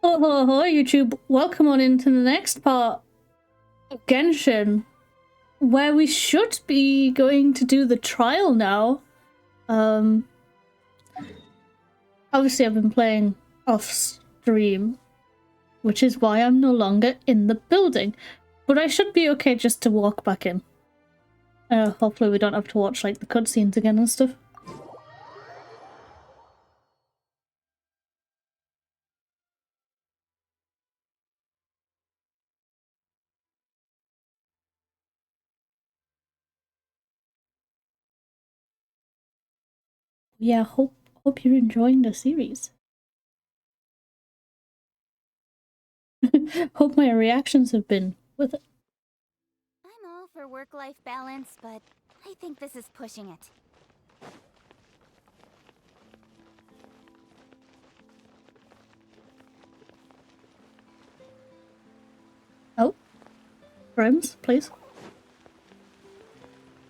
Hello, hello, hello, YouTube. Welcome on into the next part of Genshin, where we should be going to do the trial now. Obviously I've been playing off stream, which is why I'm no longer in the building. But I should be okay just to walk back in. Hopefully we don't have to watch like the cutscenes again and stuff. Yeah, hope you're enjoying the series. Hope my reactions have been with it. I'm all for work-life balance, but I think this is pushing it. Oh, Brims, please.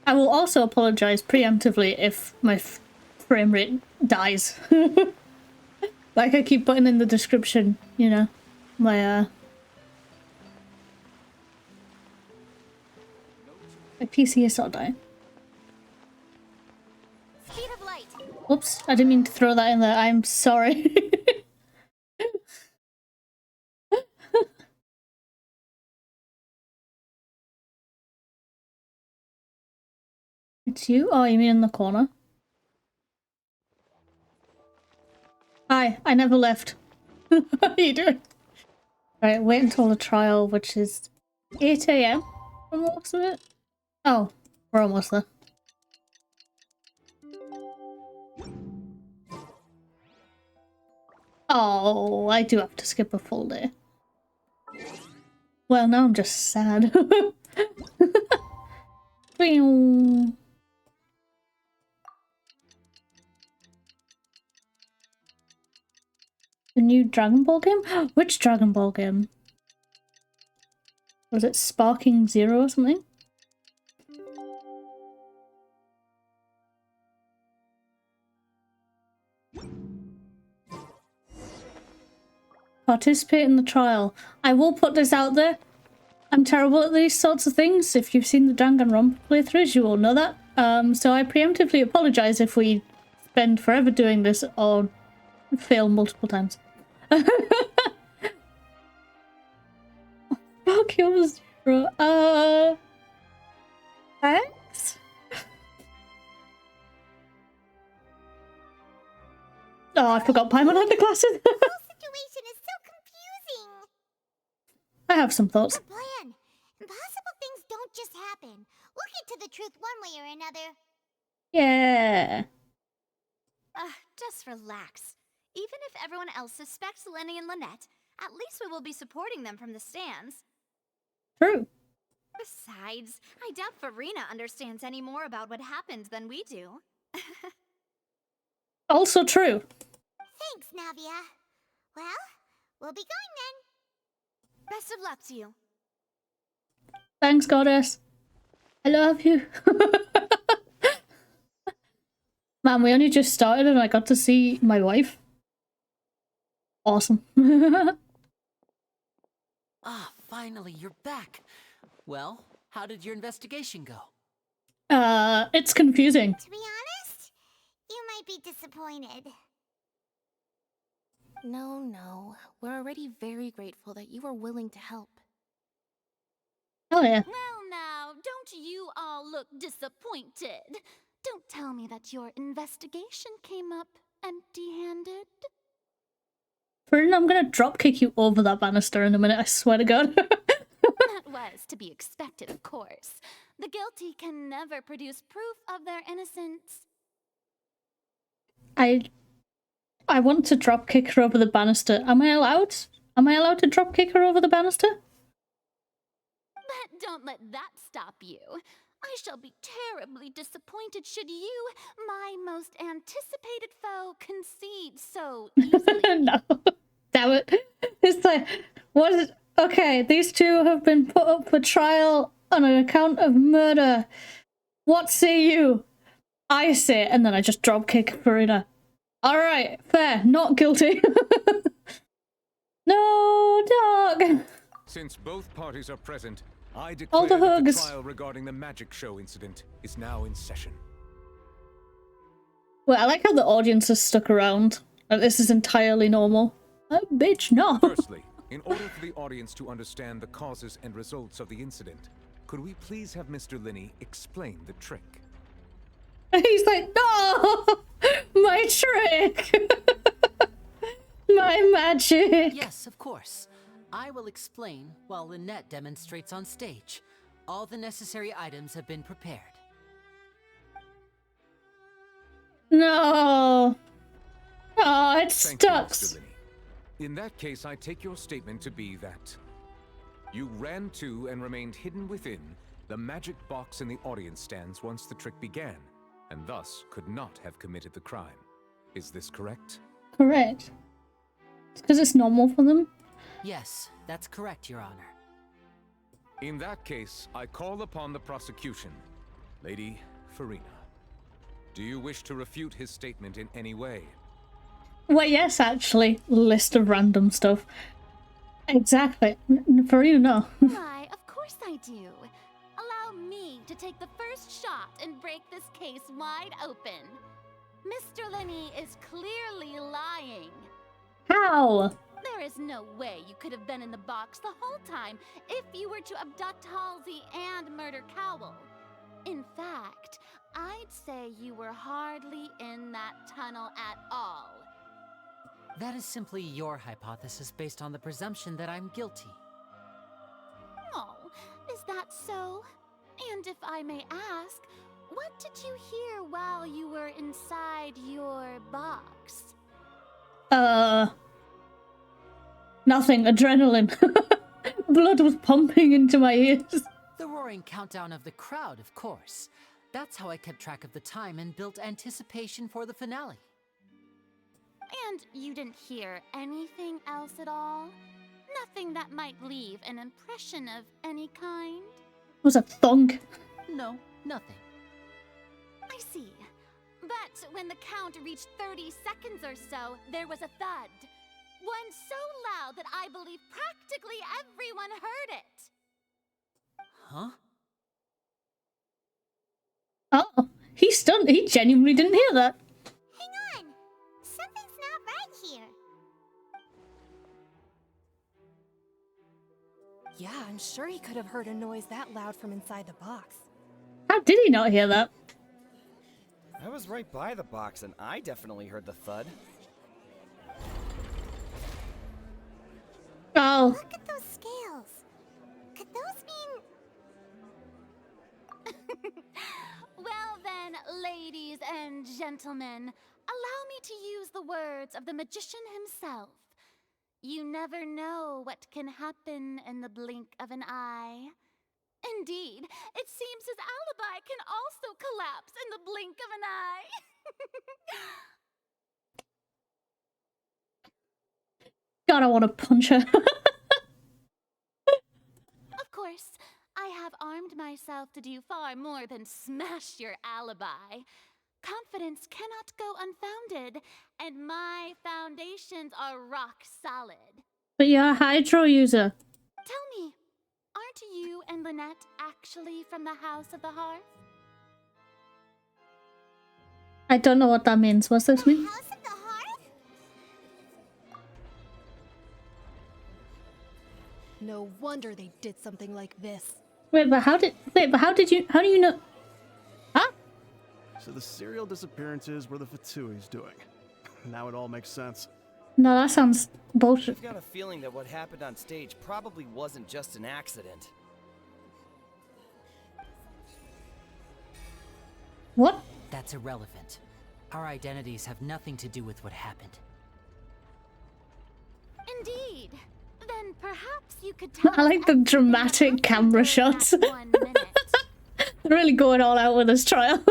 I will also apologize preemptively if my frame rate dies. Like I keep putting in the description, you know, my PC is not dying. Speed of light. Oops, I didn't mean to throw that in there. I'm sorry. It's you? Oh, you mean in the corner? Hi, I never left. How are you doing? Right, wait until the trial, which is 8 AM from the looks of it. Oh, we're almost there. Oh, I do have to skip a full day. Well, now I'm just sad. The new Dragon Ball game? Which Dragon Ball game? Was it Sparking Zero or something? Participate in the trial. I will put this out there. I'm terrible at these sorts of things. If you've seen the Danganronpa playthroughs, you will know that. So I preemptively apologize if we spend forever doing this or fail multiple times. Fuck your Zero. Thanks? Oh, I forgot Paimon had the glasses. The whole situation is so confusing. I have some thoughts. A plan. Impossible things don't just happen. We'll get to the truth one way or another. Yeah. Just relax. Even if everyone else suspects Lyney and Lynette, at least we will be supporting them from the stands. True. Besides, I doubt Farina understands any more about what happened than we do. Also true. Thanks, Navia. Well, we'll be going then. Best of luck to you. Thanks, goddess. I love you. Man, we only just started and I got to see my wife. Awesome. Ah, finally, you're back. Well, how did your investigation go? It's confusing. To be honest, you might be disappointed. No. We're already very grateful that you were willing to help. Oh yeah. Well now, don't you all look disappointed. Don't tell me that your investigation came up empty-handed. Fern, I'm gonna dropkick you over that banister in a minute, I swear to God. That was to be expected, of course. The guilty can never produce proof of their innocence. I want to dropkick her over the banister. Am I allowed? Am I allowed to dropkick her over the banister? But don't let that stop you. I shall be terribly disappointed should you, my most anticipated foe, concede so easily. No. Damn it. It's like, what is... Okay, these two have been put up for trial on an account of murder. What say you? I say, and then I just dropkick Farina. Alright, fair. Not guilty. No! Since both parties are present, I All declare the that the hugs. trial regarding the magic show incident is now in session. Well, I like how the audience has stuck around. Like, this is entirely normal. Bitch, no. Firstly, in order for the audience to understand the causes and results of the incident, could we please have Mr. Lyney explain the trick? He's like, no! My trick! My magic! Yes, of course. I will explain while Lynette demonstrates on stage. All the necessary items have been prepared. No! Oh, it Thank you, sucks. Mr. Lyney. In that case, I take your statement to be that you ran to and remained hidden within the magic box in the audience stands once the trick began, and thus could not have committed the crime. Is this correct? Correct. It's because it's normal for them. Yes, that's correct, Your Honor. In that case, I call upon the prosecution. Lady Farina, do you wish to refute his statement in any way? Well, yes, actually. List of random stuff. Exactly. For you, no. Why, of course I do. Allow me to take the first shot and break this case wide open. Mr. Lyney is clearly lying. How? There is no way you could have been in the box the whole time if you were to abduct Halsey and murder Cowell. In fact, I'd say you were hardly in that tunnel at all. That is simply your hypothesis based on the presumption that I'm guilty. Oh, is that so? And if I may ask, what did you hear while you were inside your box? Nothing. Adrenaline. Blood was pumping into my ears. The roaring countdown of the crowd, of course. That's how I kept track of the time and built anticipation for the finale. And you didn't hear anything else at all? Nothing that might leave an impression of any kind? It was a thunk. No, nothing. I see. But when the count reached 30 seconds or so, there was a thud. One so loud that I believe practically everyone heard it. Huh? Oh, he's stunned. He genuinely didn't hear that. Hang on. Something's not right here. Yeah, I'm sure he could have heard a noise that loud from inside the box. How did he not hear that? I was right by the box, and I definitely heard the thud. Oh. Look at those scales. Could those mean... Well then, ladies and gentlemen, allow me to use the words of the magician himself. You never know what can happen in the blink of an eye. Indeed, it seems his alibi can also collapse in the blink of an eye. God, I want to punch her. Of course, I have armed myself to do far more than smash your alibi. Confidence cannot go unfounded, and my foundations are rock solid. But you're a Hydro user. Tell me, aren't you and Lynette actually from the House of the Hearth? I don't know what that means. What's this mean? House of the Hearth? No wonder they did something like this. Wait, but how did you know? Huh? So the serial disappearances were the Fatui's doing. Now it all makes sense. No, that sounds bullshit. I've got a feeling that what happened on stage probably wasn't just an accident. What? That's irrelevant. Our identities have nothing to do with what happened. Indeed. Then perhaps you could tell I like the us dramatic everything camera that happened shots. during that 1 minute. They're really going all out with this trial. Your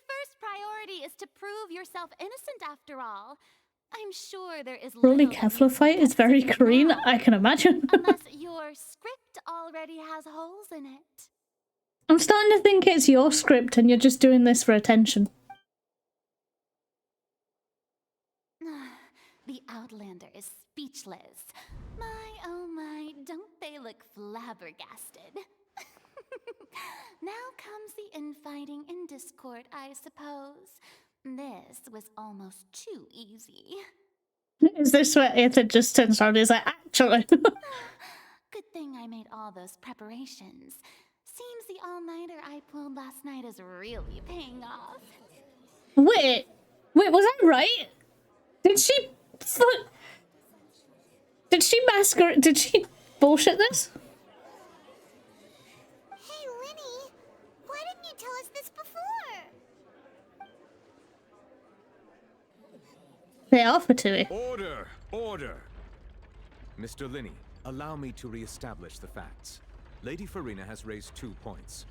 first priority is to prove yourself innocent after all. I'm sure there is Rolly little that Kefla you fight can is very say green, now, I can imagine. unless your script already has holes in it. I'm starting to think it's your script and you're just doing this for attention. Outlander is speechless. My, oh my, don't they look flabbergasted? Now comes the infighting and discord, I suppose. This was almost too easy. Is this where Ethan just turns around and is like, actually? Good thing I made all those preparations. Seems the all-nighter I pulled last night is really paying off. Wait, was I right? Did she masquerade? Did she bullshit this? Hey, Lyney, why didn't you tell us this before? They offer to it. Order! Order! Mr. Lyney, allow me to re-establish the facts. Lady Farina has raised 2 points.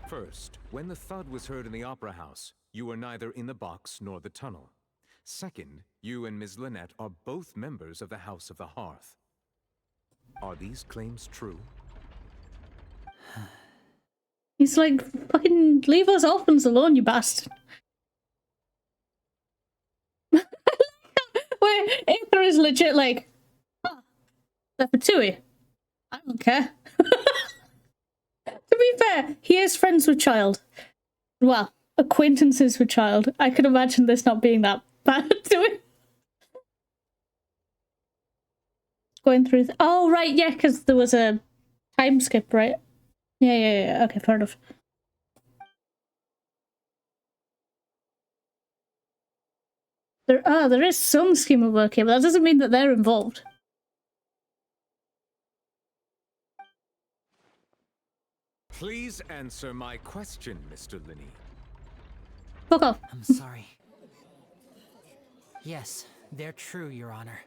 First, when the thud was heard in the Opera House, you were neither in the box nor the tunnel. Second, you and Ms. Lynette are both members of the House of the Hearth. Are these claims true? He's like, fucking leave us orphans alone, you bastard. Where Aether is legit like, oh, they're for Tui. I don't care. To be fair, he is friends with Child. Well, acquaintances with Child. I could imagine this not being that bad to him. Going through... oh, right, yeah, because there was a time skip, right? Yeah. Okay, fair enough. There is some scheme of work here, but that doesn't mean that they're involved. Please answer my question, Mr. Lyney. Fuck off. I'm sorry. Yes, they're true, Your Honor.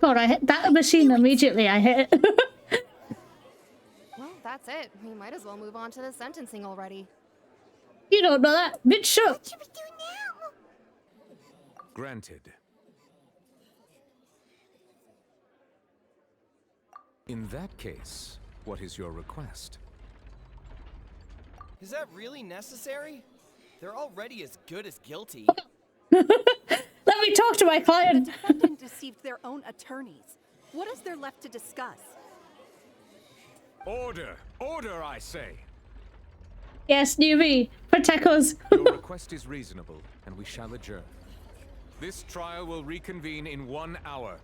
God, I hit that machine immediately. I hit it. Well, that's it. We might as well move on to the sentencing already. You don't know that. Bitch, shut up. What should we do now? Granted. In that case, what is your request? Is that really necessary? They're already as good as guilty. Let me talk to my client. The defendant deceived their own attorneys. What is there left to discuss? Order! Order, I say! Yes, newbie. Protect us. Your request is reasonable, and we shall adjourn. This trial will reconvene in 1 hour.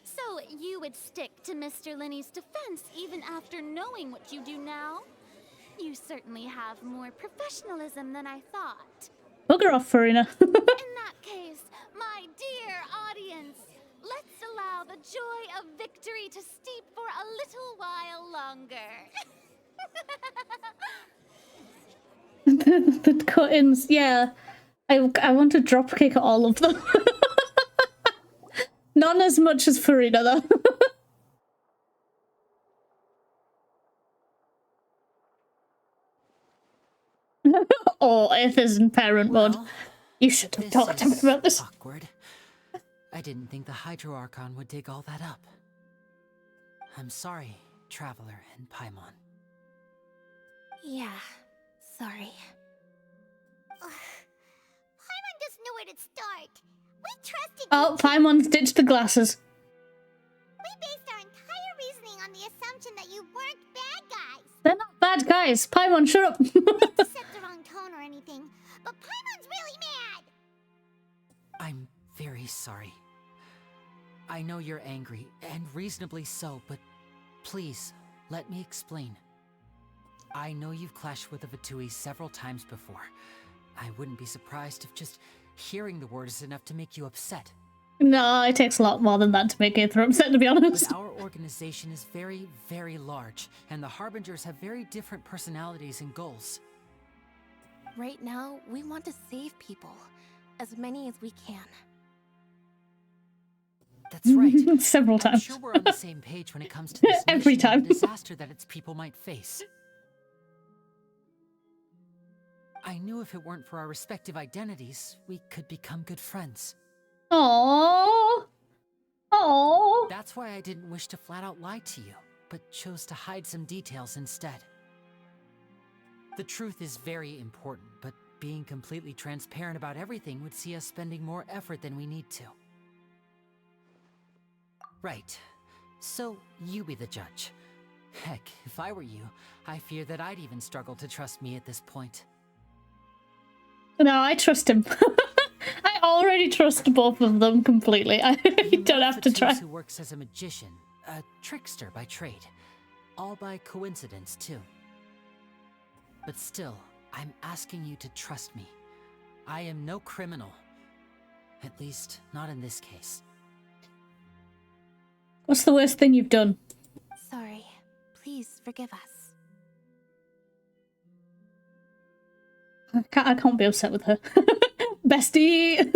So you would stick to Mr. Lyney's defense even after knowing what you do now? You certainly have more professionalism than I thought. Bugger off, Farina. In that case, my dear audience, let's allow the joy of victory to steep for a little while longer. The cut-ins, yeah. I want to dropkick all of them. Not as much as Farina, though. Oh, Aether's in parent mode. You should have talked to me about this. Awkward. I didn't think the Hydro Archon would dig all that up. I'm sorry, Traveler and Paimon. Yeah, sorry. Paimon doesn't know where to start. We trusted Oh, Paimon's ditched the glasses. We based our entire reasoning on the assumption that you weren't bad guys. They're not bad guys. Paimon, shut up. To set the wrong tone or anything, but Paimon's really mad. I'm very sorry. I know you're angry, and reasonably so, but please, let me explain. I know you've clashed with the Vatui several times before. I wouldn't be surprised if just hearing the word is enough to make you upset. No, it takes a lot more than that to make Aether upset, to be honest. But our organization is very, very large, and the Harbingers have very different personalities and goals. Right now, we want to save people. As many as we can. That's right. Several I'm times. sure we're on the same page when it comes to this Every nation and time. the disaster that its people might face. I knew if it weren't for our respective identities, we could become good friends. Aww. Aww. That's why I didn't wish to flat out lie to you, but chose to hide some details instead. The truth is very important, but being completely transparent about everything would see us spending more effort than we need to. Right. So, you be the judge. Heck, if I were you, I fear that I'd even struggle to trust me at this point. No, I trust him. I already trust both of them completely. I don't have to try. Who works as a magician, a trickster by trade. All by coincidence, too. But still, I'm asking you to trust me. I am no criminal. At least, not in this case. What's the worst thing you've done? Sorry. Please forgive us. I can't be upset with her. Bestie! Well,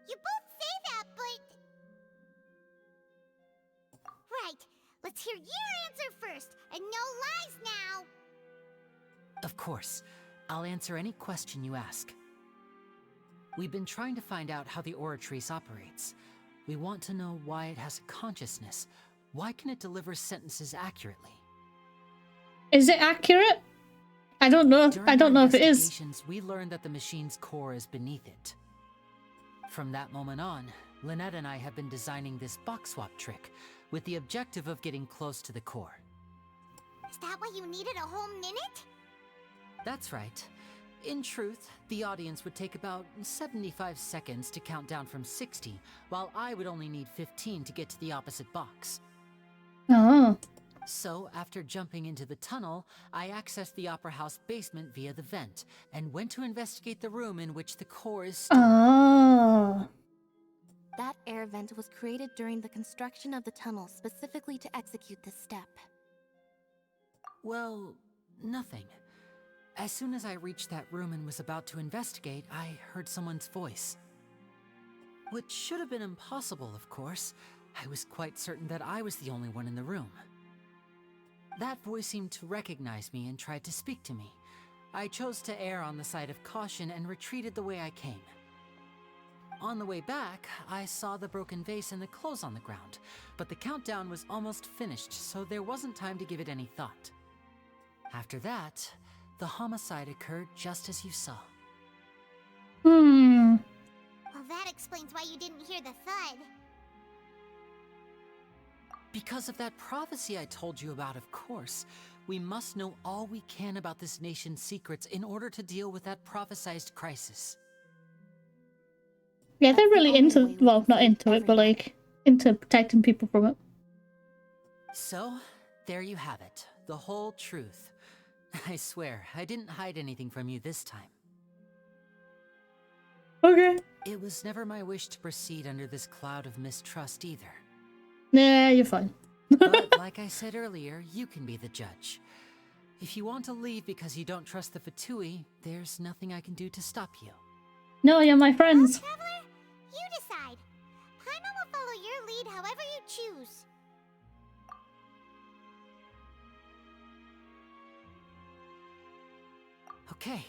you both say that, but... Right. Let's hear your answer first, and no lies now! Of course. I'll answer any question you ask. We've been trying to find out how the Oratrice operates. We want to know why it has a consciousness. Why can it deliver sentences accurately? Is it accurate? I don't know. I don't know if it is. We learned that the machine's core is beneath it. From that moment on, Lynette and I have been designing this box swap trick with the objective of getting close to the core. Is that why you needed a whole minute? That's right. In truth, the audience would take about 75 seconds to count down from 60, while I would only need 15 to get to the opposite box. Oh. So, after jumping into the tunnel, I accessed the Opera House basement via the vent, and went to investigate the room in which the core is stored. Oh. That air vent was created during the construction of the tunnel specifically to execute this step. Well, nothing. As soon as I reached that room and was about to investigate, I heard someone's voice. Which should have been impossible, of course. I was quite certain that I was the only one in the room. That voice seemed to recognize me and tried to speak to me. I chose to err on the side of caution and retreated the way I came. On the way back, I saw the broken vase and the clothes on the ground, but the countdown was almost finished, so there wasn't time to give it any thought. After that, the homicide occurred just as you saw. Hmm. Well, that explains why you didn't hear the thud. Because of that prophecy I told you about, of course. We must know all we can about this nation's secrets in order to deal with that prophesized crisis. Yeah, they're really into, well, not into it, but like, into protecting people from it. So, there you have it. The whole truth. I swear, I didn't hide anything from you this time. Okay. It was never my wish to proceed under this cloud of mistrust either. Nah, you're fine. But like I said earlier, you can be the judge. If you want to leave because you don't trust the Fatui, there's nothing I can do to stop you. No, you're my friends. Well, Traveler, you decide. Paimon will follow your lead however you choose. Okay,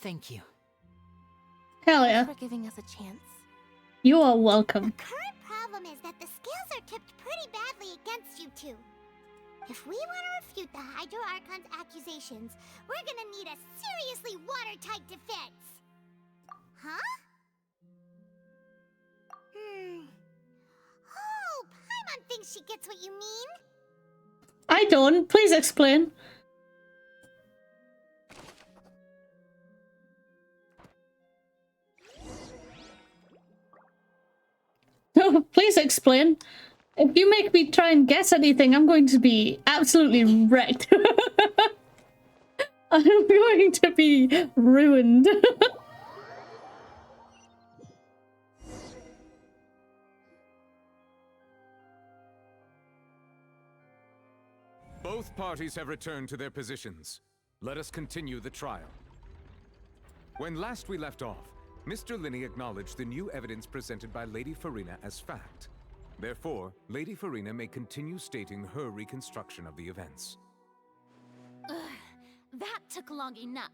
thank you. Hell yeah. Thanks for giving us a chance. You are welcome. The current problem is that the scales are tipped pretty badly against you two. If we want to refute the Hydro Archon's accusations, we're gonna need a seriously watertight defense. Huh? Oh, Paimon thinks she gets what you mean. I don't. Please explain. No, please explain. If you make me try and guess anything, I'm going to be absolutely wrecked. I'm going to be ruined. Both parties have returned to their positions. Let us continue the trial. When last we left off, Mr. Lyney acknowledged the new evidence presented by Lady Farina as fact. Therefore, Lady Farina may continue stating her reconstruction of the events. Ugh, that took long enough.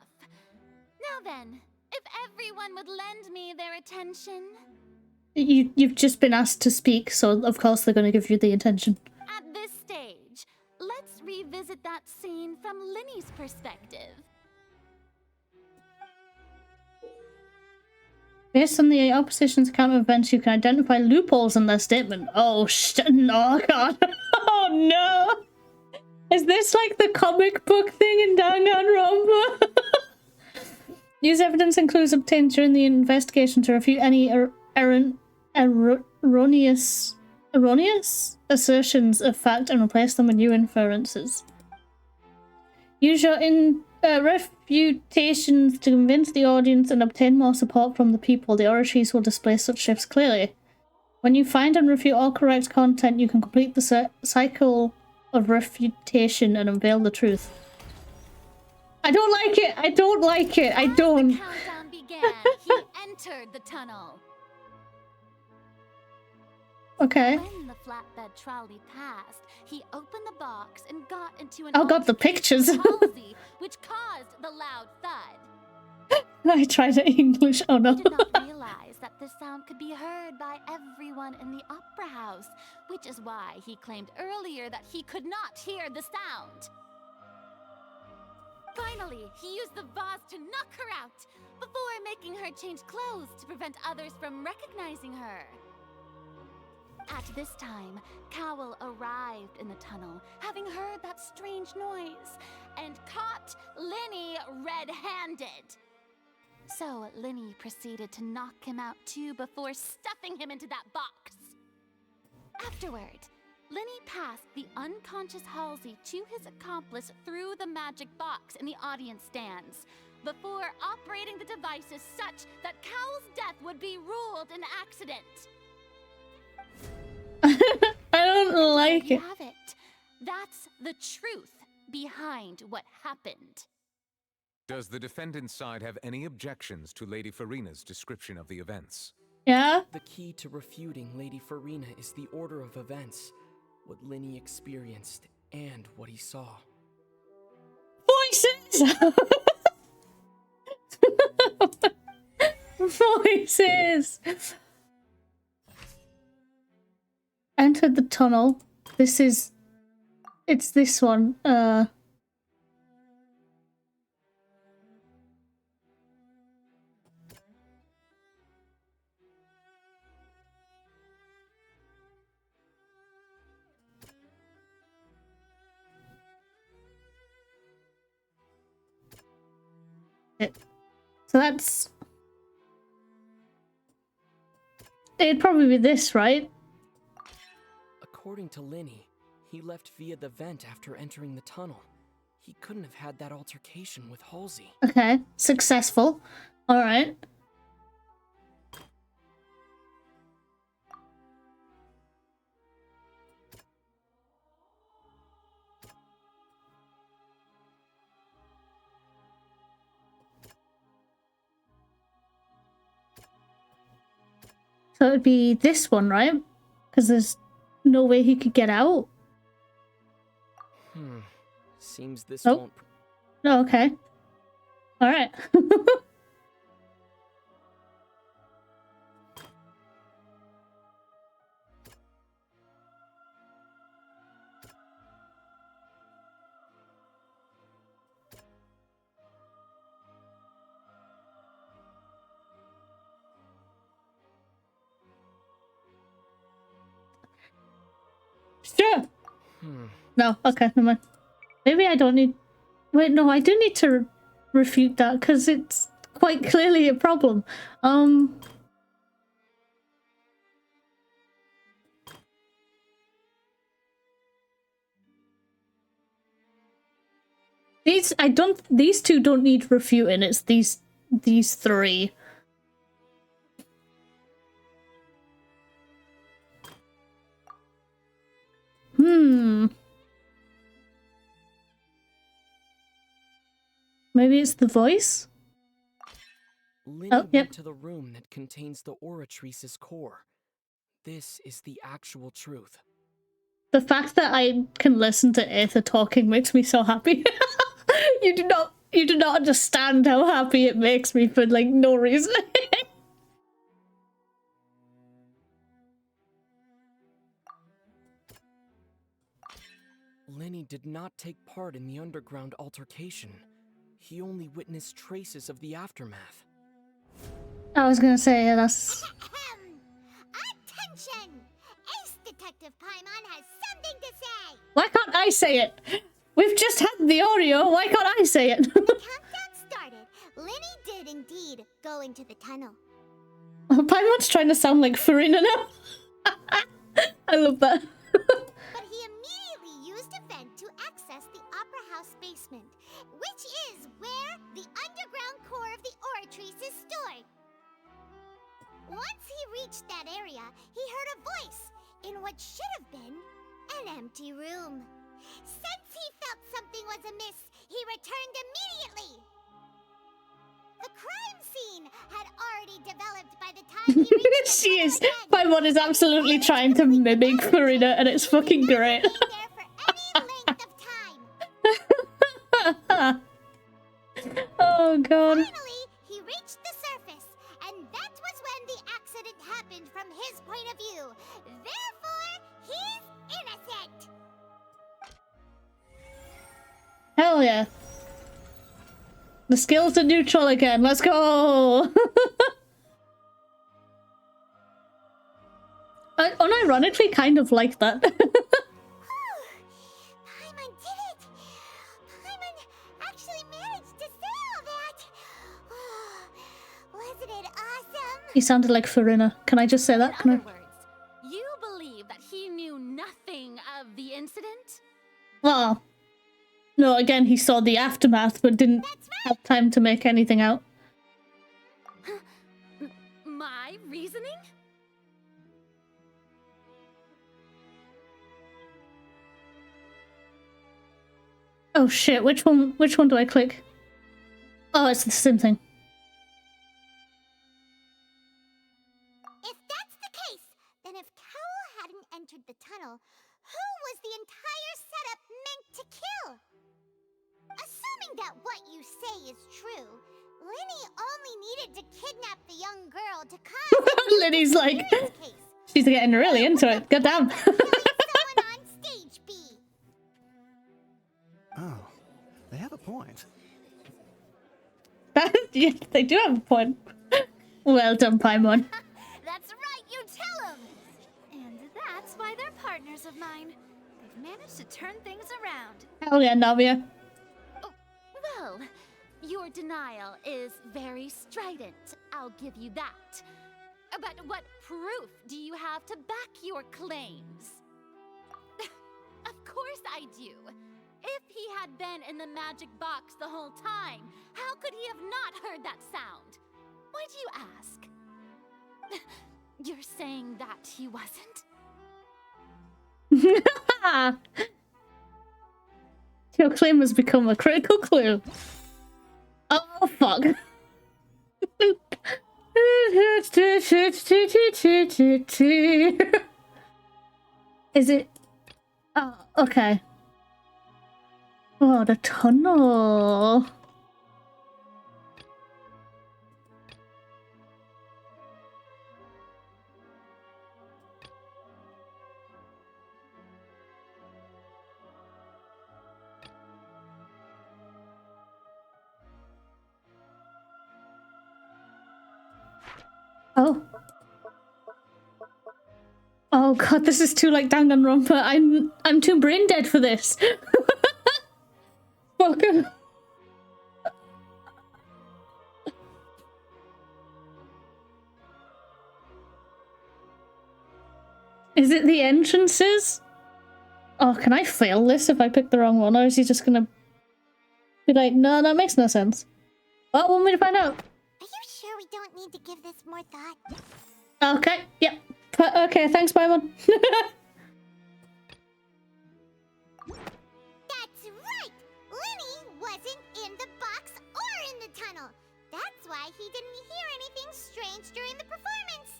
Now then, if everyone would lend me their attention. You've just been asked to speak, so of course they're going to give you the attention. At this stage, let's revisit that scene from Lyney's perspective. Based on the opposition's account of events, you can identify loopholes in their statement. Oh, no, God. Oh, no. Is this like the comic book thing in Danganronpa? Use evidence and clues obtained during the investigation to refute any erroneous assertions of fact and replace them with new inferences. Use your refutations to convince the audience and obtain more support from the people. The oratories will display such shifts clearly. When you find and refute all correct content, you can complete the cycle of refutation and unveil the truth. I don't like it. I don't like it. I don't. As the countdown began, he entered the tunnel. Okay. When the flatbed trolley passed, he opened the box and got into an Oh god, the pictures. palsy, which caused the loud thud. I tried it in English. Oh no. He did not realize that the sound could be heard by everyone in the opera house, which is why he claimed earlier that he could not hear the sound. Finally, he used the vase to knock her out, before making her change clothes to prevent others from recognizing her. At this time, Cowell arrived in the tunnel, having heard that strange noise, and caught Lyney red-handed. So Lyney proceeded to knock him out too before stuffing him into that box. Afterward, Lyney passed the unconscious Halsey to his accomplice through the magic box in the audience stands, before operating the devices such that Cowell's death would be ruled an accident. I don't like There it. you have it. That's the truth behind what happened. Does the defendant's side have any objections to Lady Farina's description of the events? Yeah? The key to refuting Lady Farina is the order of events, what Lyney experienced, and what he saw. Voices! Voices! Entered the tunnel. This is... It's this one. So that's... It'd probably be this, right? According to Lyney, he left via the vent after entering the tunnel. He couldn't have had that altercation with Halsey. Okay, successful. Alright. So it'd be this one, right? Because there's no way he could get out. Seems this Nope. won't... Oh, okay. Alright. Sure. No, okay, never mind. Maybe I don't need... Wait, no, I do need to refute that, because it's quite clearly a problem. These two don't need refuting, it's these three. Maybe it's the voice? Lyney went to the room that contains the Oratrice's core. This is the actual truth. The fact that I can listen to Aether talking makes me so happy. You do not understand how happy it makes me for like no reason. Lyney did not take part in the underground altercation. He only witnessed traces of the aftermath. I was gonna say, yeah, that's... Attention! Ace Detective Paimon has something to say! Why can't I say it? We've just had the audio, why can't I say it? When the countdown started, Lyney did indeed go into the tunnel. Paimon's trying to sound like Farina now. I love that. But he immediately used a vent to access the Opera House basement, which is where the underground core of the oratories is stored. Once he reached that area, he heard a voice in what should have been an empty room. Since he felt something was amiss, he returned immediately. The crime scene had already developed by the time he reached the She is. tunnel again. Paimon is absolutely trying to mimic Farina, and it's fucking great. He there for any length of time. Oh god. Finally, he reached the surface, and that was when the accident happened from his point of view. Therefore, he's innocent. Hell yeah. The skills are neutral again. Let's go. I unironically kind of like that. Paimon did it! Paimon actually managed to say all that! Wasn't it awesome? He sounded like Farina. Can I just say that? Can In I? other words, you believe that he knew nothing of the incident? Well, no, again, he saw the aftermath, but didn't have time to make anything out. My reasoning? Oh shit, which one do I click? Oh, it's the same thing. If that's the case, then if Cowell hadn't entered the tunnel, who was the entire setup meant to kill? Assuming that what you say is true, Lyney only needed to kidnap the young girl to cause Lyney's like, case. she's getting really into it. Goddamn. Someone on stage B. Oh, they have a point. Yeah, they do have a point. Well done, Paimon. That's right, you tell him. And that's why they're partners of mine. They've managed to turn things around. Hell yeah, Navia. Oh, well, your denial is very strident. I'll give you that. But what proof do you have to back your claims? Of course I do. If he had been in the magic box the whole time, how could he have not heard that sound? Why do you ask? You're saying that he wasn't? Your claim has become a critical clue. Oh, fuck. Is it? Oh, okay. Oh, the tunnel. Oh. Oh god, this is too like Danganronpa. I'm too brain dead for this. Fuck. Is it the entrances? Oh, can I fail this if I pick the wrong one? Or is he just gonna be like, no, that makes no sense? Well, want me to find out? Are you sure we don't need to give this more thought? Okay, yep. Okay, thanks, Paimon. That's right! Lyney wasn't in the box or in the tunnel. That's why he didn't hear anything strange during the performance.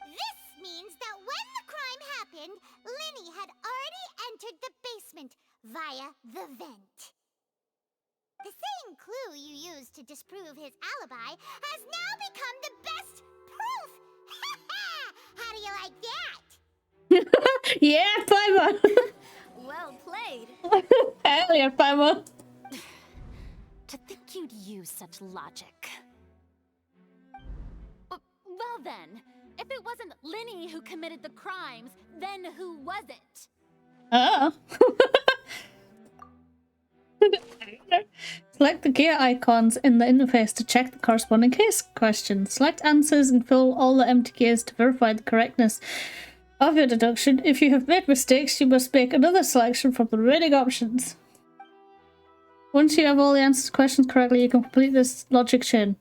This means that when the crime happened, Lyney had already entered the basement via the vent. The same clue you used to disprove his alibi has now become the best proof! How do you like that? Yeah, Paimon. Well played. Hell yeah, Paimon. To think you'd use such logic. Well then, if it wasn't Lyney who committed the crimes, then who was it? Oh. Select the gear icons in the interface to check the corresponding case questions. Select answers and fill all the empty gears to verify the correctness of your deduction. If you have made mistakes, you must make another selection from the remaining options. Once you have all the answers to questions correctly, you can complete this logic chain.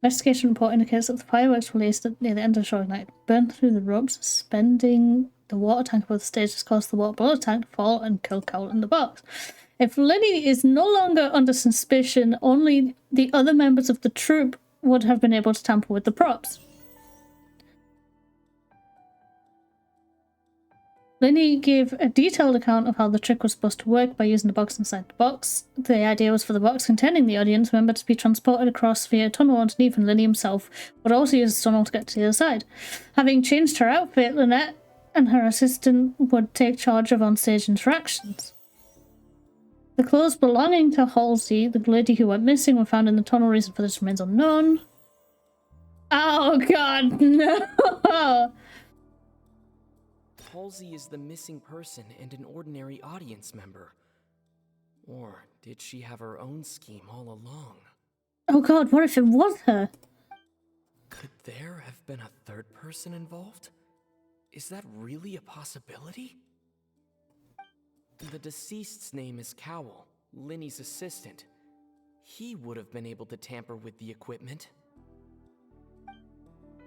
Investigation report indicates that the fireworks released near the end of the show night burned through the ropes, suspending the water tank above the stage has caused the water below the tank to fall and kill Cowell in the box. If Lyney is no longer under suspicion, only the other members of the troupe would have been able to tamper with the props. Lyney gave a detailed account of how the trick was supposed to work by using the box inside the box. The idea was for the box containing the audience member to be transported across via a tunnel underneath, and Lyney himself would also use the tunnel to get to the other side. Having changed her outfit, Lynette and her assistant would take charge of onstage interactions. The clothes belonging to Halsey, the lady who went missing, were found in the tunnel. Reason for this remains unknown. Oh god, no! Halsey is the missing person and an ordinary audience member. Or did she have her own scheme all along? Oh god, what if it was her? Could there have been a third person involved? Is that really a possibility? The deceased's name is Cowell, Lyney's assistant. He would have been able to tamper with the equipment.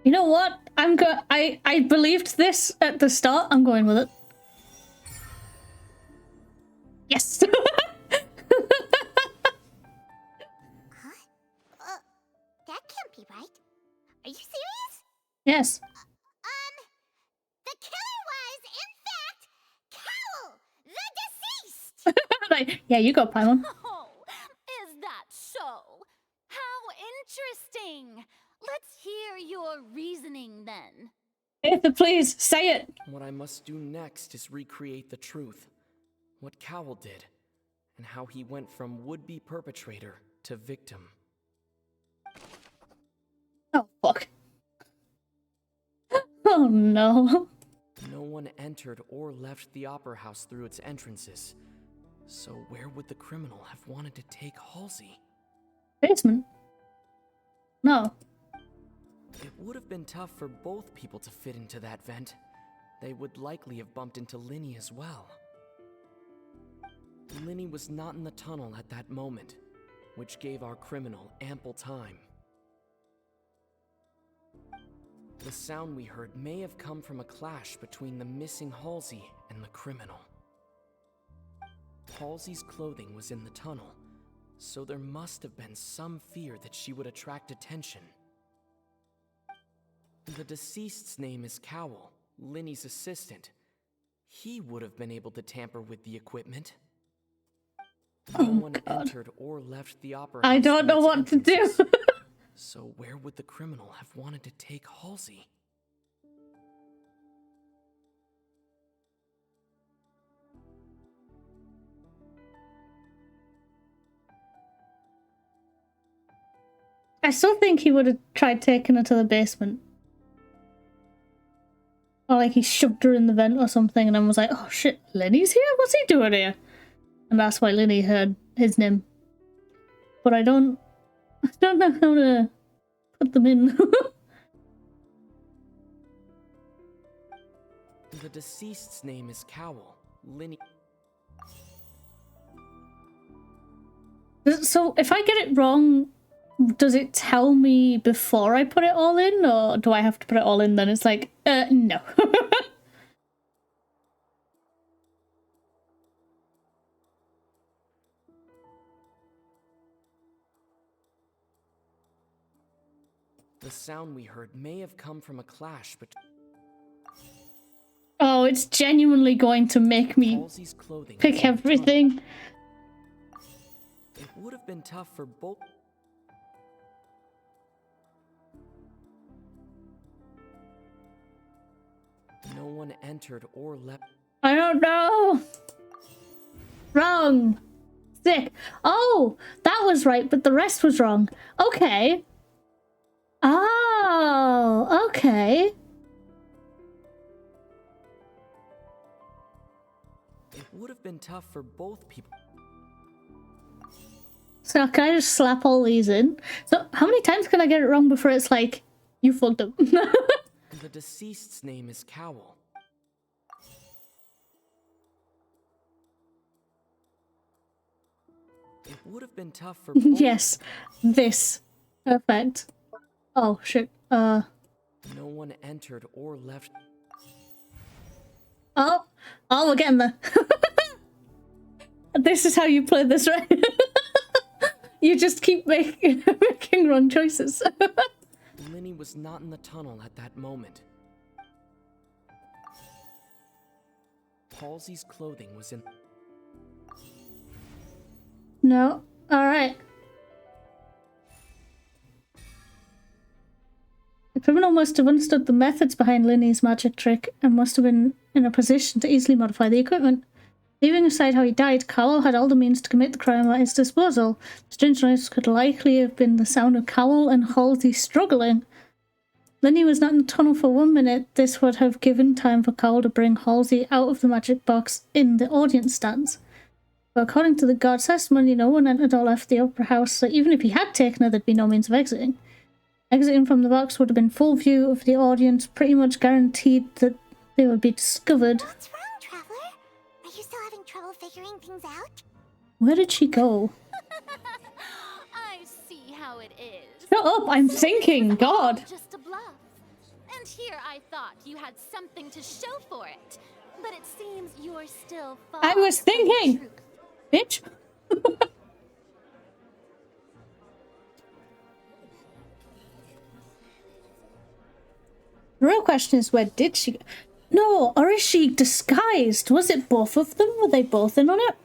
You know what? I believed this at the start. I'm going with it. Yes. That can't be right. Are you serious? Yes. The killer was, in fact, Cowell, the deceased! Like, yeah, you go, Paimon. Oh, is that so? How interesting! Let's hear your reasoning then. Ether, please, say it! What I must do next is recreate the truth. What Cowell did, and how he went from would-be perpetrator to victim. Oh, fuck. Oh, no. No one entered or left the Opera House through its entrances. So where would the criminal have wanted to take Halsey? Basement? No. It would have been tough for both people to fit into that vent. They would likely have bumped into Lyney as well. Lyney was not in the tunnel at that moment, which gave our criminal ample time. The sound we heard may have come from a clash between the missing Halsey and the criminal. Halsey's clothing was in the tunnel, so there must have been some fear that she would attract attention. The deceased's name is Cowell, Lyney's assistant. He would have been able to tamper with the equipment. No one entered or left the Opera House. I don't know what to do. So where would the criminal have wanted to take Halsey? I still think he would have tried taking her to the basement. Or like he shoved her in the vent or something and then was like, oh shit, Lyney's here? What's he doing here? And that's why Lyney heard his name. But I don't know how to put them in. The deceased's name is Cowell, Lyney. So if I get it wrong, does it tell me before I put it all in, or do I have to put it all in then? It's like, no. The sound we heard may have come from a clash between... Oh, it's genuinely going to make me pick everything. It would have been tough for both... No one entered or left... I don't know. Wrong. Sick. Oh, that was right, but the rest was wrong. Okay. Oh, okay. It would have been tough for both people. So can I just slap all these in? So how many times can I get it wrong before it's like, you fucked up? The deceased's name is Cowl. It would have been tough for both. Yes, this. Perfect. Oh, shit. No one entered or left. Oh, we're getting there. This is how you play this, right? You just keep making wrong choices. Lyney was not in the tunnel at that moment. Halsey's clothing was in... No. Alright. The criminal must have understood the methods behind Lyney's magic trick and must have been in a position to easily modify the equipment. Leaving aside how he died, Cowell had all the means to commit the crime at his disposal. The strange noise could likely have been the sound of Cowell and Halsey struggling. Lyney was not in the tunnel for 1 minute. This would have given time for Cowell to bring Halsey out of the magic box in the audience stands. But according to the guard's testimony, no one entered or left the opera house, so even if he had taken her, there'd be no means of exiting. Exiting from the box would have been full view of the audience, pretty much guaranteed that they would be discovered. What's wrong, Traveler? Are you still having trouble figuring things out? Where did she go? I see how it is. Shut up, I'm thinking, God. Just a bluff. And here I thought you had something to show for it. But it seems you're still far I was from the thinking, truth. bitch. The real question is, where did she go? No, or is she disguised? Was it both of them? Were they both in on it?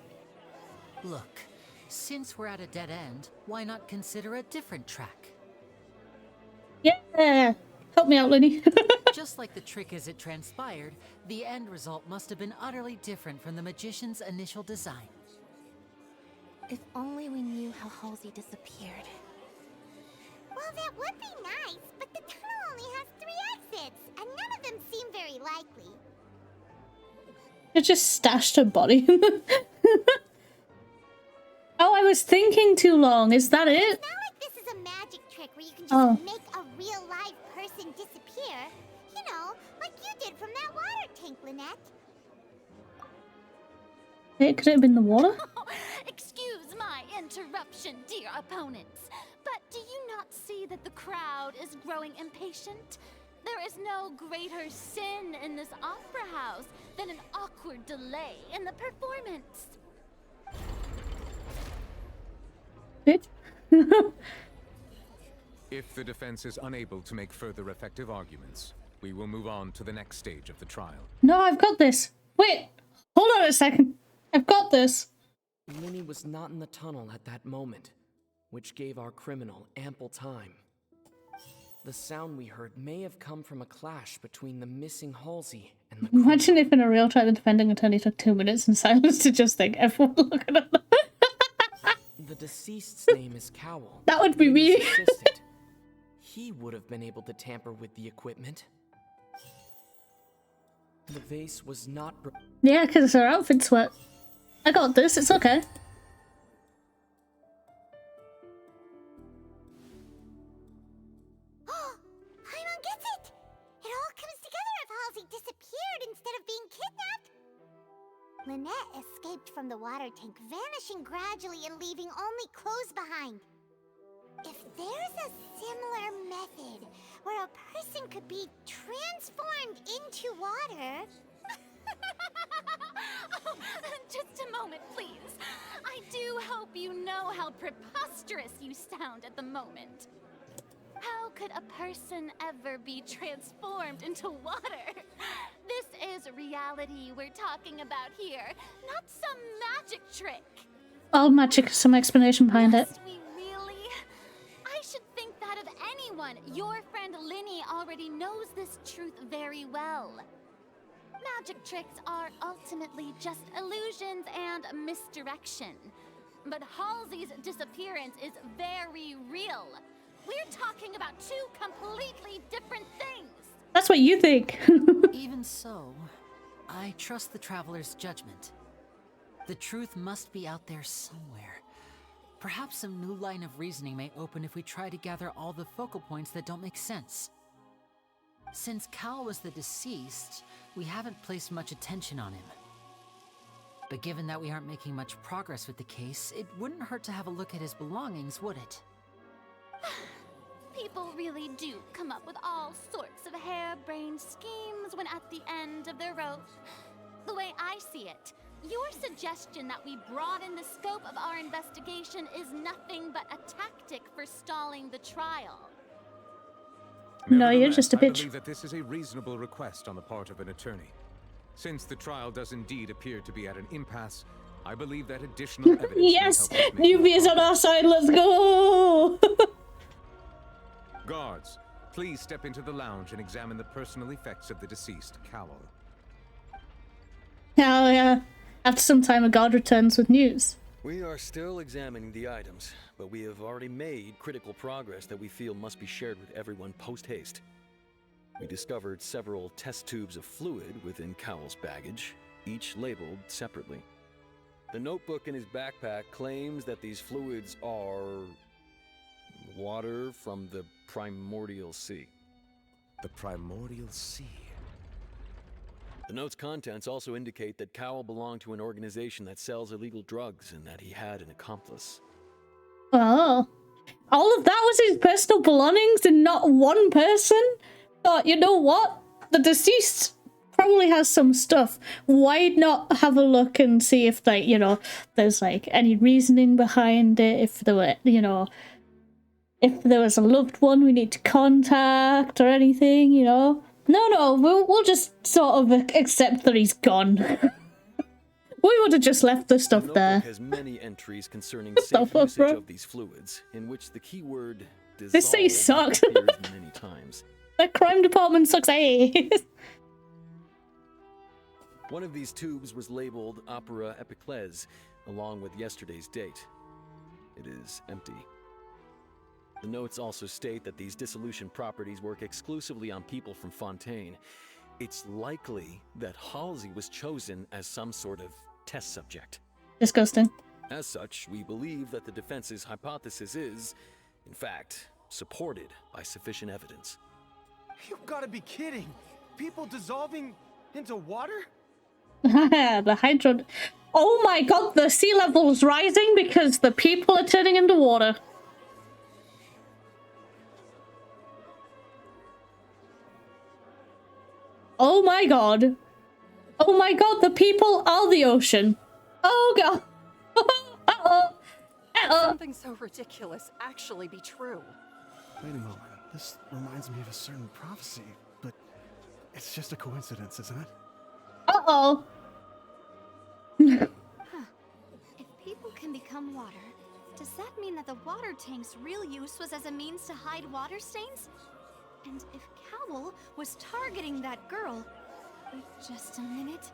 Look, since we're at a dead end, why not consider a different track? Yeah. Help me out, Lyney. Just like the trick as it transpired, the end result must have been utterly different from the magician's initial design. If only we knew how Halsey disappeared. Well, that would be nice, but the tunnel only has 3 exits, and none of them seem very likely. It just stashed her body. Oh, I was thinking too long. Is that it? It's not like this is a magic trick where you can just make a real live person disappear. You know, like you did from that water tank, Lynette. It could have been the water. Excuse my interruption, dear opponents, but do you not see that the crowd is growing impatient? There is no greater sin in this opera house than an awkward delay in the performance. Bitch. If the defense is unable to make further effective arguments, we will move on to the next stage of the trial. No, I've got this. Wait, hold on a second. I've got this. Lyney was not in the tunnel at that moment, which gave our criminal ample time. The sound we heard may have come from a clash between the missing Halsey and the criminal. Imagine if in a real trial the defending attorney took 2 minutes in silence to just think everyone look at them. The deceased's name is Cowell. That would be me. He would have been able to tamper with the equipment. The vase was not... Yeah, because her outfit's wet. I got this, it's okay. Paimon gets it! It all comes together if Halsey disappeared instead of being kidnapped. Lynette escaped from the water tank, vanishing gradually and leaving only clothes behind. If there's a similar method where a person could be transformed into water... Oh, just a moment, please. I do hope you know how preposterous you sound at the moment. How could a person ever be transformed into water? This is reality we're talking about here, not some magic trick. All magic, some explanation behind it. Must we really? I should think that of anyone. Your friend Lyney already knows this truth very well. magic tricks are ultimately just illusions and misdirection. But Halsey's disappearance is very real. We're talking about two completely different things. That's what you think. Even so, I trust the traveler's judgment. The truth must be out there somewhere. Perhaps some new line of reasoning may open if we try to gather all the focal points that don't make sense. Since Cal was the deceased, we haven't placed much attention on him. But given that we aren't making much progress with the case, it wouldn't hurt to have a look at his belongings, would it? People really do come up with all sorts of harebrained schemes when at the end of their rope. The way I see it, your suggestion that we broaden the scope of our investigation is nothing but a tactic for stalling the trial. No, you're just a I bitch. believe that this is a reasonable request on the part of an attorney. Since the trial does indeed appear to be at an impasse, I believe that additional evidence Yes! may help us make Newbie is on our side, let's go! Guards, please step into the lounge and examine the personal effects of the deceased, Cowell. Hell yeah. After some time, a guard returns with news. We are still examining the items, but we have already made critical progress that we feel must be shared with everyone post-haste. We discovered several test tubes of fluid within Cowell's baggage, each labeled separately. The notebook in his backpack claims that these fluids are water from the primordial sea. The primordial sea? The note's contents also indicate that Cowell belonged to an organization that sells illegal drugs and that he had an accomplice. Oh. All of that was his personal belongings and not one person? Thought, you know what? The deceased probably has some stuff. Why not have a look and see if, like, you know, there's, like, any reasoning behind it, if there were, you know, if there was a loved one we need to contact or anything, you know? No, we'll just sort of accept that he's gone. We would have just left the stuff The there. notebook has many entries concerning safe usage of these fluids, in which the keyword dissolve This case sucks. appears many times. The crime department sucks ass. One of these tubes was labeled Opera 𝕃𝕚𝕦, along with yesterday's date. It is empty. The notes also state that these dissolution properties work exclusively on people from Fontaine. It's likely that Halsey was chosen as some sort of test subject. Disgusting. As such, we believe that the defense's hypothesis is, in fact, supported by sufficient evidence. You've got to be kidding! People dissolving into water? The hydro... Oh my god, the sea level's rising because the people are turning into water. Oh my god. Oh my god, the people are the ocean. Oh god. Uh-oh. Something so ridiculous actually be true. Wait a moment. This reminds me of a certain prophecy, but it's just a coincidence, isn't it? Uh-oh. If people can become water, does that mean that the water tank's real use was as a means to hide water stains? And if Cowell was targeting that girl... Wait just a minute.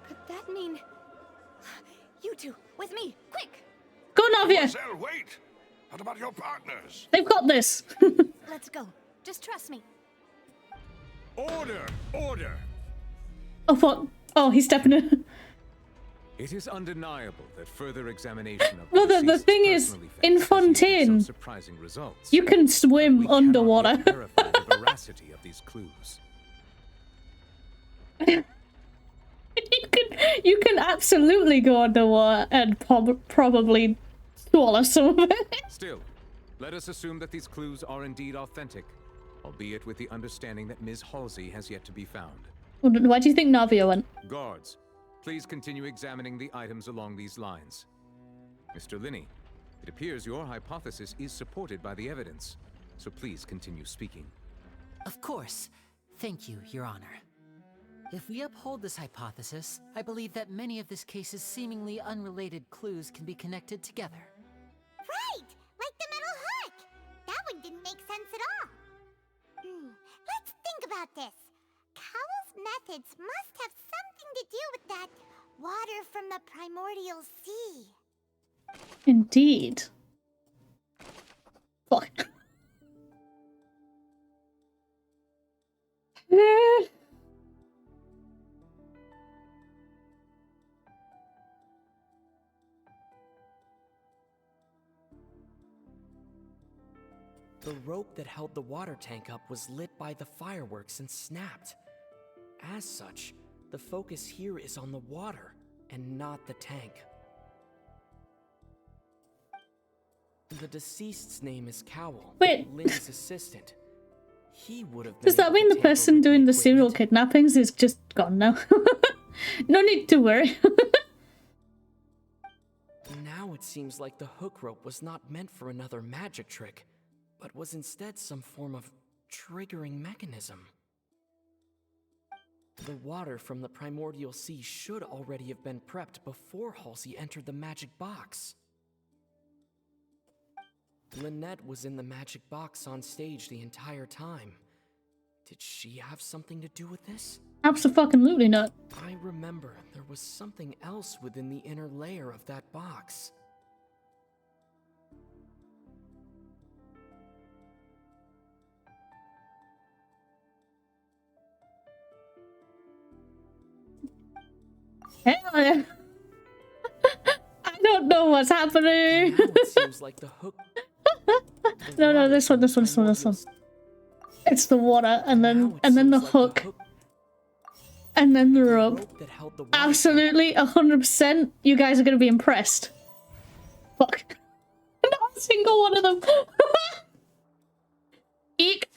Could that mean... You two, with me, quick! Go, Navia! Marcel, wait! What about your partners? They've got this. Let's go. Just trust me. Order! Order! Oh, what? Oh, he's stepping in. It is undeniable that further examination of Well, the thing is, in Fontaine, surprising results. you can swim underwater. Verify the veracity of these clues. You can absolutely go underwater and probably swallow some of it. Still, let us assume that these clues are indeed authentic, albeit with the understanding that Ms. Halsey has yet to be found. Why do you think Navia went? Guards, please continue examining the items along these lines. Mr. Lyney, it appears your hypothesis is supported by the evidence, so please continue speaking. Of course. Thank you, Your Honor. If we uphold this hypothesis, I believe that many of this case's seemingly unrelated clues can be connected together. Right! Like the metal hook! That one didn't make sense at all. Let's think about this. Cowell's methods must have something to do with that water from the primordial sea. Indeed. Fuck. The rope that held the water tank up was lit by the fireworks and snapped. As such, the focus here is on the water and not the tank. The deceased's name is Cowell, Wait. Lyney's assistant. He would have been. Does that mean the person doing the serial kidnappings is just gone now? No need to worry. Now it seems like the hook rope was not meant for another magic trick, but was instead some form of triggering mechanism. The water from the primordial sea should already have been prepped before Halsey entered the magic box. Lynette was in the magic box on stage the entire time. Did she have something to do with this? Absolutely not. I remember there was something else within the inner layer of that box. Hell yeah. I don't know what's happening. Now it seems like the hook. No, this one. It's the water, and then the hook, and then the rope. Absolutely, 100%. You guys are gonna be impressed. Fuck. Not a single one of them. Eek.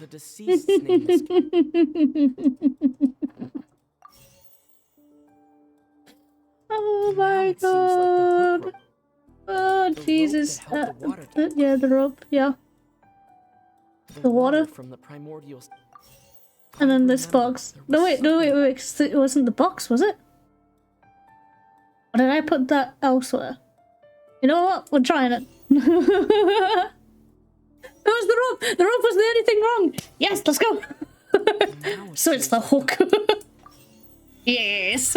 The deceased's name is. Oh my god. Oh Jesus. Yeah, the rope, yeah. The water. From the primordial. And then this box. No wait, 'cause it wasn't the box, was it? Or did I put that elsewhere? You know what? We're trying it. It was the rope! The rope was the only thing wrong! Yes, let's go! So it's the hook. Yes!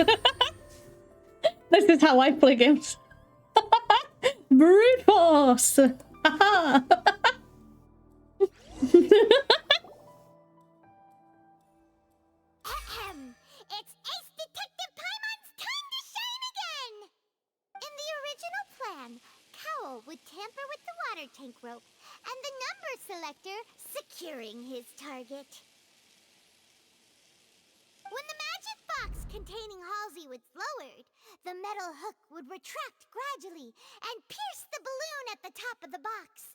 This is how I play games. Brute force! Haha! It's Ace Detective Paimon's time to shine again! In the original plan, Cowell would tamper with the water tank rope and the number selector securing his target. When the magic box containing Halsey was lowered, the metal hook would retract gradually and pierce the balloon at the top of the box.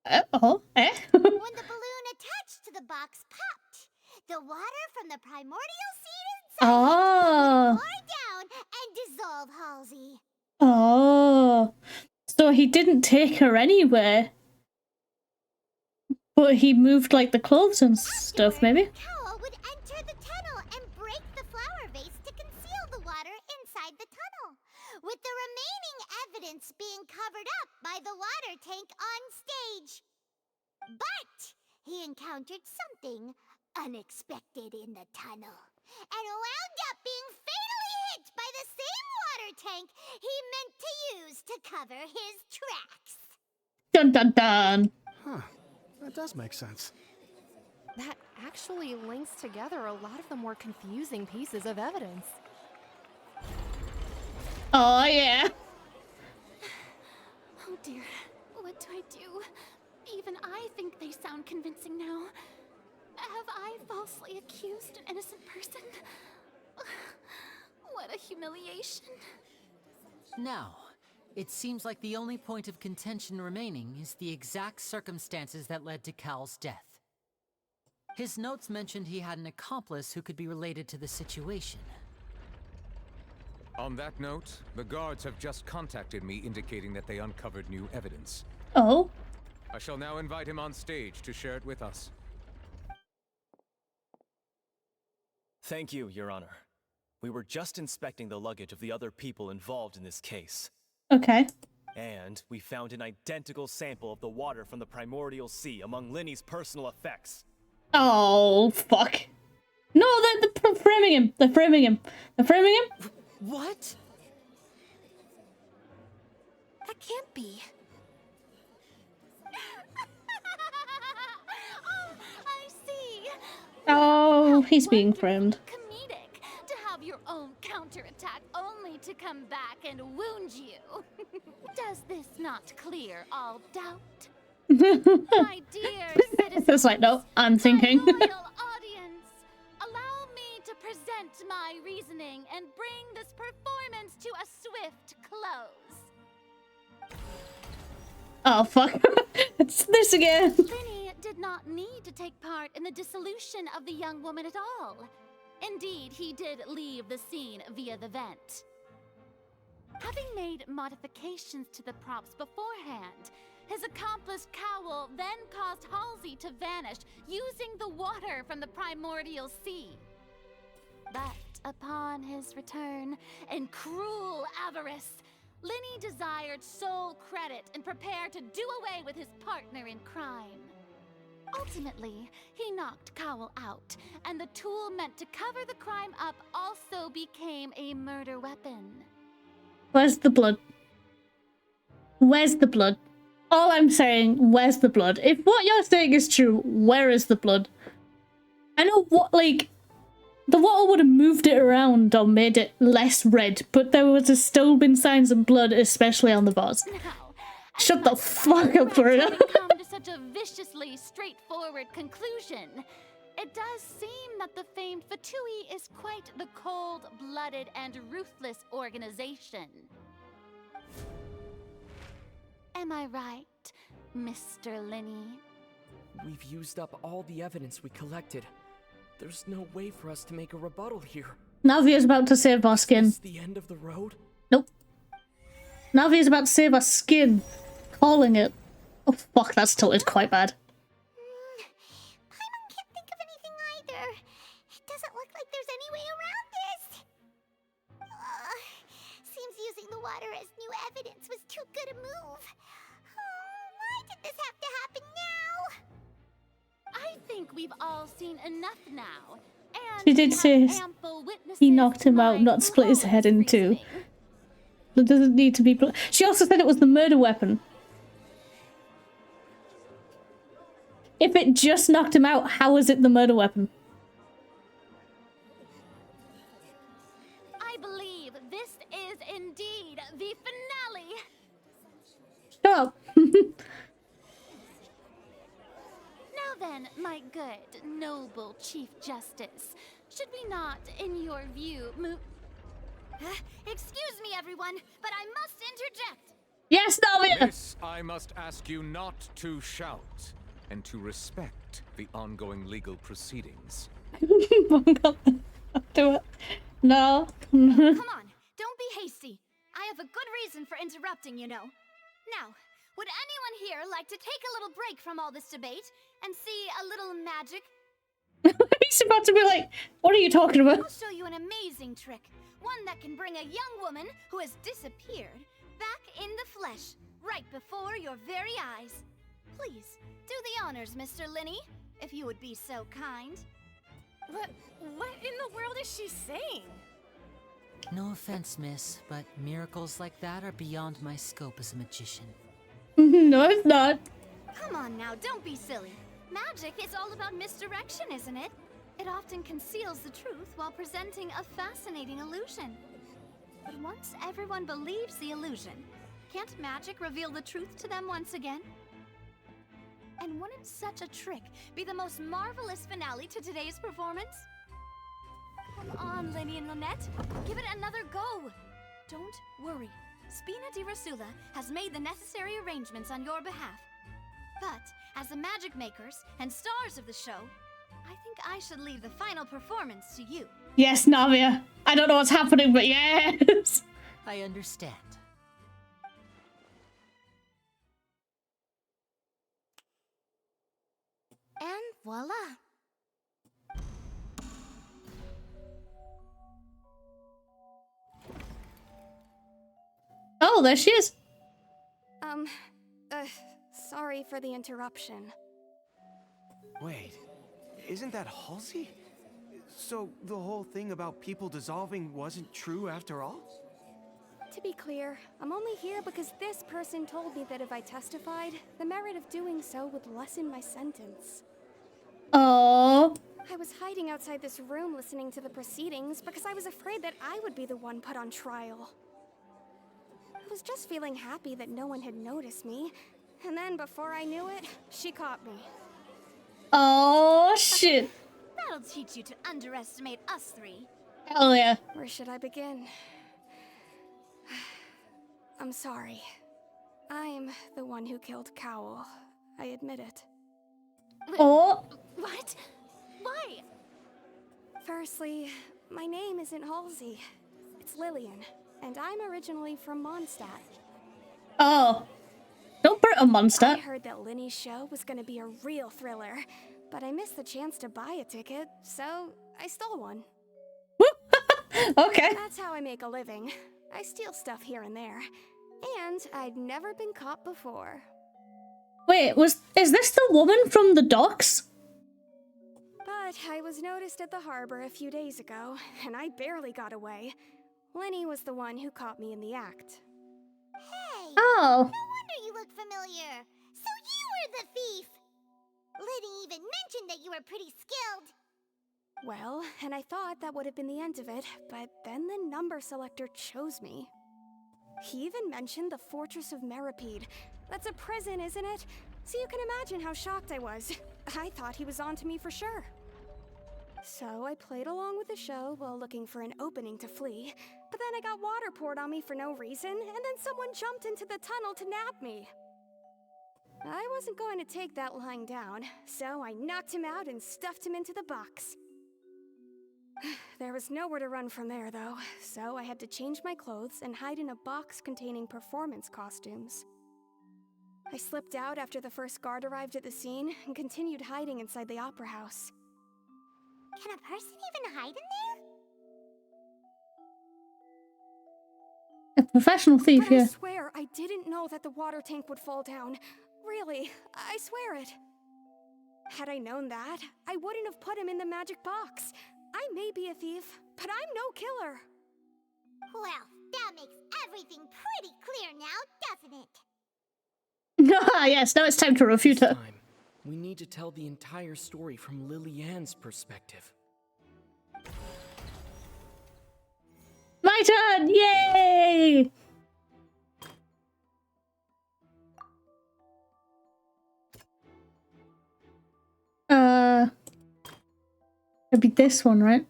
When the balloon attached to the box popped, the water from the primordial seed inside would pour down and dissolve Halsey. Oh. So he didn't take her anywhere. But he moved like the clothes and stuff, maybe? Cowell would enter the tunnel and break the flower vase to conceal the water inside the tunnel, with the remaining evidence being covered up by the water tank on stage. But he encountered something unexpected in the tunnel, and wound up being fatally hit by the same water tank he meant to use to cover his tracks. Dun dun dun! Huh. That does make sense. That actually links together a lot of the more confusing pieces of evidence. Oh, yeah. Oh dear, what do I do? Even I think they sound convincing now. Have I falsely accused an innocent person? What a humiliation. Now, it seems like the only point of contention remaining is the exact circumstances that led to Cal's death. His notes mentioned he had an accomplice who could be related to the situation. On that note, the guards have just contacted me indicating that they uncovered new evidence. Oh? I shall now invite him on stage to share it with us. Thank you, Your Honor. We were just inspecting the luggage of the other people involved in this case. Okay. And we found an identical sample of the water from the primordial sea among Lyney's personal effects. Oh, fuck. No, they're framing him. They're framing him. They're framing him. What? That can't be. Oh, I see. Oh, he's being framed. Comedic to have your own counterattack only to come back and wound you. Does this not clear all doubt? My dear citizens, It's like, no, I'm thinking. loyal audience, allow me to present my reasoning and bring this performance to a swift close. Oh, fuck. It's this again. Lyney did not need to take part in the dissolution of the young woman at all. Indeed, he did leave the scene via the vent. Having made modifications to the props beforehand, his accomplice Cowell then caused Halsey to vanish using the water from the primordial sea. But upon his return, in cruel avarice, Lyney desired sole credit and prepared to do away with his partner in crime. Ultimately, he knocked Cowell out, and the tool meant to cover the crime up also became a murder weapon. Where's the blood? Where's the blood? All I'm saying, where's the blood? If what you're saying is true, where is the blood? I know what, like, the water would have moved it around or made it less red, but there would have still been signs of blood, especially on the bars. Shut the fuck up, Florida. Come to such a viciously straightforward conclusion. It does seem that the famed Fatui is quite the cold-blooded and ruthless organization. Am I right, Mr. Lyney? We've used up all the evidence we collected. There's no way for us to make a rebuttal here. Navia's about to save our skin. Is this the end of the road? Nope. Navia's about to save our skin. Calling it. Oh fuck, that's tilted quite bad. Paimon can't think of anything either. It doesn't look like there's any way around this. Seems using the water as new evidence was too good a move. Why did this have to happen now? I think we've all seen enough now. And She did say ample witnesses he knocked him out, my not split his head in two. There doesn't need to be. She also said it was the murder weapon. If it just knocked him out, how is it the murder weapon? I believe this is indeed the finale. Shut up. Now then, my good, noble Chief Justice, should we not, in your view, move... Excuse me, everyone, but I must interject. Yes, Navia! Miss, I must ask you not to shout, and to respect the ongoing legal proceedings. Do it. No. Come on, don't be hasty. I have a good reason for interrupting, you know. Now, would anyone here like to take a little break from all this debate and see a little magic? He's about to be like, what are you talking about? I'll show you an amazing trick. One that can bring a young woman who has disappeared back in the flesh, right before your very eyes. Please, do the honors, Mr. Lyney, if you would be so kind. What in the world is she saying? No offense, miss, but miracles like that are beyond my scope as a magician. No, it's not. Come on now, don't be silly. Magic is all about misdirection, isn't it? It often conceals the truth while presenting a fascinating illusion. But once everyone believes the illusion, can't magic reveal the truth to them once again? And wouldn't such a trick be the most marvelous finale to today's performance? Come on, Lyney and Lynette, give it another go. Don't worry, Spina di Rasula has made the necessary arrangements on your behalf. But as the magic makers and stars of the show, I think I should leave the final performance to you. Yes, Navia. I don't know what's happening, but yes. I understand. And voila. Oh, there she is. Sorry for the interruption. Wait, isn't that Halsey? So the whole thing about people dissolving wasn't true after all? To be clear, I'm only here because this person told me that if I testified, the merit of doing so would lessen my sentence. Oh. I was hiding outside this room listening to the proceedings because I was afraid that I would be the one put on trial. I was just feeling happy that no one had noticed me, and then before I knew it, she caught me. Oh, shit. That'll teach you to underestimate us three. Hell yeah. Where should I begin? I'm sorry. I'm the one who killed Cowl. I admit it. Oh. What? Why? Firstly, my name isn't Halsey. It's Lillian, and I'm originally from Mondstadt. Oh. Don't put it on Mondstadt. I heard that Lyney's show was gonna be a real thriller, but I missed the chance to buy a ticket, so I stole one. Okay. That's how I make a living. I steal stuff here and there, and I'd never been caught before. Wait, is this the woman from the docks? But I was noticed at the harbor a few days ago, and I barely got away. Lyney was the one who caught me in the act. Hey! Oh. No wonder you look familiar. So you were the thief! Lyney even mentioned that you were pretty skilled. Well, and I thought that would have been the end of it, but then the number selector chose me. He even mentioned the Fortress of 𝕃𝕚𝕟𝕜𝕤. That's a prison, isn't it? So you can imagine how shocked I was. I thought he was onto me for sure. So I played along with the show while looking for an opening to flee, but then I got water poured on me for no reason, and then someone jumped into the tunnel to nab me. I wasn't going to take that lying down, so I knocked him out and stuffed him into the box. There was nowhere to run from there, though, so I had to change my clothes and hide in a box containing performance costumes. I slipped out after the first guard arrived at the scene and continued hiding inside the opera house. Can a person even hide in there? A professional thief, But yeah. I swear I didn't know that the water tank would fall down. Really, I swear it. Had I known that, I wouldn't have put him in the magic box. I may be a thief, but I'm no killer. Well, that makes everything pretty clear now, doesn't it? Yes, now it's time to refute her. We need to tell the entire story from Lillian's perspective. My turn! Yay! It'd be this one, right?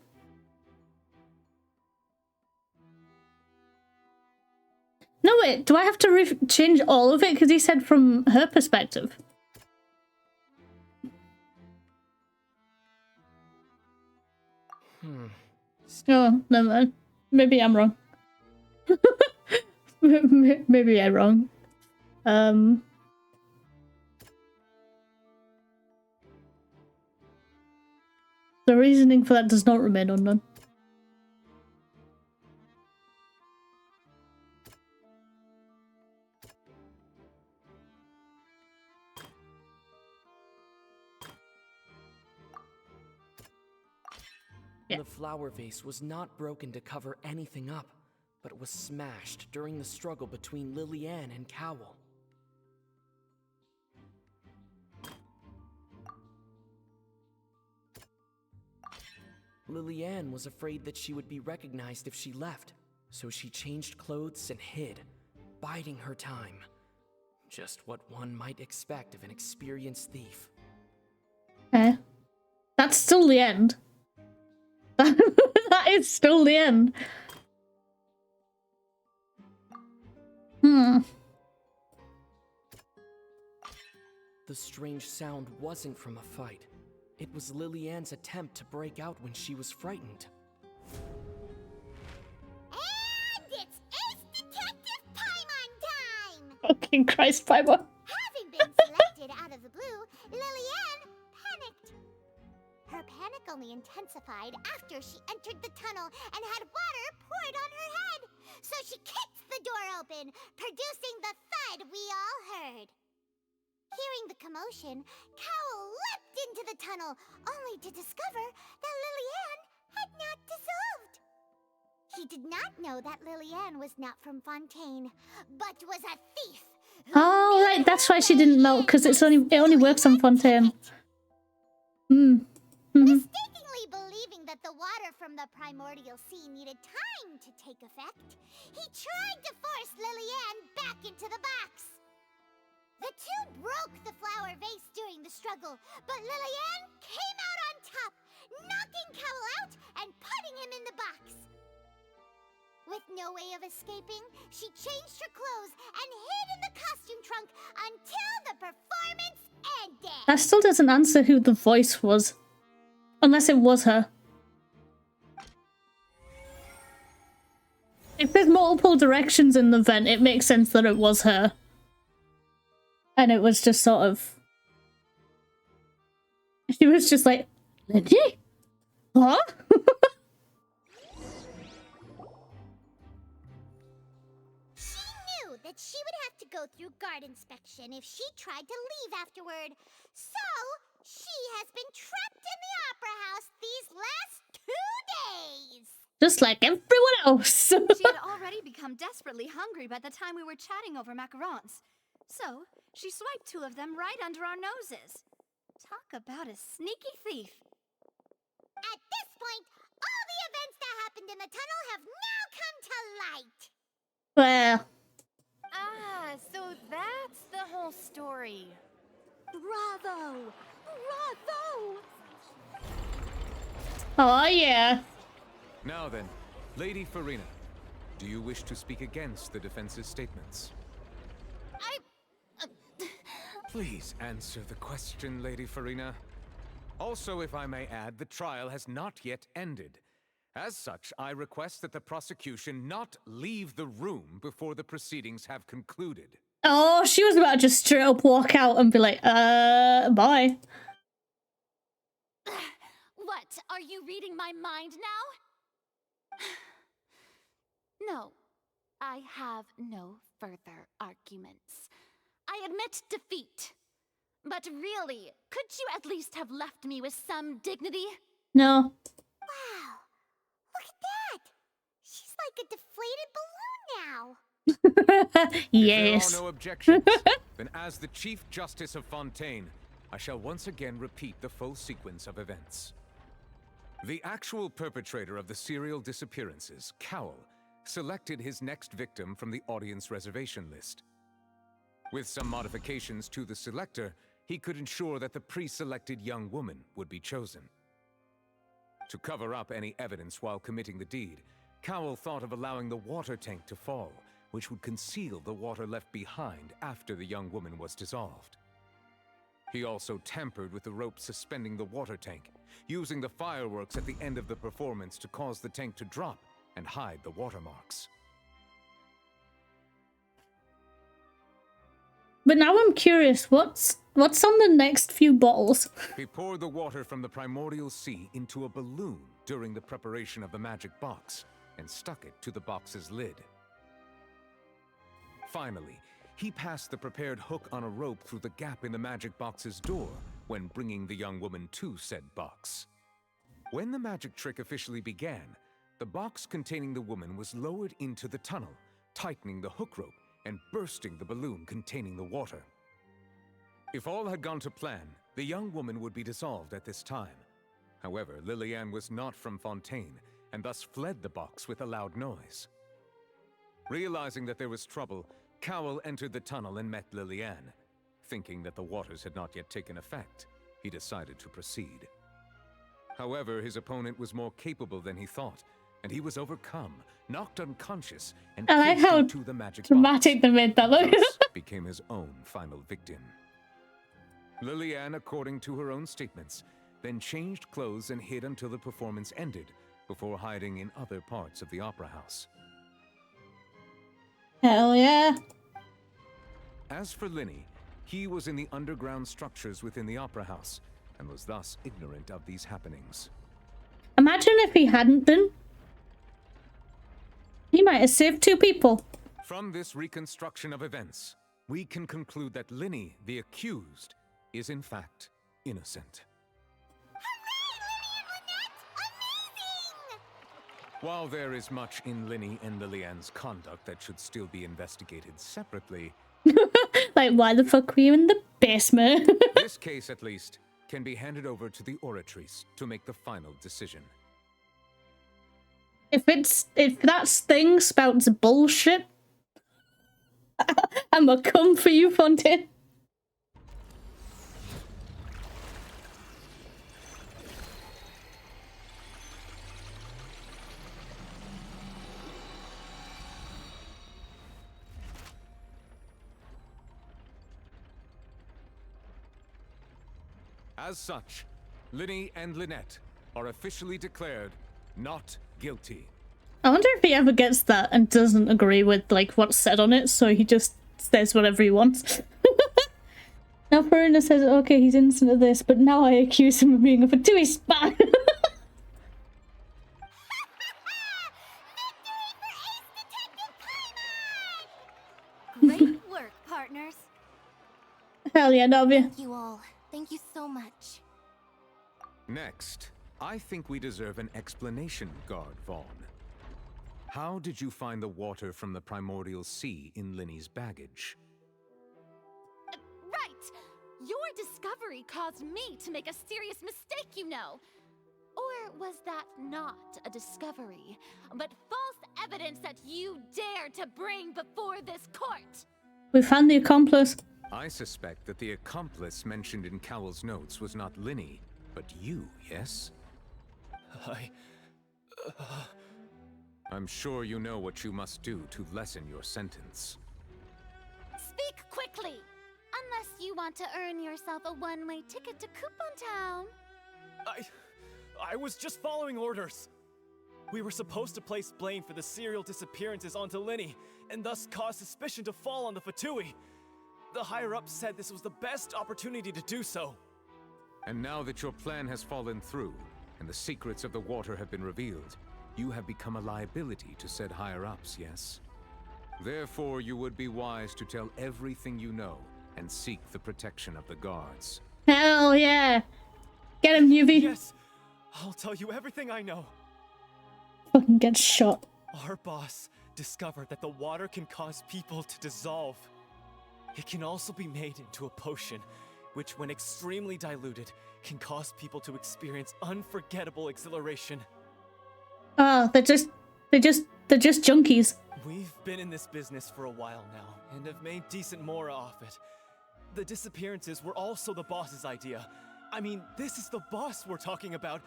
No, wait, do I have to change all of it? Because he said from her perspective. Oh, never mind. Maybe I'm wrong. Maybe I'm wrong. The reasoning for that does not remain unknown. The flower vase was not broken to cover anything up, but it was smashed during the struggle between Lillian and Cowl. Lillian was afraid that she would be recognized if she left, so she changed clothes and hid, biding her time. Just what one might expect of an experienced thief. Okay. That's still the end. That is still the end. The strange sound wasn't from a fight. It was Lillian's attempt to break out when she was frightened. And it's Ace Detective Paimon time! Fucking Christ, Paimon. Having been selected out of the blue, Lillian panicked. Her panic only intensified after she entered the tunnel and had water poured on her head. so she kicks the door open, producing the thud we all heard. Hearing the commotion, Cowl leapt into the tunnel, only to discover that Lily-Ann had not dissolved. He did not know that Lily-Ann was not from Fontaine, but was a thief. Oh, right, that's why she didn't melt, because it only works on Fontaine. Mistakenly believing that the water from the primordial sea needed time to take effect, he tried to force Lily-Ann back into the box. The two broke the flower vase during the struggle, but Lily-Ann came out on top, knocking Cowl out and putting him in the box. With no way of escaping, she changed her clothes and hid in the costume trunk until the performance ended. That still doesn't answer who the voice was. Unless it was her. If there's multiple directions in the vent, it makes sense that it was her. And it was just sort of... She was just like, Lyney? Huh? She knew that she would have to go through guard inspection if she tried to leave afterward. So, she has been trapped in the Opera House these last 2 days. Just like everyone else. She had already become desperately hungry by the time we were chatting over macarons. So, she swiped 2 of them right under our noses. Talk about a sneaky thief. At this point, all the events that happened in the tunnel have now come to light. Well. Ah, so that's the whole story. Bravo! Bravo! Oh, yeah. Now then, Lady Farina, do you wish to speak against the defense's statements? Please answer the question, Lady Farina. Also, if I may add, the trial has not yet ended. As such, I request that the prosecution not leave the room before the proceedings have concluded. Oh, she was about to just straight up walk out and be like, bye. What? Are you reading my mind now? No, I have no further arguments. I admit defeat. But really, could you at least have left me with some dignity? No. Wow, look at that. She's like a deflated balloon now. Yes. If there are no objections, then as the Chief Justice of Fontaine, I shall once again repeat the full sequence of events. The actual perpetrator of the serial disappearances, Cowl, selected his next victim from the audience reservation list. With some modifications to the selector, he could ensure that the pre-selected young woman would be chosen. To cover up any evidence while committing the deed, Cowl thought of allowing the water tank to fall, which would conceal the water left behind after the young woman was dissolved. He also tampered with the rope suspending the water tank, using the fireworks at the end of the performance to cause the tank to drop and hide the watermarks. But now I'm curious, what's on the next few bottles? He poured the water from the primordial sea into a balloon during the preparation of the magic box and stuck it to the box's lid. Finally, he passed the prepared hook on a rope through the gap in the magic box's door when bringing the young woman to said box. When the magic trick officially began, the box containing the woman was lowered into the tunnel, tightening the hook rope and bursting the balloon containing the water. If all had gone to plan, the young woman would be dissolved at this time. However, Lily-Ann was not from Fontaine, and thus fled the box with a loud noise. Realizing that there was trouble, Cowl entered the tunnel and met Lily-Ann. Thinking that the waters had not yet taken effect, he decided to proceed. However, his opponent was more capable than he thought, and he was overcome, knocked unconscious, and I like how into the magic dramatic they made that look. box. Became his own final victim. Lily-Ann, according to her own statements, then changed clothes and hid until the performance ended, before hiding in other parts of the opera house. Hell yeah. As for Lyney, he was in the underground structures within the opera house, and was thus ignorant of these happenings. Imagine if he hadn't been. He might have saved 2 people. From this reconstruction of events, we can conclude that Lyney, the accused, is in fact innocent. While there is much in Lyney and Lillian's conduct that should still be investigated separately, like, why the fuck were you in the basement? this case, at least, can be handed over to the Oratrice to make the final decision. If that thing spouts bullshit, I'ma come for you, Fontaine. As such, Lyney and Lynette are officially declared not guilty. I wonder if he ever gets that and doesn't agree with, like, what's said on it, so he just says whatever he wants. Now Farina says, okay, he's innocent of this, but now I accuse him of being a Fatui spy. Great work, partners. Hell yeah, W. Thank you all. Thank you so much. Next, I think we deserve an explanation, Guard Vaughn. How did you find the water from the primordial sea in Lyney's baggage? Right! Your discovery caused me to make a serious mistake, you know. Or was that not a discovery, but false evidence that you dare to bring before this court? We found the accomplice. I suspect that the accomplice mentioned in Cowell's notes was not Lyney, but you, yes? I'm sure you know what you must do to lessen your sentence. Speak quickly! Unless you want to earn yourself a one-way ticket to Coupon Town. I was just following orders. We were supposed to place blame for the serial disappearances onto Lyney, and thus cause suspicion to fall on the Fatui. The higher-ups said this was the best opportunity to do so. And now that your plan has fallen through, and the secrets of the water have been revealed, you have become a liability to said higher-ups, yes? Therefore, you would be wise to tell everything you know, and seek the protection of the guards. Hell yeah! Get him, UV! Yes! I'll tell you everything I know. Fucking get shot. Our boss discovered that the water can cause people to dissolve. It can also be made into a potion, which when extremely diluted, can cause people to experience unforgettable exhilaration. Oh, they're just junkies. We've been in this business for a while now, and have made decent mora off it. The disappearances were also the boss's idea. I mean, this is the boss we're talking about.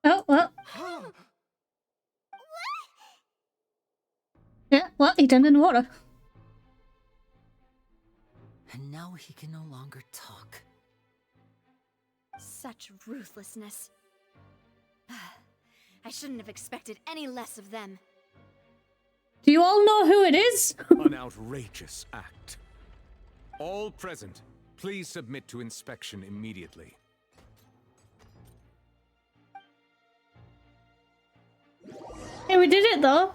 Oh, what? Yeah, what? He turned in the water. And now he can no longer talk. Such ruthlessness. I shouldn't have expected any less of them. Do you all know who it is? An outrageous act. All present, please submit to inspection immediately. Hey, we did it though.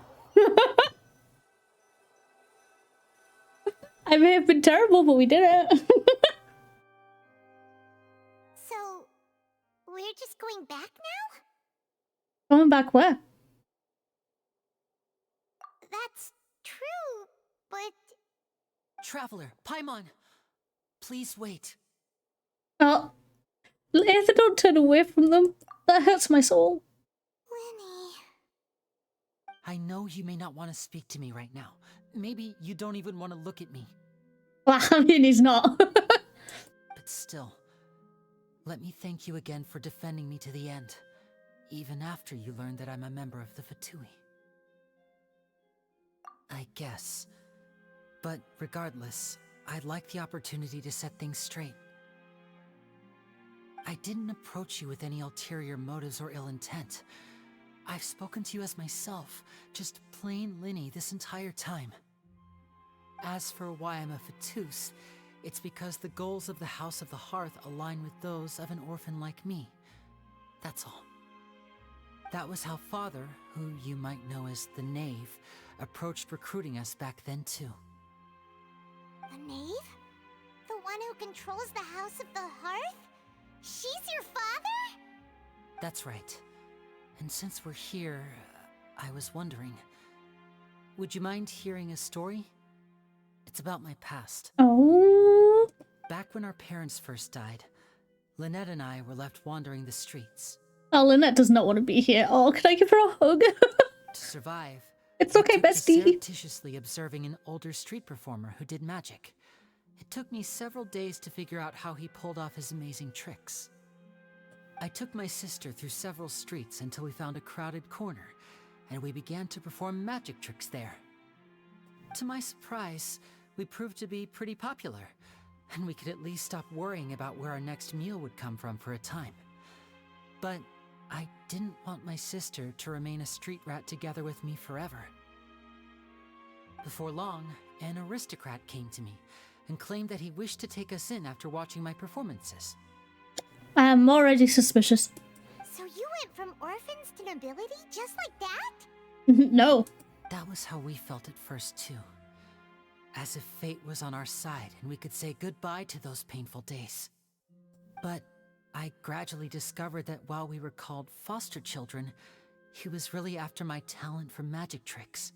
I may have been terrible, but we did it. So, we're just going back now? Going back where? That's true, but... Traveler, Paimon, please wait. Oh. Aether, don't turn away from them. That hurts my soul. I know you may not want to speak to me right now. Maybe you don't even want to look at me. Well, I mean, he's not. But still, let me thank you again for defending me to the end, even after you learned that I'm a member of the Fatui. I guess. But regardless, I'd like the opportunity to set things straight. I didn't approach you with any ulterior motives or ill intent. I've spoken to you as myself, just plain Lyney this entire time. As for why I'm a Fatus, it's because the goals of the House of the Hearth align with those of an orphan like me. That's all. That was how Father, who you might know as the Knave, approached recruiting us back then too. The Knave? The one who controls the House of the Hearth? She's your father? That's right. And since we're here, I was wondering, would you mind hearing a story? It's about my past. Oh. Back when our parents first died, Lynette and I were left wandering the streets. Oh, Lynette does not want to be here. Oh, can I give her a hug? To survive, it's okay, bestie. Surreptitiously observing an older street performer who did magic. It took me several days to figure out how he pulled off his amazing tricks. I took my sister through several streets until we found a crowded corner, and we began to perform magic tricks there. To my surprise, we proved to be pretty popular, and we could at least stop worrying about where our next meal would come from for a time. But I didn't want my sister to remain a street rat together with me forever. Before long, an aristocrat came to me and claimed that he wished to take us in after watching my performances. I am already suspicious. So you went from orphans to nobility just like that? No. That was how we felt at first too. As if fate was on our side and we could say goodbye to those painful days. But I gradually discovered that while we were called foster children, he was really after my talent for magic tricks.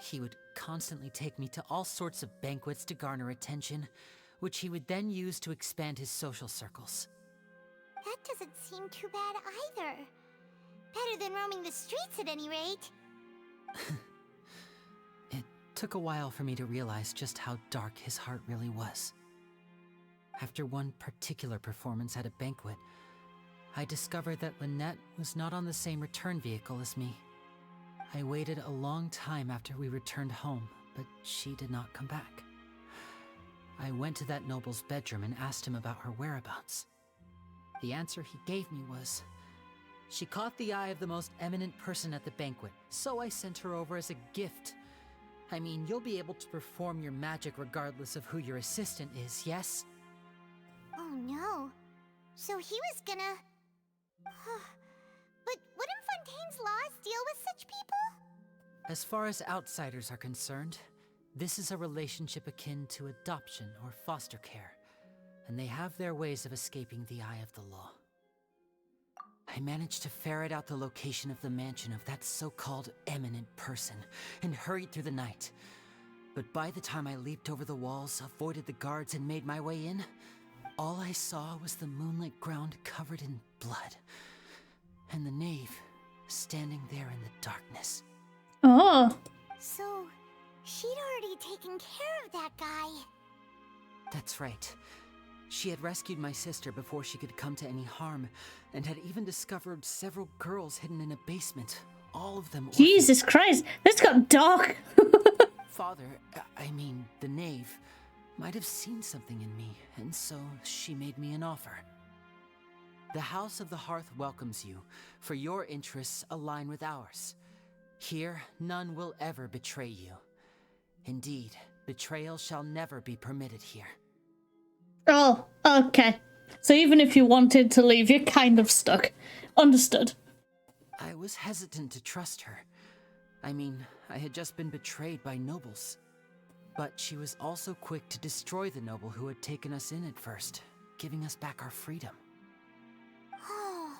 He would constantly take me to all sorts of banquets to garner attention, which he would then use to expand his social circles. That doesn't seem too bad either. Better than roaming the streets at any rate. It took a while for me to realize just how dark his heart really was. After one particular performance at a banquet, I discovered that Lynette was not on the same return vehicle as me. I waited a long time after we returned home, but she did not come back. I went to that noble's bedroom and asked him about her whereabouts. The answer he gave me was, she caught the eye of the most eminent person at the banquet, so I sent her over as a gift. I mean, you'll be able to perform your magic regardless of who your assistant is, yes? Oh no. So he was gonna... But wouldn't Fontaine's laws deal with such people? As far as outsiders are concerned, this is a relationship akin to adoption or foster care, and they have their ways of escaping the eye of the law. I managed to ferret out the location of the mansion of that so-called eminent person and hurried through the night. But by the time I leaped over the walls, avoided the guards, and made my way in, all I saw was the moonlit ground covered in blood, and the knave standing there in the darkness. Oh. So, she'd already taken care of that guy. That's right. She had rescued my sister before she could come to any harm, and had even discovered several girls hidden in a basement, all of them orphans. Jesus Christ, this got dark. Father, I mean, the knave, might have seen something in me, and so she made me an offer. The House of the Hearth welcomes you, for your interests align with ours. Here, none will ever betray you. Indeed, betrayal shall never be permitted here. Oh, okay. So even if you wanted to leave, you're kind of stuck. Understood. I was hesitant to trust her. I mean, I had just been betrayed by nobles. But she was also quick to destroy the noble who had taken us in at first, giving us back our freedom. Oh,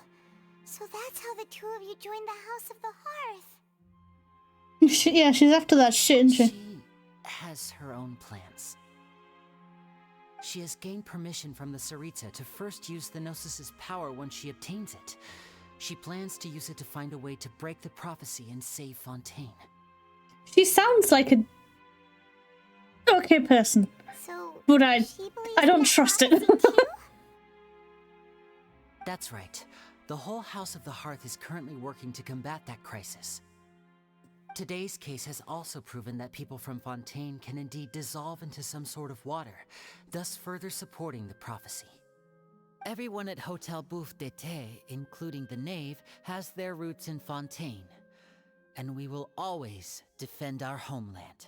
so that's how the two of you joined the House of the Hearth. Yeah, she's after that shit, isn't she? She has her own plans. She has gained permission from the Sarita to first use the Gnosis' power when she obtains it. She plans to use it to find a way to break the prophecy and save Fontaine. She sounds like a okay person, so but I don't trust it. That's right. The whole House of the Hearth is currently working to combat that crisis. Today's case has also proven that people from Fontaine can indeed dissolve into some sort of water, thus further supporting the prophecy. Everyone at Hotel Bouffe d'été, including the knave, has their roots in Fontaine, and we will always defend our homeland.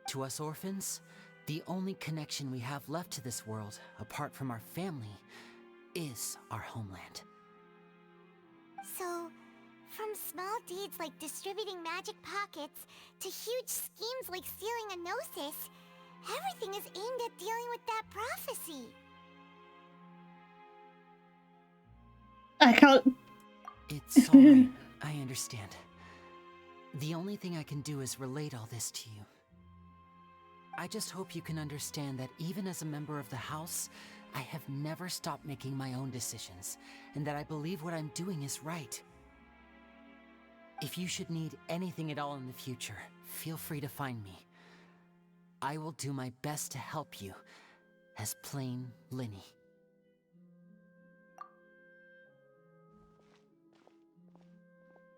To us orphans, the only connection we have left to this world, apart from our family, is our homeland. So, From small deeds like distributing magic pockets to huge schemes like stealing a gnosis, everything is aimed at dealing with that prophecy. I can't. It's alright. I understand. The only thing I can do is relate all this to you. I just hope you can understand that even as a member of the house, I have never stopped making my own decisions, and that I believe what I'm doing is right. If you should need anything at all in the future, feel free to find me. I will do my best to help you, as plain Lyney.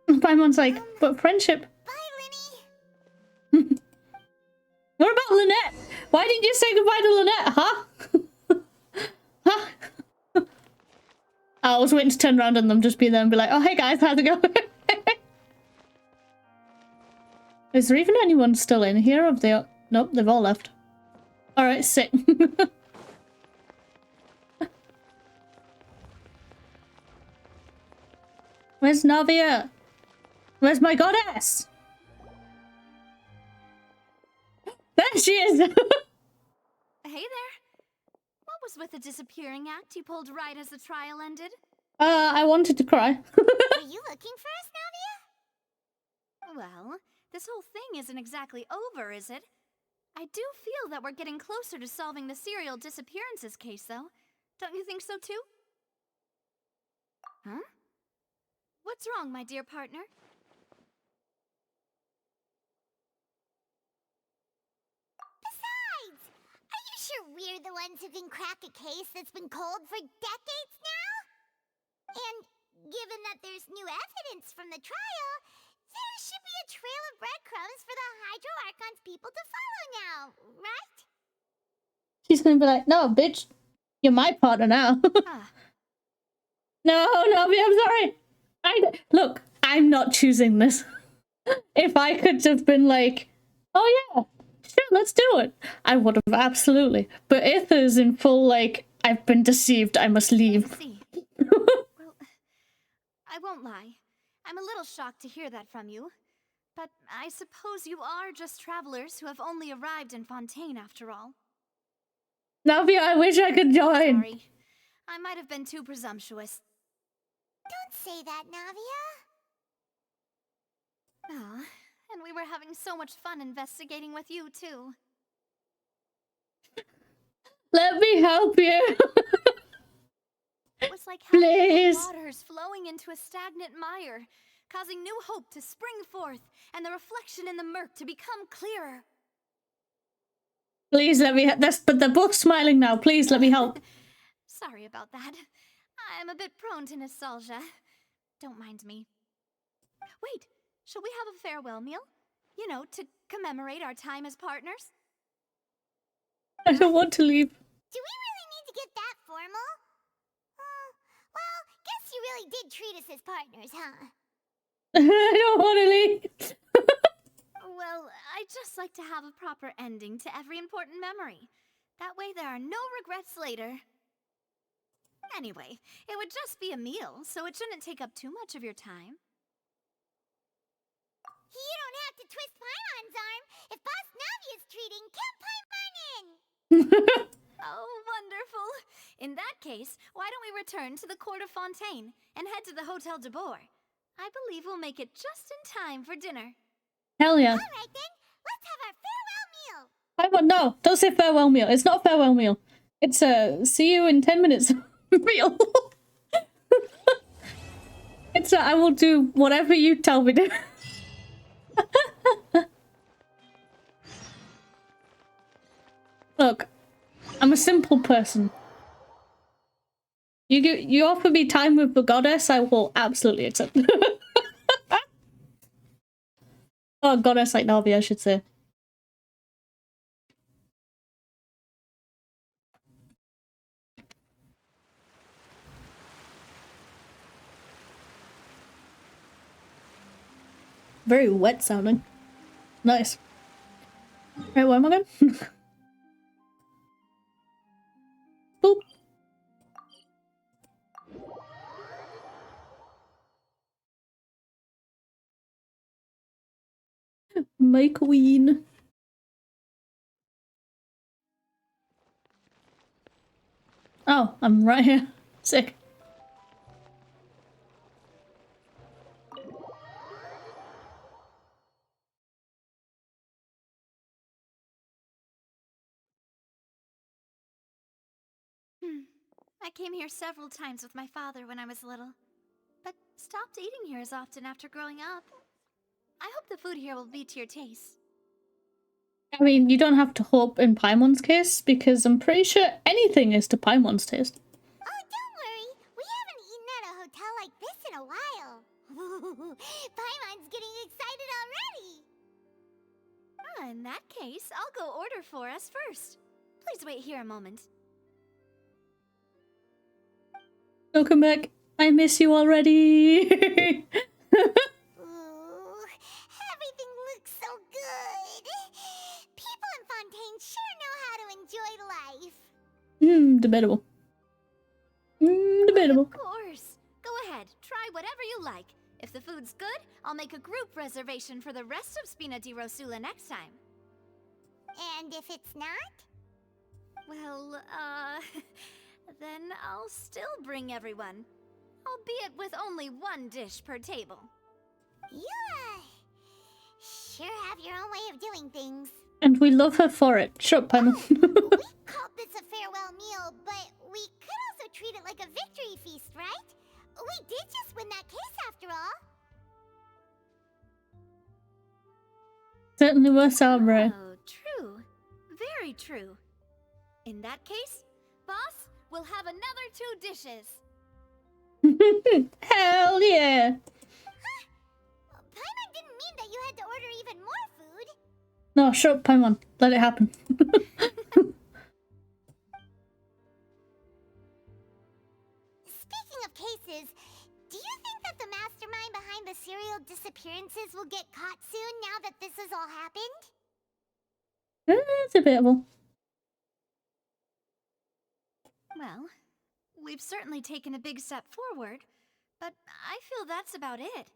Paimon's like, but friendship. Bye, Lyney. What about Lynette? Why didn't you say goodbye to Lynette, huh? Huh? I was waiting to turn around and them just be there and be like, oh, hey guys, how's it going? Is there even anyone still in here? Have they... Nope, they've all left. Alright, sick. Where's Navia? Where's my goddess? There she is! Hey there. What was with the disappearing act you pulled right as the trial ended? I wanted to cry. Are you looking for us, Navia? Well, this whole thing isn't exactly over, is it? I do feel that we're getting closer to solving the serial disappearances case, though. Don't you think so, too? Huh? What's wrong, my dear partner? Besides, are you sure we're the ones who can crack a case that's been cold for decades now? And given that there's new evidence from the trial, there should be a trail of breadcrumbs for the Hydro Archon's people to follow now, right? She's gonna be like, no, bitch, you're my partner now. No, Navia, I'm sorry. Look, I'm not choosing this. If I could have been like, oh yeah, sure, let's do it, I would have, absolutely. But Itha's in full, like, I've been deceived, I must leave. I see. Well, I won't lie. I'm a little shocked to hear that from you. But I suppose you are just travelers who have only arrived in Fontaine after all. Navia, I wish I could join. Sorry. I might have been too presumptuous. Don't say that, Navia. Ah, and we were having so much fun investigating with you, too. Let me help you. It was like having Please. waters flowing into a stagnant mire, causing new hope to spring forth, and the reflection in the murk to become clearer. Please let me but the book's smiling now. Please let me help. Sorry about that. I'm a bit prone to nostalgia. Don't mind me. Wait, shall we have a farewell meal? You know, to commemorate our time as partners? I don't want to leave. Do we really need to get that formal? Well, guess you really did treat us as partners, huh? I don't want to leave. Well, I'd just like to have a proper ending to every important memory. That way there are no regrets later. Anyway, it would just be a meal, so it shouldn't take up too much of your time. You don't have to twist Paimon's arm. If Boss Navi is treating, count Paimon in! Oh, wonderful. In that case, why don't we return to the court of Fontaine and head to the Hotel de Boer? I believe we'll make it just in time for dinner. Hell yeah. Alright then, let's have our farewell meal! No, don't say farewell meal. It's not a farewell meal. It's a see you in 10 minutes meal. It's a I will do whatever you tell me to. Look, I'm a simple person. You offer me time with the goddess, I will absolutely accept. Oh, goddess like Navi, I should say. Very wet sounding. Nice. Right, where am I going? Boop. My queen. Oh, I'm right here. Sick. I came here several times with my father when I was little, but stopped eating here as often after growing up. I hope the food here will be to your taste. I mean, you don't have to hope in Paimon's case, because I'm pretty sure anything is to Paimon's taste. Oh, don't worry. We haven't eaten at a hotel like this in a while. Paimon's getting excited already. In that case, I'll go order for us first. Please wait here a moment. Welcome back. I miss you already. Ooh, everything looks so good. People in Fontaine sure know how to enjoy life. Debatable. Debatable. Of course. Go ahead, try whatever you like. If the food's good, I'll make a group reservation for the rest of 𝕃𝕚𝕟𝕜𝕤 next time. And if it's not? Well, then I'll still bring everyone. Albeit with only one dish per table. You, sure have your own way of doing things. And we love her for it. Shut up, Paimon. We called this a farewell meal, but we could also treat it like a victory feast, right? We did just win that case after all. Certainly worth celebrating. Oh, true. Very true. In that case, boss, we'll have another 2 dishes. Hell yeah! Paimon didn't mean that you had to order even more food. No, shut up, Paimon. Let it happen. Speaking of cases, do you think that the mastermind behind the serial disappearances will get caught soon now that this has all happened? It's debatable. Well, we've certainly taken a big step forward, but I feel that's about it.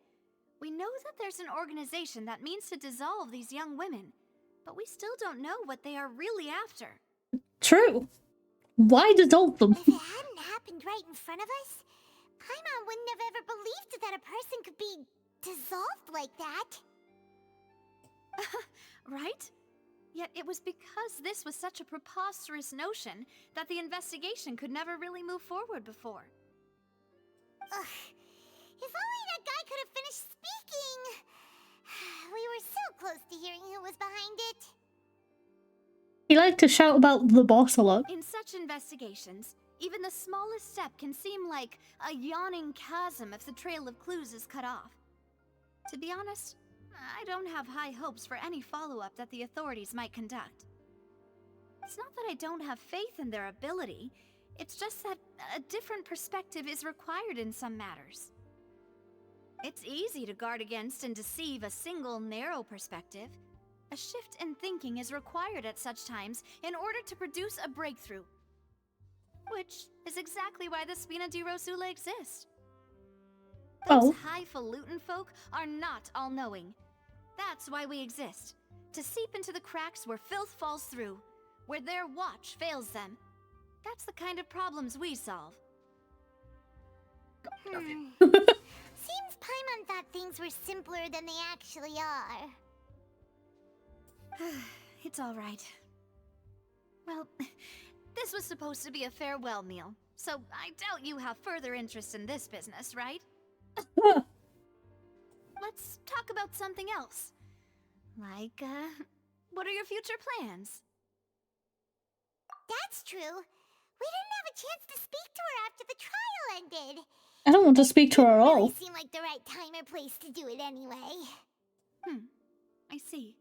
We know that there's an organization that means to dissolve these young women, but we still don't know what they are really after. True. Why dissolve them? If it hadn't happened right in front of us, Paimon wouldn't have ever believed that a person could be dissolved like that. Right? Yet it was because this was such a preposterous notion that the investigation could never really move forward before. Ugh. If only that guy could have finished speaking! We were so close to hearing who was behind it. He liked to shout about the boss a lot. In such investigations, even the smallest step can seem like a yawning chasm if the trail of clues is cut off. To be honest, I don't have high hopes for any follow-up that the authorities might conduct. It's not that I don't have faith in their ability, it's just that a different perspective is required in some matters. It's easy to guard against and deceive a single narrow perspective. A shift in thinking is required at such times in order to produce a breakthrough. Which is exactly why the 𝕃𝕚𝕟𝕜𝕤 exists. Those highfalutin folk are not all-knowing. That's why we exist. To seep into the cracks where filth falls through, where their watch fails them. That's the kind of problems we solve. Seems Paimon thought things were simpler than they actually are. It's all right. Well, this was supposed to be a farewell meal, so I doubt you have further interest in this business, right? Let's talk about something else. Like, what are your future plans? That's true. We didn't have a chance to speak to her after the trial ended. I don't want to speak to her at all. It seemed like the right time or place to do it anyway. I see.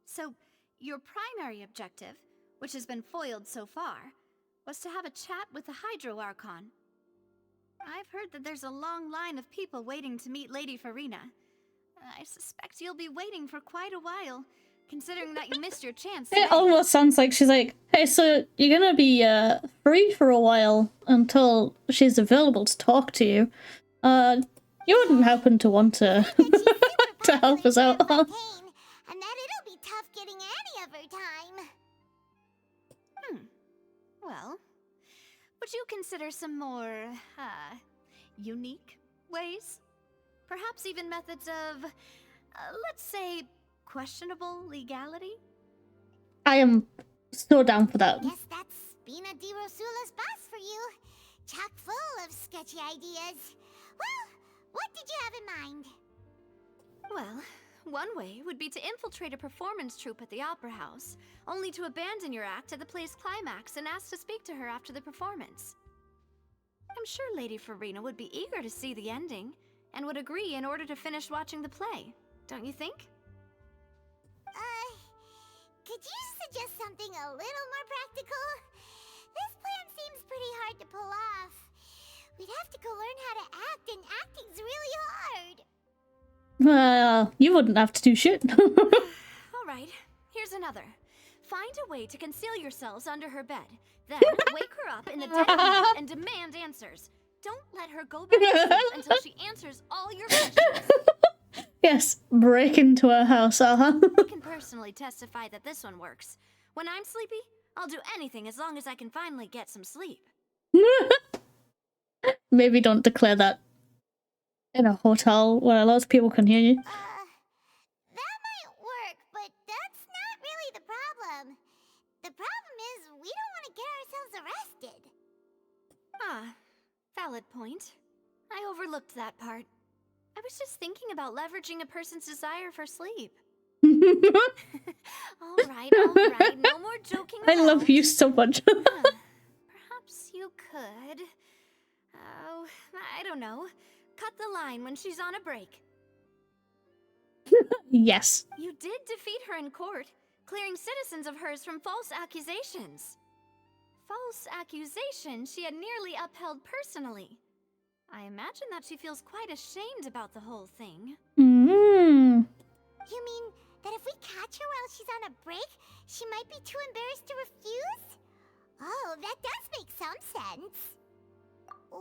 So, your primary objective, which has been foiled so far, was to have a chat with the Hydro Archon. I've heard that there's a long line of people waiting to meet Lady Farina. I suspect you'll be waiting for quite a while, considering that you missed your chance today. It almost sounds like she's like, hey, so you're gonna be free for a while until she's available to talk to you. You wouldn't happen to want to to help us out, huh? And that getting any of her time. Well, would you consider some more, unique ways? Perhaps even methods of, let's say, questionable legality? I am so down for that. Guess that's 𝕃𝕚𝕟𝕤𝕤's boss for you. Chock full of sketchy ideas. Well, what did you have in mind? Well, one way would be to infiltrate a performance troupe at the Opera House, only to abandon your act at the play's climax and ask to speak to her after the performance. I'm sure Lady Furina would be eager to see the ending, and would agree in order to finish watching the play, don't you think? Could you suggest something a little more practical? This plan seems pretty hard to pull off. We'd have to go learn how to act, and acting's really hard. Well, you wouldn't have to do shit. Alright, here's another. Find a way to conceal yourselves under her bed. Then wake her up in the dead of night and demand answers. Don't let her go back to sleep until she answers all your questions. Yes, break into her house, I can personally testify that this one works. When I'm sleepy, I'll do anything as long as I can finally get some sleep. Maybe don't declare that in a hotel where lots of people can hear you. That might work, but that's not really the problem. The problem is we don't want to get ourselves arrested. Ah, valid point. I overlooked that part. I was just thinking about leveraging a person's desire for sleep. Alright, no more joking around. I love you so much. Perhaps you could... Oh, I don't know. Cut the line when she's on a break. Yes. You did defeat her in court, clearing citizens of hers from false accusations. False accusations she had nearly upheld personally. I imagine that she feels quite ashamed about the whole thing. You mean that if we catch her while she's on a break, she might be too embarrassed to refuse? Oh, that does make some sense.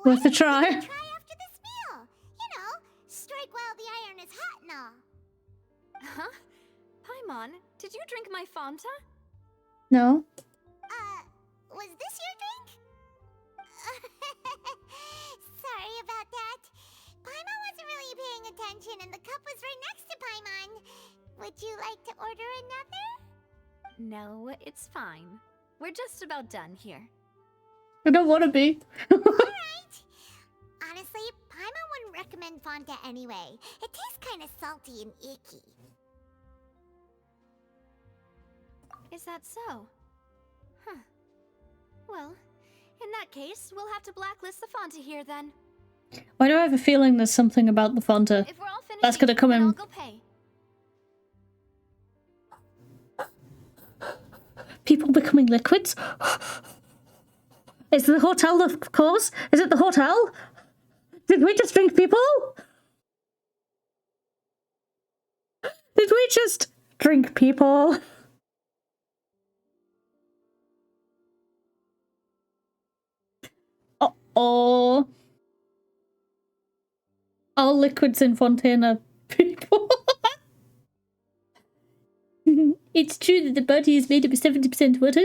Worth a try. Try after this meal. You know, strike while the iron is hot and all. Huh? Paimon, did you drink my Fanta? No. Was this your drink? Sorry about that. Paimon wasn't really paying attention and the cup was right next to Paimon. Would you like to order another? No, it's fine. We're just about done here. I don't want to be. Alright. Honestly, Paimon wouldn't recommend Fonta anyway. It tastes kind of salty and icky. Is that so? Huh. Well, in that case, we'll have to blacklist the Fonta here then. Why do I have a feeling there's something about the Fonta If we're all finished, that's gonna come in? I'll go pay. People becoming liquids? Is the hotel the cause? Is it the hotel? Did we just drink people? Did we just drink people? Uh-oh. All liquids in Fontaine are people. It's true that the body is made up of 70% water.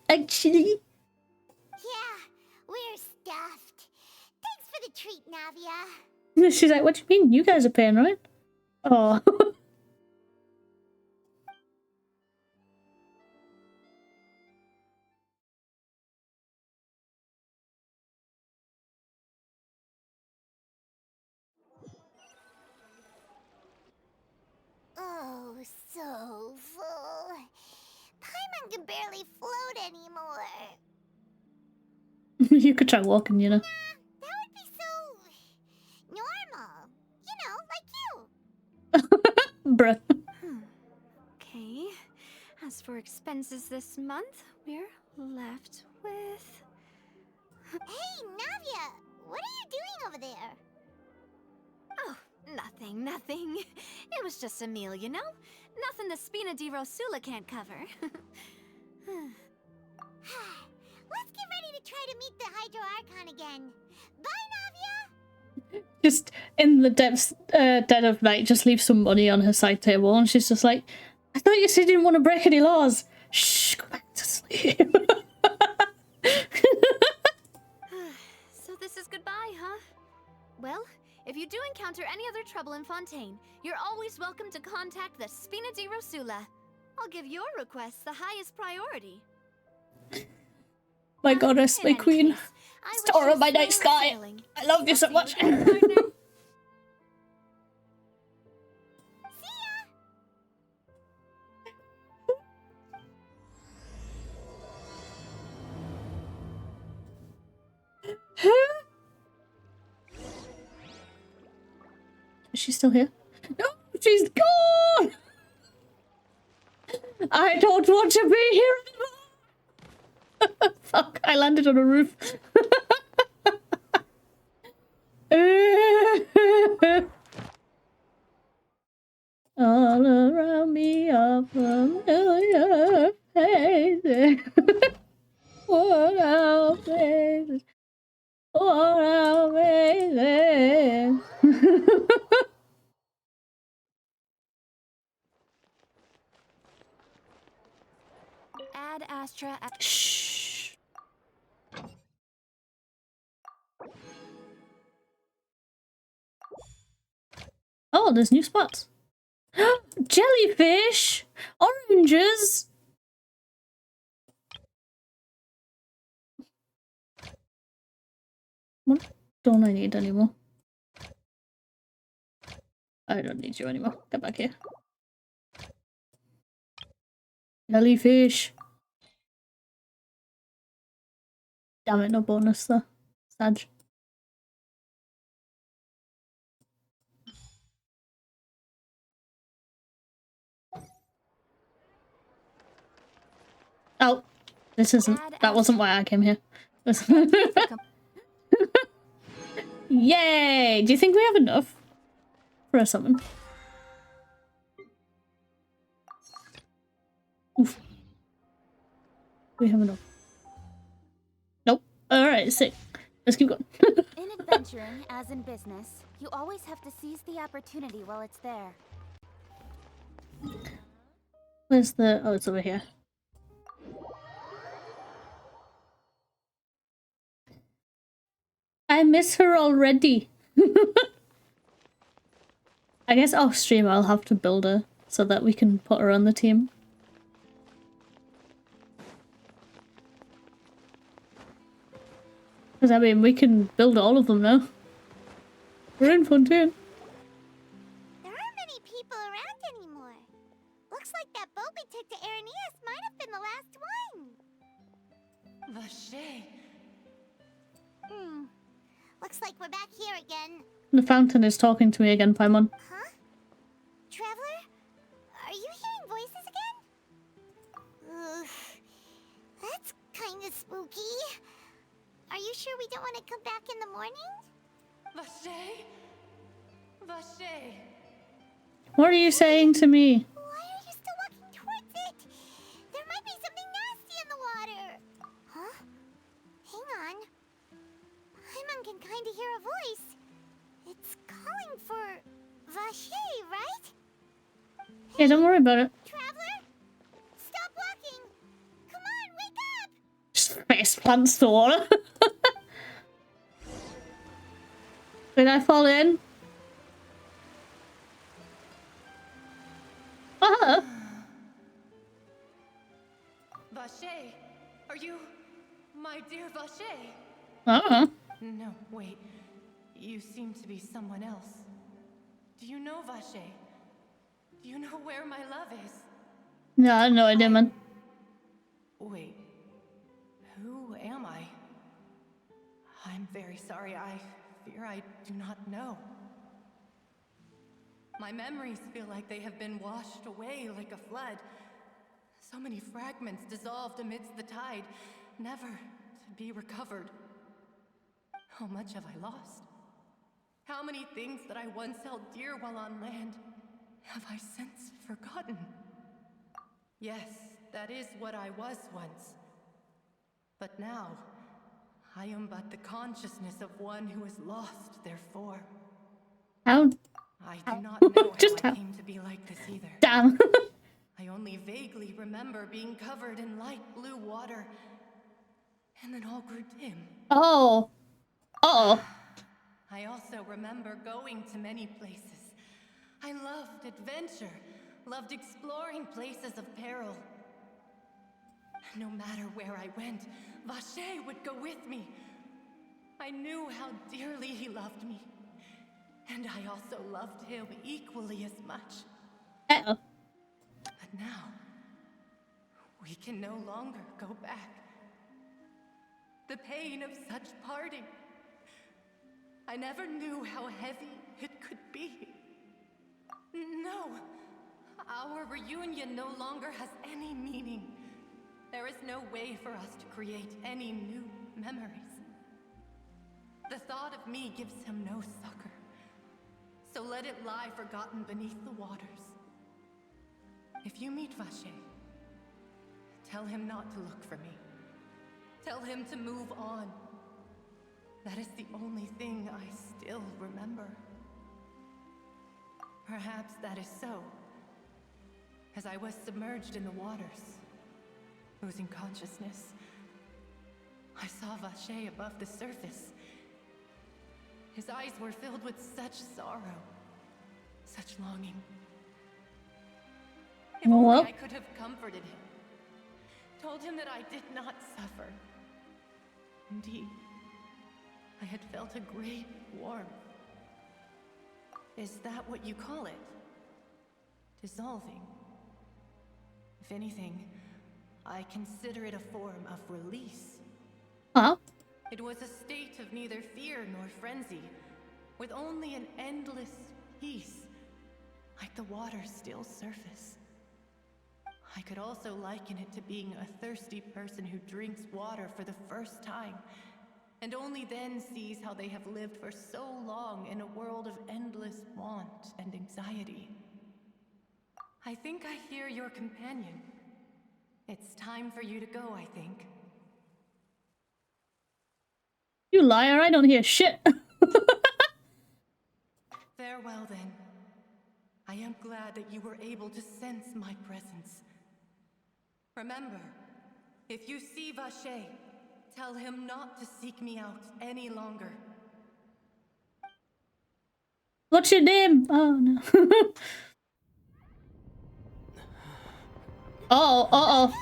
Actually. Yeah, we're stuffed. Thanks for the treat, Navia. She's like, what do you mean? You guys are paying, right? Oh. Oh, so full. Paimon can barely float anymore. You could try walking, you know. That would be so... normal. You know, like you. Bruh. Okay. As for expenses this month, we're left with... Hey, Navia! What are you doing over there? Oh, nothing. It was just a meal, you know? Nothing the 𝕃𝕚𝕟𝕤𝕤 can't cover. Let's get ready to try to meet the Hydro Archon again. Bye, Navia! Just in the dead of night, just leave some money on her side table, and she's just like, I thought you said you didn't want to break any laws. Shh, go back to sleep. So this is goodbye, huh? Well, if you do encounter any other trouble in Fontaine, you're always welcome to contact the 𝕃𝕚𝕟𝕤𝕤. I'll give your requests the highest priority. My goddess, my queen. Star of my night sky. I love you so much. Is she still here? No, she's gone! I don't want to be here anymore! Fuck, I landed on a roof. All around me are familiar faces. What our faces. What our faces. Ad Astra. Shh. Oh, there's new spots. Jellyfish! Oranges! What don't I need anymore? I don't need you anymore. Get back here. Jellyfish! Damn it, no bonus though. Sad. Oh, this isn't. That wasn't why I came here. Yay! Do you think we have enough for a summon? Oof. We have enough. Nope. Alright, sick. Let's keep going. In adventuring, as in business, you always have to seize the opportunity while it's there. Where's the... Oh, it's over here. I miss her already. I guess off stream I'll have to build her so that we can put her on the team. Because I mean, we can build all of them now. We're in Fontaine. There aren't many people around anymore. Looks like that boat we took to Araneas might have been the last one. Vache. Looks like we're back here again. The fountain is talking to me again, Paimon. Huh? Traveler? Are you hearing voices again? That's kind of spooky. Are you sure we don't want to come back in the morning? Vache? Vache. What are you saying to me? Why are you still walking towards it? There might be something nasty in the water. Huh? Hang on. Paimon can kind of hear a voice. It's calling for Vache, right? Yeah, don't worry about it. Traveler? Stop walking! Come on, wake up! Just face plants the water. Did I fall in? Ah! Vache, are you my dear Vache? No, wait. You seem to be someone else. Do you know Vache? Do you know where my love is? No, I have no idea, man. Wait. Who am I? I'm very sorry. I fear I do not know. My memories feel like they have been washed away like a flood. So many fragments dissolved amidst the tide, never to be recovered. How much have I lost? How many things that I once held dear while on land have I since forgotten? Yes, that is what I was once. But now, I am but the consciousness of one who has lost their form. How? I do not know Just how I how? came to be like this either. Damn. I only vaguely remember being covered in light blue water, and then all grew dim. Oh. Uh-oh. I also remember going to many places. I loved adventure, loved exploring places of peril. No matter where I went, Vacher would go with me. I knew how dearly he loved me, and I also loved him equally as much. Uh-oh. But now, we can no longer go back. The pain of such parting. I never knew how heavy it could be. No, our reunion no longer has any meaning. There is no way for us to create any new memories. The thought of me gives him no succor, so let it lie forgotten beneath the waters. If you meet Vacher, tell him not to look for me. Tell him to move on. That is the only thing I still remember. Perhaps that is so. As I was submerged in the waters, losing consciousness, I saw Vacher above the surface. His eyes were filled with such sorrow, such longing. If only I could have comforted him, told him that I did not suffer. Indeed, I had felt a great warmth. Is that what you call it? Dissolving? If anything, I consider it a form of release. Huh? It was a state of neither fear nor frenzy, with only an endless peace, like the water's still surface. I could also liken it to being a thirsty person who drinks water for the first time, and only then sees how they have lived for so long in a world of endless want and anxiety. I think I hear your companion. It's time for you to go, I think. You liar, I don't hear shit. Farewell, then. I am glad that you were able to sense my presence. Remember, if you see Vacher, tell him not to seek me out any longer. What's your name? Oh, no. Uh-oh, uh-oh.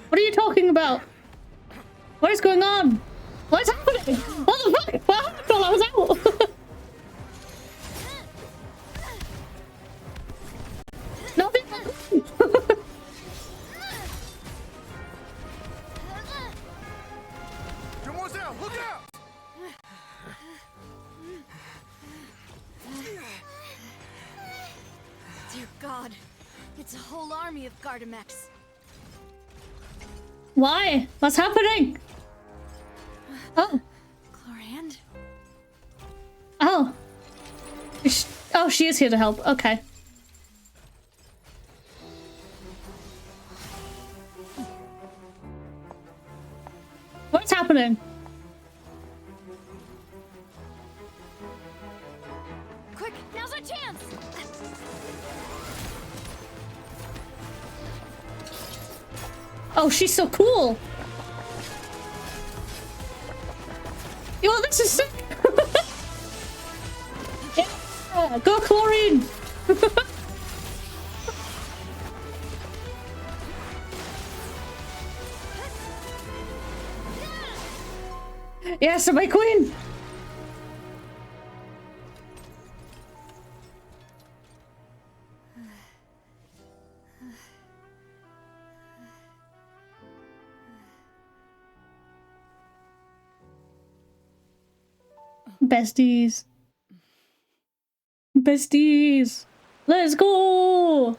What are you talking about? What is going on? What is happening? What the fuck? What happened while I was out? Nothing. Demoiselle, look out! Dear God, it's a whole army of 𝕃𝕚𝕚𝕟. Why? What's happening? Oh. Clorinde? Oh. Oh, she is here to help. Okay. What's happening? Quick, now's our chance! Oh, she's so cool. Yo, this is sick. Yeah, go Chlorine. Yes, my queen. Besties. Besties. Let's go.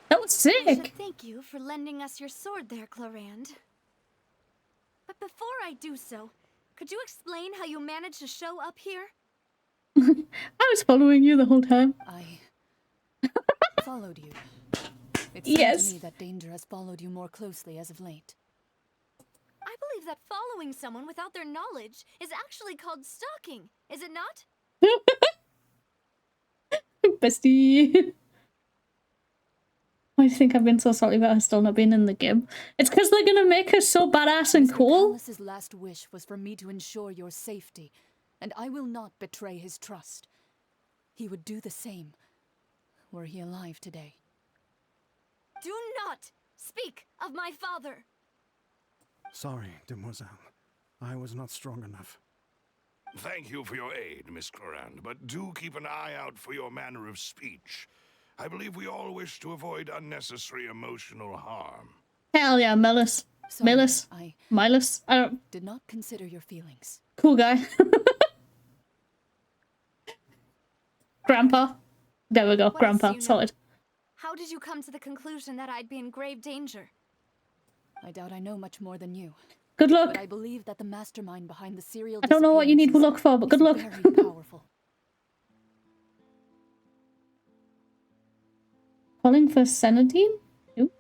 That was I should sick. thank you for lending us your sword there, Clorinde. But before I do so, could you explain how you managed to show up here? I was following you the whole time. I followed you. It seems Yes. to me that danger has followed you more closely as of late. I believe that following someone without their knowledge is actually called stalking, is it not? Bestie. Why do you think I've been so salty about her still not being in the game? It's because they're gonna make her so badass and Mr. cool. Callus's last wish was for me to ensure your safety, and I will not betray his trust. He would do the same, were he alive today. Do not speak of my father! Sorry, demoiselle. I was not strong enough. Thank you for your aid, Miss Clorand, but do keep an eye out for your manner of speech. I believe we all wish to avoid unnecessary emotional harm. Hell yeah, Melis. Sorry, Melis. Milas. I don't... Did not consider your feelings. Cool guy. Grandpa. There we go. What Grandpa. else do you know? Solid. How did you come to the conclusion that I'd be in grave danger? I doubt I know much more than you. Good luck. But I believe that the mastermind behind the serial I don't know what you need to look for, but good luck. Very powerful. Calling for Senadine? Who?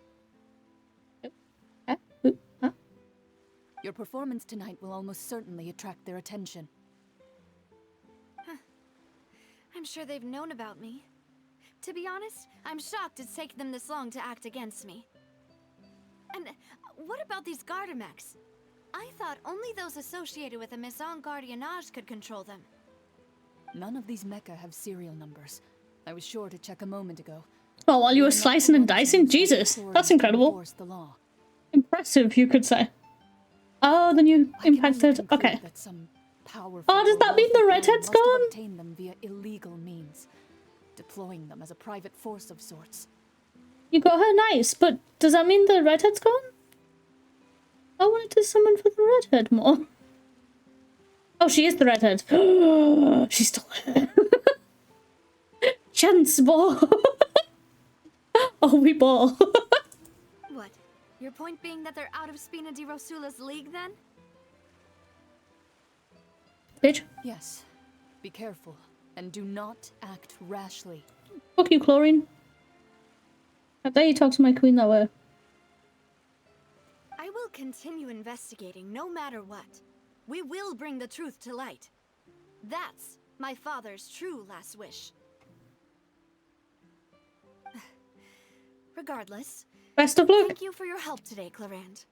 Who? Huh? Your performance tonight will almost certainly attract their attention. I'm sure they've known about me. To be honest, I'm shocked it's taken them this long to act against me. And what about these 𝕃𝕚𝕟𝕜? I thought only those associated with the 𝕃𝕚𝕟𝕜𝕤 could control them. None of these mecha have serial numbers. I was sure to check a moment ago. Oh, while you were slicing and dicing? Jesus, that's incredible. Impressive, you could say. Oh, the new impacted. Okay. Oh, does that mean the redhead's gone? Obtain them via illegal means, deploying them as a private force of sorts. You got her nice, but does that mean the redhead's gone? I wanted to summon for the redhead more. Oh, she is the redhead. She's still there. Chance ball. Oh, we ball. What? Your point being that they're out of 𝕃𝕚𝕟𝕤𝕤's league, then? Bitch. Yes. Be careful, and do not act rashly. Fuck you, Chlorine. How dare you talk to my queen that way? I will continue investigating no matter what. We will bring the truth to light. That's my father's true last wish. Regardless, best of luck. Thank you for your help today, Clorand.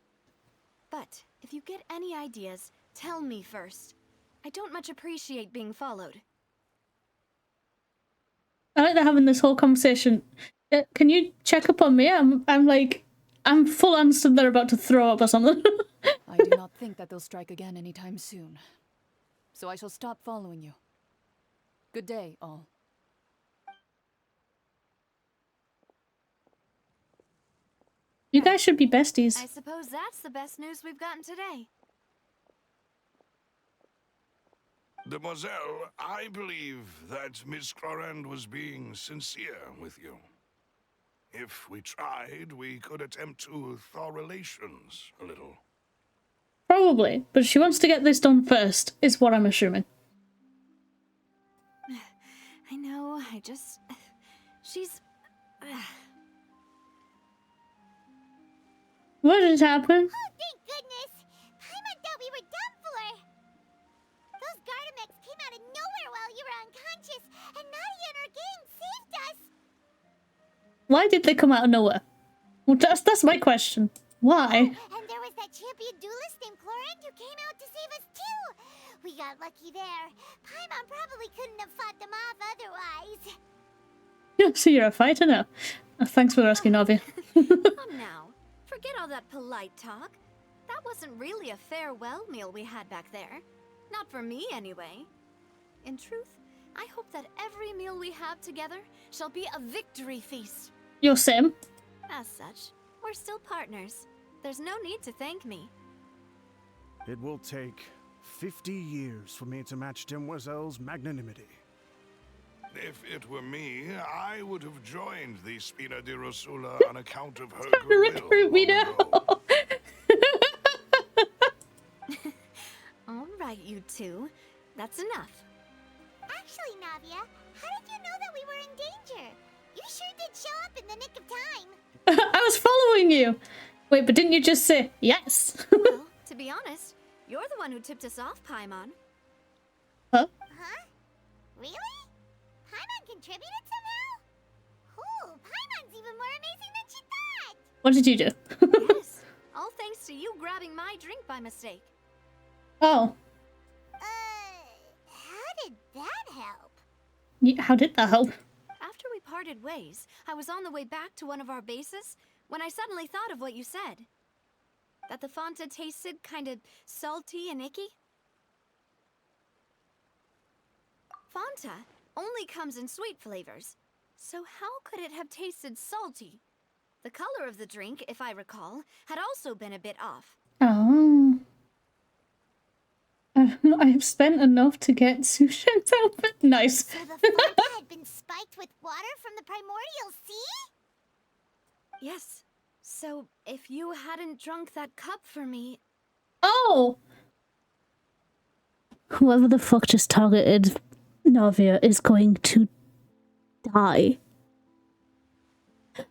But if you get any ideas, tell me first. I don't much appreciate being followed. I like they're having this whole conversation. Can you check up on me? I'm full on stood there about to throw up or something. I do not think that they'll strike again anytime soon. So I shall stop following you. Good day, all. You guys should be besties. I suppose that's the best news we've gotten today. Demoiselle, I believe that Miss Clorand was being sincere with you. If we tried, we could attempt to thaw relations a little. Probably, but she wants to get this done first, is what I'm assuming. I know, she's... What is happening? Oh, thank goodness! Paimon thought we were done for! Those 𝕃𝕚𝕟𝕜𝕜 came out of nowhere while you were unconscious, and Nadia and her gang saved us! Why did they come out of nowhere? Well, that's my question. Why? Oh, and there was that champion duelist named Clorand who came out to save us too! We got lucky there. Paimon probably couldn't have fought them off otherwise. Yeah, so you're a fighter now. Thanks for asking, Navi. Come now. Forget all that polite talk. That wasn't really a farewell meal we had back there. Not for me, anyway. In truth, I hope that every meal we have together shall be a victory feast. You're Sim. As such, we're still partners. There's no need to thank me. It will take 50 years for me to match Demoiselle's magnanimity. If it were me, I would have joined the 𝕃𝕚𝕟𝕤𝕤 on account of her goodwill. Recruit me now. All right, you two. That's enough. Actually, Navia, how did you know that we were in danger? You sure did show up in the nick of time. I was following you. Wait, but didn't you just say yes? Well, to be honest, you're the one who tipped us off, Paimon. Huh? Huh? Really? Paimon contributed somehow? Ooh, Paimon's even more amazing than she thought. What did you do? Yes, all thanks to you grabbing my drink by mistake. Oh. How did that help? How did that help? After we parted ways, I was on the way back to one of our bases when I suddenly thought of what you said. That the Fanta tasted kind of salty and icky. Fanta only comes in sweet flavors, so how could it have tasted salty? The color of the drink, if I recall, had also been a bit off. Oh. I have spent enough to get Sushin's outfit. Nice. So the Fanta had been spiked with water from the primordial sea? Yes. So if you hadn't drunk that cup for me... Oh! Whoever the fuck just targeted Navia is going to die.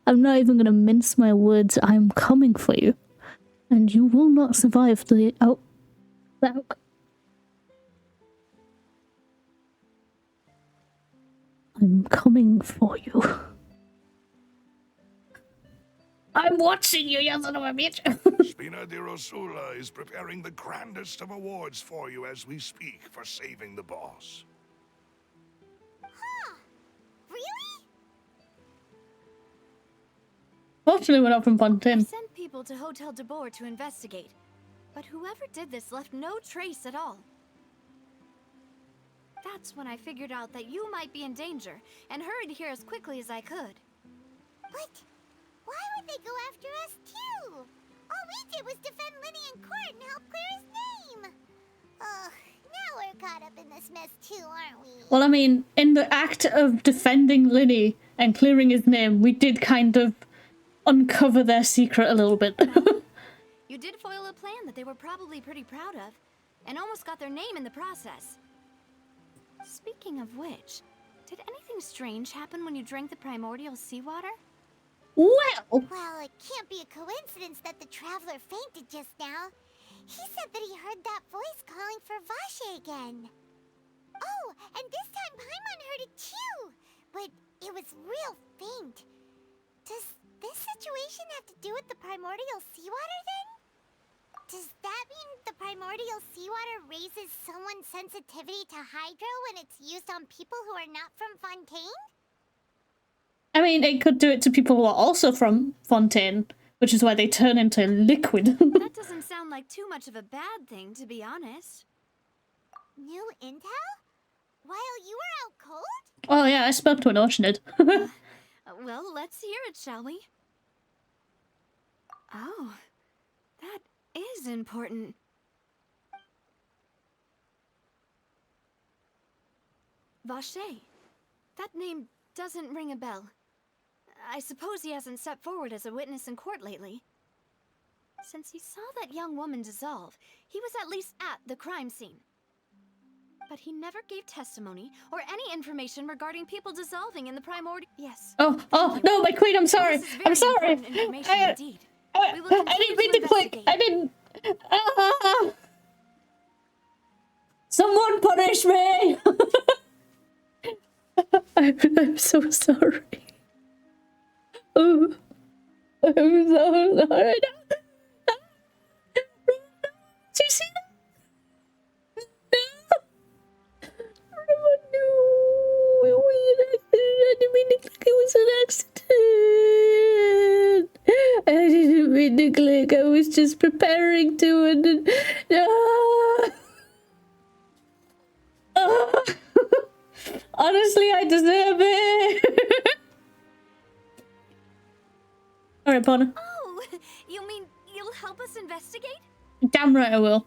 I'm not even gonna mince my words. I'm coming for you. And you will not survive the I'm coming for you. I'm watching you, you son of a bitch. Spina di Rosula is preparing the grandest of awards for you as we speak for saving the boss. Huh. Really? Fortunately, we're not from Fontaine. I sent people to Hotel de Boer to investigate, but whoever did this left no trace at all. That's when I figured out that you might be in danger and hurried here as quickly as I could. What? Why would they go after us too? All we did was defend Lyney in court and help clear his name. Ugh, now we're caught up in this mess too, aren't we? Well, I mean, in the act of defending Lyney and clearing his name, we did kind of uncover their secret a little bit. You did foil a plan that they were probably pretty proud of, and almost got their name in the process. Speaking of which, did anything strange happen when you drank the primordial seawater? Well, it can't be a coincidence that the traveler fainted just now. He said that he heard that voice calling for Vache again. Oh, and this time Paimon heard it too, but it was real faint. Does this situation have to do with the primordial seawater then? Does that mean the primordial seawater raises someone's sensitivity to hydro when it's used on people who are not from Fontaine? I mean, it could do it to people who are also from Fontaine, which is why they turn into liquid. That doesn't sound like too much of a bad thing, to be honest. New intel? While you were out cold? Oh yeah, I spoke to an Oceanid. Well, let's hear it, shall we? Oh, that is important. Vache. That name doesn't ring a bell. I suppose he hasn't stepped forward as a witness in court lately. Since he saw that young woman dissolve, he was at least at the crime scene. But he never gave testimony or any information regarding people dissolving in the primordial... Yes. Oh, no, my queen, I'm sorry. I'm sorry. I didn't mean to click. I didn't. Someone punish me. I'm so sorry. Oh, I'm so sorry. Do you see that? No. I didn't mean to click. It was an accident. I didn't mean to click. I was just preparing to and honestly, I deserve it. Alright, partner. Oh, you mean you'll help us investigate? Damn right I will,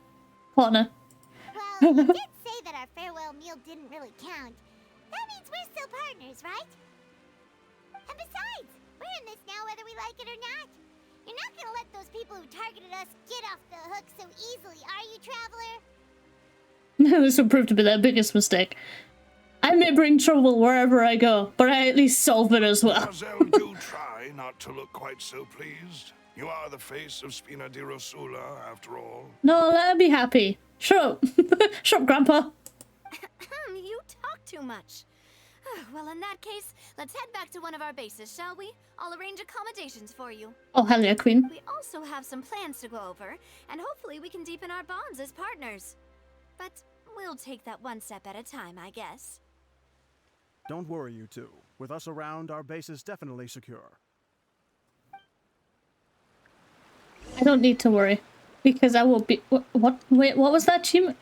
partner. Well, you did say that our farewell meal didn't really count. That means we're still partners, right? And besides, we're in this now whether we like it or not. You're not gonna let those people who targeted us get off the hook so easily, are you, Traveler? This will prove to be their biggest mistake. I may bring trouble wherever I go, but I at least solve it as well. Mademoiselle, do try not to look quite so pleased. You are the face of 𝕃𝕚𝕟𝕤𝕤, after all. No, let her be happy. Shut up. Shut up, Grandpa. You talk too much. Well, in that case, let's head back to one of our bases, shall we? I'll arrange accommodations for you. Oh, hell yeah, Queen. We also have some plans to go over, and hopefully we can deepen our bonds as partners. But we'll take that one step at a time, I guess. Don't worry, you two. With us around, our base is definitely secure. I don't need to worry, because I will be... What? Wait, what was that achievement?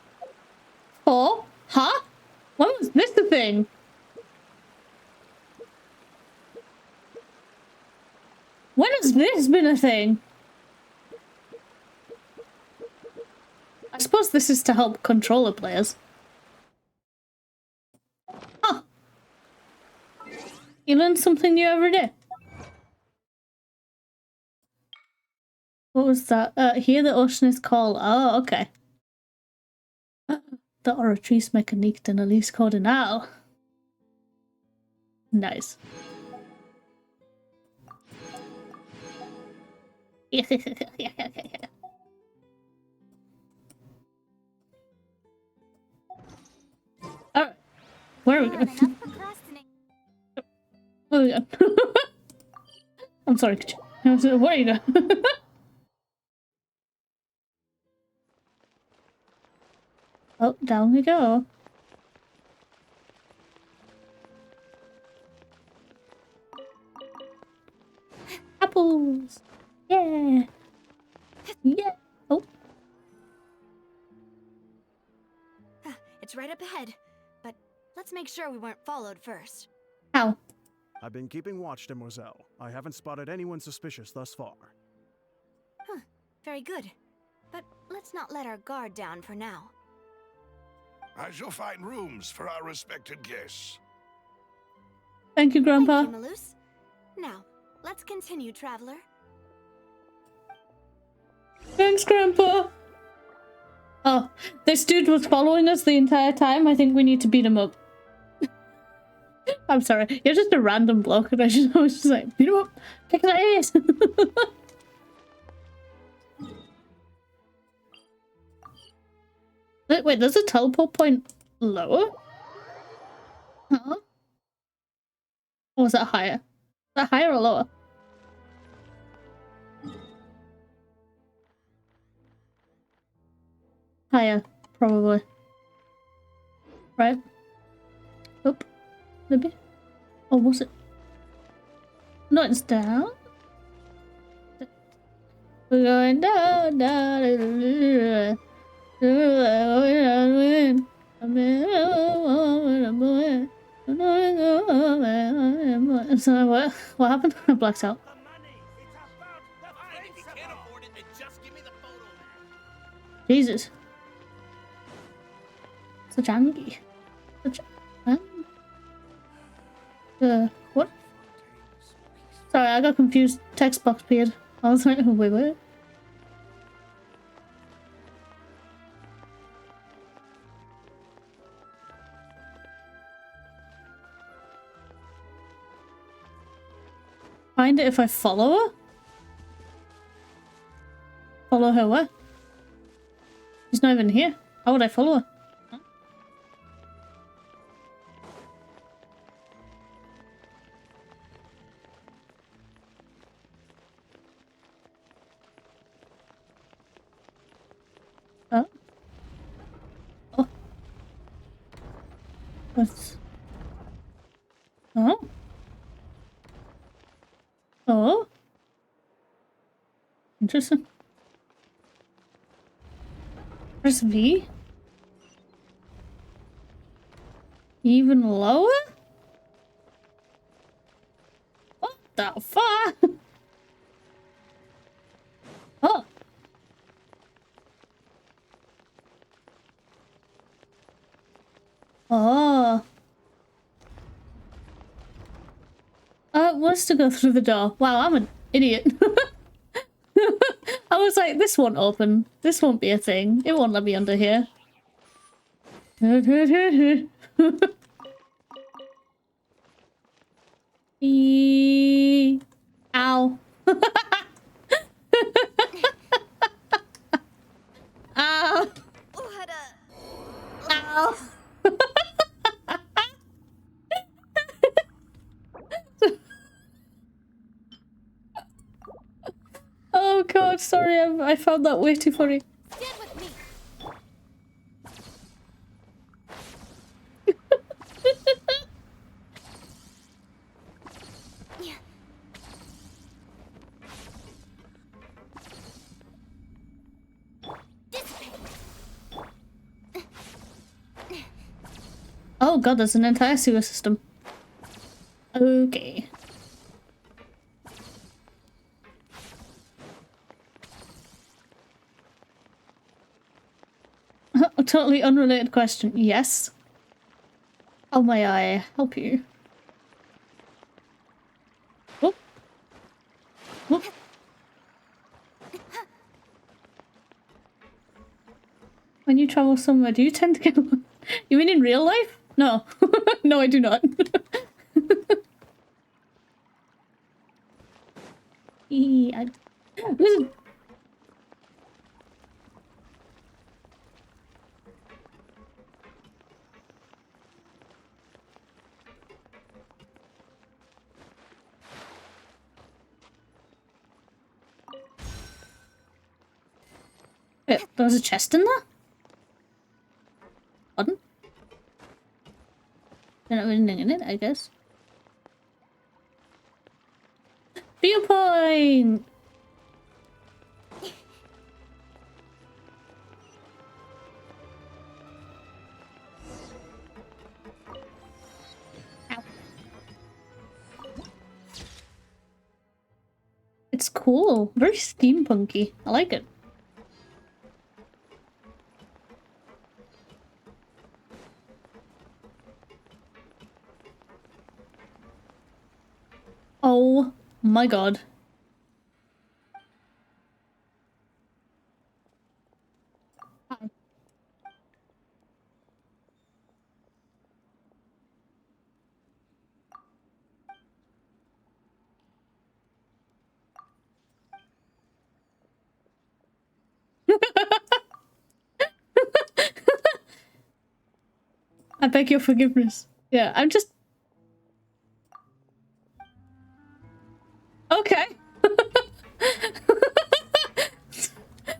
Oh? Huh? When was this a thing? When has this been a thing? I suppose this is to help controller players. Huh. You learn something new every day. What was that? Hear the oceanist call. Oh, okay. The oratrice 𝕃𝕚𝕟𝕤𝕤 coordinal. Nice. Alright. Where are we going? Where are we going? I'm sorry, where are you going? Oh, down we go. Apples! Yeah! Yeah! Oh. It's right up ahead, but let's make sure we weren't followed first. How? I've been keeping watch, Demoiselle. I haven't spotted anyone suspicious thus far. Huh. Very good. But let's not let our guard down for now. I shall find rooms for our respected guests. Thank you, Grandpa. Thank you, Malus. Now, let's continue, traveler. Thanks, Grandpa. Oh, this dude was following us the entire time. I think we need to beat him up. I'm sorry. You're just a random bloke, and I was just like, beat him up. Kick his ass. Wait, there's a teleport point lower? Huh? Or was that higher? Is that higher or lower? Higher, probably. Right? Up. Maybe? Or was it? No, it's down. We're going down, down. So what happened? I blacked out. Jesus. So janky. What? Sorry, I got confused. Text box appeared. I was like, oh, wait. Find it if I follow her? Follow her where? She's not even here. How would I follow her? Oh. Oh. What's... Oh? Oh? Interesting. Press V? Even lower? What the fuck? Oh. Oh. It was to go through the door. Wow, I'm an idiot. I was like, this won't open. This won't be a thing. It won't let me under here. Ow. Ow. Ow. Oh god, sorry, I found that way too funny. Stand with me. Oh god, there's an entire sewer system. Okay. A totally unrelated question. Yes. How may I help you? Whoop. Whoop. When you travel somewhere, do you tend to get... You mean in real life? No. No, I do not. Listen. Wait, there was a chest in there? Pardon? Don't have anything in it, I guess. Viewpoint! Ow. It's cool. Very steampunky. I like it. Oh my god. Hi. I beg your forgiveness. Yeah, I'm just... Okay.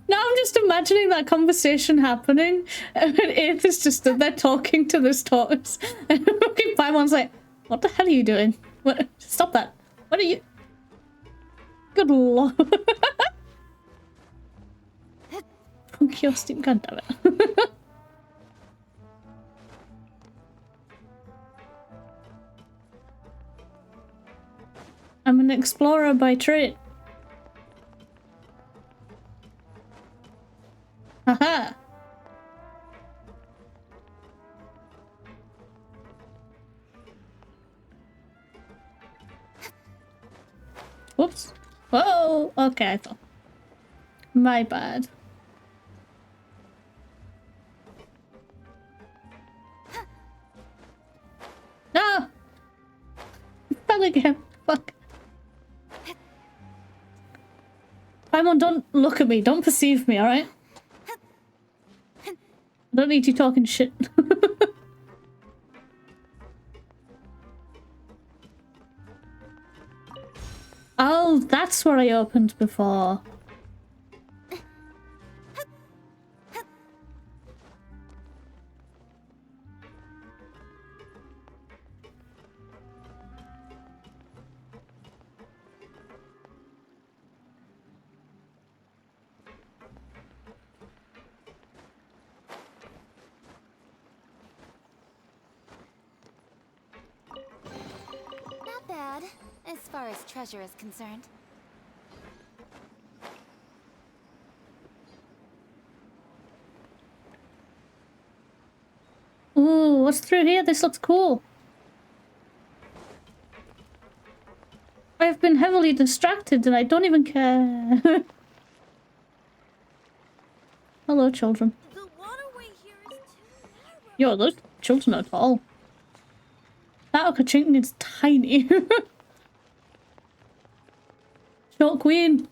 Now I'm just imagining that conversation happening, and Aeth is just stood there talking to this tortoise, and fucking Paimon's like, what the hell are you doing? What? Stop that. What are you... Good lord. Funky your steam, god damn it. I'm an explorer by trade. Haha. Whoops. Whoa. Okay, I thought. My bad. No! Fell again. Fuck. Paimon, don't look at me. Don't perceive me, alright? I don't need you talking shit. Oh, that's where I opened before. Not bad, as far as treasure is concerned. Ooh, what's through here? This looks cool. I've been heavily distracted and I don't even care. Hello, children. The waterway here is too narrow. Yo, those children are tall. That Okachink is tiny. Short Queen.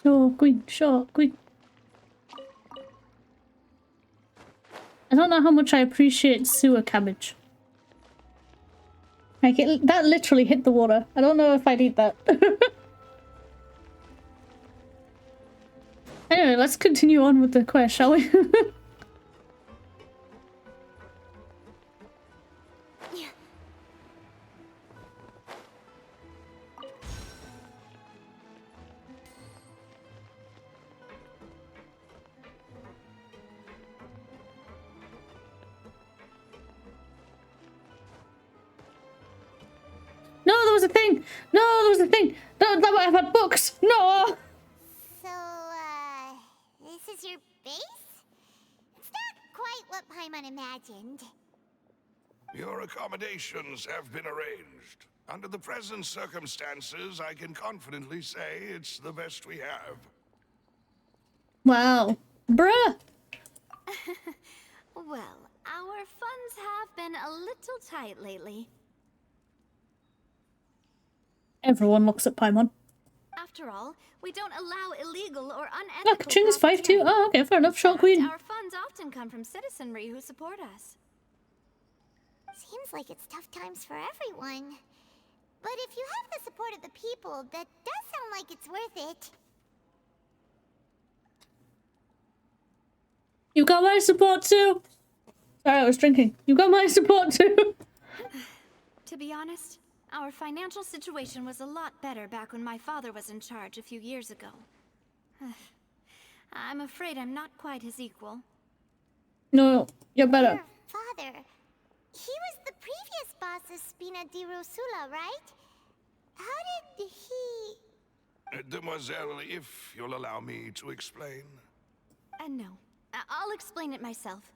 Short Queen, Short Queen. I don't know how much I appreciate sewer cabbage. Like that literally hit the water. I don't know if I'd eat that. Anyway, let's continue on with the quest, shall we? No, there was a thing! No, there was a thing! No, that might have had books! No! So, this is your base? It's not quite what Paimon imagined. Your accommodations have been arranged. Under the present circumstances, I can confidently say it's the best we have. Wow. Bruh! Well, our funds have been a little tight lately. Everyone looks at Paimon. After all, we don't allow illegal or unethical Look, Ching is 5'2". Oh, okay, fair enough. Short Queen. Our funds often come from citizenry who support us. Seems like it's tough times for everyone. But if you have the support of the people, that does sound like it's worth it. You got my support too. Sorry, I was drinking. You got my support too. To be honest, our financial situation was a lot better back when my father was in charge a few years ago. I'm afraid I'm not quite his equal. No, you're better. Your father, he was the previous boss of pt.24, right? How did he... Demoiselle, if you'll allow me to explain. No. I'll explain it myself.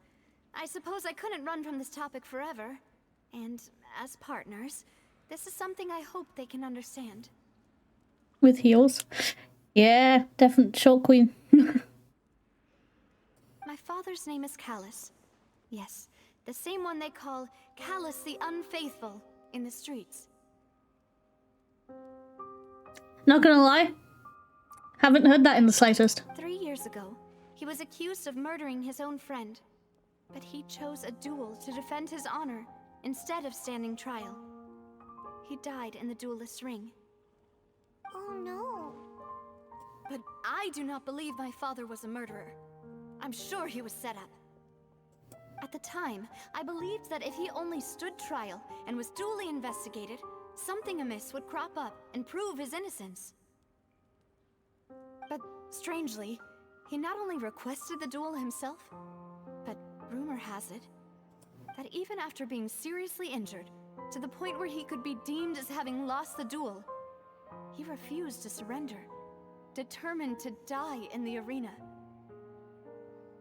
I suppose I couldn't run from this topic forever. And as partners, this is something I hope they can understand. With heels? Yeah, definitely Short Queen. My father's name is Callus. Yes, the same one they call Callus the Unfaithful in the streets. Not gonna lie, haven't heard that in the slightest. 3 years ago, he was accused of murdering his own friend. But he chose a duel to defend his honor instead of standing trial. He died in the duelist's ring. Oh no. But I do not believe my father was a murderer. I'm sure he was set up. At the time, I believed that if he only stood trial and was duly investigated, something amiss would crop up and prove his innocence. But strangely, he not only requested the duel himself, but rumor has it that even after being seriously injured, to the point where he could be deemed as having lost the duel, he refused to surrender, determined to die in the arena.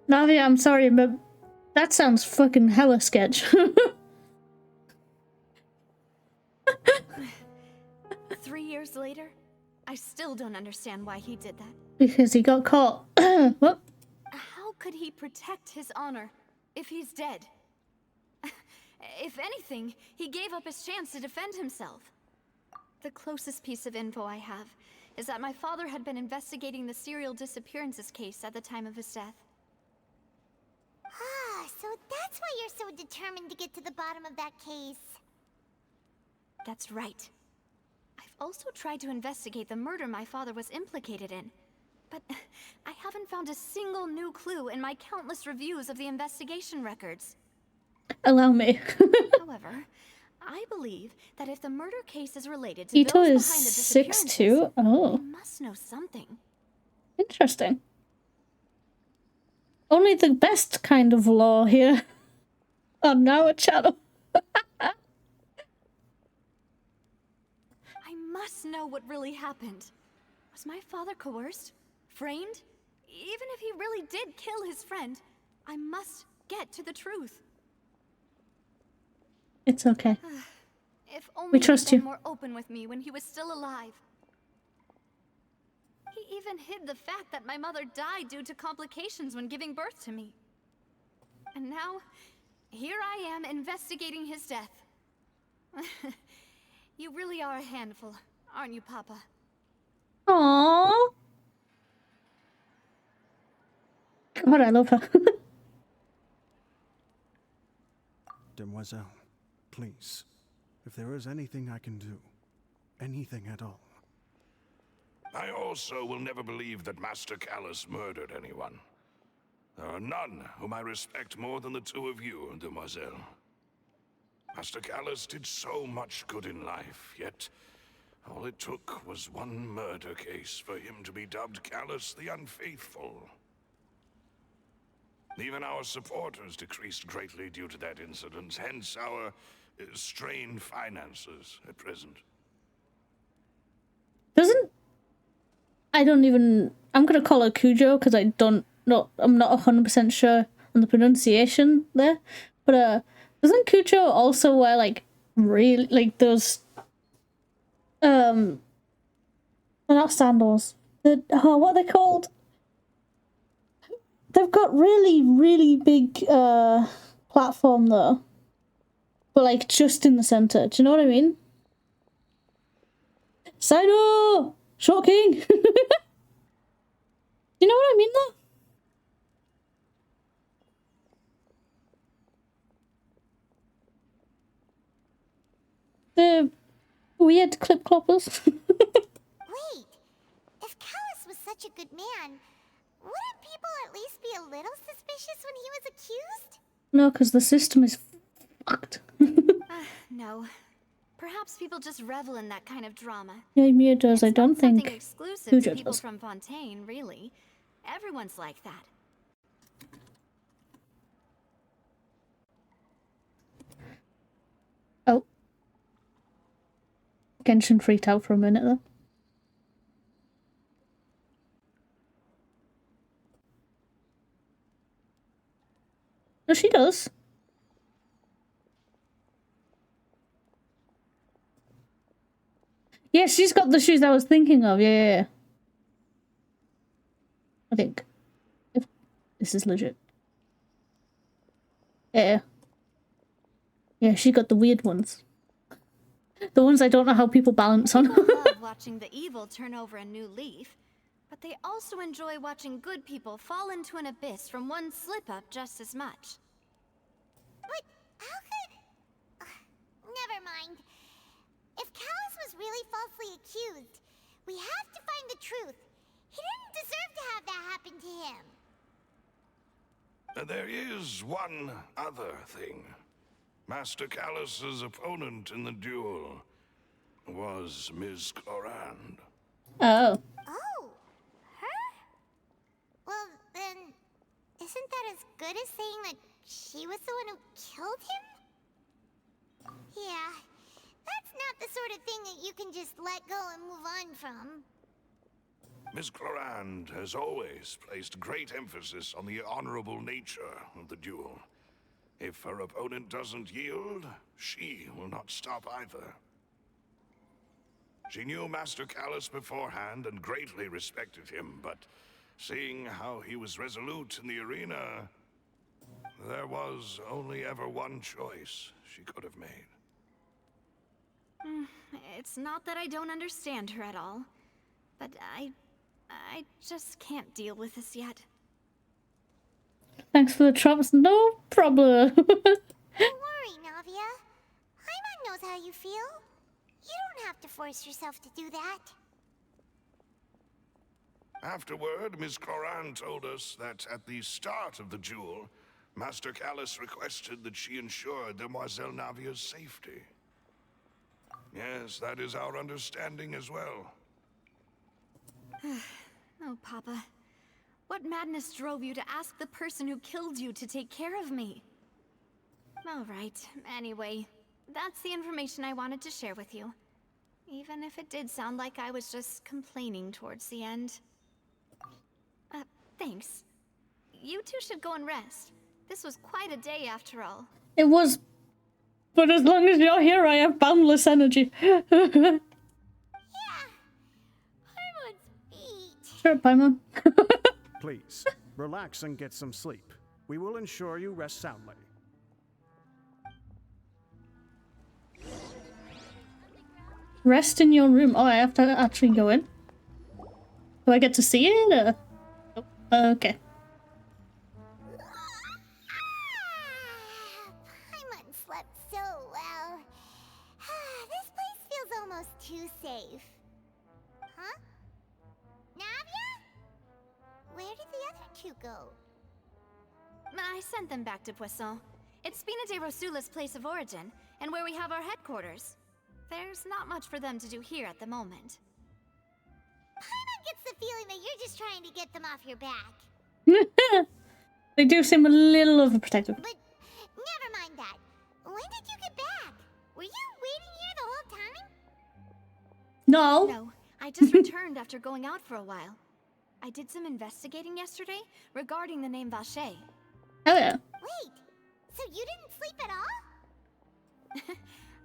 Navia, I'm sorry, but that sounds fucking hella sketch. 3 years later, I still don't understand why he did that. Because he got caught. What? How could he protect his honor if he's dead? If anything, he gave up his chance to defend himself. The closest piece of info I have is that my father had been investigating the serial disappearances case at the time of his death. Ah, so that's why you're so determined to get to the bottom of that case. That's right. I've also tried to investigate the murder my father was implicated in, but I haven't found a single new clue in my countless reviews of the investigation records. Allow me. However, I believe that if the murder case is related to Ito those is behind the 6'2". disappearances, Oh. they must know something. Interesting. Only the best kind of law here on our channel. I must know what really happened. Was my father coerced? Framed? Even if he really did kill his friend, I must get to the truth. It's okay. If only We trust he'd been you. more open with me when he was still alive. He even hid the fact that my mother died due to complications when giving birth to me. And now, here I am investigating his death. You really are a handful, aren't you, Papa? Aww. God, I love her. Demoiselle, please, if there is anything I can do, anything at all. I also will never believe that Master Callus murdered anyone. There are none whom I respect more than the two of you, Demoiselle. Master Callus did so much good in life, yet all it took was one murder case for him to be dubbed Callus the Unfaithful. Even our supporters decreased greatly due to that incident, hence our strained finances at present. I'm gonna call her Cujo because I'm not 100% sure on the pronunciation there. But doesn't Cujo also wear like really like those they're not sandals. What are they called? They've got really big platform though. But like just in the center. Do you know what I mean? Sino! Shocking! You know what I mean though? The weird clip cloppers. Wait, if Callus was such a good man, wouldn't people at least be a little suspicious when he was accused? No, because the system is fucked. No. Perhaps people just revel in that kind of drama. Yeah, Mia does. I don't Something think exclusive Cujo to people does. from Fontaine, really. Everyone's like that. Oh. Genshin freaked out for a minute though. No, she does. Yeah, she's got the shoes I was thinking of. Yeah. I think. If this is legit. Yeah. Yeah, she got the weird ones. The ones I don't know how people balance on. People love watching the evil turn over a new leaf, but they also enjoy watching good people fall into an abyss from one slip-up just as much. But how could... never mind. If Callus was really falsely accused, we have to find the truth. He didn't deserve to have that happen to him. There is one other thing. Master Callus's opponent in the duel was Ms. Clorand. Oh. Oh, her? Well, then, isn't that as good as saying that she was the one who killed him? Yeah, that's not the sort of thing that you can just let go and move on from. Ms. Clorand has always placed great emphasis on the honorable nature of the duel. If her opponent doesn't yield, she will not stop either. She knew Master Callus beforehand and greatly respected him, but seeing how he was resolute in the arena, there was only ever one choice she could have made. It's not that I don't understand her at all, but I just can't deal with this yet. Thanks for the drops. No problem. Don't worry, Navia. Paimon knows how you feel. You don't have to force yourself to do that. Afterward, Ms. Clorand told us that at the start of the duel, Master Callus requested that she ensure Demoiselle Navia's safety. Yes, that is our understanding as well. Oh, Papa. What madness drove you to ask the person who killed you to take care of me? All right, anyway, that's the information I wanted to share with you. even if it did sound like I was just complaining towards the end. Thanks. You two should go and rest. This was quite a day after all. It was, but as long as you're here, I have boundless energy. Paimon's feet. Sure, Paimon. Please, relax and get some sleep. We will ensure you rest soundly. Rest in your room. Oh, I have to actually go in. Do I get to see it? Or... Okay. Paimon slept so well. This place feels almost too safe. Huh? Navia? Where did the other two go? I sent them back to Poisson. It's pt.24's place of origin, and where we have our headquarters. There's not much for them to do here at the moment. Paimon gets the feeling that you're just trying to get them off your back. They do seem a little overprotective. But never mind that. When did you get back? Were you waiting here the whole time? No. No, I just returned after going out for a while. I did some investigating yesterday regarding the name Vacher. Oh yeah. Wait, so you didn't sleep at all?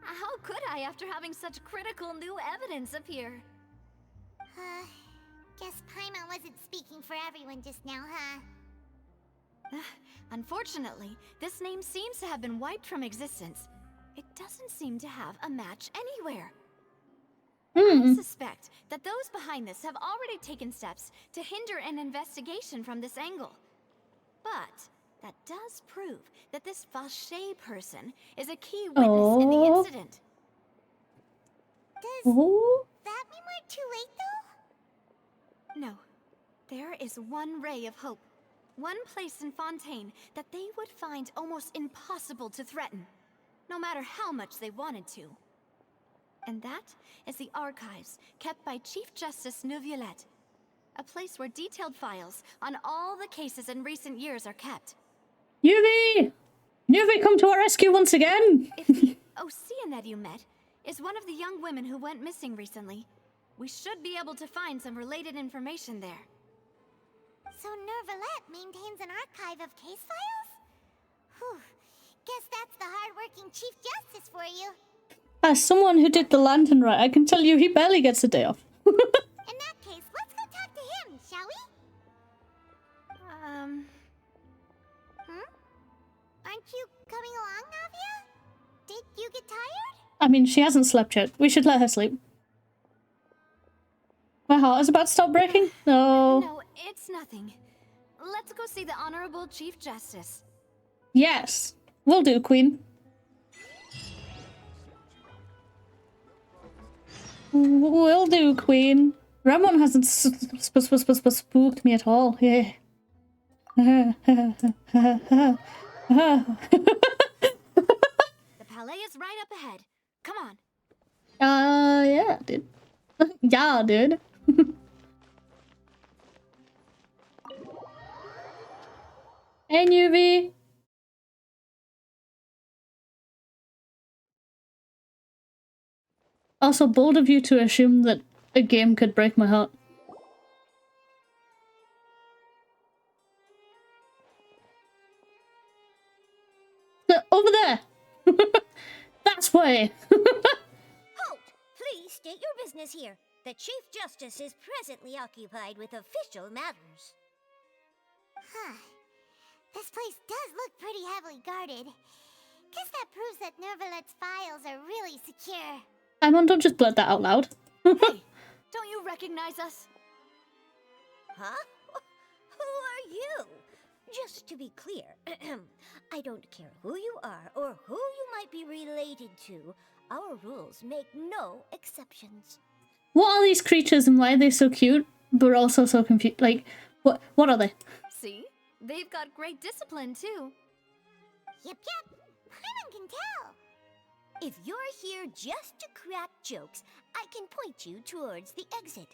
How could I after having such critical new evidence appear? Guess Paimon wasn't speaking for everyone just now, huh? Unfortunately, this name seems to have been wiped from existence. It doesn't seem to have a match anywhere. I suspect that those behind this have already taken steps to hinder an investigation from this angle. But that does prove that this Vacher person is a key witness in the incident. Does that mean we're too late, though? No. There is one ray of hope. One place in Fontaine that they would find almost impossible to threaten, no matter how much they wanted to. And that is the archives kept by Chief Justice 𝕃𝕚𝕟𝕤𝕦, a place where detailed files on all the cases in recent years are kept. Yuvi! Yuvi, come to our rescue once again! If the 𝕃𝕚𝕟𝕦 you met is one of the young women who went missing recently, we should be able to find some related information there. So 𝕃𝕚𝕟𝕦 maintains an archive of case files? Whew. Guess that's the hard-working Chief Justice for you. As someone who did the lantern right, I can tell you he barely gets a day off. In that case, let's go talk to him, shall we? Aren't you coming along, Navia? Did you get tired? I mean, she hasn't slept yet. We should let her sleep. My heart is about to stop breaking. No. No, it's nothing. Let's go see the Honorable Chief Justice. Yes. Will do, Queen. Will do, Queen. Ramon hasn't spooked me at all. Yeah. The palais is right up ahead. Come on. Yeah, dude. Yeah, dude. Hey, Nuvi. Also, bold of you to assume that a game could break my heart. Over there! That's way! Halt! Please state your business here. The Chief Justice is presently occupied with official matters. Huh. This place does look pretty heavily guarded. Guess that proves that 𝕃𝕚𝕟𝕦's files are really secure. Paimon, don't just blurt that out loud. Hey, don't you recognize us? Huh? Who are you? Just to be clear, I don't care who you are or who you might be related to. Our rules make no exceptions. What are these creatures and why are they so cute, but also so confused? Like, what are they? See? They've got great discipline, too. Yep. Paimon can tell. If you're here just to crack jokes, I can point you towards the exit.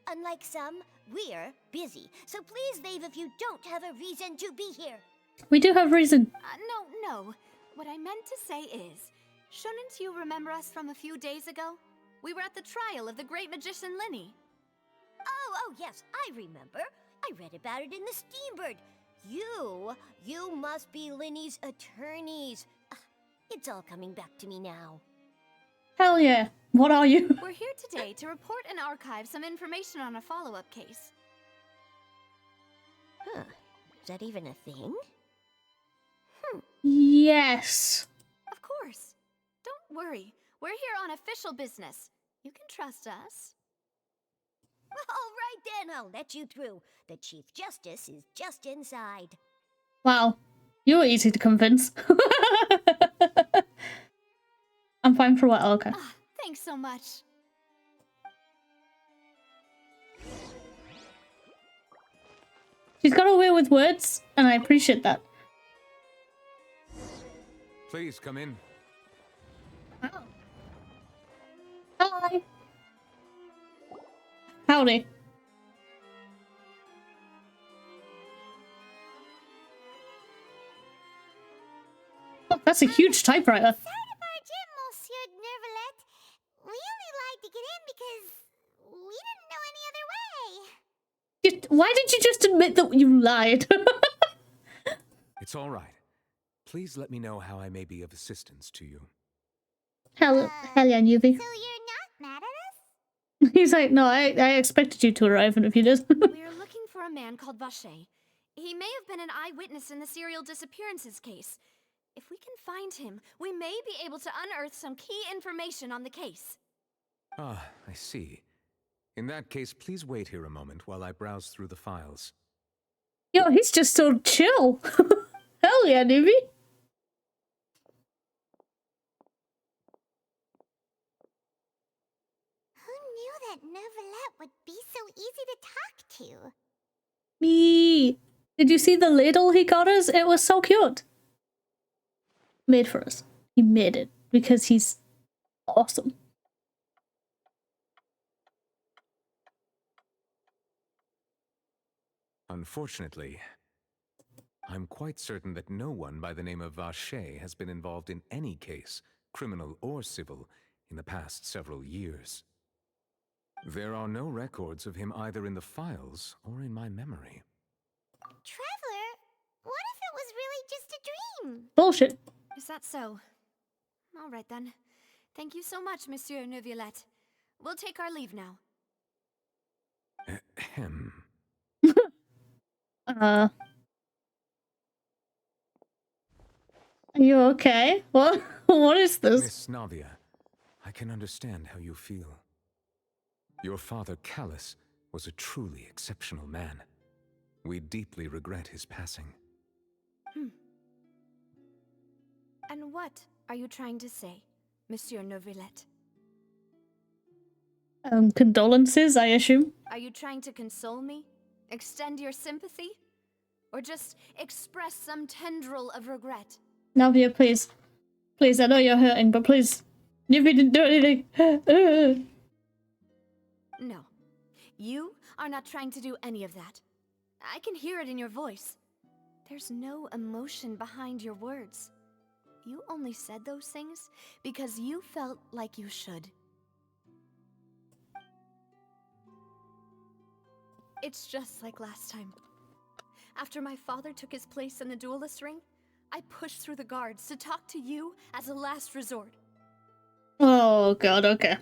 Unlike some, we're busy, so please leave if you don't have a reason to be here. We do have reason. No. What I meant to say is, shouldn't you remember us from a few days ago? We were at the trial of the great magician Lyney. Oh, yes, I remember. I read about it in the Steambird. You must be Lyney's attorneys. It's all coming back to me now. Hell yeah. What are you? We're here today to report and archive some information on a follow-up case. Huh. Is that even a thing? Yes. Of course. Don't worry. We're here on official business. You can trust us. All right then, I'll let you through. The Chief Justice is just inside. Wow. You're easy to convince. I'm fine for what, okay. Thanks so much. She's got a way with words, and I appreciate that. Please come in. Hi. Howdy. Oh, that's a huge typewriter. Sorry to barge in, Monsieur 𝕃𝕚𝕟𝕜𝕤. We only lied to get in because we didn't know any other way. Why did you just admit that you lied? It's all right. Please let me know how I may be of assistance to you. Hell yeah, newbie. So you're not mad at us? He's like, no, I expected you to arrive in a few days. We're looking for a man called 𝕃𝕃𝕜. He may have been an eyewitness in the serial disappearances case. If we can find him, we may be able to unearth some key information on the case. Ah, I see. In that case, please wait here a moment while I browse through the files. Yo, he's just so chill. Hell yeah, newbie. Who knew that 𝕃𝕚𝕟𝕜𝕤 would be so easy to talk to? Me. Did you see the ladle he got us? It was so cute. Made for us. He made it because he's awesome. Unfortunately, I'm quite certain that no one by the name of 𝕃𝕃𝕜 has been involved in any case, criminal or civil, in the past several years. There are no records of him either in the files or in my memory. Traveler, what if it was really just a dream? Bullshit. Is that so? All right then. Thank you so much, Monsieur 𝕃𝕚𝕟𝕜𝕤. We'll take our leave now. Ahem. Are you okay? What? What is this? Miss Navia, I can understand how you feel. Your father, Callus, was a truly exceptional man. We deeply regret his passing. And what are you trying to say, Monsieur 𝕃𝕚𝕟𝕜𝕤? Condolences, I assume. Are you trying to console me? Extend your sympathy? Or just express some tendril of regret? Navia, please. Please, I know you're hurting, but please. If you didn't do anything. No. You are not trying to do any of that. I can hear it in your voice. There's no emotion behind your words. You only said those things because you felt like you should. It's just like last time. After my father took his place in the duelist ring, I pushed through the guards to talk to you as a last resort. Oh god, okay.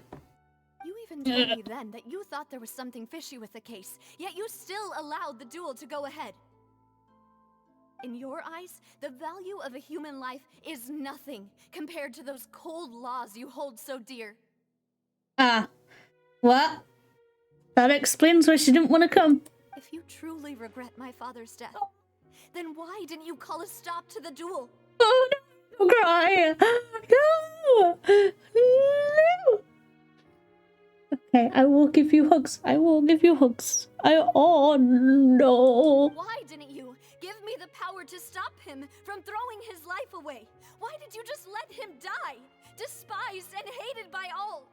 You even told me then that you thought there was something fishy with the case, yet you still allowed the duel to go ahead. In your eyes, the value of a human life is nothing compared to those cold laws you hold so dear. What? That explains why she didn't want to come. If you truly regret my father's death, then why didn't you call a stop to the duel? Oh no! Don't cry! No! No! Okay, I will give you hugs. I will give you hugs. Oh no! Why didn't you give me the power to stop him from throwing his life away? Why did you just let him die? Despised and hated by all.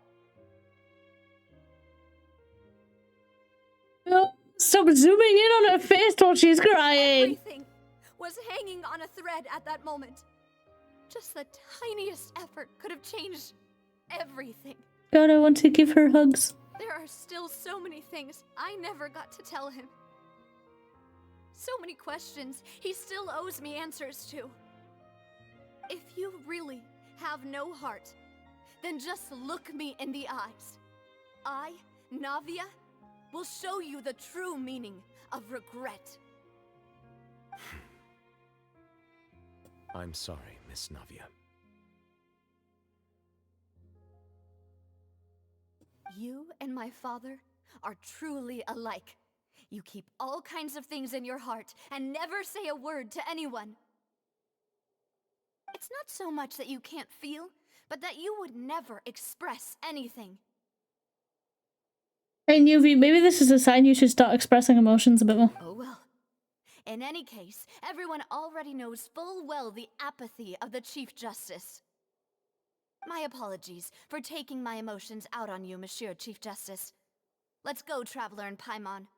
No, stop zooming in on her face while she's crying. Everything was hanging on a thread at that moment. Just the tiniest effort could have changed everything. God, I want to give her hugs. There are still so many things I never got to tell him. So many questions he still owes me answers to. If you really have no heart, then just look me in the eyes. I, Navia, will show you the true meaning of regret. I'm sorry, Miss Navia. You and my father are truly alike. You keep all kinds of things in your heart and never say a word to anyone. It's not so much that you can't feel, but that you would never express anything. Hey, Nuvi, maybe this is a sign you should start expressing emotions a bit more. Oh well. In any case, everyone already knows full well the apathy of the Chief Justice. My apologies for taking my emotions out on you, Monsieur Chief Justice. Let's go, Traveler and Paimon.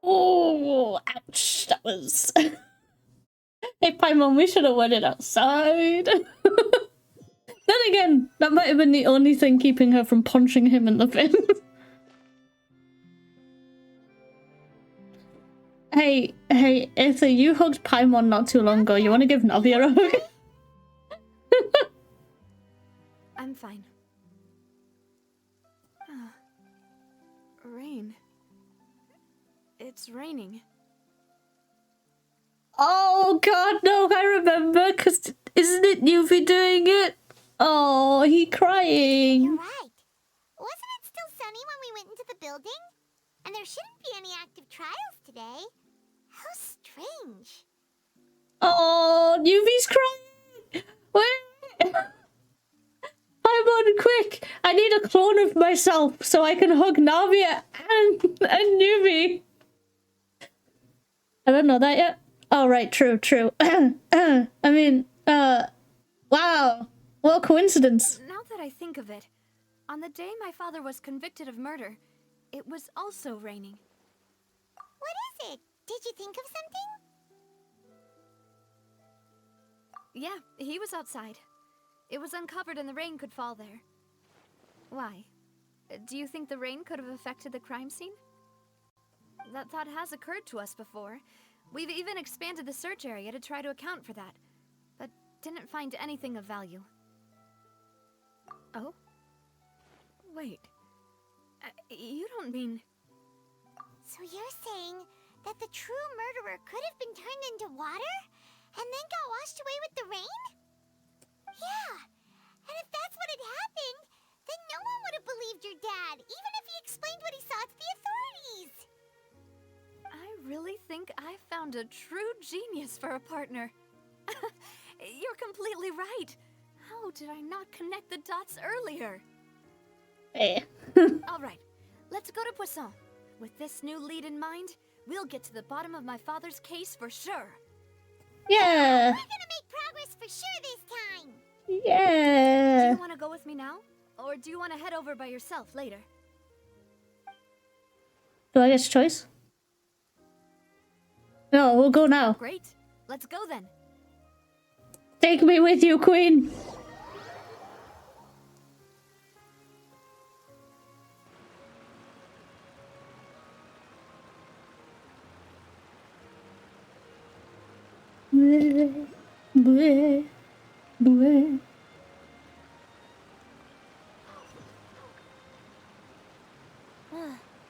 Oh, ouch. That was... Hey, Paimon, we should have went it outside. Then again, that might have been the only thing keeping her from punching him in the fin. Hey, Itha, you hugged Paimon not too long ago. You want to give Navia a hug? I'm fine. Rain. It's raining. Oh god, no, I remember, because isn't it Yuffie doing it? Oh, he crying. You're right. Wasn't it still sunny when we went into the building? And there shouldn't be any active trials today. How strange. Oh, Yuffie's crying. Wait. Paimon, quick. I need a clone of myself so I can hug Navia and Yuffie. I don't know that yet. Oh, right, true. I mean, wow. What a coincidence. Now that I think of it, on the day my father was convicted of murder, it was also raining. What is it? Did you think of something? Yeah, he was outside. It was uncovered and the rain could fall there. Why? Do you think the rain could have affected the crime scene? That thought has occurred to us before. We've even expanded the search area to try to account for that, but didn't find anything of value. Oh? Wait. You don't mean... So you're saying that the true murderer could have been turned into water and then got washed away with the rain? Yeah, and if that's what had happened, then no one would have believed your dad, even if he explained what he saw to the authorities. I really think I found a true genius for a partner. You're completely right. How did I not connect the dots earlier? Hey. All right, let's go to Poisson. With this new lead in mind, we'll get to the bottom of my father's case for sure. Yeah. We're gonna make progress for sure this time. Yeah. Do you want to go with me now? Or do you want to head over by yourself later? Do I get a choice? No, we'll go now. Great. Let's go then. Take me with you, Queen. Bleh, bleh, bleh.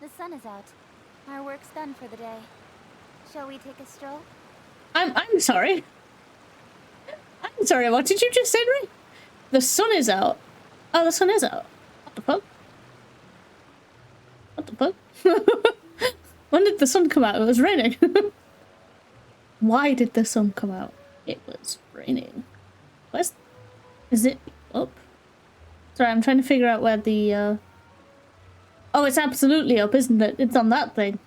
The sun is out. Our work's done for the day. Shall we take a stroll? I'm sorry. I'm sorry, what did you just say to me? The sun is out. Oh, the sun is out. What the fuck? What the fuck? When did the sun come out? It was raining. Why did the sun come out? It was raining. Is it up? Sorry, I'm trying to figure out where the, Oh, it's absolutely up, isn't it? It's on that thing.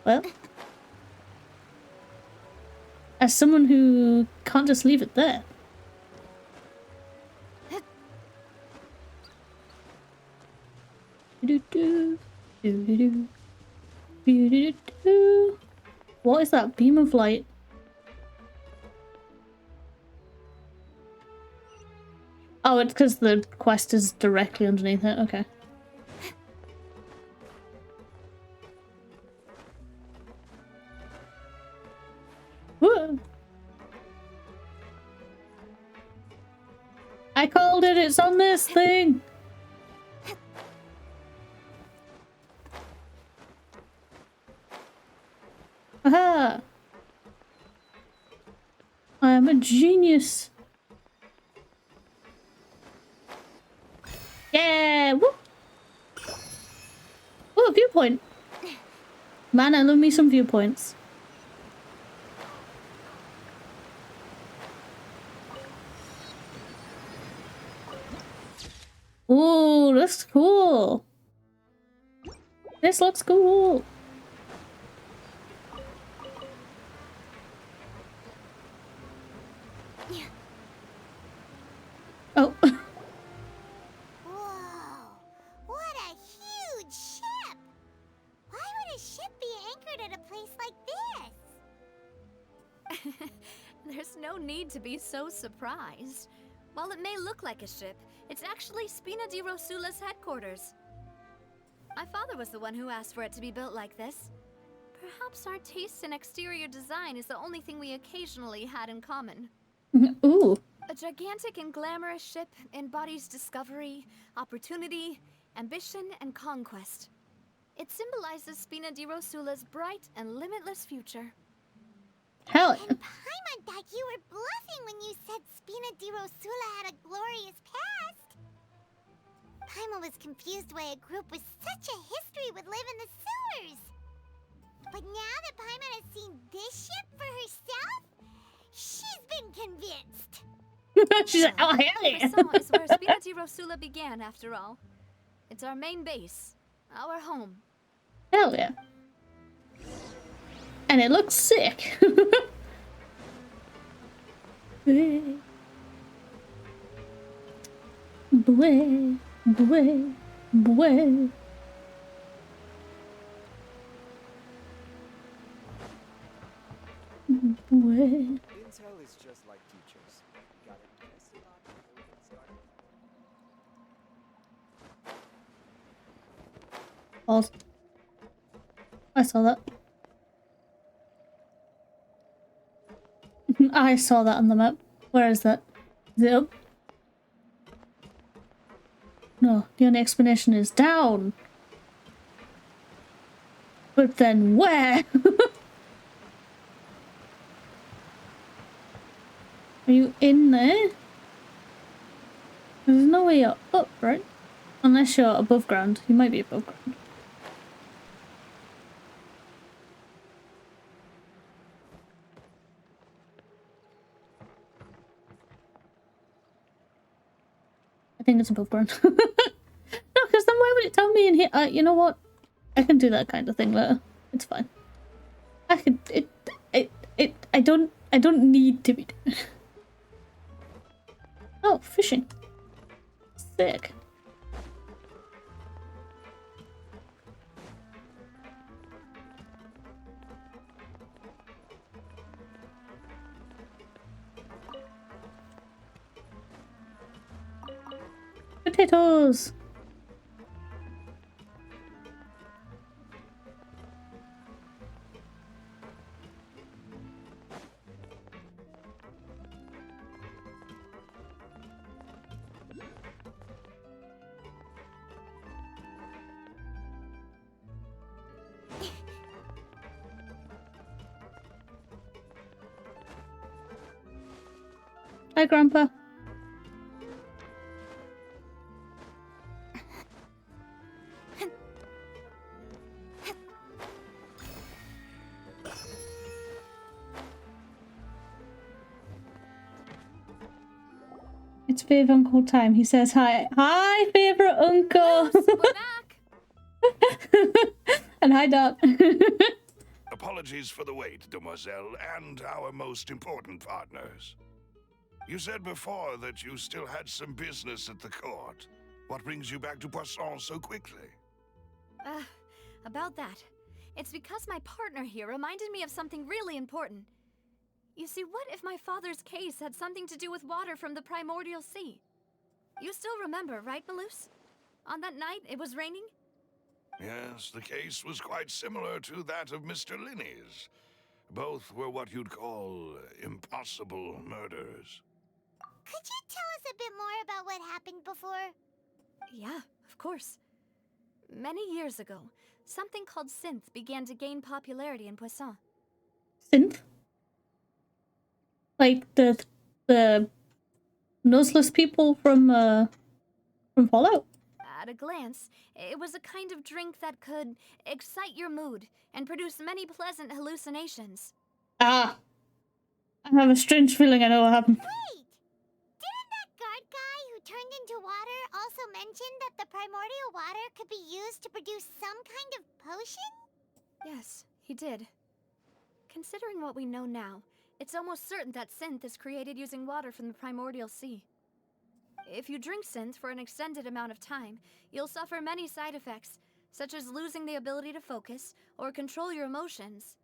Well. As someone who can't just leave it there. What is that beam of light? Oh, it's because the quest is directly underneath it. Okay. Whoa. I called it. It's on this thing. Aha! I am a genius. Yeah! Woo! Oh, a viewpoint. Man, I love me some viewpoints. Ooh, that's cool. This looks cool. Oh. Whoa! What a huge ship! Why would a ship be anchored at a place like this? There's no need to be so surprised. While it may look like a ship, it's actually 𝕃𝕚𝕟𝕤𝕤's headquarters. My father was the one who asked for it to be built like this. Perhaps our taste in exterior design is the only thing we occasionally had in common. Ooh. A gigantic and glamorous ship embodies discovery, opportunity, ambition, and conquest. It symbolizes 𝕃𝕚𝕟𝕤𝕤's bright and limitless future. Hell. And Paimon thought you were bluffing when you said 𝕃𝕚𝕟𝕤𝕤 had a glorious past. Paimon was confused why a group with such a history would live in the sewers. But now that Paimon has seen this ship for herself, she's been convinced. She's like, oh, hell yeah. Croissant is where 𝕃𝕚𝕟𝕤𝕤 began, after all. It's our main base, our home. Hell yeah. And it looks sick. Bway. Bway. Bway. Bway. Bway. Intel is just like teachers. Got it. Pause. I saw that. I saw that on the map. Where is that? Is it up? No, the only explanation is down. But then where? Are you in there? There's no way you're up, right? Unless you're above ground. You might be above ground. I think it's above ground. No, because then why would it tell me in here? You know what? I can do that kind of thing later. It's fine. I could. I don't need to be doing. Oh, fishing. Sick. Potatoes. Hi, Grandpa. It's favorite uncle time. He says hi. Hi, favorite uncle. Yes, we're back. And hi, Doc. Apologies for the wait, demoiselle, and our most important partners. You said before that you still had some business at the court. What brings you back to Poisson so quickly? About that. It's because my partner here reminded me of something really important. You see, what if my father's case had something to do with water from the primordial sea? You still remember, right, Malus? On that night, it was raining? Yes, the case was quite similar to that of Mr. Lyney's. Both were what you'd call impossible murders. Could you tell us a bit more about what happened before? Yeah, of course. Many years ago, something called synth began to gain popularity in Poisson. Synth? Like the noseless people from Fallout? At a glance, it was a kind of drink that could excite your mood and produce many pleasant hallucinations. Ah! I have a strange feeling I know what happened. Wait! Didn't that guard guy who turned into water also mention that the primordial water could be used to produce some kind of potion? Yes, he did. Considering what we know now, it's almost certain that synth is created using water from the primordial sea. If you drink synth for an extended amount of time, you'll suffer many side effects, such as losing the ability to focus or control your emotions.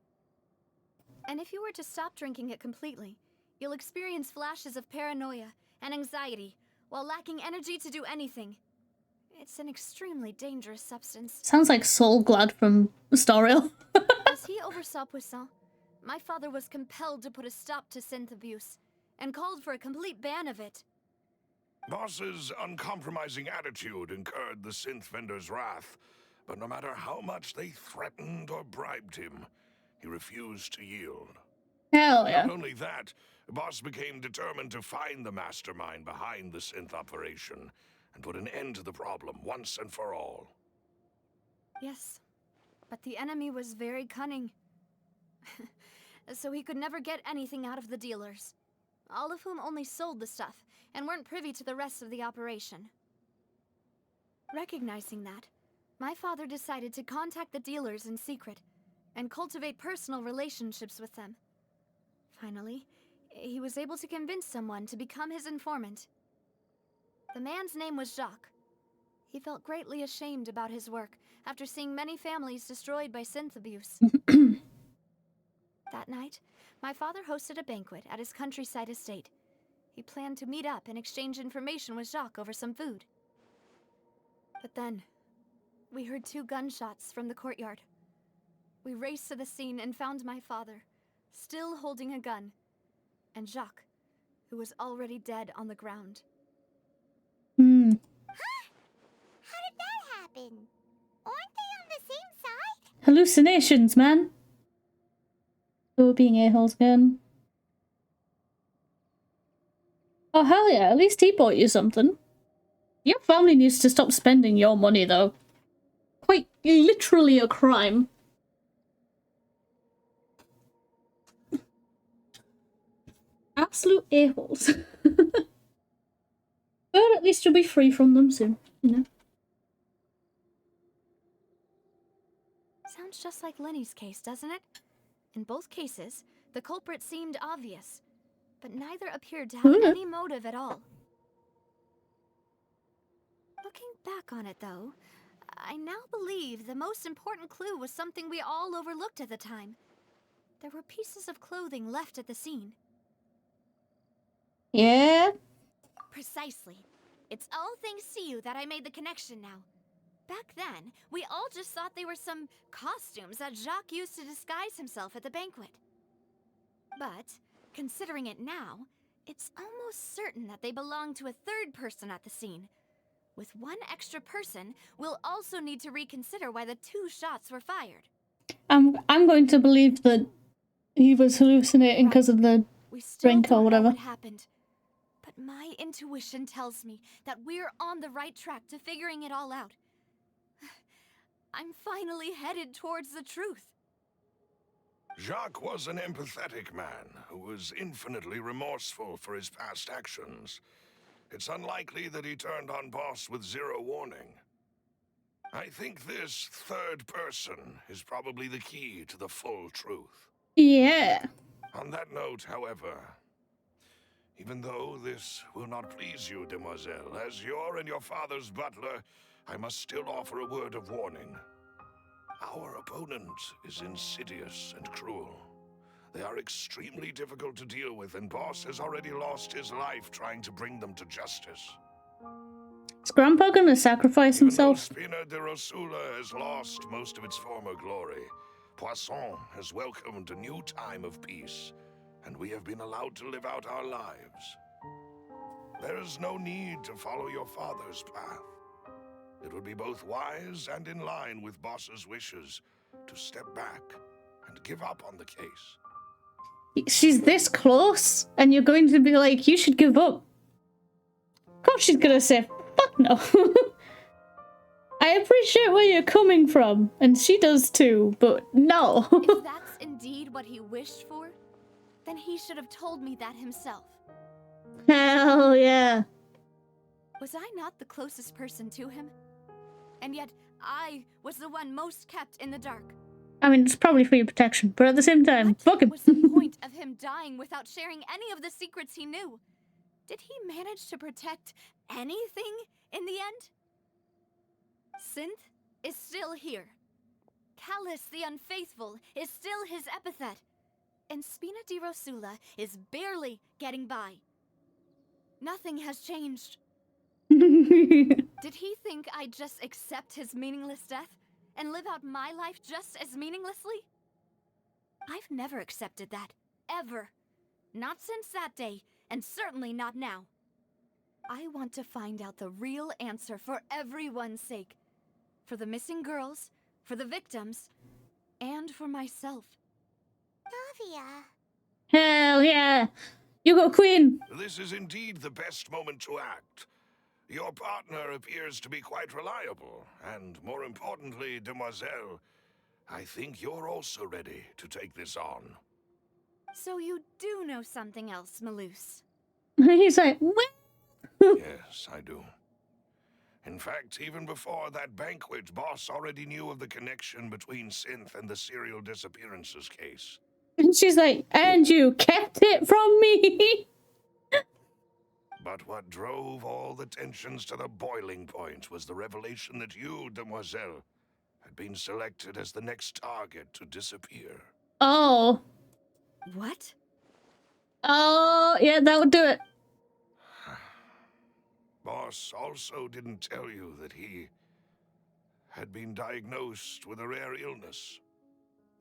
And if you were to stop drinking it completely, you'll experience flashes of paranoia and anxiety while lacking energy to do anything. It's an extremely dangerous substance. Sounds like Soul Glad from Storiel. As he oversaw Poisson, my father was compelled to put a stop to synth abuse and called for a complete ban of it. Boss's uncompromising attitude incurred the synth vendor's wrath, but no matter how much they threatened or bribed him, he refused to yield. Hell yeah. Not only that, Boss became determined to find the mastermind behind the synth operation and put an end to the problem once and for all. Yes, but the enemy was very cunning. So he could never get anything out of the dealers, all of whom only sold the stuff and weren't privy to the rest of the operation. Recognizing that, my father decided to contact the dealers in secret and cultivate personal relationships with them. Finally, he was able to convince someone to become his informant. The man's name was Jacques. He felt greatly ashamed about his work after seeing many families destroyed by synth abuse. That night, my father hosted a banquet at his countryside estate. He planned to meet up and exchange information with Jacques over some food. But then, we heard 2 gunshots from the courtyard. We raced to the scene and found my father, still holding a gun, and Jacques, who was already dead on the ground. Hmm. Huh? How did that happen? Aren't they on the same side? Hallucinations, man. Oh, being a-holes again. Oh, hell yeah. At least he bought you something. Your family needs to stop spending your money, though. Quite literally a crime. Absolute a-holes. But at least you'll be free from them soon, you know? Sounds just like Lyney's case, doesn't it? In both cases, the culprit seemed obvious, but neither appeared to have any motive at all. Looking back on it, though, I now believe the most important clue was something we all overlooked at the time. There were pieces of clothing left at the scene. Yeah? Precisely. It's all thanks to you that I made the connection now. Back then, we all just thought they were some costumes that Jacques used to disguise himself at the banquet. But, considering it now, it's almost certain that they belong to a third person at the scene. With one extra person, we'll also need to reconsider why the 2 shots were fired. I'm going to believe that he was hallucinating because of the drink or whatever. What happened. But my intuition tells me that we're on the right track to figuring it all out. I'm finally headed towards the truth. Jacques was an empathetic man who was infinitely remorseful for his past actions. It's unlikely that he turned on Boss with 0 warning. I think this third person is probably the key to the full truth. Yeah. On that note, however, even though this will not please you, demoiselle, as your and your father's butler, I must still offer a word of warning. Our opponent is insidious and cruel. They are extremely difficult to deal with, and Boss has already lost his life trying to bring them to justice. Is Grandpa gonna sacrifice himself? 𝕃𝕚𝕟𝕜𝕤 has lost most of its former glory. Poisson has welcomed a new time of peace, and we have been allowed to live out our lives. There is no need to follow your father's path. It would be both wise and in line with Boss's wishes to step back and give up on the case. She's this close, and you're going to be like, you should give up. Of course she's gonna say, fuck no. I appreciate where you're coming from, and she does too, but no. If that's indeed what he wished for, then he should have told me that himself. Hell yeah. Was I not the closest person to him? And yet, I was the one most kept in the dark. I mean, it's probably for your protection, but at the same time, fuck him. What was the point of him dying without sharing any of the secrets he knew? Did he manage to protect anything in the end? Synth is still here. Callus the Unfaithful is still his epithet. And 𝕃𝕚𝕟𝕤𝕤 is barely getting by. Nothing has changed. Did he think I'd just accept his meaningless death and live out my life just as meaninglessly? I've never accepted that, ever. Not since that day, and certainly not now. I want to find out the real answer for everyone's sake. For the missing girls, for the victims, and for myself. Navia. Hell yeah. You go, Queen. This is indeed the best moment to act. Your partner appears to be quite reliable, and more importantly, demoiselle, I think you're also ready to take this on. So you do know something else, Maloose? He's like, what? Yes, I do. In fact, even before that banquet, Boss already knew of the connection between Synth and the serial disappearances case. And she's like, and you kept it from me? But what drove all the tensions to the boiling point was the revelation that you, demoiselle, had been selected as the next target to disappear. Oh. What? Oh, yeah, that would do it. Boss also didn't tell you that he had been diagnosed with a rare illness.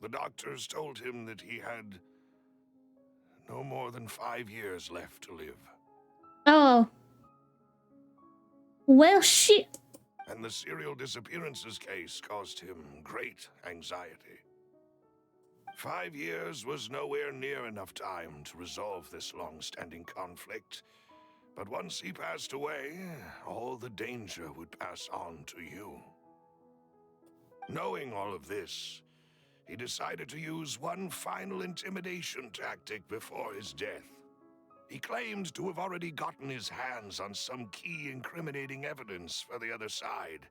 The doctors told him that he had no more than 5 years left to live. Oh. Well, shit. And the serial disappearances case caused him great anxiety. 5 years was nowhere near enough time to resolve this long-standing conflict. But once he passed away, all the danger would pass on to you. Knowing all of this, he decided to use one final intimidation tactic before his death. He claimed to have already gotten his hands on some key incriminating evidence for the other side,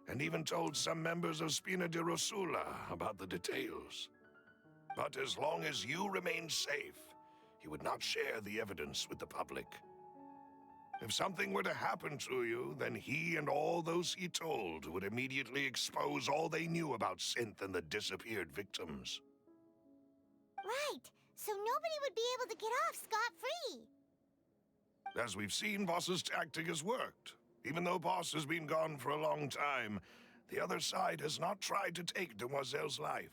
and even told some members of 𝕃𝕚𝕟𝕤𝕤 about the details. But as long as you remained safe, he would not share the evidence with the public. If something were to happen to you, then he and all those he told would immediately expose all they knew about Synth and the disappeared victims. Right, so nobody would be able to get off scot-free. As we've seen, Boss's tactic has worked. Even though Boss has been gone for a long time, the other side has not tried to take Demoiselle's life.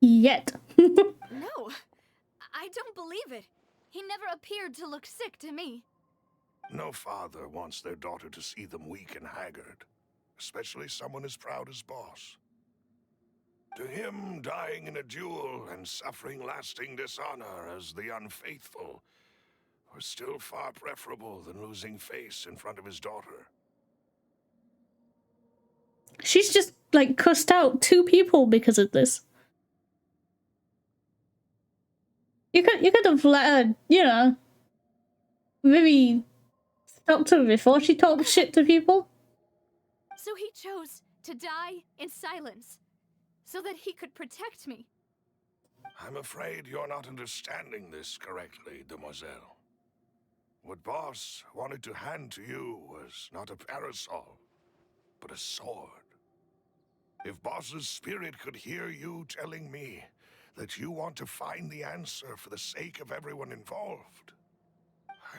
Yet. No, I don't believe it. He never appeared to look sick to me. No father wants their daughter to see them weak and haggard, especially someone as proud as Boss. To him, dying in a duel and suffering lasting dishonor as the unfaithful was still far preferable than losing face in front of his daughter. She's just, like, cussed out 2 people because of this. You could have let her, you know, maybe stopped her before she talked shit to people. So he chose to die in silence, so that he could protect me. I'm afraid you're not understanding this correctly, demoiselle. What Boss wanted to hand to you was not a parasol, but a sword. If Boss's spirit could hear you telling me that you want to find the answer for the sake of everyone involved,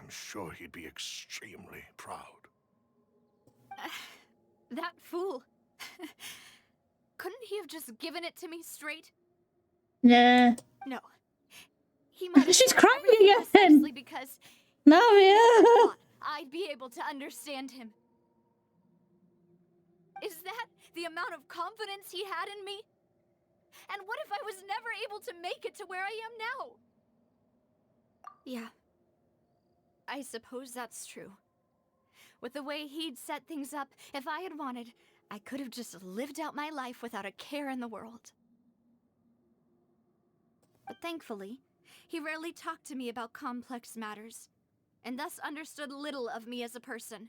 I'm sure he'd be extremely proud. That fool. Couldn't he have just given it to me straight? Yeah. No. He might have She's done crying everything again. precisely because Navia. thought I'd be able to understand him. Is that the amount of confidence he had in me? And what if I was never able to make it to where I am now? Yeah. I suppose that's true. With the way he'd set things up, if I had wanted, I could have just lived out my life without a care in the world. But thankfully, he rarely talked to me about complex matters, and thus understood little of me as a person.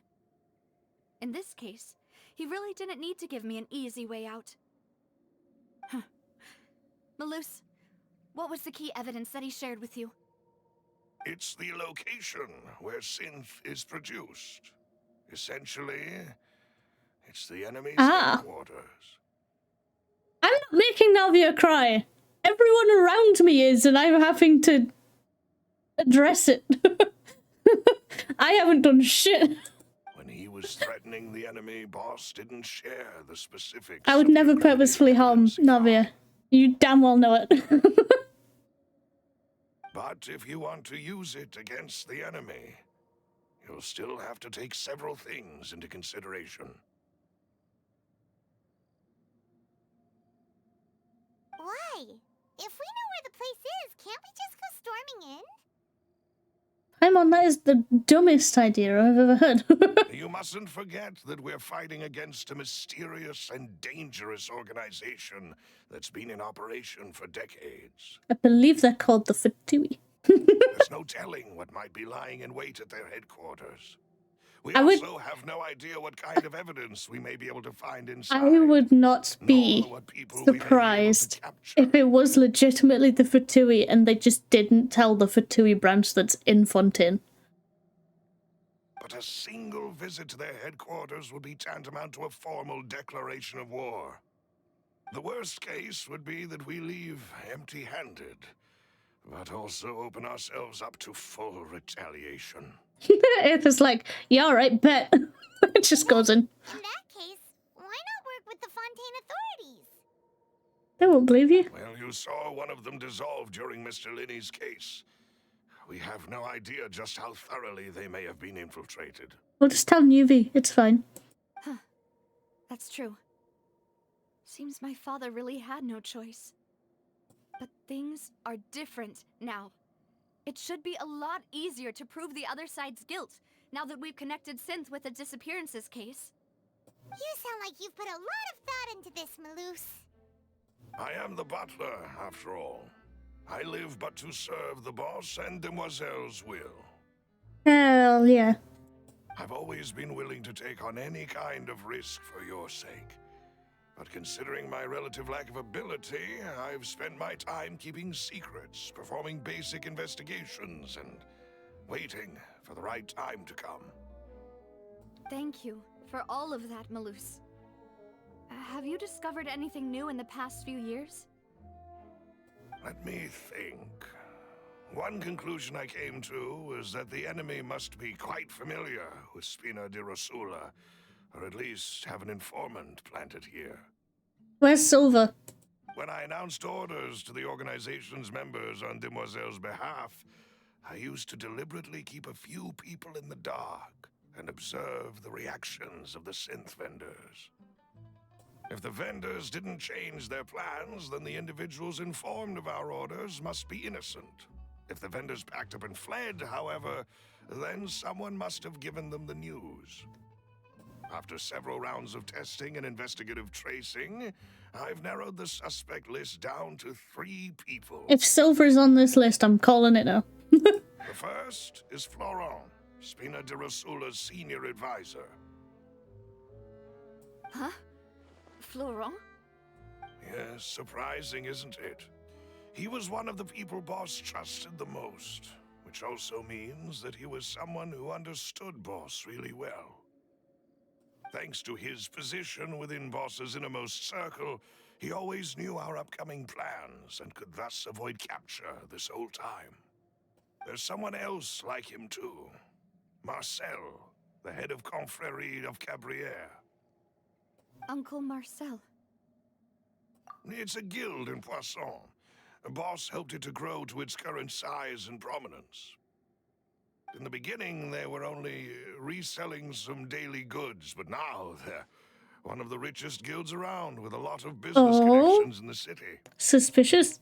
In this case, he really didn't need to give me an easy way out. Huh. Malus, what was the key evidence that he shared with you? It's the location where synth is produced. Essentially, it's the enemy's headquarters. I'm not making Navia cry. Everyone around me is, and I'm having to address it. I haven't done shit. When he was threatening the enemy, boss didn't share the specifics. I would never purposefully harm Navia. You damn well know it. But if you want to use it against the enemy, you'll still have to take several things into consideration. Why? If we know where the place is, can't we just go storming in? Paimon, that is the dumbest idea I've ever heard. You mustn't forget that we're fighting against a mysterious and dangerous organization that's been in operation for decades. I believe they're called the Fatui. There's no telling what might be lying in wait at their headquarters. We also have no idea what kind of evidence we may be able to find inside. I would not be surprised if it was legitimately the Fatui and they just didn't tell the Fatui branch that's in Fontaine. But a single visit to their headquarters would be tantamount to a formal declaration of war. The worst case would be that we leave empty-handed, but also open ourselves up to full retaliation. It's like, yeah, alright, bet. It just goes in. In that case, why not work with the Fontaine authorities? They won't believe you. Well, you saw one of them dissolve during Mr. Lyney's case. We have no idea just how thoroughly they may have been infiltrated. We'll just tell Nuvi, it's fine. Huh. That's true. Seems my father really had no choice. But things are different now. It should be a lot easier to prove the other side's guilt, now that we've connected Synth with the disappearances case. You sound like you've put a lot of thought into this, Malus. I am the butler, after all. I live but to serve the boss and Demoiselle's will. Hell yeah. I've always been willing to take on any kind of risk for your sake. But considering my relative lack of ability, I've spent my time keeping secrets, performing basic investigations, and waiting for the right time to come. Thank you for all of that, Malus. Have you discovered anything new in the past few years? Let me think. One conclusion I came to is that the enemy must be quite familiar with 𝕃𝕚𝕟𝕤𝕤, or at least have an informant planted here. Where's Silver? When I announced orders to the organization's members on Demoiselle's behalf, I used to deliberately keep a few people in the dark and observe the reactions of the synth vendors. If the vendors didn't change their plans, then the individuals informed of our orders must be innocent. If the vendors packed up and fled, however, then someone must have given them the news. After several rounds of testing and investigative tracing, I've narrowed the suspect list down to 3 people. If Silver's on this list, I'm calling it now. The first is Florent, 𝕃𝕚𝕟𝕤𝕤's senior advisor. Huh? Florent? Yes, surprising, isn't it? He was one of the people Boss trusted the most, which also means that he was someone who understood Boss really well. Thanks to his position within Boss's innermost circle, he always knew our upcoming plans and could thus avoid capture this whole time. There's someone else like him too. Marcel, the head of Confrérie of Cabrières. Uncle Marcel. It's a guild in Poisson. A boss helped it to grow to its current size and prominence. In the beginning, they were only reselling some daily goods, but now they're one of the richest guilds around, with a lot of business connections in the city. Suspicious.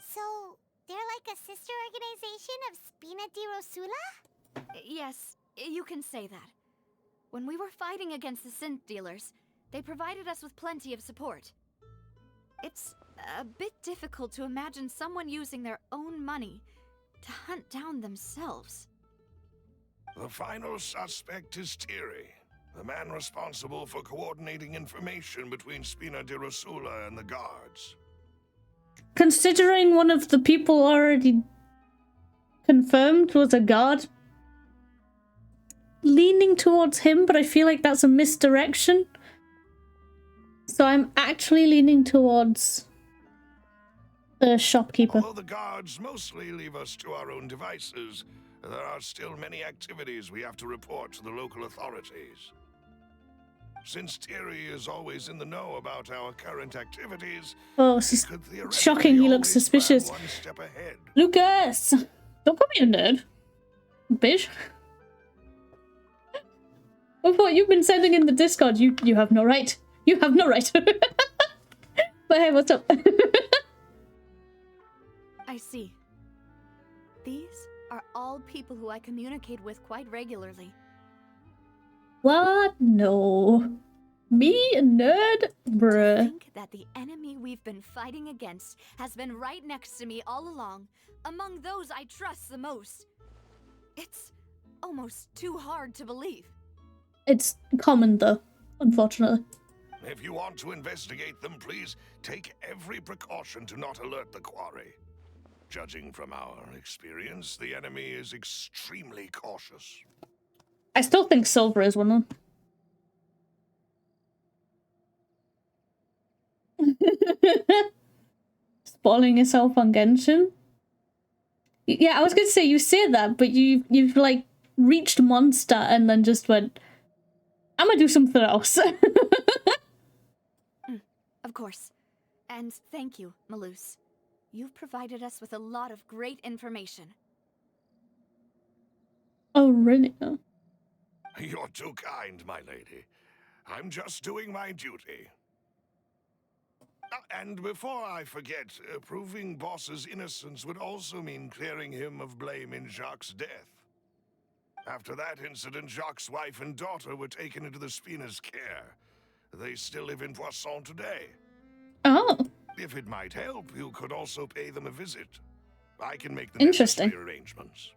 So, they're like a sister organization of Spina di Rosula? Yes, you can say that. When we were fighting against the synth dealers, they provided us with plenty of support. It's a bit difficult to imagine someone using their own money to hunt down themselves. The final suspect is Thierry, the man responsible for coordinating information between Spina di Rosula and the guards. Considering one of the people already confirmed was a guard, leaning towards him, but I feel like that's a misdirection. So I'm actually leaning towards the shopkeeper. Although the guards mostly leave us to our own devices, there are still many activities we have to report to the local authorities. Since Thierry is always in the know about our current activities, Oh, shocking, he looks suspicious. one step ahead. Lucas! Don't call me a nerd. Bitch. Of what you've been sending in the Discord, you have no right. You have no right. But hey, what's up? I see. These are all people who I communicate with quite regularly. What? No. Me? A nerd? Bruh. To think that the enemy we've been fighting against has been right next to me all along, among those I trust the most. It's almost too hard to believe. It's common though, unfortunately. If you want to investigate them, please take every precaution to not alert the quarry. Judging from our experience, the enemy is extremely cautious. I still think Silver is one of them. Spoiling yourself on Genshin? Yeah, I was gonna say, you say that, but you've like reached monster and then just went, I'm gonna do something else. Of course. And thank you, Malus. You've provided us with a lot of great information. Oh, really? You're too kind, my lady. I'm just doing my duty. And before I forget, proving Boss's innocence would also mean clearing him of blame in Jacques' death. After that incident, Jacques' wife and daughter were taken into the Spina's care. They still live in Poisson today. Oh. If it might help, you could also pay them a visit. I can make the Interesting. necessary arrangements.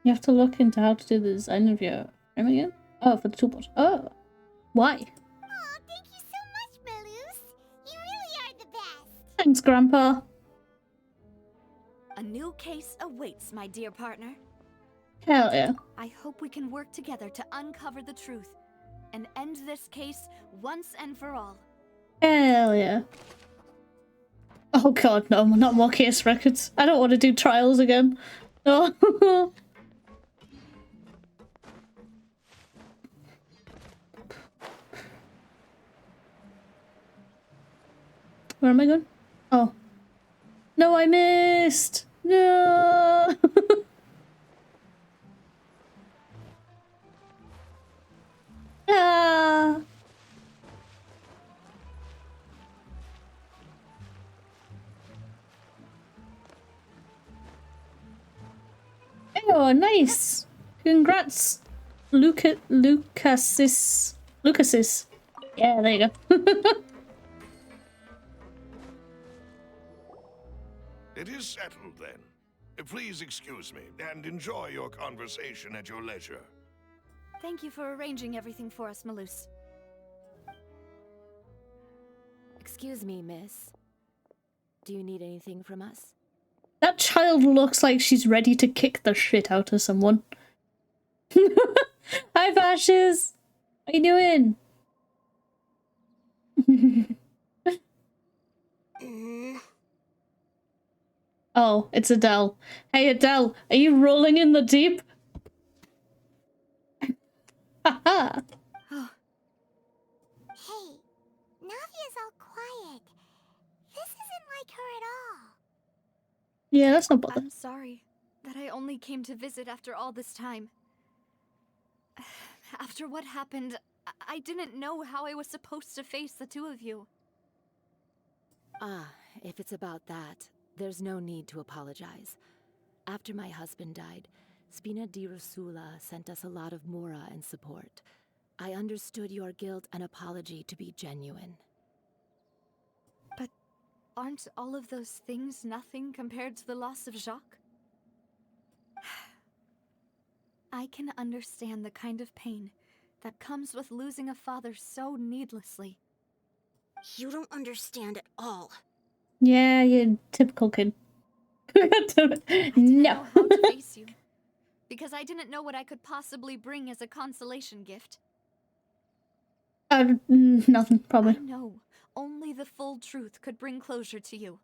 You have to look into how to do the design of your frame again? Oh, for the toolbox. Oh. Why? Oh, thank you so much, Malus. You really are the best. Thanks, Grandpa. A new case awaits, my dear partner. Hell yeah. I hope we can work together to uncover the truth and end this case once and for all. Hell yeah. Oh god, no, not more case records. I don't want to do trials again. Oh. Where am I going? Oh. No, I missed! No! Ah! Oh, nice! Congrats, Lucasis. Yeah, there you go. It is settled, then. Please excuse me, and enjoy your conversation at your leisure. Thank you for arranging everything for us, Malus. Excuse me, miss. Do you need anything from us? That child looks like she's ready to kick the shit out of someone. Hi, Vashes! How you doing? Oh, it's Adele. Hey, Adele, are you rolling in the deep? Haha. Hey, Navia's all quiet. This isn't like her at all. Yeah, that's not bother. I'm sorry that I only came to visit after all this time. After what happened, I didn't know how I was supposed to face the two of you. Ah, if it's about that, there's no need to apologize. After my husband died, pt.24 sent us a lot of mora and support. I understood your guilt and apology to be genuine. But aren't all of those things nothing compared to the loss of Jacques? I can understand the kind of pain that comes with losing a father so needlessly. You don't understand at all. Yeah, you typical kid. Know how to face you, because I didn't know what I could possibly bring as a consolation gift. Nothing, probably. I know only the full truth could bring closure to you.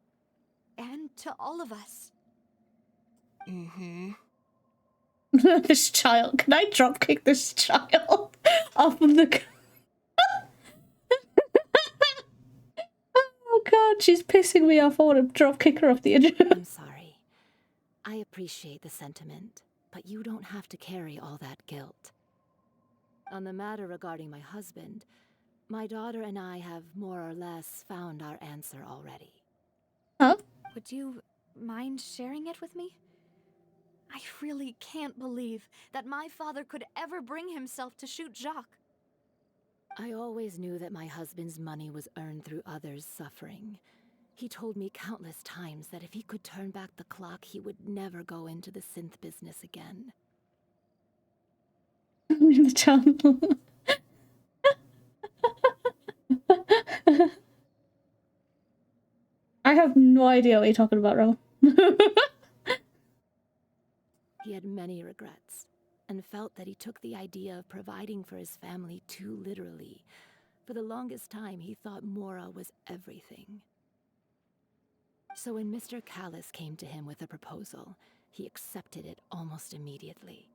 And to all of us. Mm-hmm. This child. Can I dropkick this child off of the... Oh god, she's pissing me off. I want to dropkick her off the edge. I'm sorry. I appreciate the sentiment, but you don't have to carry all that guilt. On the matter regarding my husband, my daughter and I have more or less found our answer already. Huh? Would you mind sharing it with me? I really can't believe that my father could ever bring himself to shoot Jacques. I always knew that my husband's money was earned through others' suffering. He told me countless times that if he could turn back the clock, he would never go into the synth business again. The child. I have no idea what you're talking about, Rebel. He had many regrets, and felt that he took the idea of providing for his family too literally. For the longest time, he thought Mora was everything. So when Mr. Callis came to him with a proposal, he accepted it almost immediately.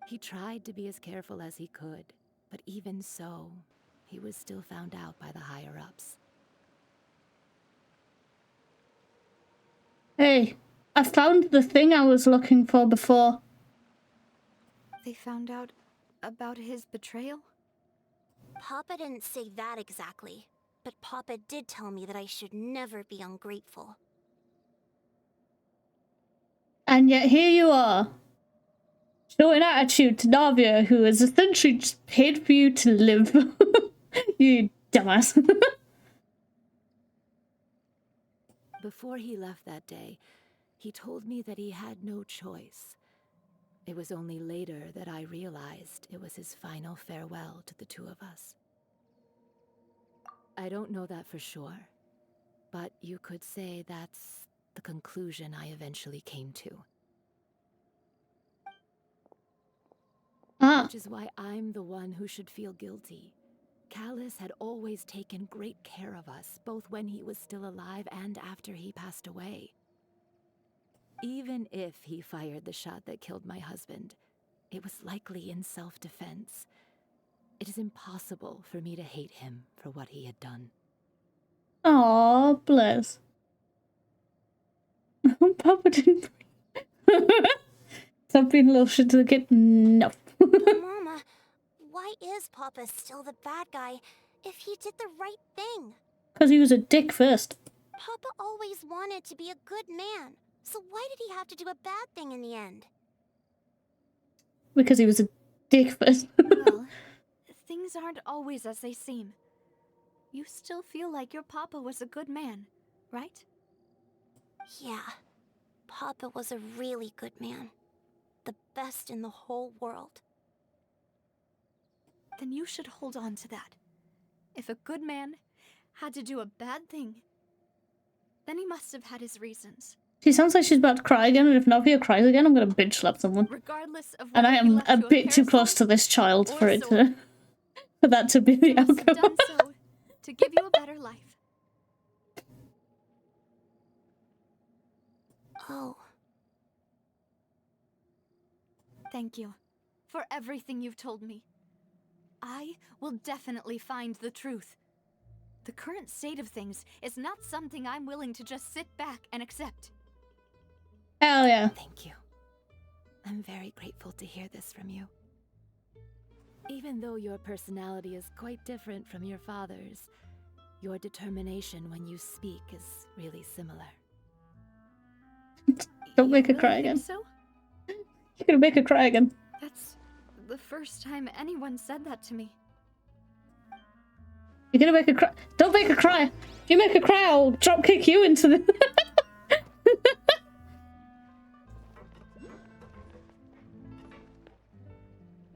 He tried to be as careful as he could, but even so, he was still found out by the higher-ups. Hey, I found the thing I was looking for before. They found out about his betrayal? Papa didn't say that exactly, but Papa did tell me that I should never be ungrateful. And yet here you are, showing attitude to Navia, who has essentially just paid for you to live. You dumbass. Before he left that day, he told me that he had no choice. It was only later that I realized it was his final farewell to the two of us. I don't know that for sure, but you could say that's the conclusion I eventually came to. Which is why I'm the one who should feel guilty. Callis had always taken great care of us, both when he was still alive and after he passed away. Even if he fired the shot that killed my husband, it was likely in self-defense. It is impossible for me to hate him for what he had done. Aw, bless. Papa didn't. Stop being a little shit to the kid. No. Mama, why is Papa still the bad guy if he did the right thing? Because he was a dick first. Papa always wanted to be a good man, so why did he have to do a bad thing in the end? Because he was a dick first. Well, things aren't always as they seem. You still feel like your papa was a good man, right? Yeah, Papa was a really good man. The best in the whole world. Then you should hold on to that. If a good man had to do a bad thing, then he must have had his reasons. She sounds like she's about to cry again, and if Navia cries again, I'm gonna bitch slap someone. Regardless of And I am a bit too close to this child for it to, for that to be the outcome. done so to give you a better life. Oh. Thank you for everything you've told me. I will definitely find the truth. The current state of things is not something I'm willing to just sit back and accept. Hell yeah. Thank you. I'm very grateful to hear this from you. Even though your personality is quite different from your father's, your determination when you speak is really similar. Don't make her cry again. So? You're gonna make her cry again. That's the first time anyone said that to me. You're gonna make her cry. Don't make her cry. If you make her cry, I'll drop kick you into the.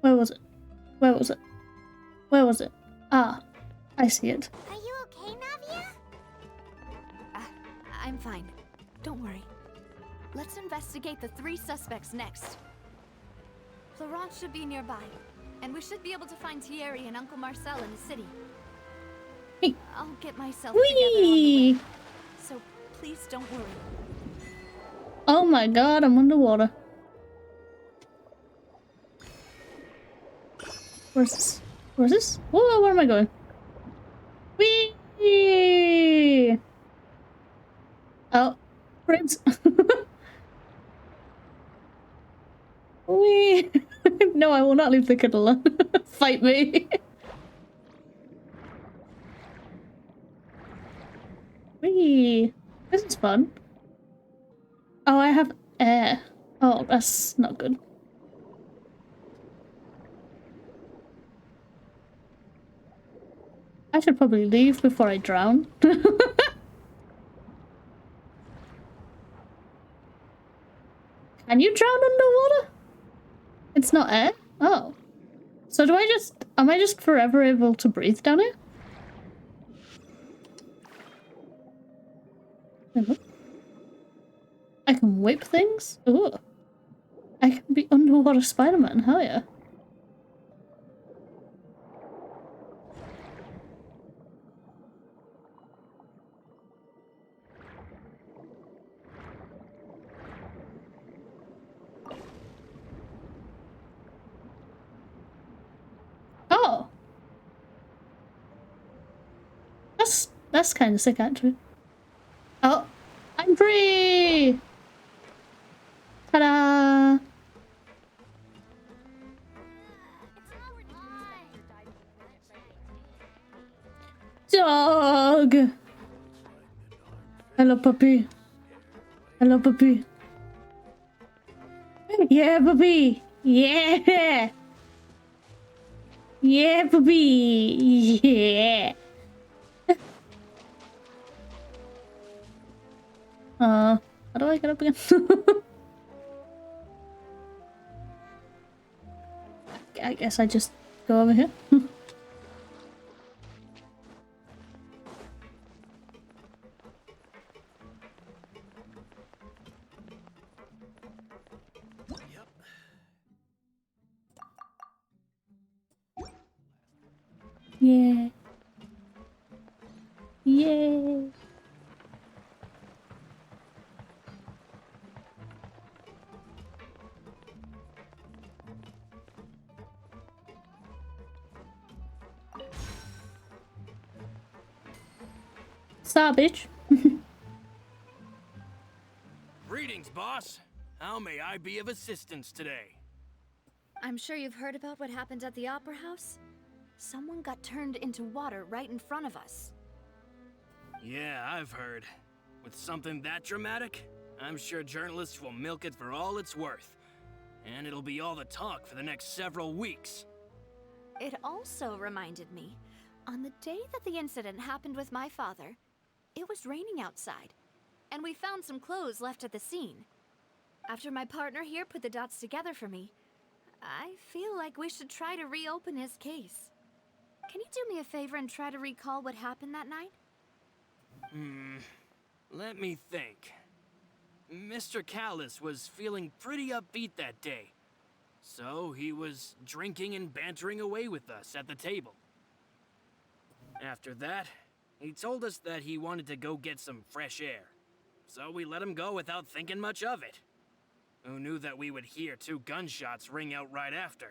Where was it? Where was it? Where was it? Ah, I see it. Are you okay, Navia? I'm fine. Don't worry. Let's investigate the 3 suspects next. Florence should be nearby, and we should be able to find Thierry and Uncle Marcel in the city. Hey. I'll get myself together on the way, so please don't worry. Oh my god, I'm underwater. Where's this? Where's this? Whoa, where am I going? Whee! Oh, Prince. Whee! No, I will not leave the kid alone. Fight me. Whee! This is fun. Oh, I have air. Oh, that's not good. I should probably leave before I drown. Can you drown underwater? It's not air? Oh. So am I just forever able to breathe down here? I can whip things? Ooh. I can be underwater Spider-Man, hell yeah. Oh! That's kind of sick, actually. Oh! I'm free! Ta-da! Dog! Hello, puppy. Hello, puppy. Yeah, puppy! Yeah! Yeah, puppy! Yeah! How do I get up again? I guess I just go over here. Yeah. Yeah. Bitch. Greetings, boss. How may I be of assistance today? I'm sure you've heard about what happened at the Opera House. Someone got turned into water right in front of us. Yeah, I've heard. With something that dramatic, I'm sure journalists will milk it for all it's worth. And it'll be all the talk for the next several weeks. It also reminded me, on the day that the incident happened with my father, it was raining outside, and we found some clothes left at the scene. After my partner here put the dots together for me, I feel like we should try to reopen his case. Can you do me a favor and try to recall what happened that night? Let me think. Mr. Callis was feeling pretty upbeat that day, so he was drinking and bantering away with us at the table. After that, he told us that he wanted to go get some fresh air. so we let him go without thinking much of it. Who knew that we would hear 2 gunshots ring out right after?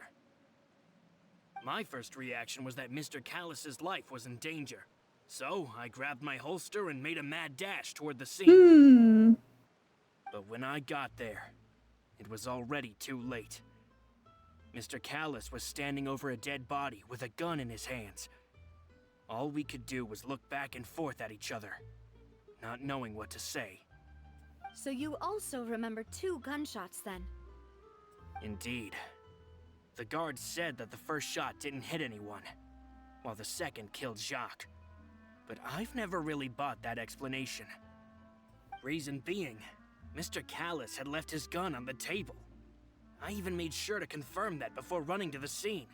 My first reaction was that Mr. Callus's life was in danger, so I grabbed my holster and made a mad dash toward the scene. But when I got there, it was already too late. Mr. Callus was standing over a dead body with a gun in his hands. All we could do was look back and forth at each other, not knowing what to say. So you also remember 2 gunshots then? Indeed. The guards said that the first shot didn't hit anyone, while the second killed Jacques. But I've never really bought that explanation. Reason being, Mr. Callus had left his gun on the table. I even made sure to confirm that before running to the scene.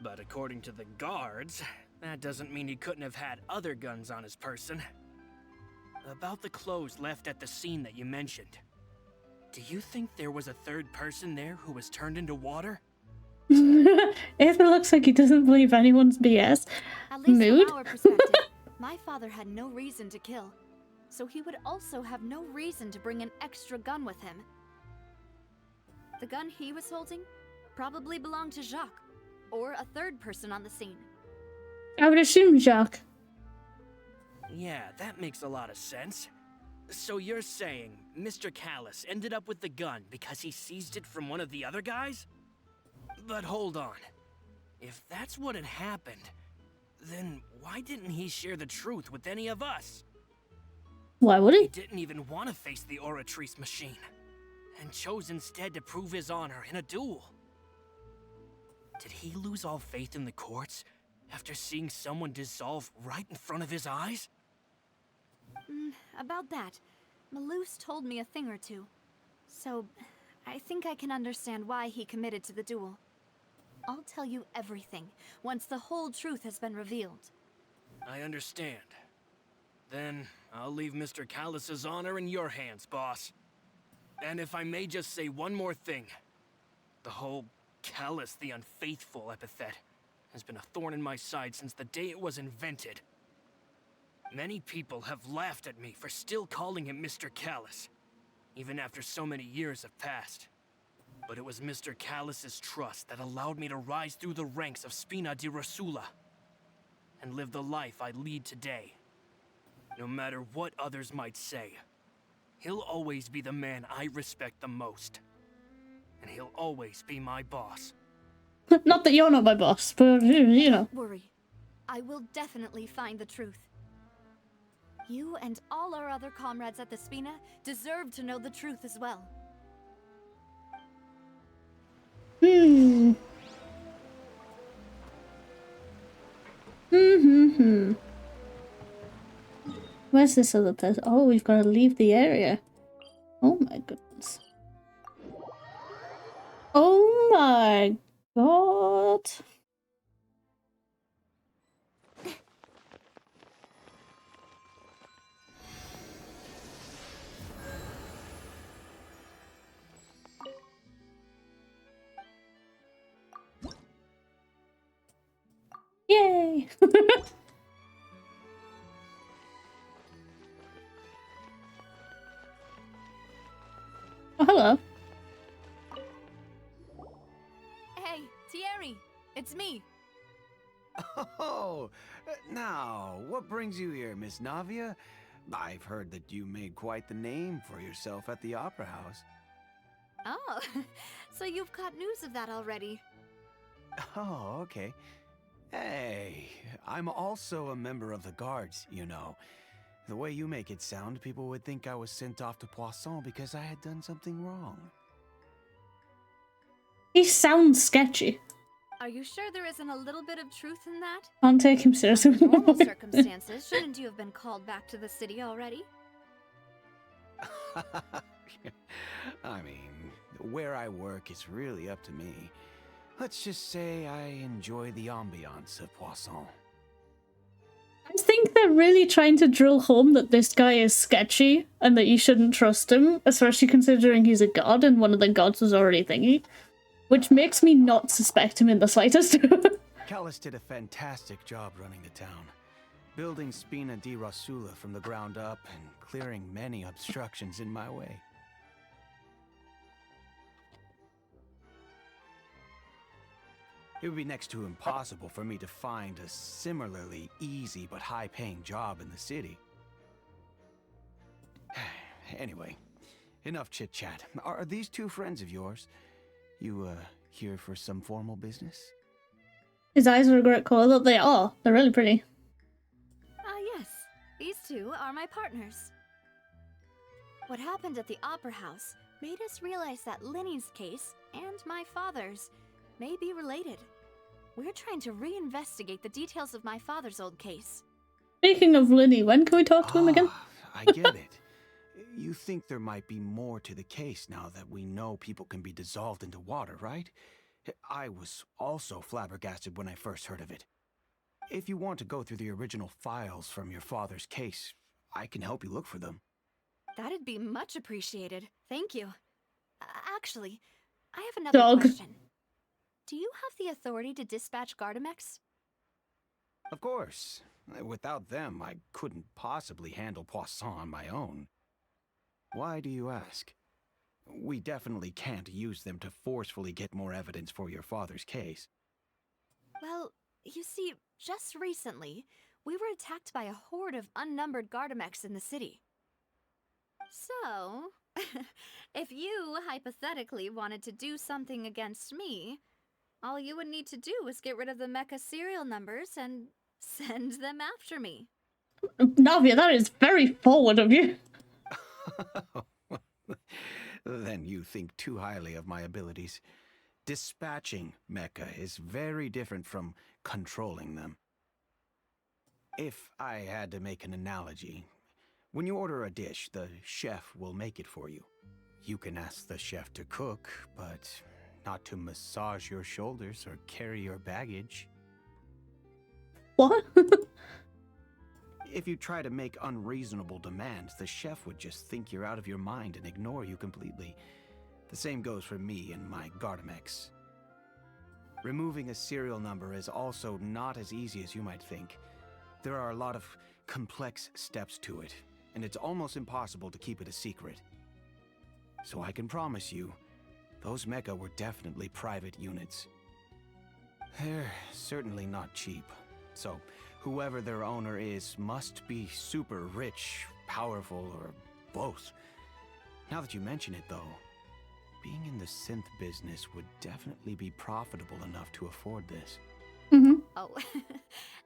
But according to the guards, that doesn't mean he couldn't have had other guns on his person. About the clothes left at the scene that you mentioned. Do you think there was a third person there who was turned into water? Aether looks like he doesn't believe anyone's BS. At least Mood? from our perspective, my father had no reason to kill, so he would also have no reason to bring an extra gun with him. The gun he was holding probably belonged to Jacques, or a third person on the scene. I would assume Jacques. Yeah, that makes a lot of sense. So you're saying Mr. Callus ended up with the gun because he seized it from one of the other guys? But hold on. If that's what had happened, then why didn't he share the truth with any of us? Why would he? He didn't even want to face the Oratrice machine, and chose instead to prove his honor in a duel. Did he lose all faith in the courts after seeing someone dissolve right in front of his eyes? About that, Malus told me a thing or two. So, I think I can understand why he committed to the duel. I'll tell you everything once the whole truth has been revealed. I understand. Then I'll leave Mr. Callus's honor in your hands, boss. And if I may just say one more thing. The whole Callus the Unfaithful epithet has been a thorn in my side since the day it was invented. Many people have laughed at me for still calling him Mr. Callus, even after so many years have passed. But it was Mr. Callus's trust that allowed me to rise through the ranks of Spina di Rosula and live the life I lead today. No matter what others might say, he'll always be the man I respect the most. And he'll always be my boss. Not that you're not my boss, but you know. Don't worry. I will definitely find the truth. You and all our other comrades at the Spina deserve to know the truth as well. Where's this other person? Oh, we've got to leave the area. Oh my goodness. Oh my god. Yay! Oh, hello. Hey, Thierry, it's me. Oh, now, what brings you here, Miss Navia? I've heard that you made quite the name for yourself at the Opera House. Oh, so you've caught news of that already. Oh, okay. Hey, I'm also a member of the guards, you know. The way you make it sound, people would think I was sent off to Poisson because I had done something wrong. He sounds sketchy. Are you sure there isn't a little bit of truth in that? Can't take him seriously. Under normal circumstances, shouldn't you have been called back to the city already? I mean, where I work is really up to me. Let's just say I enjoy the ambiance of Poisson. I think they're really trying to drill home that this guy is sketchy and that you shouldn't trust him, especially considering he's a god and one of the gods was already thingy. Which makes me not suspect him in the slightest. Callus did a fantastic job running the town. building 𝕃𝕚𝕟𝕤𝕤 from the ground up and clearing many obstructions in my way. It would be next to impossible for me to find a similarly easy but high-paying job in the city. Anyway, enough chit-chat. Are these two friends of yours? You, here for some formal business? His eyes are a great color. Look, they are. They're really pretty. Yes. These two are my partners. What happened at the Opera House made us realize that Lyney's case and my father's may be related. We're trying to reinvestigate the details of my father's old case. Speaking of Lyney, when can we talk to him again? I get it. You think there might be more to the case now that we know people can be dissolved into water, right? I was also flabbergasted when I first heard of it. If you want to go through the original files from your father's case, I can help you look for them. That'd be much appreciated. Thank you. Actually, I have another question. Do you have the authority to dispatch 𝕃𝕚𝕟𝕜𝕤? Of course. Without them, I couldn't possibly handle Poisson on my own. Why do you ask? We definitely can't use them to forcefully get more evidence for your father's case. Well, you see, just recently, we were attacked by a horde of unnumbered 𝕃𝕚𝕟𝕜 in the city. So, if you hypothetically wanted to do something against me, all you would need to do is get rid of the mecha serial numbers and send them after me. Navia, that is very forward of you. Then you think too highly of my abilities. Dispatching mecha is very different from controlling them. If I had to make an analogy, when you order a dish, the chef will make it for you. You can ask the chef to cook, but not to massage your shoulders or carry your baggage. What? If you try to make unreasonable demands, the chef would just think you're out of your mind and ignore you completely. The same goes for me and my 𝕃𝕚𝕟𝕜𝕝. Removing a serial number is also not as easy as you might think. There are a lot of complex steps to it, and it's almost impossible to keep it a secret. So I can promise you, those mecha were definitely private units. They're certainly not cheap, so whoever their owner is must be super rich, powerful, or both. Now that you mention it, though, being in the synth business would definitely be profitable enough to afford this. Mm-hmm. Oh,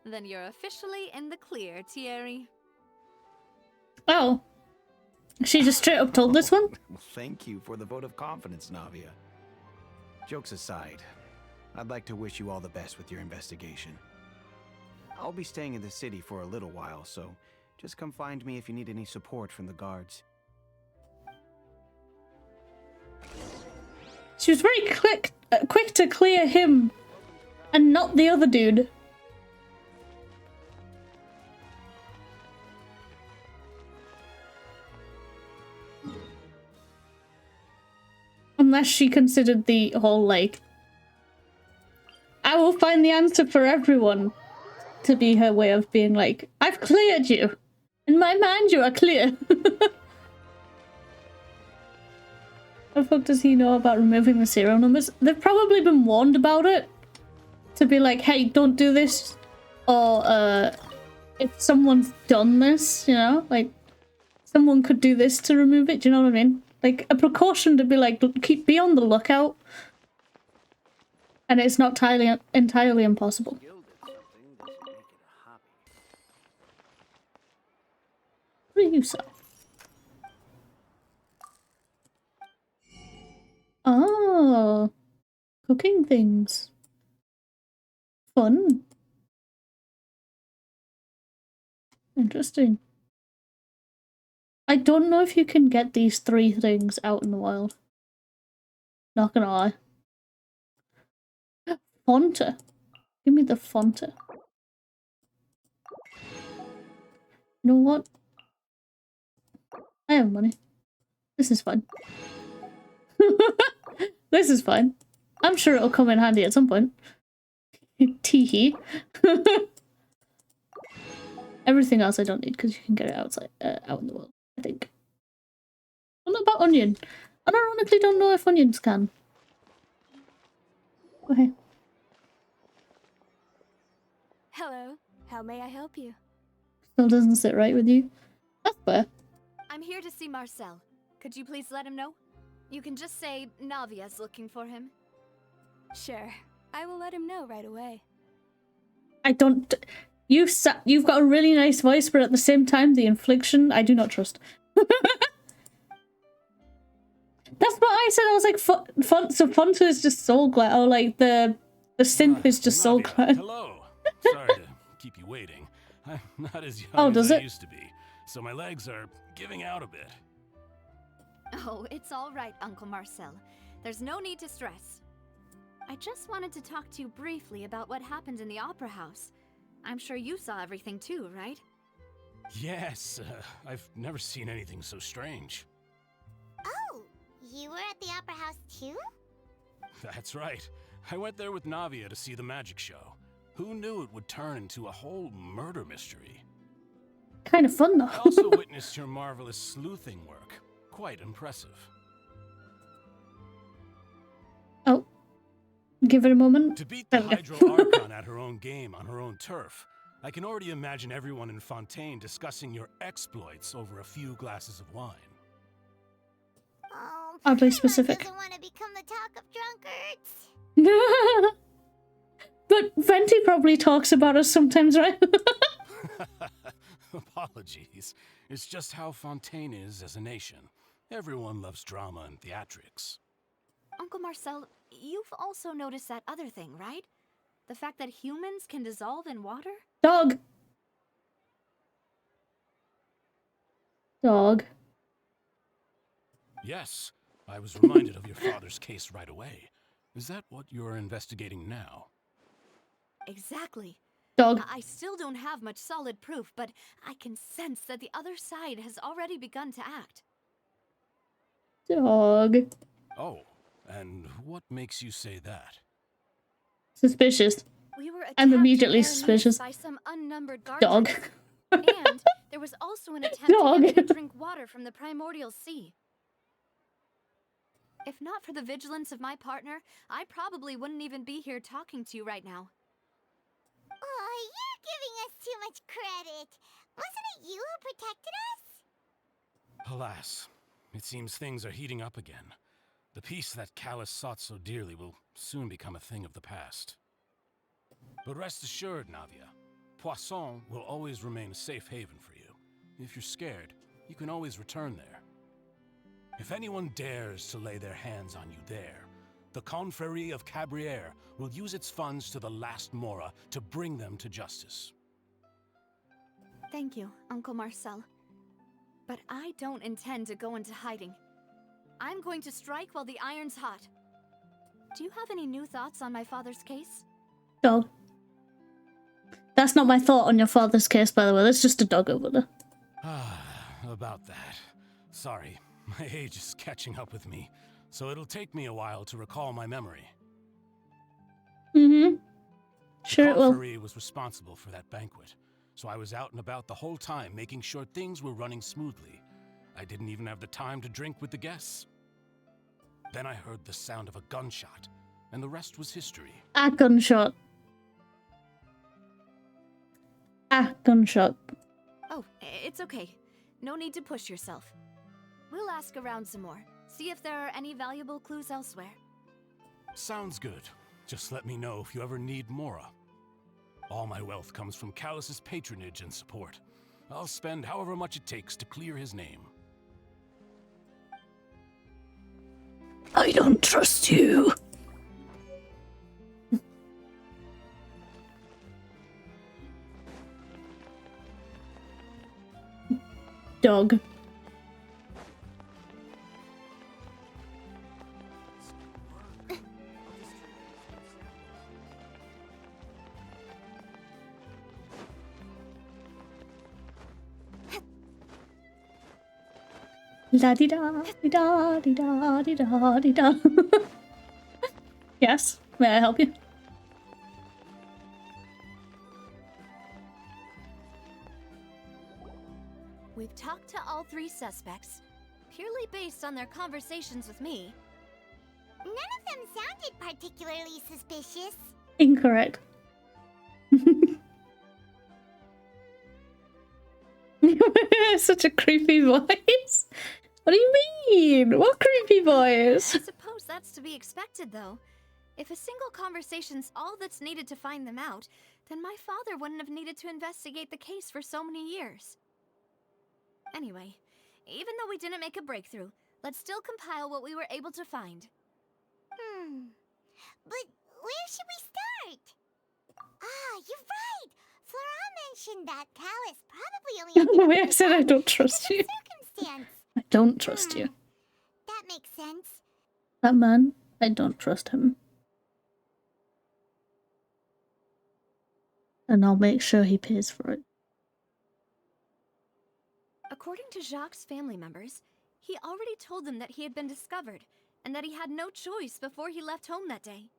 then you're officially in the clear, Thierry. Oh. She just straight up told this one? Well, thank you for the vote of confidence, Navia. Jokes aside, I'd like to wish you all the best with your investigation. I'll be staying in the city for a little while, so just come find me if you need any support from the guards. She was very quick to clear him and not the other dude. Unless she considered the whole, like, I will find the answer for everyone to be her way of being like, I've cleared you. In my mind, you are clear. How the fuck does he know about removing the serial numbers? They've probably been warned about it. To be like, hey, don't do this. Or, if someone's done this, you know? Like, someone could do this to remove it, do you know what I mean? Like, a precaution to be like, be on the lookout. And it's not entirely impossible. What do you say? Oh, cooking things. Fun. Interesting. I don't know if you can get these 3 things out in the wild. Not gonna lie. Fonta. Give me the Fonta. You know what? I have money. This is fine. This is fine. I'm sure it'll come in handy at some point. Teehee. Everything else I don't need because you can get it outside, out in the world, I think. Well, not about onion. I ironically don't know if onions can. Okay. Hello, how may I help you? Still doesn't sit right with you. That's fair. I'm here to see Marcel. Could you please let him know? You can just say Navia's looking for him. Sure, I will let him know right away. I don't. You've got a really nice voice, but at the same time, the infliction I do not trust. That's what I said. I was like, so Fontaine is just soul glad. Oh, like the synth is just soul glad. Hello. Sorry to keep you waiting. I'm not as young as I used to be, so my legs are giving out a bit. Oh, it's all right, Uncle Marcel. There's no need to stress. I just wanted to talk to you briefly about what happened in the Opera House. I'm sure you saw everything too, right? Yes, I've never seen anything so strange. Oh, you were at the Opera House too? That's right. I went there with Navia to see the magic show. Who knew it would turn into a whole murder mystery? Kind of fun, though. I also witnessed your marvelous sleuthing work. Quite impressive. Oh. Give it a moment. To beat the Hydro Archon at her own game on her own turf, I can already imagine everyone in Fontaine discussing your exploits over a few glasses of wine. Oh, oddly specific. doesn't want to become the talk of drunkards. But Venti probably talks about us sometimes, right? Apologies. It's just how Fontaine is as a nation. Everyone loves drama and theatrics. Uncle Marcel, you've also noticed that other thing, right? The fact that humans can dissolve in water? Dog. Dog. Yes, I was reminded of your father's case right away. Is that what you're investigating now? Exactly. Dog. I still don't have much solid proof, but I can sense that the other side has already begun to act. Dog. Oh, and what makes you say that? Suspicious. We were I'm attacked immediately in suspicious. by some unnumbered Dog. guardians. And there was also an attempt to get me to drink water from the primordial sea. If not for the vigilance of my partner, I probably wouldn't even be here talking to you right now. Oh, you're giving us too much credit. Wasn't it you who protected us? Alas, it seems things are heating up again. The peace that Callus sought so dearly will soon become a thing of the past. But rest assured, Navia, Poisson will always remain a safe haven for you. If you're scared, you can always return there. If anyone dares to lay their hands on you there, the Confrérie of Cabrières will use its funds to the last Mora to bring them to justice. Thank you, Uncle Marcel. But I don't intend to go into hiding. I'm going to strike while the iron's hot. Do you have any new thoughts on my father's case? Dog. That's not my thought on your father's case, by the way. That's just a dog over there. About that. Sorry, my age is catching up with me, so it'll take me a while to recall my memory. Mm-hmm. Sure it will. The Confrérie was responsible for that banquet, so I was out and about the whole time making sure things were running smoothly. I didn't even have the time to drink with the guests. Then I heard the sound of a gunshot, and the rest was history. A gunshot. A gunshot. Oh, it's okay. No need to push yourself. We'll ask around some more. See if there are any valuable clues elsewhere. Sounds good. Just let me know if you ever need Mora. All my wealth comes from Callus's patronage and support. I'll spend however much it takes to clear his name. I don't trust you. Dog. La di da di da di da di da di da. Yes, may I help you? We've talked to all 3 suspects, purely based on their conversations with me. None of them sounded particularly suspicious. Incorrect. Such a creepy voice. What do you mean? What creepy voice? I suppose that's to be expected, though. If a single conversation's all that's needed to find them out, then my father wouldn't have needed to investigate the case for so many years. Anyway, even though we didn't make a breakthrough, let's still compile what we were able to find. But where should we start? Ah, you're right! Flora mentioned that Callus probably only ended The up way I in the said I dark don't trust you. circumstance. I don't trust you. That makes sense. That man, I don't trust him. And I'll make sure he pays for it. According to Jacques' family members, he already told them that he had been discovered, and that he had no choice before he left home that day.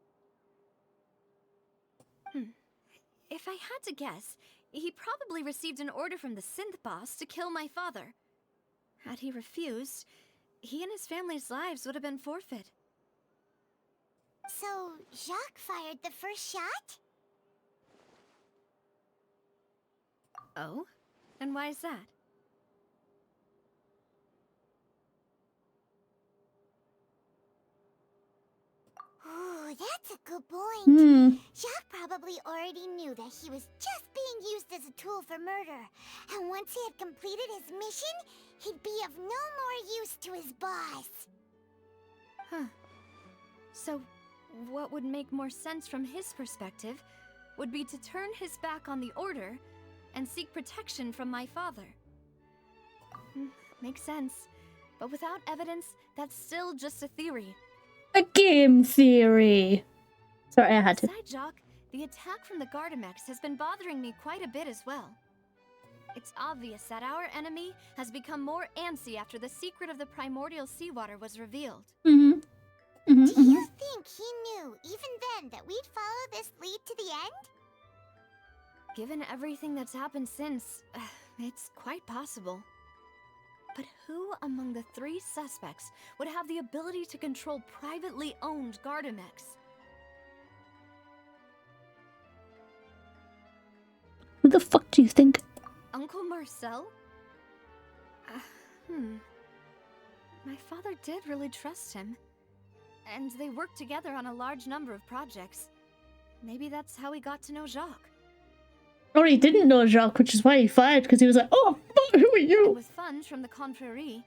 If I had to guess, he probably received an order from the synth boss to kill my father. Had he refused, he and his family's lives would have been forfeit. So, Jacques fired the first shot? Oh? And why is that? Ooh, that's a good point. Hmm. Jacques probably already knew that he was just being used as a tool for murder. And once he had completed his mission, he'd be of no more use to his boss. Huh. So, what would make more sense from his perspective would be to turn his back on the Order and seek protection from my father. Makes sense. But without evidence, that's still just a theory. A game theory. Sorry, I had to. Besides Jacques, the attack from the 𝕃𝕚𝕟𝕜 has been bothering me quite a bit as well. It's obvious that our enemy has become more antsy after the secret of the primordial seawater was revealed. Do you think he knew, even then, that we'd follow this lead to the end? Given everything that's happened since, it's quite possible. But who among the 3 suspects would have the ability to control privately owned 𝕃𝕚𝕟𝕜s? Who the fuck do you think? Uncle Marcel? My father did really trust him. And they worked together on a large number of projects. Maybe that's how he got to know Jacques. Or he didn't know Jacques, which is why he fired, because he was like, oh, fuck, who are you? And with funds from the Confrérie,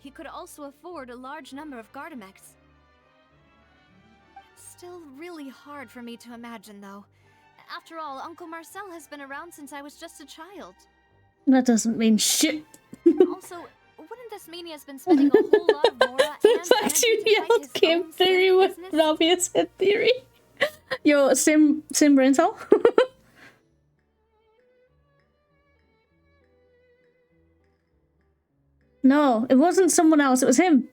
he could also afford a large number of 𝕃𝕚𝕟𝕜s. It's still really hard for me to imagine, though. After all, Uncle Marcel has been around since I was just a child. That doesn't mean shit. Also, wouldn't this mean he has been spending a whole lot of Mora That's and actually energy to fight the his game own theory sick with business? Ravia's head theory. Yo, same brain cell. No, it wasn't someone else, it was him.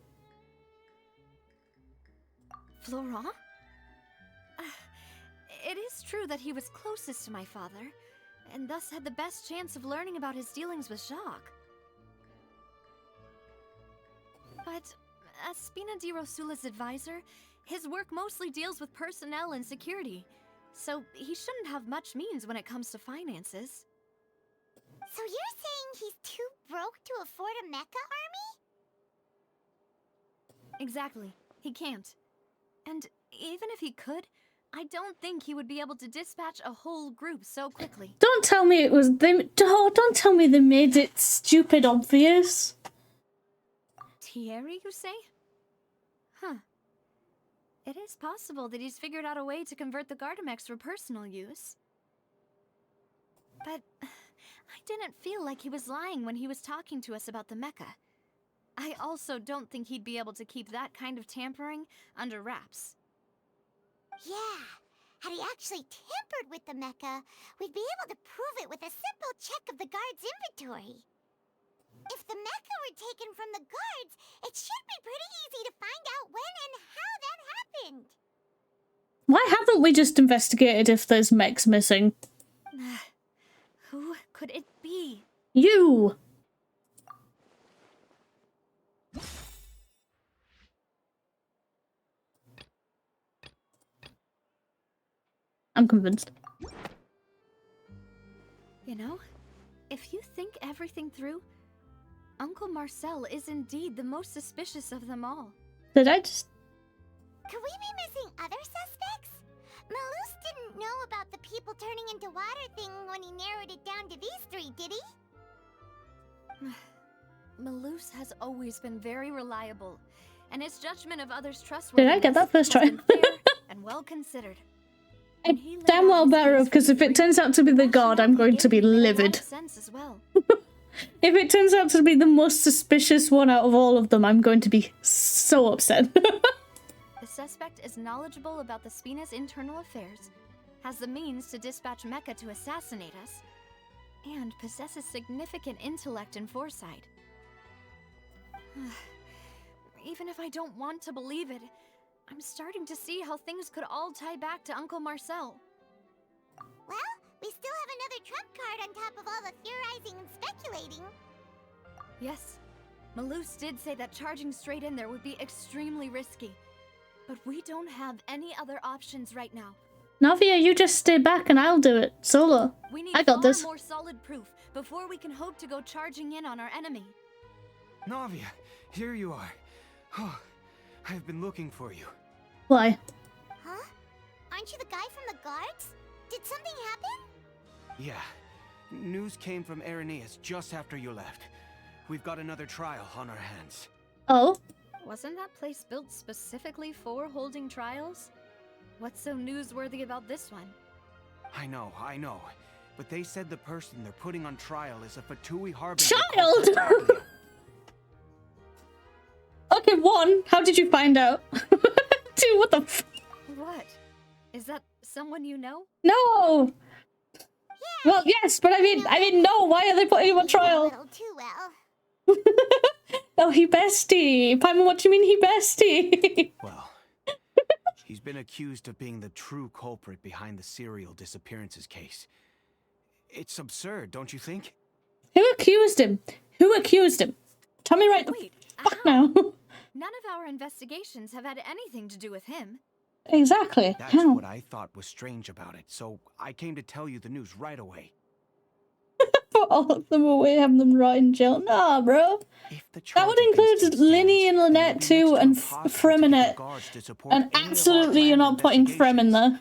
Florent? It is true that he was closest to my father, and thus had the best chance of learning about his dealings with Jacques. But as 𝕃𝕚𝕟𝕜𝕤's advisor, his work mostly deals with personnel and security, so he shouldn't have much means when it comes to finances. So you're saying he's too broke to afford a mecha army? Exactly. He can't. And even if he could, I don't think he would be able to dispatch a whole group so quickly. Don't tell me it was them. Don't tell me they made it stupid obvious. Thierry, you say? Huh. It is possible that he's figured out a way to convert the 𝕃𝕚𝕟𝕜𝕜s for personal use. But I didn't feel like he was lying when he was talking to us about the mecha. I also don't think he'd be able to keep that kind of tampering under wraps. Yeah. Had he actually tampered with the mecha, we'd be able to prove it with a simple check of the guard's inventory. If the mecha were taken from the guards, it should be pretty easy to find out when and how that happened. Why haven't we just investigated if there's mechs missing? Who could it be? You! I'm convinced. You know, if you think everything through, Uncle Marcel is indeed the most suspicious of them all. Did I just... Could we be missing other suspects? Malus didn't know about the people turning into water thing when he narrowed it down to these three, did he? Malus has always been very reliable, and his judgment of others' trustworthiness Did I get that first try? and well considered. I damn well better, because if it turns out to be the god, I'm going to be livid. Sense as well. If it turns out to be the most suspicious one out of all of them, I'm going to be so upset. The suspect is knowledgeable about the Spina's internal affairs, has the means to dispatch 𝕃𝕚 to assassinate us, and possesses significant intellect and foresight. Even if I don't want to believe it, I'm starting to see how things could all tie back to Uncle Marcel. Well, we still have another trump card on top of all the theorizing and speculating. Yes, Malus did say that charging straight in there would be extremely risky. But we don't have any other options right now. Navia, you just stay back and I'll do it solo. We need I got this. more solid proof before we can hope to go charging in on our enemy. Navia, here you are. Oh, I've been looking for you. Why? Huh? Aren't you the guy from the guards? Did something happen? Yeah. News came from 𝕃𝕤𝕤 just after you left. We've got another trial on our hands. Oh? Wasn't that place built specifically for holding trials? What's so newsworthy about this one? I know. But they said the person they're putting on trial is a Fatui harbinger. Child! Okay, 1, how did you find out? 2, what the f— What? Is that someone you know? No! Yeah. Well, yes, but I mean, no, why are they putting him on trial? A little too well. Oh, he bestie. Paimon, what do you mean he bestie? Well, he's been accused of being the true culprit behind the serial disappearances case. It's absurd, don't you think? Who accused him? Who accused him? Tell me right the fuck now. None of our investigations have had anything to do with him. Exactly. That's what I thought was strange about it, so I came to tell you the news right away. Put all of them away, have them rot in jail. Nah, bro. That would include Lyney and Lynette too, and Freminette. And absolutely you're not putting Frem in there.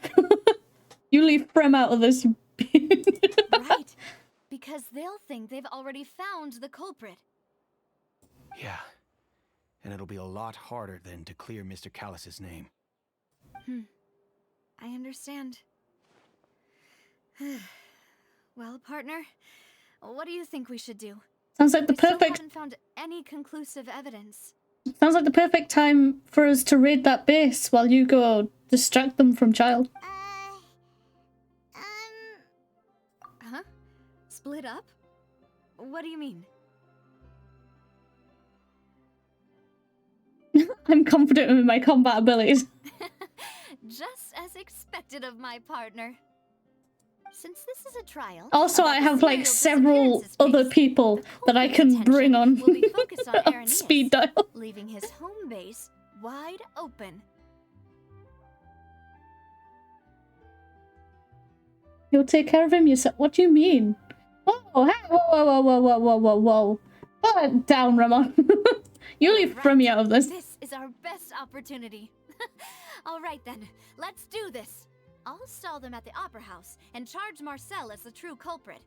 You leave Frem out of this. Right. Because they'll think they've already found the culprit. Yeah. And it'll be a lot harder then to clear Mr. Callus's name. I understand. Well, partner, what do you think we should do? Sounds like the We still perfect— haven't found any conclusive evidence. Sounds like the perfect time for us to raid that base while you go distract them from Child. Huh? Split up? What do you mean? I'm confident in my combat abilities. Just as expected of my partner. Since this is a trial. Also, I have like several other people that I can bring on Will be focused on Aaron speed dial. leaving his home base wide open. You'll take care of him yourself. What do you mean? Whoa, hey, whoa. Put it down, Ramon. You leave Fremy out of this. This is our best opportunity. All right then, let's do this. I'll stall them at the Opera House and charge Marcel as the true culprit.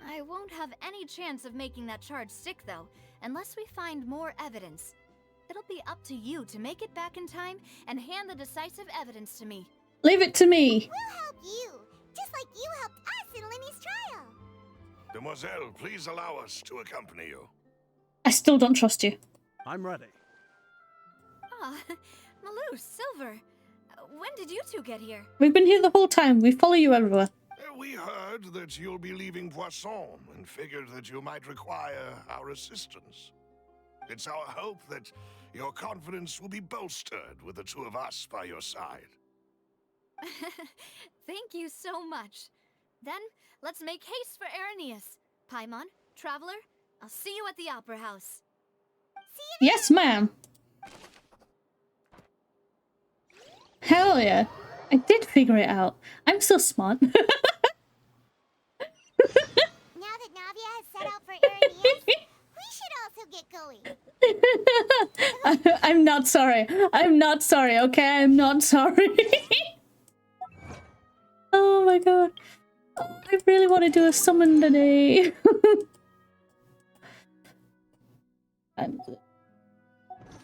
I won't have any chance of making that charge stick though, unless we find more evidence. It'll be up to you to make it back in time and hand the decisive evidence to me. Leave it to me. We'll help you, just like you helped us in Lyney's trial. Demoiselle, please allow us to accompany you. I still don't trust you. I'm ready. Ah, Malus, Silver. When did you two get here? We've been here the whole time. We follow you everywhere. We heard that you'll be leaving Poisson and figured that you might require our assistance. It's our hope that your confidence will be bolstered with the two of us by your side. Thank you so much. Then, let's make haste for 𝕃𝕤𝕤. Paimon, Traveler, I'll see you at the Opera House. Yes, ma'am. Hell yeah. I did figure it out. I'm so smart. Now that Navia has set out for Aaron, we should also get going. I'm not sorry. I'm not sorry, okay? I'm not sorry. Oh my god. Oh, I really want to do a summon today.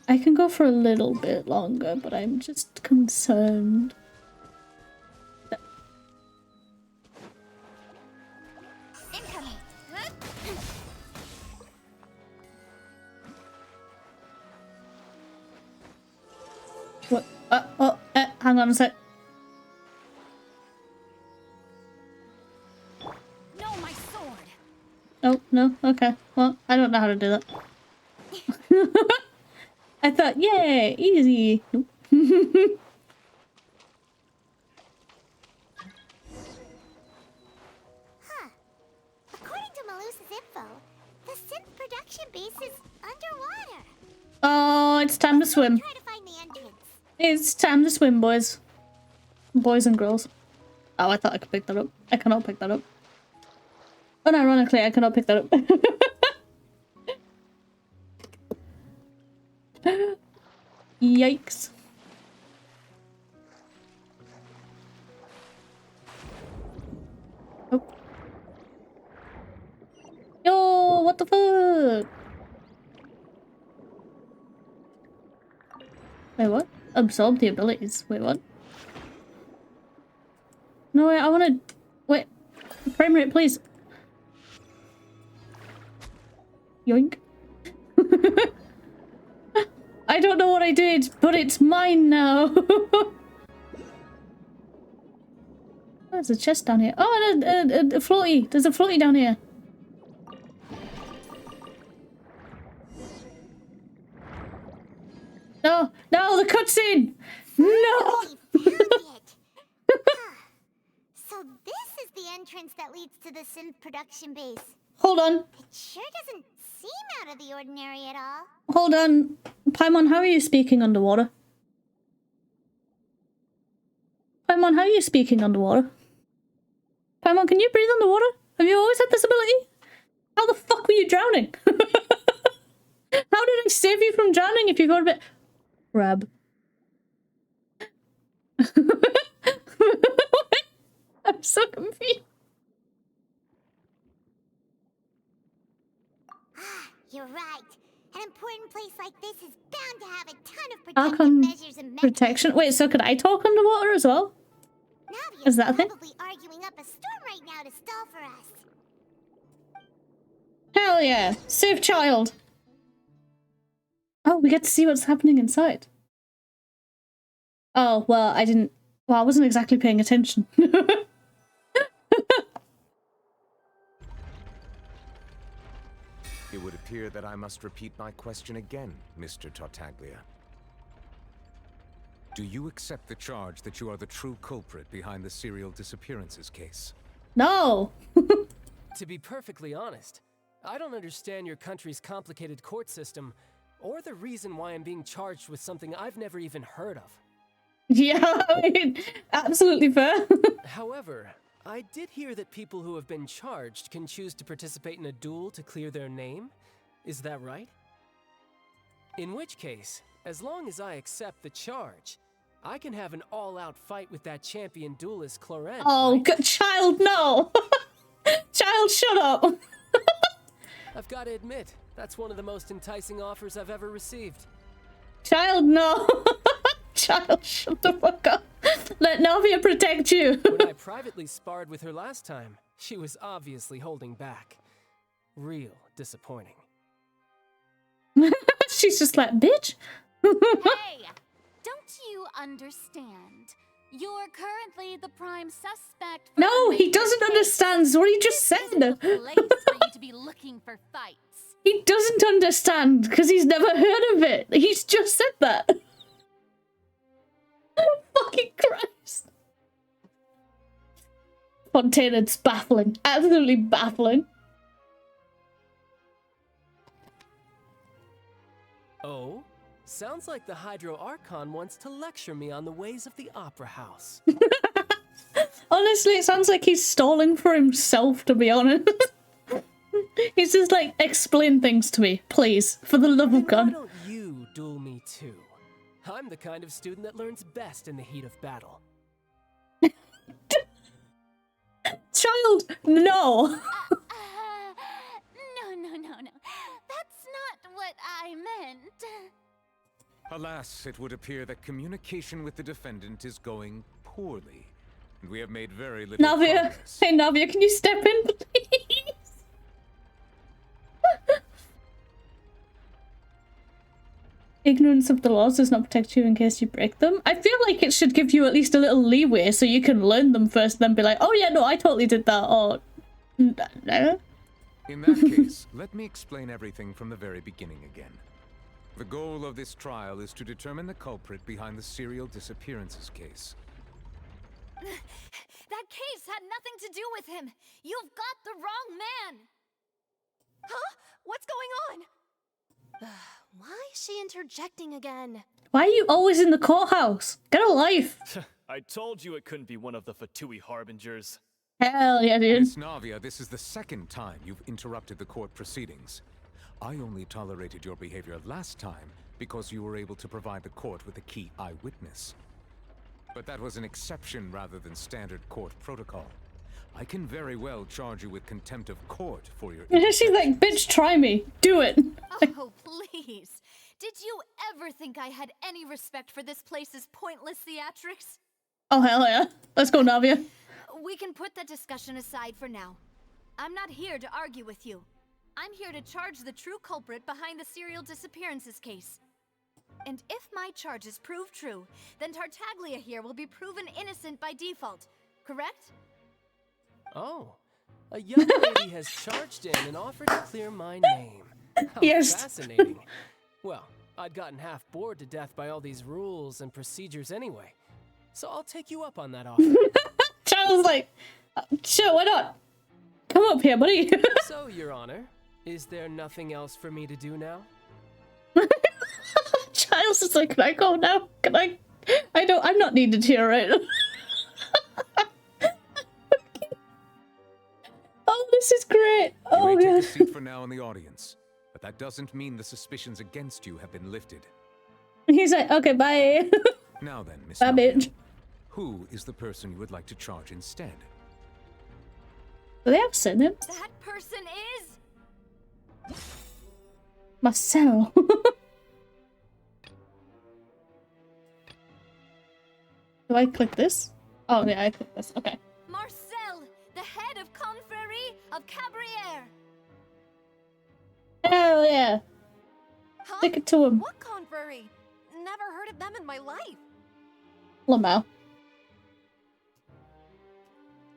I can go for a little bit longer, but I'm just concerned. What? Hang on a sec. No, my sword. Oh, no? Okay. Well, I don't know how to do that. I thought, yay, easy. Nope. Huh. According to Malusa's info, the synth production base is underwater. Oh, it's time to swim. Try to find the entrance. It's time to swim, boys. Boys and girls. Oh, I thought I could pick that up. I cannot pick that up. Unironically, I cannot pick that up. Yikes. Oh. Yo, what the fuck? Wait, what? Absorb the abilities. Wait, what? No, wait, I wanna... Wait. Frame rate, please. Yoink. I don't know what I did, but it's mine now. There's a chest down here. Oh, and a floaty. There's a floaty down here. No, no, the cutscene. No. So this is the entrance that leads to the synth production base. Hold on. It sure doesn't seem out of the ordinary at all. Hold on. Paimon, how are you speaking underwater? Paimon, how are you speaking underwater? Paimon, can you breathe underwater? Have you always had this ability? How the fuck were you drowning? How did I save you from drowning if you got a bit... Rab. I'm so confused. You're right. An important place like this is bound to have a ton of protective Archon measures and protection. Wait, so could I talk underwater as well? Navia's Is that a thing? probably arguing up a storm right now to stall for us. Hell yeah! Save child! Oh, we get to see what's happening inside. Oh, well, I didn't... Well, I wasn't exactly paying attention. It would appear that I must repeat my question again, Mr. 𝕃𝕚𝕟𝕜. Do you accept the charge that you are the true culprit behind the serial disappearances case? No! To be perfectly honest, I don't understand your country's complicated court system, or the reason why I'm being charged with something I've never even heard of. Yeah, I mean, absolutely fair. However, I did hear that people who have been charged can choose to participate in a duel to clear their name. Is that right? In which case, as long as I accept the charge, I can have an all-out fight with that champion duelist 𝕃𝕚𝕟. Oh, child, no! Child, shut up! I've got to admit, that's one of the most enticing offers I've ever received. Child, no! Child, shut the fuck up. Let Navia protect you. When I privately sparred with her last time, she was obviously holding back. Real disappointing. She's just like, bitch. Hey, don't you understand? You're currently the prime suspect. For No, he doesn't understand what he just said. place for you to be looking for fights. He doesn't understand because he's never heard of it. He's just said that. Fucking Christ. Fontaine, it's baffling. Absolutely baffling. Oh? Sounds like the Hydro Archon wants to lecture me on the ways of the Opera House. Honestly, it sounds like he's stalling for himself, to be honest. He's just like, explain things to me, please, for the love of Why God. don't you duel me too? I'm the kind of student that learns best in the heat of battle. Child, no! No. That's not what I meant. Alas, it would appear that communication with the defendant is going poorly. And we have made very little Navia, progress. hey Navia, can you step in, please? Ignorance of the laws does not protect you in case you break them. I feel like it should give you at least a little leeway so you can learn them first, then be like, oh yeah, no, I totally did that, or no. In that case, let me explain everything from the very beginning again. The goal of this trial is to determine the culprit behind the serial disappearances case. That case had nothing to do with him. You've got the wrong man. Huh? What's going on? Why is she interjecting again? Why are you always in the courthouse? Get a life. I told you it couldn't be one of the Fatui harbingers. Hell yeah, dude. Miss Navia, this is the second time you've interrupted the court proceedings. I only tolerated your behavior last time because you were able to provide the court with a key eyewitness. But that was an exception rather than standard court protocol. I can very well charge you with contempt of court for your She's like, bitch, try me. Do it. Oh, please. Did you ever think I had any respect for this place's pointless theatrics? Oh, hell yeah. Let's go, Navia. We can put that discussion aside for now. I'm not here to argue with you. I'm here to charge the true culprit behind the serial disappearances case. And if my charges prove true, then Tartaglia here will be proven innocent by default, correct? Oh, a young lady has charged in and offered to clear my name. How Yes. fascinating. Well, I'd gotten half bored to death by all these rules and procedures anyway. So I'll take you up on that offer. Child's like, sure, why not? Come up here, buddy. So, Your Honor, is there nothing else for me to do now? Child's just like, can I go now? Can I? I'm not needed here, right? Oh, this is great. Oh, you may God. take a seat for now in the audience, but that doesn't mean the suspicions against you have been lifted. He's like, okay, bye. Now then, Miss Bye, Navia, bitch. who is the person you would like to charge instead? Do they have surnames? That person is... Marcel. Do I click this? Oh, yeah, I click this. Okay. Marcel, the head of Confrérie of Cabriere. Hell yeah. Huh? Stick it to him. What confrérie? Never heard of them in my life. Lamau.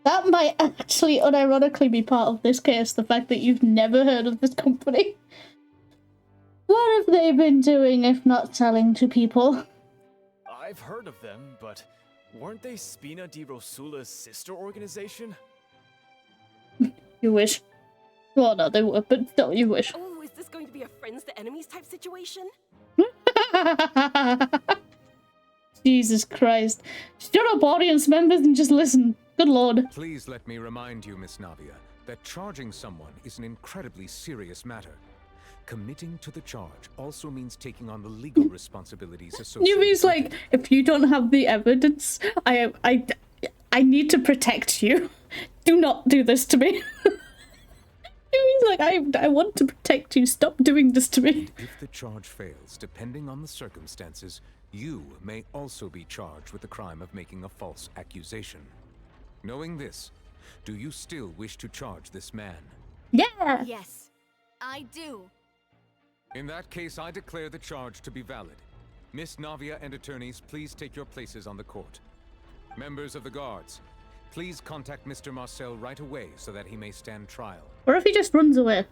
That might actually unironically be part of this case, the fact that you've never heard of this company. What have they been doing if not selling to people? I've heard of them, but weren't they Spina di Rosula's sister organization? You wish. Well, no, they were, but still, you wish. Oh, is this going to be a friends to enemies type situation? Jesus Christ. Shut up, audience members, and just listen. Good lord. Please let me remind you, Miss Navia, that charging someone is an incredibly serious matter. Committing to the charge also means taking on the legal responsibilities associated Yumi's with like, it. if you don't have the evidence, I need to protect you. Do not do this to me. Yumi's like, I want to protect you. Stop doing this to me. If the charge fails, depending on the circumstances, you may also be charged with the crime of making a false accusation. Knowing this, do you still wish to charge this man? Yeah! Yes, I do. In that case, I declare the charge to be valid. Miss Navia and attorneys, please take your places on the court. Members of the guards, please contact Mr. Marcel right away so that he may stand trial. Or if he just runs away.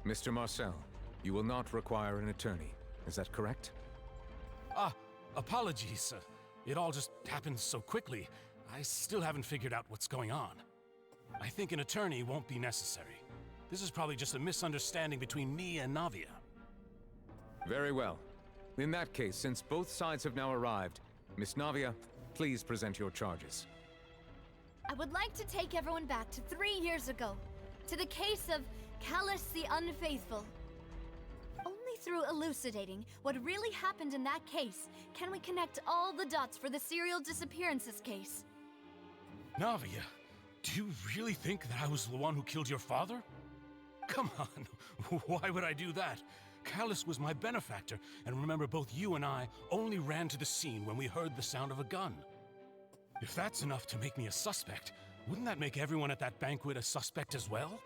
Mr. Marcel, you will not require an attorney. Is that correct? Apologies, sir. It all just happened so quickly. I still haven't figured out what's going on. I think an attorney won't be necessary. This is probably just a misunderstanding between me and Navia. Very well. In that case, since both sides have now arrived, Miss Navia, please present your charges. I would like to take everyone back to 3 years ago, to the case of Callus the Unfaithful. Only through elucidating what really happened in that case can we connect all the dots for the serial disappearances case. Navia, do you really think that I was the one who killed your father? Come on, why would I do that? Callus was my benefactor, and remember, both you and I only ran to the scene when we heard the sound of a gun. If that's enough to make me a suspect, wouldn't that make everyone at that banquet a suspect as well?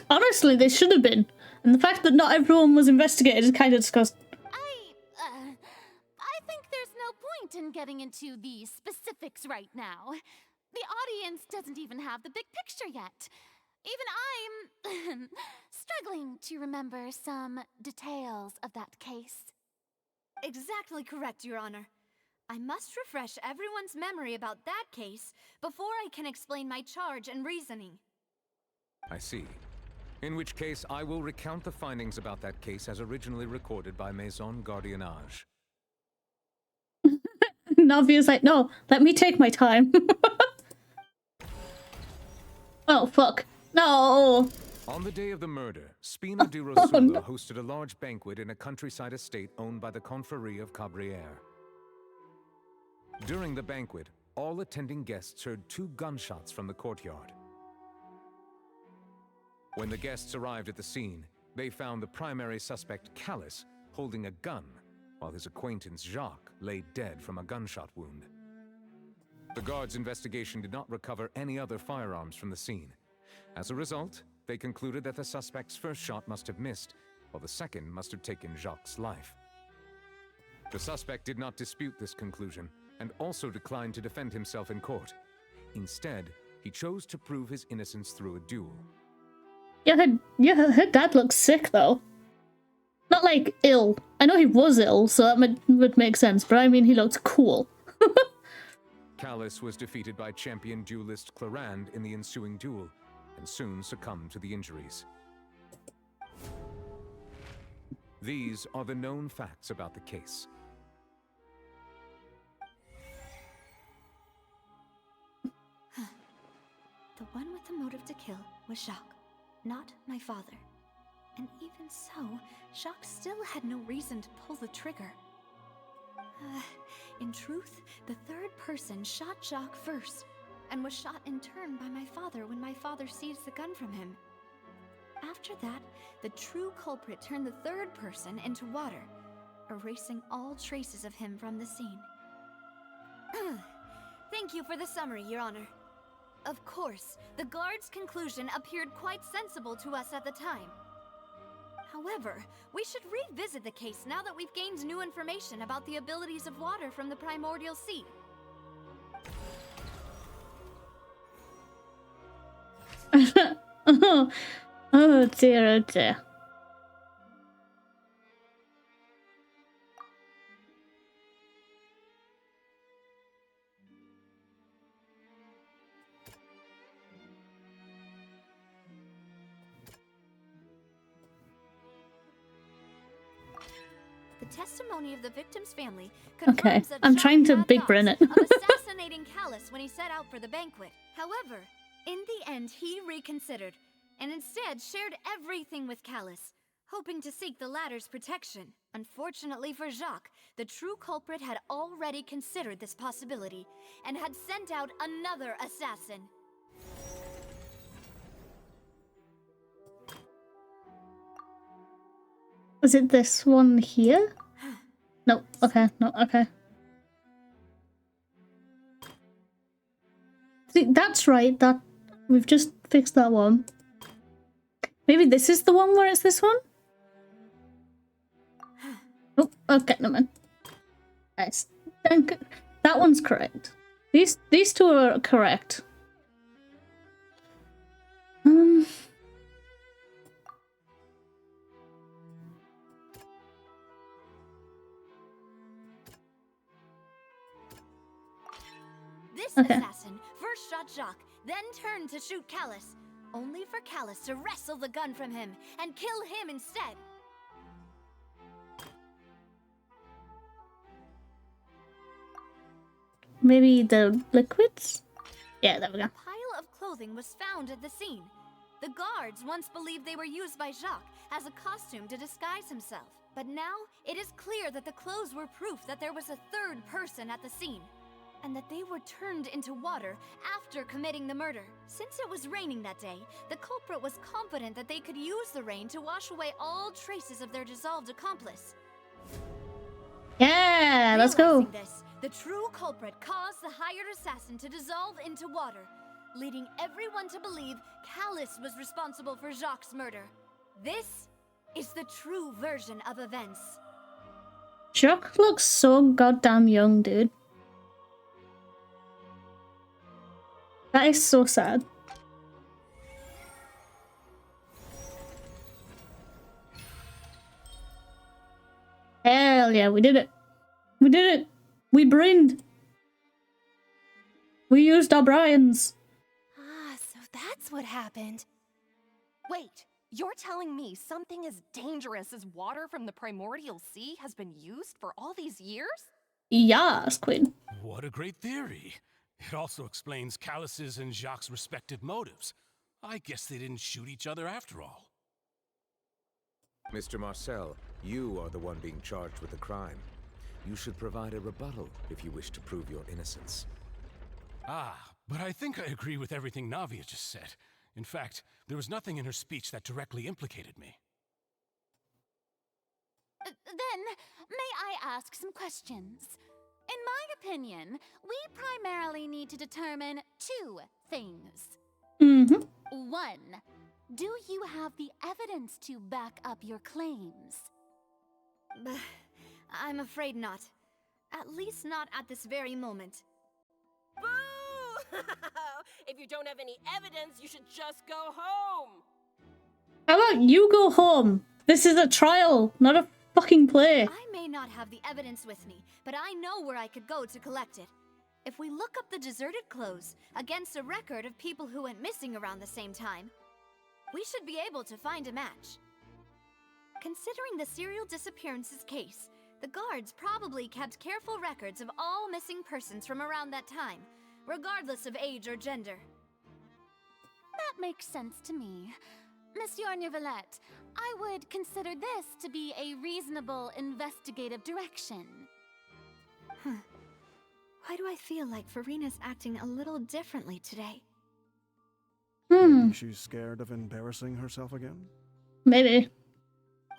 Honestly, they should have been. And the fact that not everyone was investigated is kind of disgusting. I think there's no point in getting into the specifics right now. The audience doesn't even have the big picture yet. Even I'm struggling to remember some details of that case. Exactly correct, Your Honor. I must refresh everyone's memory about that case before I can explain my charge and reasoning. I see. In which case, I will recount the findings about that case as originally recorded by Maison 𝕃𝕚𝕟𝕜𝕤. Navia's like, no, let me take my time. Oh, fuck. No! On the day of the murder, Spina di Rosula hosted a large banquet in a countryside estate owned by the Confrérie of Cabrières. During the banquet, all attending guests heard 2 gunshots from the courtyard. When the guests arrived at the scene, they found the primary suspect, Callus, holding a gun, while his acquaintance, Jacques, lay dead from a gunshot wound. The guards' investigation did not recover any other firearms from the scene. As a result, they concluded that the suspect's first shot must have missed, while the second must have taken Jacques' life. The suspect did not dispute this conclusion, and also declined to defend himself in court. Instead, he chose to prove his innocence through a duel. Yeah, her dad looks sick, though. Not, like, ill. I know he was ill, so that would make sense, but I mean he looked cool. Callus was defeated by champion duelist Clorinde in the ensuing duel, and soon succumbed to the injuries. These are the known facts about the case. The one with the motive to kill was Jacques, not my father. And even so, Jacques still had no reason to pull the trigger. In truth, the third person shot Jacques first, and was shot in turn by my father when my father seized the gun from him. After that, the true culprit turned the third person into water, erasing all traces of him from the scene. Thank you for the summary, Your Honor. Of course, the guard's conclusion appeared quite sensible to us at the time. However, we should revisit the case now that we've gained new information about the abilities of water from the primordial sea. Oh dear, oh dear. The testimony of the victim's family confirms Okay, that I'm Jacques trying to had big thoughts brain it. of assassinating Callus when he set out for the banquet. However, in the end, he reconsidered and instead shared everything with Callus, hoping to seek the latter's protection. Unfortunately for Jacques, the true culprit had already considered this possibility and had sent out another assassin. Is it this one here? No, okay, no, okay. See, that's right, that we've just fixed that one. Maybe this is the one where it's this one? Oh, okay, no man. Nice. That one's correct. These two are correct. This Okay. assassin first shot Jacques, then turned to shoot Callus, only for Callus to wrestle the gun from him and kill him instead. Maybe the liquids? Yeah, there we go. A pile of clothing was found at the scene. The guards once believed they were used by Jacques as a costume to disguise himself. But now, it is clear that the clothes were proof that there was a third person at the scene, and that they were turned into water after committing the murder. Since it was raining that day, the culprit was confident that they could use the rain to wash away all traces of their dissolved accomplice. Yeah, let's go. Realizing this, the true culprit caused the hired assassin to dissolve into water, leading everyone to believe Callus was responsible for Jacques' murder. This is the true version of events. Jacques looks so goddamn young, dude. That is so sad. Hell yeah, we did it. We did it. We brinned. We used our Brians. Ah, so that's what happened. Wait, you're telling me something as dangerous as water from the primordial sea has been used for all these years? Yes, Queen. What a great theory. It also explains Callus's and Jacques' respective motives. I guess they didn't shoot each other after all. Mr. Marcel, you are the one being charged with the crime. You should provide a rebuttal if you wish to prove your innocence. Ah, but I think I agree with everything Navia just said. In fact, there was nothing in her speech that directly implicated me. Then, may I ask some questions? In my opinion, we primarily need to determine two things. Mm-hmm. One, do you have the evidence to back up your claims? I'm afraid not. At least not at this very moment. Boo! If you don't have any evidence, you should just go home. How about you go home? This is a trial, not a fucking play. I may not have the evidence with me, but I know where I could go to collect it. If we look up the deserted clothes against a record of people who went missing around the same time, we should be able to find a match. Considering the serial disappearances case, the guards probably kept careful records of all missing persons from around that time, regardless of age or gender. That makes sense to me. Monsieur Neuvillette, I would consider this to be a reasonable investigative direction. Why do I feel like Farina's acting a little differently today? Maybe she's scared of embarrassing herself again? Maybe.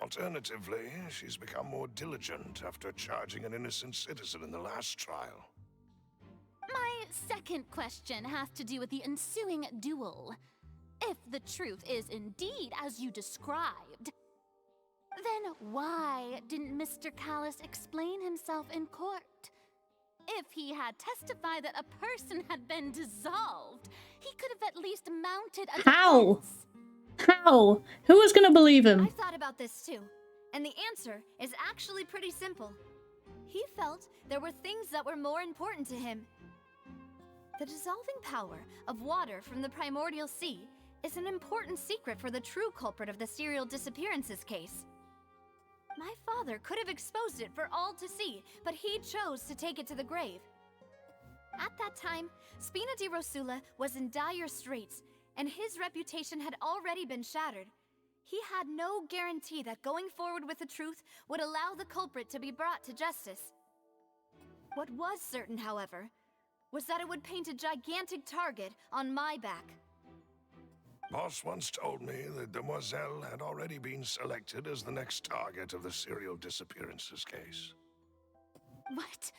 Alternatively, she's become more diligent after charging an innocent citizen in the last trial. My second question has to do with the ensuing duel. If the truth is indeed as you described, then why didn't Mr. Callus explain himself in court? If he had testified that a person had been dissolved, he could have at least mounted a How? defense. How? Who was gonna believe him? I thought about this too, and the answer is actually pretty simple. He felt there were things that were more important to him. The dissolving power of water from the primordial sea is an important secret for the true culprit of the serial disappearances case. My father could have exposed it for all to see, but he chose to take it to the grave. At that time, Spina di Rosula was in dire straits, and his reputation had already been shattered. He had no guarantee that going forward with the truth would allow the culprit to be brought to justice. What was certain, however, was that it would paint a gigantic target on my back. Boss once told me that Demoiselle had already been selected as the next target of the serial disappearances case. What?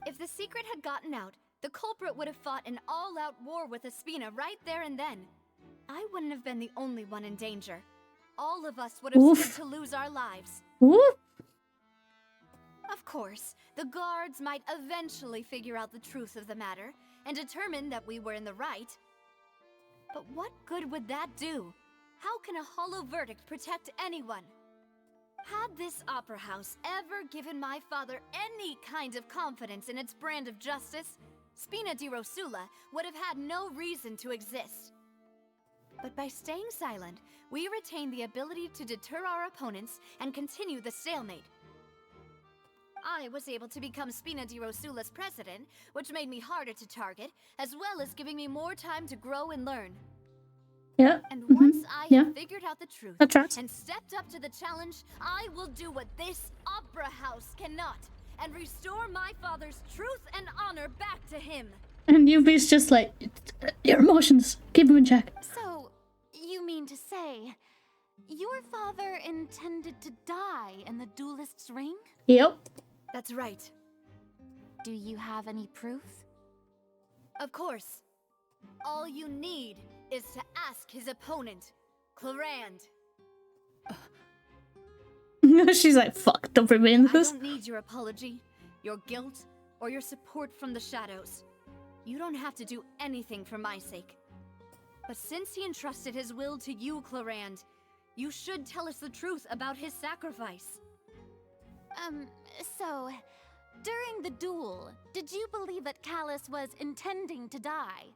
If the secret had gotten out, the culprit would have fought an all-out war with Espina right there and then. I wouldn't have been the only one in danger. All of us would have stood to lose our lives. Oof. Of course, the guards might eventually figure out the truth of the matter and determine that we were in the right. But what good would that do? How can a hollow verdict protect anyone? Had this opera house ever given my father any kind of confidence in its brand of justice, Spina di Rosula would have had no reason to exist. But by staying silent, we retain the ability to deter our opponents and continue the stalemate. I was able to become pt.24's president, which made me harder to target, as well as giving me more time to grow and learn. Yeah. And once I have figured out the truth and stepped up to the challenge, I will do what this opera house cannot, and restore my father's truth and honor back to him. And Yubi's just like, your emotions, keep them in check. So, you mean to say, your father intended to die in the duelist's ring? Yep. That's right. Do you have any proof? Of course. All you need is to ask his opponent, 𝕃𝕚𝕟. She's like, fuck, don't bring me in this. I don't need your apology, your guilt, or your support from the shadows. You don't have to do anything for my sake. But since he entrusted his will to you, 𝕃𝕚𝕟, you should tell us the truth about his sacrifice. So, during the duel, did you believe that Callus was intending to die?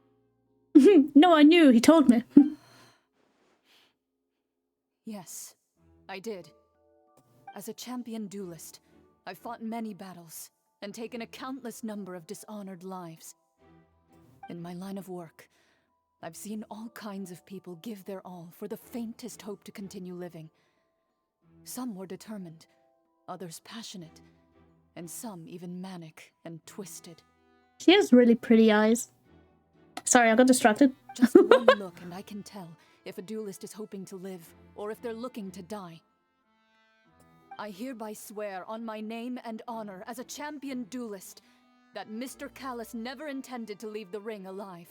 No, I knew, he told me. Yes, I did. As a champion duelist, I've fought many battles and taken a countless number of dishonored lives. In my line of work, I've seen all kinds of people give their all for the faintest hope to continue living. Some were determined, others passionate, and some even manic and twisted. She has really pretty eyes. Sorry, I got distracted. Just one look and I can tell if a duelist is hoping to live or if they're looking to die. I hereby swear on my name and honor as a champion duelist that Mr. Callus never intended to leave the ring alive.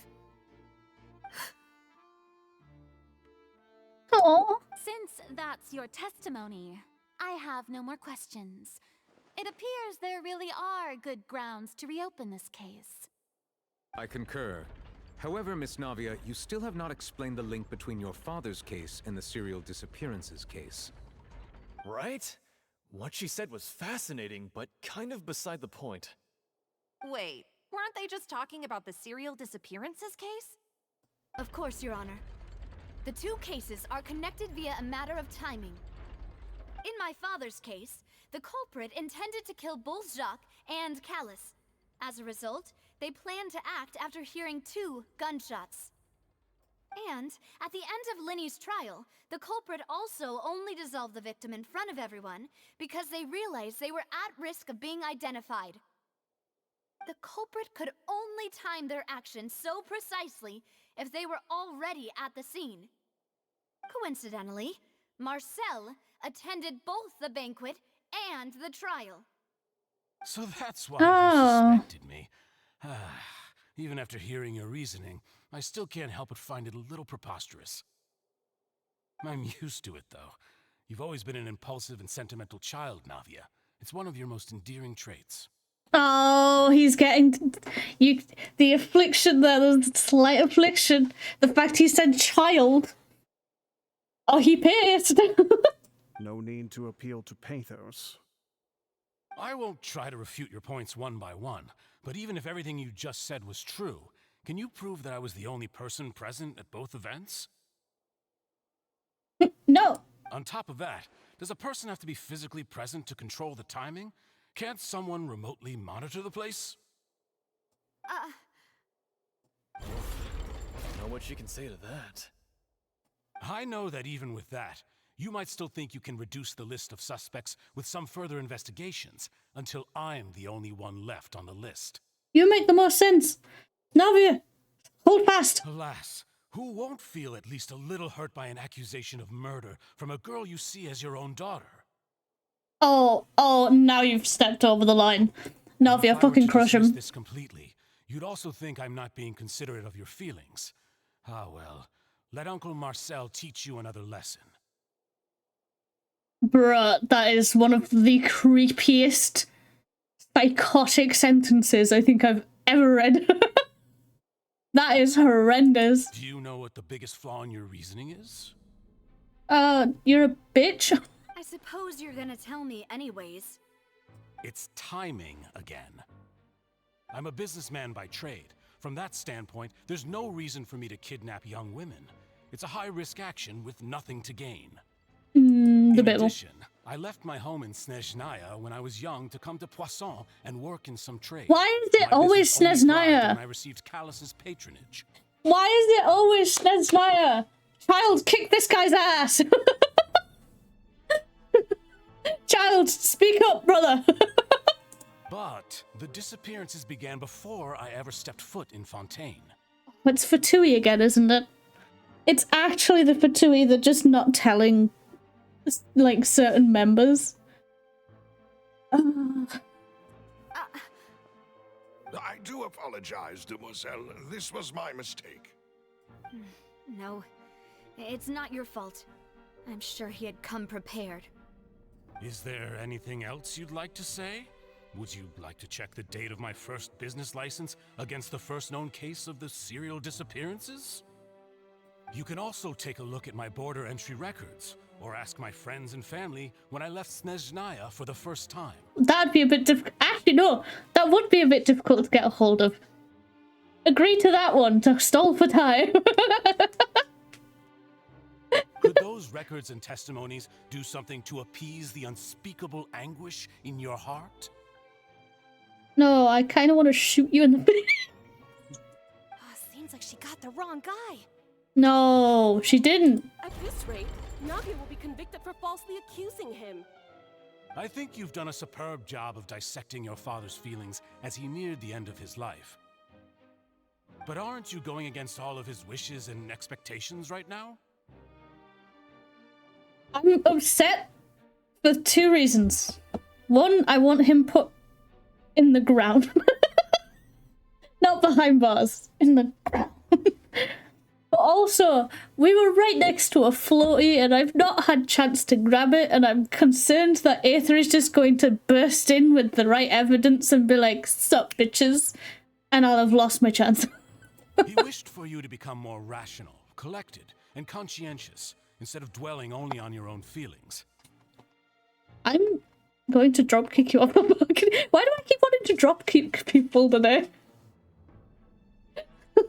Aww. Since that's your testimony, I have no more questions. It appears there really are good grounds to reopen this case. I concur. However, Miss Navia, you still have not explained the link between your father's case and the serial disappearances case. Right? What she said was fascinating, but kind of beside the point. Wait, weren't they just talking about the serial disappearances case? Of course, Your Honor. The two cases are connected via a matter of timing. In my father's case, the culprit intended to kill both Jacques and Callus. As a result, they planned to act after hearing 2 gunshots. And at the end of Lyney's trial, the culprit also only dissolved the victim in front of everyone because they realized they were at risk of being identified. The culprit could only time their actions so precisely if they were already at the scene. Coincidentally, Marcel attended both the banquet and the trial. So that's why you suspected me. Even after hearing your reasoning, I still can't help but find it a little preposterous. I'm used to it, though. You've always been an impulsive and sentimental child, Navia. It's one of your most endearing traits. Oh, he's getting the affliction there, the slight affliction. The fact he said child. Oh, he pissed. No need to appeal to pathos. I won't try to refute your points one by one, but even if everything you just said was true, can you prove that I was the only person present at both events? No. On top of that, does a person have to be physically present to control the timing? Can't someone remotely monitor the place? Don't know what she can say to that. I know that even with that, you might still think you can reduce the list of suspects with some further investigations until I'm the only one left on the list. You make the most sense. Navia, hold fast. Alas, who won't feel at least a little hurt by an accusation of murder from a girl you see as your own daughter? Oh, now you've stepped over the line. Navia, fucking crush him. This completely, you'd also think I'm not being considerate of your feelings. Ah well, let Uncle Marcel teach you another lesson. Bruh, that is one of the creepiest, psychotic sentences I think I've ever read. That is horrendous. Do you know what the biggest flaw in your reasoning is? You're a bitch? I suppose you're gonna tell me anyways. It's timing again. I'm a businessman by trade. From that standpoint, there's no reason for me to kidnap young women. It's a high-risk action with nothing to gain. In In addition, I left my home in Snezhnaya when I was young to come to Poisson and work in some trade. Why is it My always business only thrived Snezhnaya? when I received Callus's patronage. Why is it always Snezhnaya? Child, kick this guy's ass! Child, speak up, brother! But the disappearances began before I ever stepped foot in Fontaine. It's Fatui again, isn't it? It's actually the Fatui, they're just not telling, like, certain members. I do apologize, demoiselle. This was my mistake. No, it's not your fault. I'm sure he had come prepared. Is there anything else you'd like to say? Would you like to check the date of my first business license against the first known case of the serial disappearances? You can also take a look at my border entry records, or ask my friends and family when I left Snezhnaya for the first time. That'd be a bit difficult. Actually, no, that would be a bit difficult to get a hold of. Agree to that one, to stall for time. Could those records and testimonies do something to appease the unspeakable anguish in your heart? No, I kind of want to shoot you in the face. Seems like she got the wrong guy. No, she didn't. At this rate, Navia will be convicted for falsely accusing him. I think you've done a superb job of dissecting your father's feelings as he neared the end of his life. But aren't you going against all of his wishes and expectations right now? I'm upset for two reasons. One, I want him put in the ground. Not behind bars, in the ground. But also, we were right next to a floaty and I've not had chance to grab it, and I'm concerned that Aether is just going to burst in with the right evidence and be like, sup bitches, and I'll have lost my chance. He wished for you to become more rational, collected, and conscientious, instead of dwelling only on your own feelings. I'm going to dropkick you off the balcony. Why do I keep wanting to dropkick people today?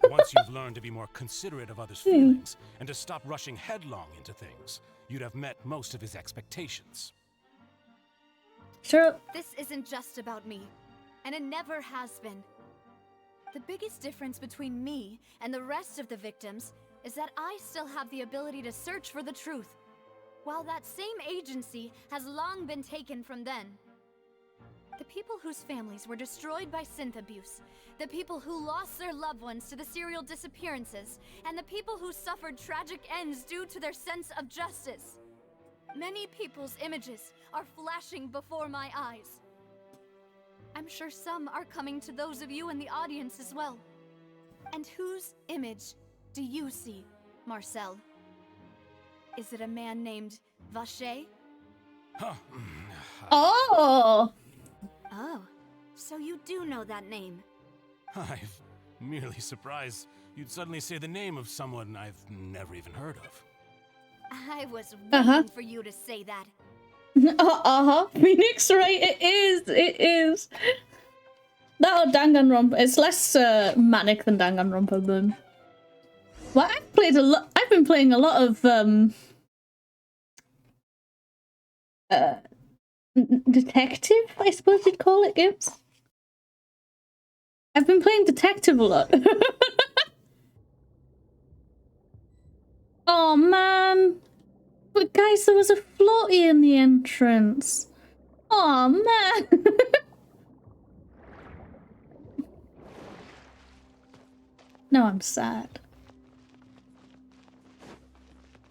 Once you've learned to be more considerate of others' feelings, and to stop rushing headlong into things, you'd have met most of his expectations. Sure. This isn't just about me, and it never has been. The biggest difference between me and the rest of the victims is that I still have the ability to search for the truth, while that same agency has long been taken from them. The people whose families were destroyed by synth abuse, the people who lost their loved ones to the serial disappearances, and the people who suffered tragic ends due to their sense of justice. Many people's images are flashing before my eyes. I'm sure some are coming to those of you in the audience as well. And whose image do you see, Marcel? Is it a man named Vacher? Oh! Oh, so you do know that name. I'm merely surprised you'd suddenly say the name of someone I've never even heard of. I was waiting for you to say that. Phoenix, right? It is. That or Danganronpa. It's less manic than Danganronpa, but... Well, I've been playing a lot of detective, I suppose you'd call it, games. I've been playing detective a lot. Oh man. But guys, there was a floaty in the entrance. Oh man. Now I'm sad.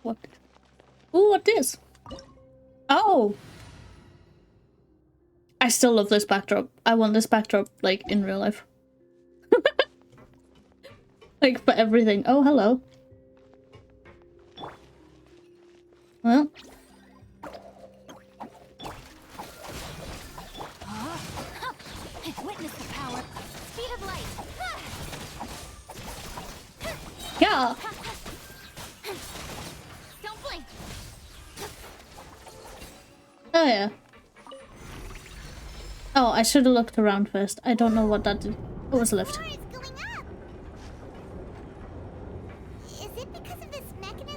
What? Ooh, what is? Oh! I still love this backdrop. I want this backdrop, like, in real life. Like, for everything. Oh, hello. Well. Witness the power. Speed of light. Yeah. Don't blink. Oh, yeah. Oh, I should have looked around first. I don't know what that did. What was left? Is it because of this mechanism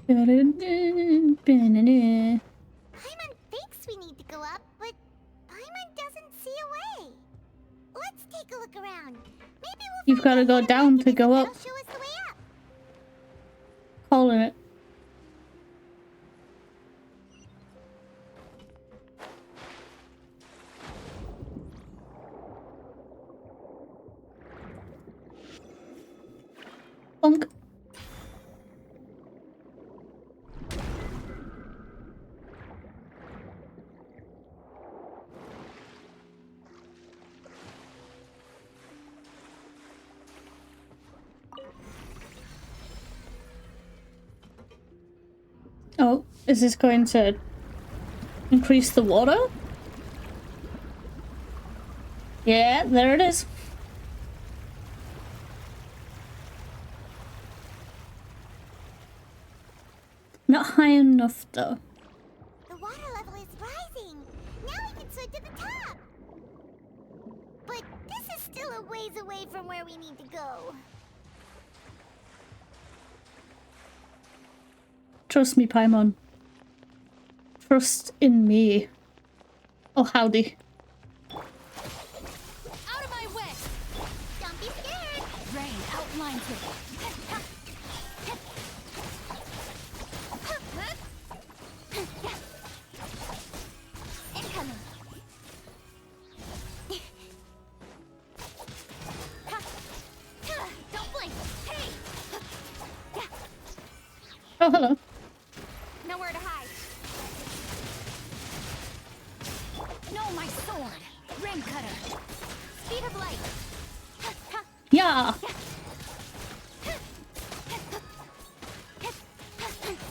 Paimon thinks we need to go up, but Paimon doesn't see a way. Let's take a look around. Maybe we'll You've got to go down to go up. show us the way up. Calling it. Bonk. Oh, is this going to increase the water? Yeah, there it is. Not high enough though. The water level is rising. Now we can swim to the top. But this is still a ways away from where we need to go. Trust me, Paimon. Trust in me. Oh, howdy. Out of my way! Don't be scared. Rain outlines it. Incoming. Don't blink! Hey! Oh, hello. Nowhere to hide. No, my sword! Rain cutter! Speed of light! Yeah.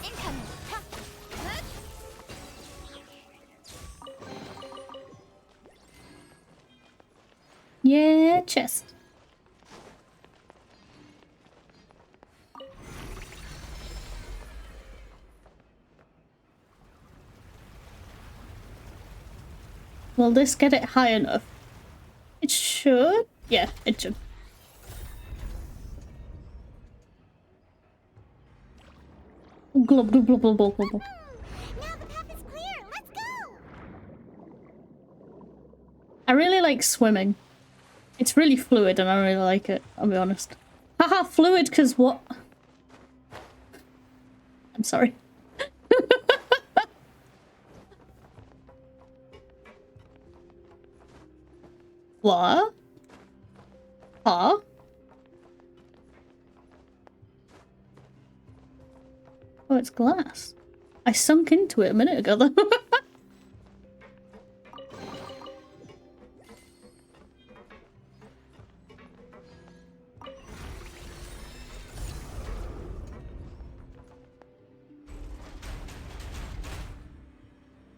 Incoming! Yeah, chest. Will this get it high enough? It should. Yeah, it should. Glub, glub, glub, glub, glub, glub. Now the path is clear. Let's go. I really like swimming. It's really fluid and I really like it, I'll be honest. Haha, fluid because what? I'm sorry. What? Huh? Oh, it's glass. I sunk into it a minute ago though.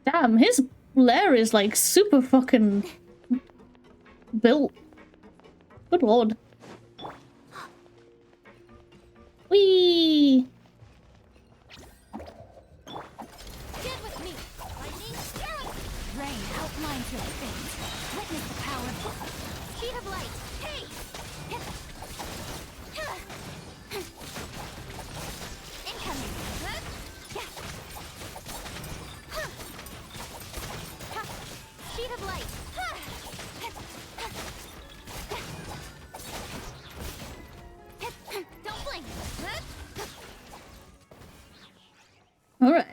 Damn, his lair is like super fucking built. Good lord. Whee! Get with me! Lightning, rain outlines your fate. Witness the power of speed of light. Hey! Incoming. Speed of light. Don't blink. All right.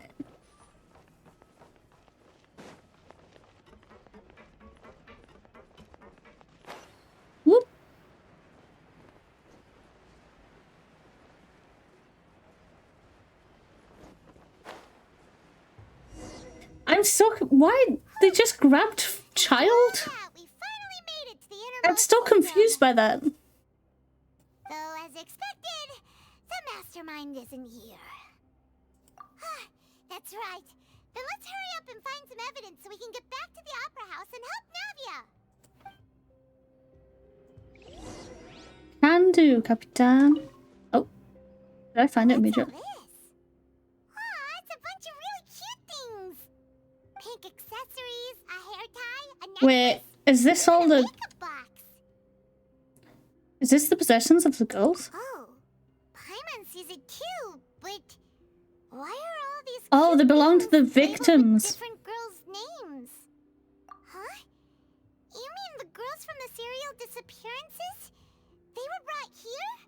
Whoop. I'm so... Why? They just grabbed child? I'm still confused by that. Though, as expected, the mastermind isn't here. That's right. Then let's hurry up and find some evidence so we can get back to the Opera House and help Navia. Can do, Capitan. Oh. Did I find it immediately? It's a bunch of really cute things. Pink accessories, a hair tie, a necklace. Wait, is this all the... Is this the possessions of the girls? Oh, Paimon sees it too, but why Oh, they belong to the victims. Different girls' names. Huh? You mean the girls from the serial disappearances? They were brought here?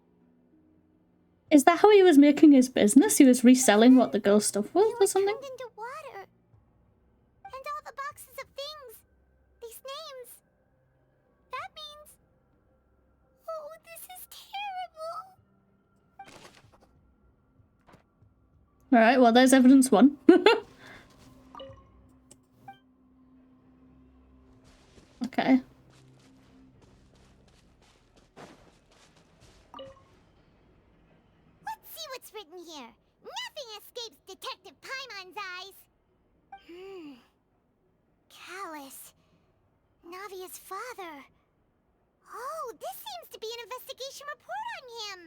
Is that how he was making his business? He was reselling what the girl stuff was or something? Turned into water. And all the boxes of things. These names. That means... Oh, this is terrible. Alright, well, there's evidence one. Okay. Let's see what's written here. Nothing escapes Detective Paimon's eyes. Callus. Navia's father. Oh, this seems to be an investigation report on him.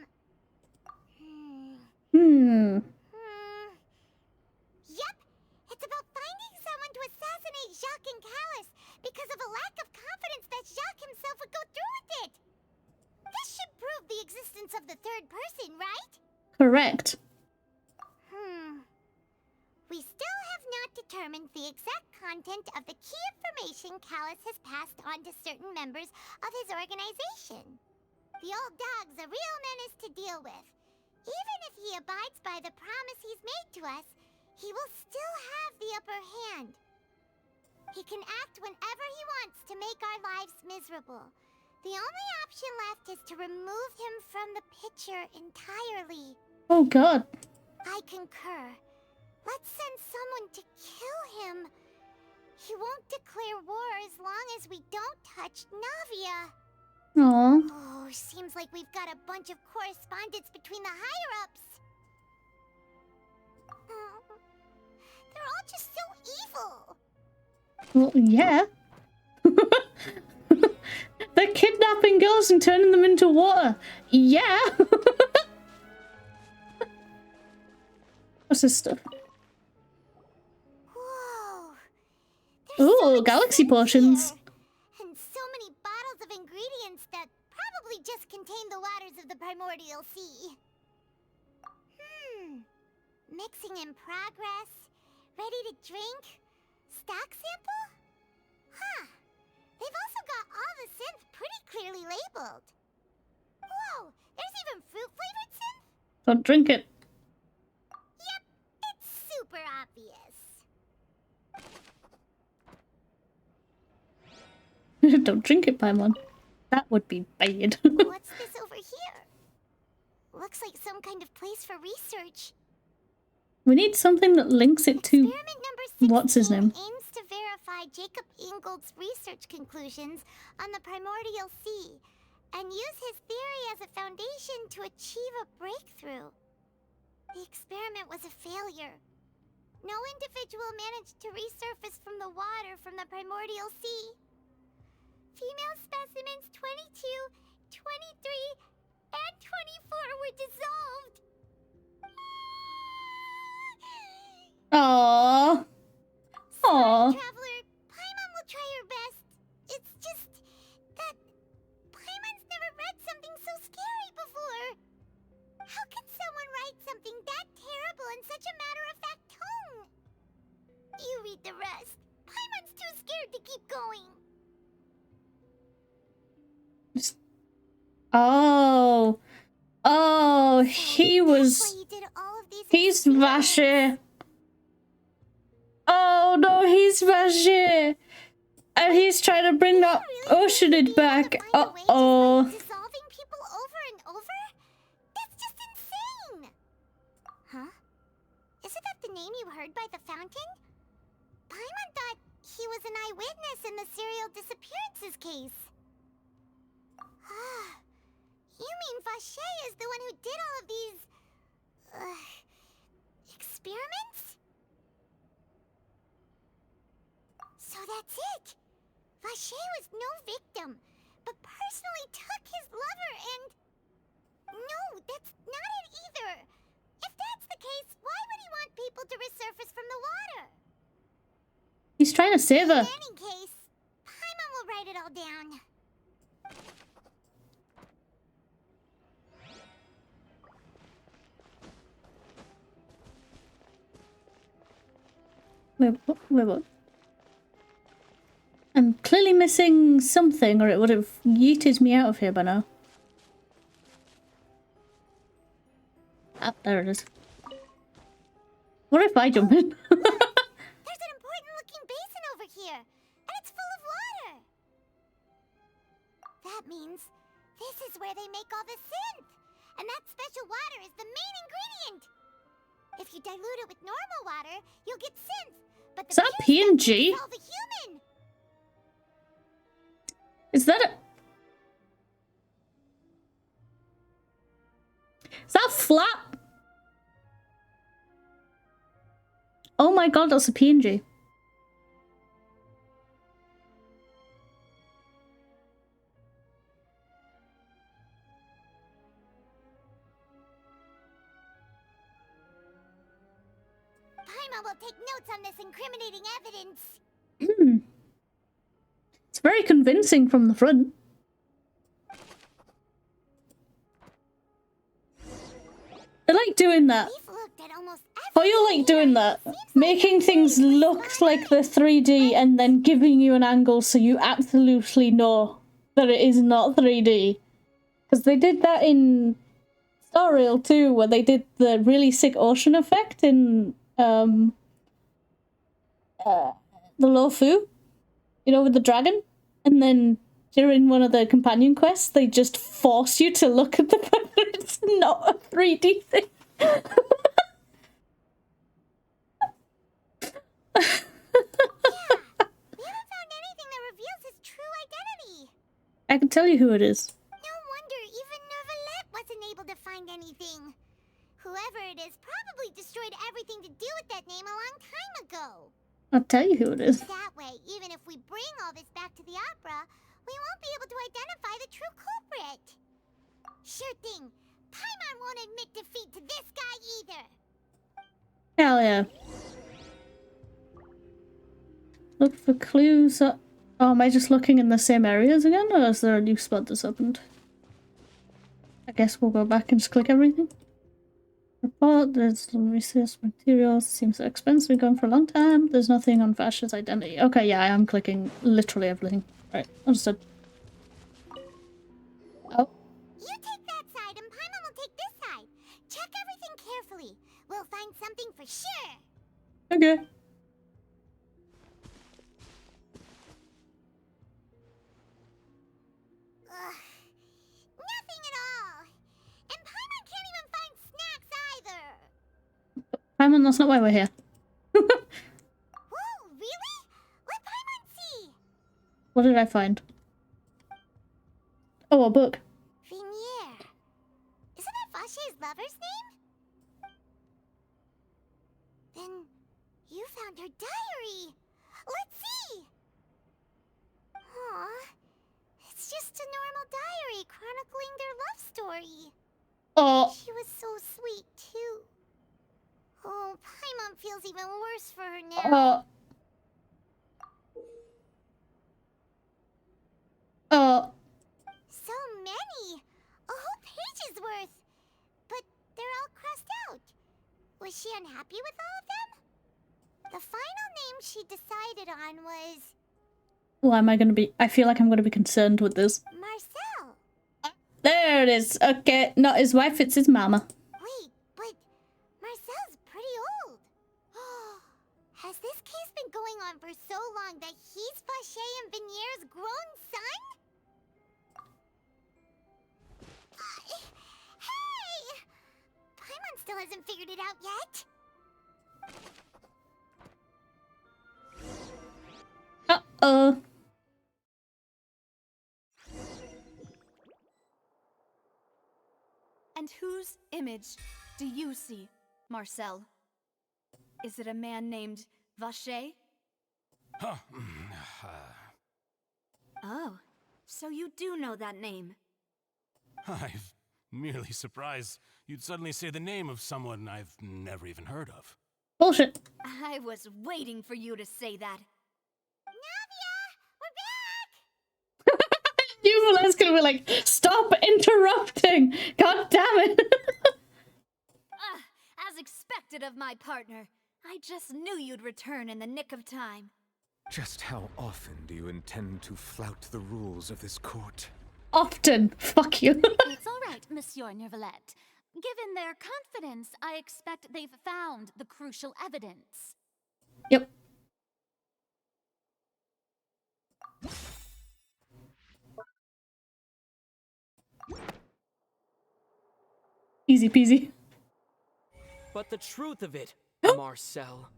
Yep. It's about finding someone to assassinate Jacques and Callus because of a lack of confidence that Jacques himself would go through with it. This should prove the existence of the third person, right? Correct. We still have not determined the exact content of the key information Callus has passed on to certain members of his organization. The old dog's a real menace to deal with. Even if he abides by the promise he's made to us, he will still have the upper hand. He can act whenever he wants to make our lives miserable. The only option left is to remove him from the picture entirely. Oh god. I concur. Let's send someone to kill him. He won't declare war as long as we don't touch Navia. Aww. Oh, seems like we've got a bunch of correspondence between the higher-ups. They're all just so evil. Well, yeah. They're kidnapping girls and turning them into water. Yeah. What's this stuff? Whoa. Ooh, galaxy potions. And so many bottles of ingredients that probably just contain the waters of the primordial sea. Mixing in progress. Ready to drink? Stock sample? Huh. They've also got all the synth pretty clearly labeled. Whoa, there's even fruit-flavored synth? Don't drink it. Yep, it's super obvious. Don't drink it, Paimon. That would be bad. What's this over here? Looks like some kind of place for research. We need something that links it to... What's his name? Aims to verify Jacob Ingold's research conclusions on the primordial sea and use his theory as a foundation to achieve a breakthrough. The experiment was a failure. No individual managed to resurface from the water from the primordial sea. Female specimens 22, 23, and 24 were dissolved. Aww. Aww. Traveler, Paimon will try her best. It's just that Paimon's never read something so scary before. How can someone write something that terrible in such a matter-of-fact tone? You read the rest. Paimon's too scared to keep going. Oh. Oh, he was... He's Vache. Oh no, he's Vache. And he's trying to bring that Oceanid back. Uh-oh. Dissolving people over and over? That's just insane! Huh? Isn't that the name you heard by the fountain? Paimon thought he was an eyewitness in the serial disappearances case. You mean Vache is the one who did all of these... experiments? So that's it! Vache was no victim, but personally took his lover and... No, that's not it either! If that's the case, why would he want people to resurface from the water? He's trying to save her. In any case, Paimon will write it all down. Wait, what? I'm clearly missing something, or it would have yeeted me out of here by now. Ah, there it is. What if I jump in? There's an important looking basin over here, and it's full of water. That means this is where they make all the synth, and that special water is the main ingredient. If you dilute it with normal water, you'll get synth, but the is that PNG? all the human. Is that a... Is that flat? Oh my god, that's a PNG. Paimon will take notes on this incriminating evidence. Hmm. It's very convincing from the front. I like doing that. How you like doing that? Making things look like they're 3D and then giving you an angle so you absolutely know that it is not 3D. Because they did that in Star Rail too, where they did the really sick ocean effect in the Lofu, you know, with the dragon. And then during one of the companion quests, they just force you to look at the fact that it's not a 3D thing. I can tell you who it is. No wonder even Nervalette wasn't able to find anything. Whoever it is probably destroyed everything to do with that name a long time ago. I'll tell you who it is. That way, even if we bring all this back to the opera, we won't be able to identify the true culprit. Sure thing. Paimon won't admit defeat to this guy either. Hell yeah. Look for clues. Oh, am I just looking in the same areas again, or is there a new spot that's opened? I guess we'll go back and just click everything. Report, there's some resource materials, seems so expensive, been going for a long time. There's nothing on Vash's identity. Okay, yeah, I am clicking literally everything. Right, understood. Oh. You take that side and Paimon will take this side. Check everything carefully. We'll find something for sure. Okay. Nothing at all. And Paimon can't even find snacks either. Paimon, that's not why we're here. Whoa, really? Let Paimon see. What did I find? Oh, a book. Venier. Isn't that Vache's lover's name? Then you found her diary. Let's see. Aw. It's just a normal diary chronicling their love story. Oh. She was so sweet, too. Oh, Paimon feels even worse for her now. So many! A whole page's worth! But they're all crossed out. Was she unhappy with all of them? The final name she decided on was... Well, am I gonna be... I feel like I'm gonna be concerned with this. Marcel. There it is. Okay, not his wife, it's his mama. Wait, but Marcel's pretty old. Has this case been going on for so long that he's Vache and Venier's grown son? Hey! Paimon still hasn't figured it out yet. Uh-oh. And whose image do you see, Marcel? Is it a man named Vache? Huh. Oh, so you do know that name. I'm merely surprised you'd suddenly say the name of someone I've never even heard of. Bullshit. I was waiting for you to say that. You were gonna be like, stop interrupting! God damn it! As expected of my partner, I just knew you'd return in the nick of time. Just how often do you intend to flout the rules of this court? Often. Fuck you. It's all right, Monsieur Neuvillette. Given their confidence, I expect they've found the crucial evidence. Yep. Easy peasy. But the truth of it, Marcel,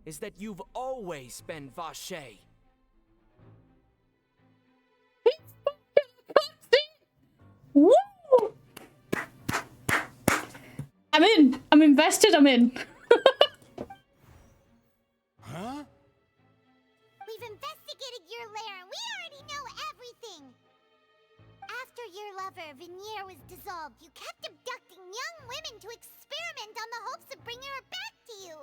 is that you've always been Vacher. Woo! I'm in. I'm invested. I'm in. Huh? We've investigated your lair and we already know everything. After your lover, Veneer, was dissolved, you kept abducting young women to experiment on the hopes of bringing her back to you.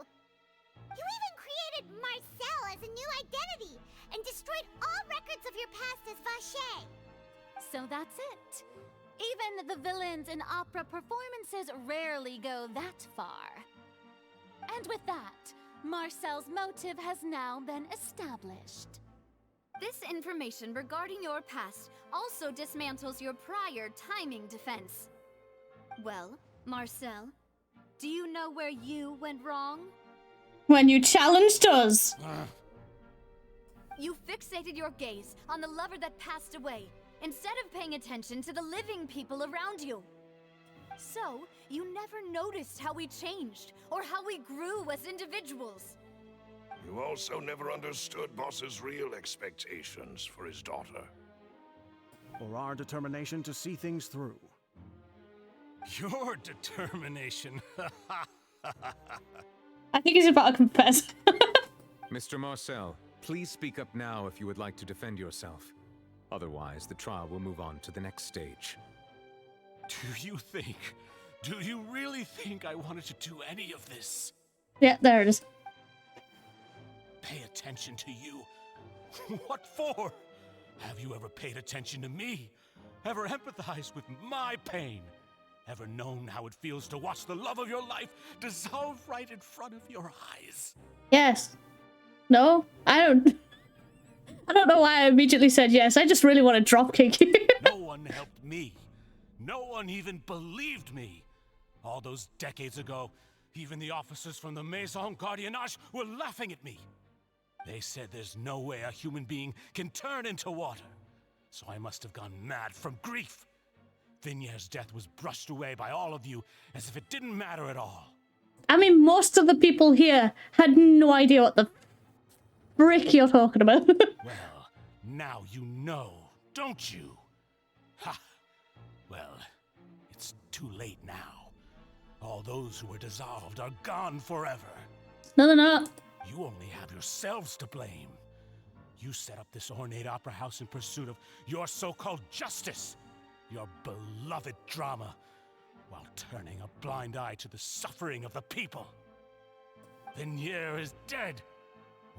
You even created Marcel as a new identity and destroyed all records of your past as Vacher. So that's it. Even the villains in opera performances rarely go that far. And with that, Marcel's motive has now been established. This information regarding your past also dismantles your prior timing defense. Well, Marcel, do you know where you went wrong? When you challenged us. You fixated your gaze on the lover that passed away, instead of paying attention to the living people around you. So, you never noticed how we changed, or how we grew as individuals. You also never understood Boss's real expectations for his daughter. Or our determination to see things through. Your determination. I think he's about to confess. Mr. Marcel, please speak up now if you would like to defend yourself. Otherwise, the trial will move on to the next stage. Do you really think I wanted to do any of this? Yeah, there it is. Pay attention to you? What for? Have you ever paid attention to me? Ever empathized with my pain? Ever known how it feels to watch the love of your life dissolve right in front of your eyes? Yes. No, I don't know why I immediately said yes. I just really want to dropkick you. No one helped me. No one even believed me. All those decades ago, even the officers from the Maison Gardiennage were laughing at me. They said there's no way a human being can turn into water. So I must have gone mad from grief. Vignere's death was brushed away by all of you as if it didn't matter at all. I mean, most of the people here had no idea what the frick you're talking about. Well, now you know, don't you? Ha! Well, it's too late now. All those who were dissolved are gone forever. No, they're not. You only have yourselves to blame. You set up this ornate opera house in pursuit of your so-called justice, your beloved drama, while turning a blind eye to the suffering of the people. Veneer is dead.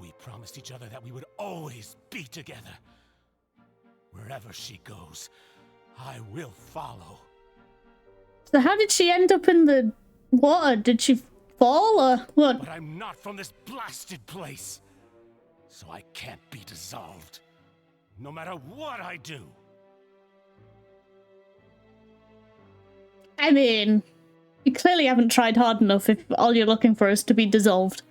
We promised each other that we would always be together. Wherever she goes, I will follow. So how did she end up in the water? Did she fall or what? But I'm not from this blasted place, so I can't be dissolved, no matter what I do. I mean, you clearly haven't tried hard enough if all you're looking for is to be dissolved.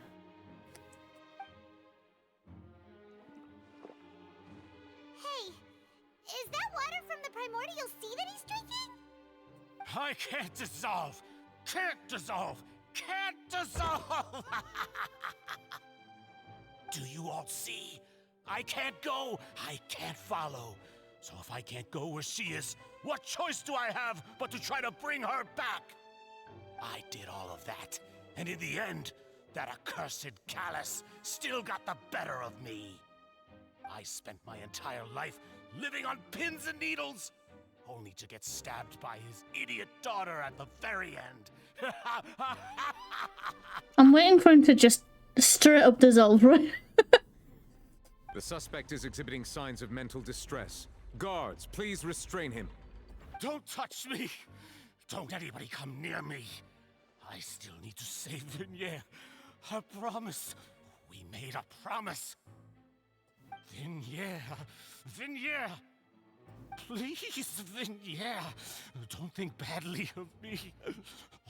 Hey, is that water from the primordial sea that he's drinking? I can't dissolve! Can't dissolve! Can't dissolve! Do you all see? I can't go! I can't follow! So if I can't go where she is, what choice do I have but to try to bring her back? I did all of that, and in the end, that accursed Callus still got the better of me. I spent my entire life living on pins and needles, only to get stabbed by his idiot daughter at the very end. I'm waiting for him to just straight up dissolve, right? The suspect is exhibiting signs of mental distress. Guards, please restrain him. Don't touch me! Don't anybody come near me! I still need to save Veneer. Our promise. We made a promise. Vignere. Please, Vignere. Don't think badly of me.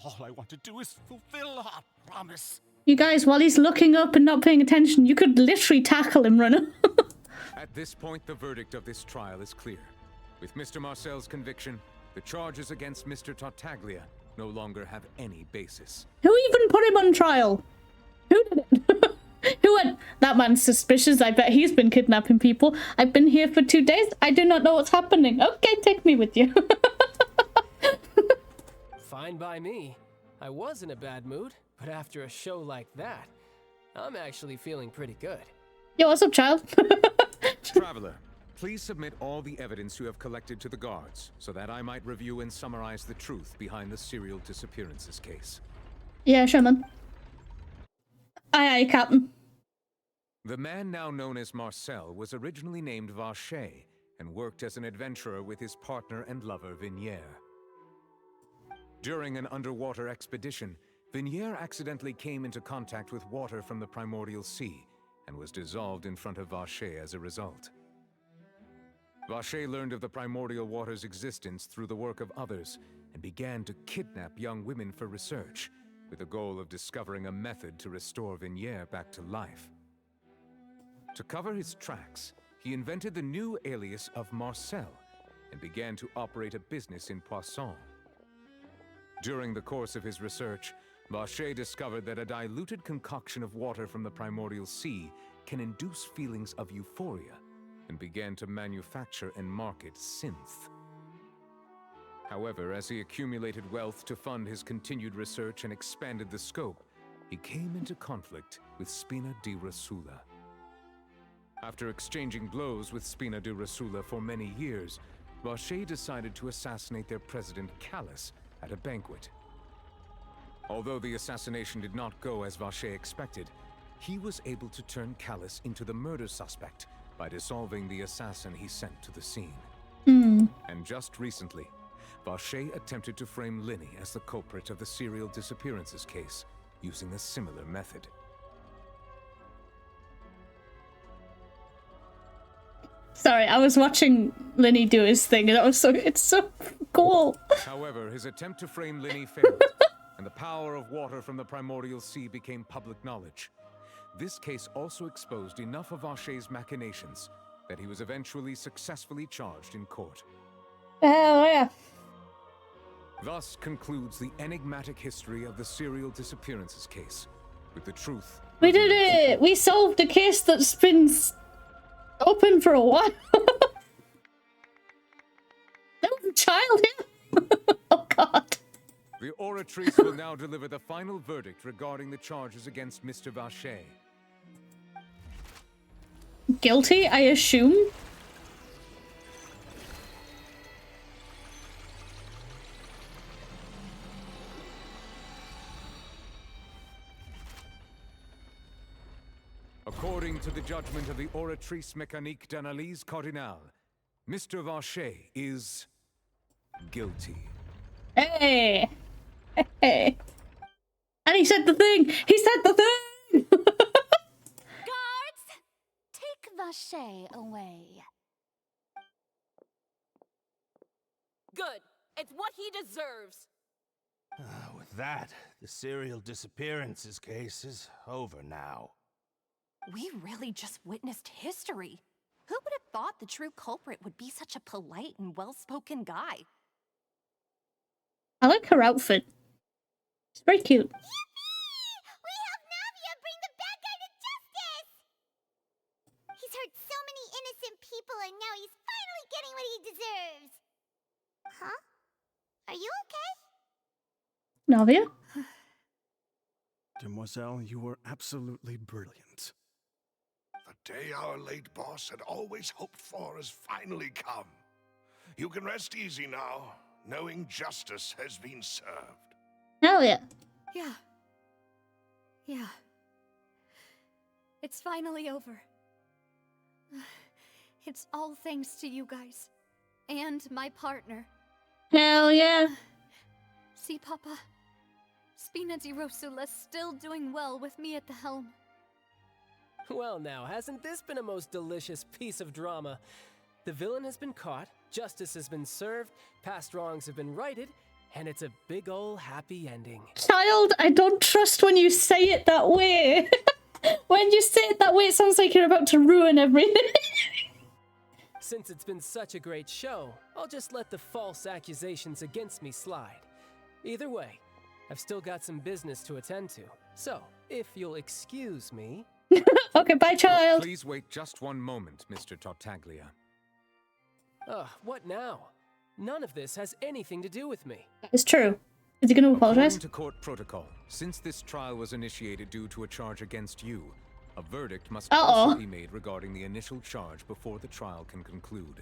All I want to do is fulfill our promise. You guys, while he's looking up and not paying attention, you could literally tackle him, Runner. At this point, the verdict of this trial is clear. With Mr. Marcel's conviction, the charges against Mr. 𝕃𝕚𝕟𝕜 no longer have any basis. Who even put him on trial? Who did it? Who went, that man's suspicious, I bet he's been kidnapping people. I've been here for 2 days, I do not know what's happening. Okay, take me with you. Fine by me. I was in a bad mood, but after a show like that, I'm actually feeling pretty good. Yo, what's up, child? Traveler, please submit all the evidence you have collected to the guards, so that I might review and summarize the truth behind the serial disappearances case. Yeah, sure, man. Aye, aye, Captain. The man now known as Marcel was originally named Vacher and worked as an adventurer with his partner and lover Vignere. During an underwater expedition, Vignere accidentally came into contact with water from the primordial sea and was dissolved in front of Vacher as a result. Vacher learned of the primordial water's existence through the work of others and began to kidnap young women for research, with the goal of discovering a method to restore Vignere back to life. To cover his tracks, he invented the new alias of Marcel and began to operate a business in Poisson. During the course of his research, Vacher discovered that a diluted concoction of water from the primordial sea can induce feelings of euphoria and began to manufacture and market synth. However, as he accumulated wealth to fund his continued research and expanded the scope, he came into conflict with 𝕃𝕚𝕚𝕜𝕤. After exchanging blows with 𝕃𝕚𝕚𝕜𝕤 for many years, Vacher decided to assassinate their president Callus at a banquet. Although the assassination did not go as Vacher expected, he was able to turn Callus into the murder suspect by dissolving the assassin he sent to the scene. And just recently, Vacher attempted to frame Lyney as the culprit of the serial disappearances case, using a similar method. Sorry, I was watching Lyney do his thing, and it's so cool. However, his attempt to frame Lyney failed, and the power of water from the primordial sea became public knowledge. This case also exposed enough of Vacher's machinations that he was eventually successfully charged in court. Hell yeah. Thus concludes the enigmatic history of the serial disappearances case, with the truth. We did it! We solved a case that's been open for a while. There was a child here. Oh god. The oratrice will now deliver the final verdict regarding the charges against Mr. Vacher. Guilty, I assume? According to the judgment of the oratrice mécanique d'analyse cardinale, Mr. Vacher is guilty. Hey! Hey! And he said the thing! He said the thing! Guards! Take Vacher away. Good. It's what he deserves. With that, the serial disappearances case is over now. We really just witnessed history. Who would have thought the true culprit would be such a polite and well-spoken guy? I like her outfit. It's very cute. We helped Navia bring the bad guy to justice! He's hurt so many innocent people and now he's finally getting what he deserves. Huh? Are you okay? Navia? Demoiselle, you were absolutely brilliant. The day our late boss had always hoped for has finally come. You can rest easy now, knowing justice has been served. Hell yeah. Yeah. Yeah. It's finally over. It's all thanks to you guys. And my partner. Hell yeah. See, Papa? Spina di Rosula's still doing well with me at the helm. Well now, hasn't this been a most delicious piece of drama? The villain has been caught, justice has been served, past wrongs have been righted, and it's a big ol' happy ending. Child, I don't trust when you say it that way. When you say it that way, it sounds like you're about to ruin everything. Since it's been such a great show, I'll just let the false accusations against me slide. Either way, I've still got some business to attend to. So, if you'll excuse me... Okay, bye, child. Please wait just one moment, Mr. 𝕃𝕚𝕟𝕜𝕤. What now? None of this has anything to do with me. It's true. Is he going to apologize? According to court protocol, since this trial was initiated due to a charge against you, a verdict must also be made regarding the initial charge before the trial can conclude.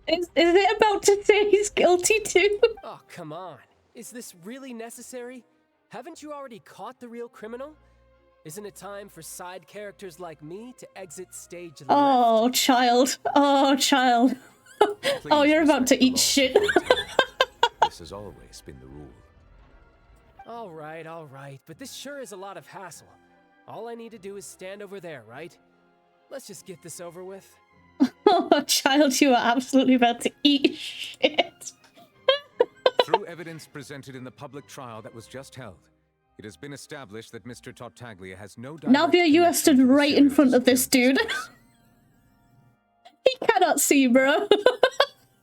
Is it about to say he's guilty too? Oh, come on. Is this really necessary? Haven't you already caught the real criminal? Isn't it time for side characters like me to exit stage left? Oh, child. Oh, child. Oh, you're about to eat shit. This has always been the rule. All right, but this sure is a lot of hassle. All I need to do is stand over there, right? Let's just get this over with. Oh, child, you are absolutely about to eat shit. Through evidence presented in the public trial that was just held, it has been established that Mr. 𝕃𝕚𝕟𝕜𝕤 has no direct Navia, you have stood right in front of this dude. He cannot see, bro.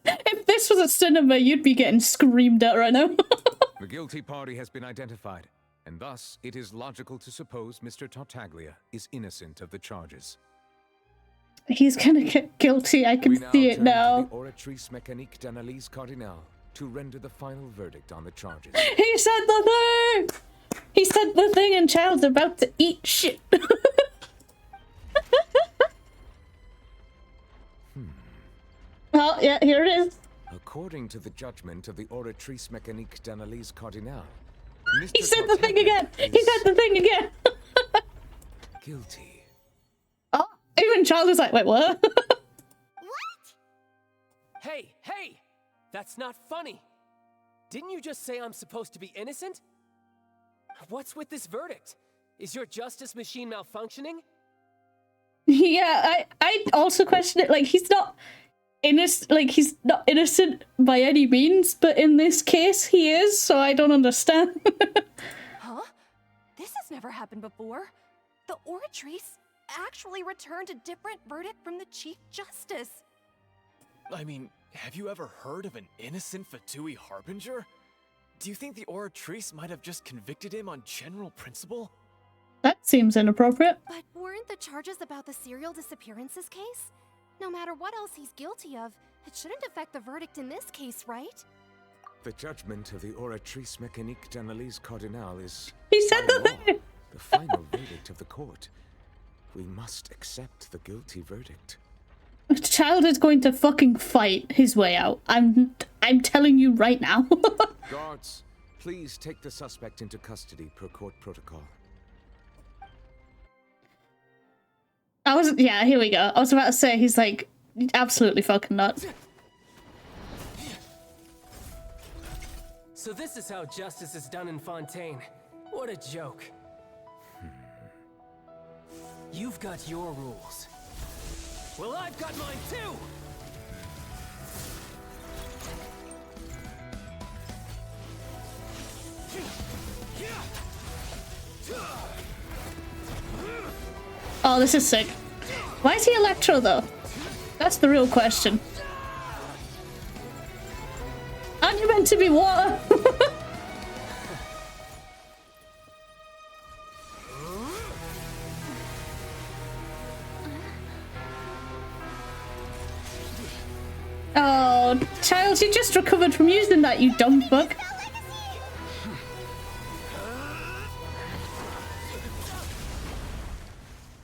If this was a cinema, you'd be getting screamed at right now. The guilty party has been identified, and thus it is logical to suppose Mr. 𝕃𝕚𝕟𝕜𝕤 is innocent of the charges. He's gonna get guilty, I can see it now. We now turn to the 𝕃𝕚𝕦 mécanique d'analyse cardinale to render the final verdict on the charges. He said the thing! He said the thing and child's about to eat shit. Oh, yeah, here it is. According to the judgment of the oratrice mécanique d'analyse cardinale, He said the thing again! He said the thing again! Guilty. Oh, even child was like, wait, what? Hey! That's not funny! Didn't you just say I'm supposed to be innocent? What's with this verdict? Is your justice machine malfunctioning? Yeah, I also question it. Like, he's not innocent by any means, but in this case he is, so I don't understand. Huh? This has never happened before. The oratrice actually returned a different verdict from the Chief Justice. I mean, have you ever heard of an innocent Fatui Harbinger? Do you think the oratrice might have just convicted him on general principle? That seems inappropriate. But weren't the charges about the serial disappearances case? No matter what else he's guilty of, it shouldn't affect the verdict in this case, right? The judgment of the oratrice mécanique d'analyse cardinale is... He said the final verdict of the court. We must accept the guilty verdict. The child is going to fucking fight his way out. I'm telling you right now. Guards, please take the suspect into custody per court protocol. Yeah, here we go. I was about to say, he's like, absolutely fucking nuts. So this is how justice is done in Fontaine. What a joke. You've got your rules. Well, I've got mine too! Oh, this is sick. Why is he Electro, though? That's the real question. Aren't you meant to be water? Oh, child, you just recovered from using that, you dumb fuck.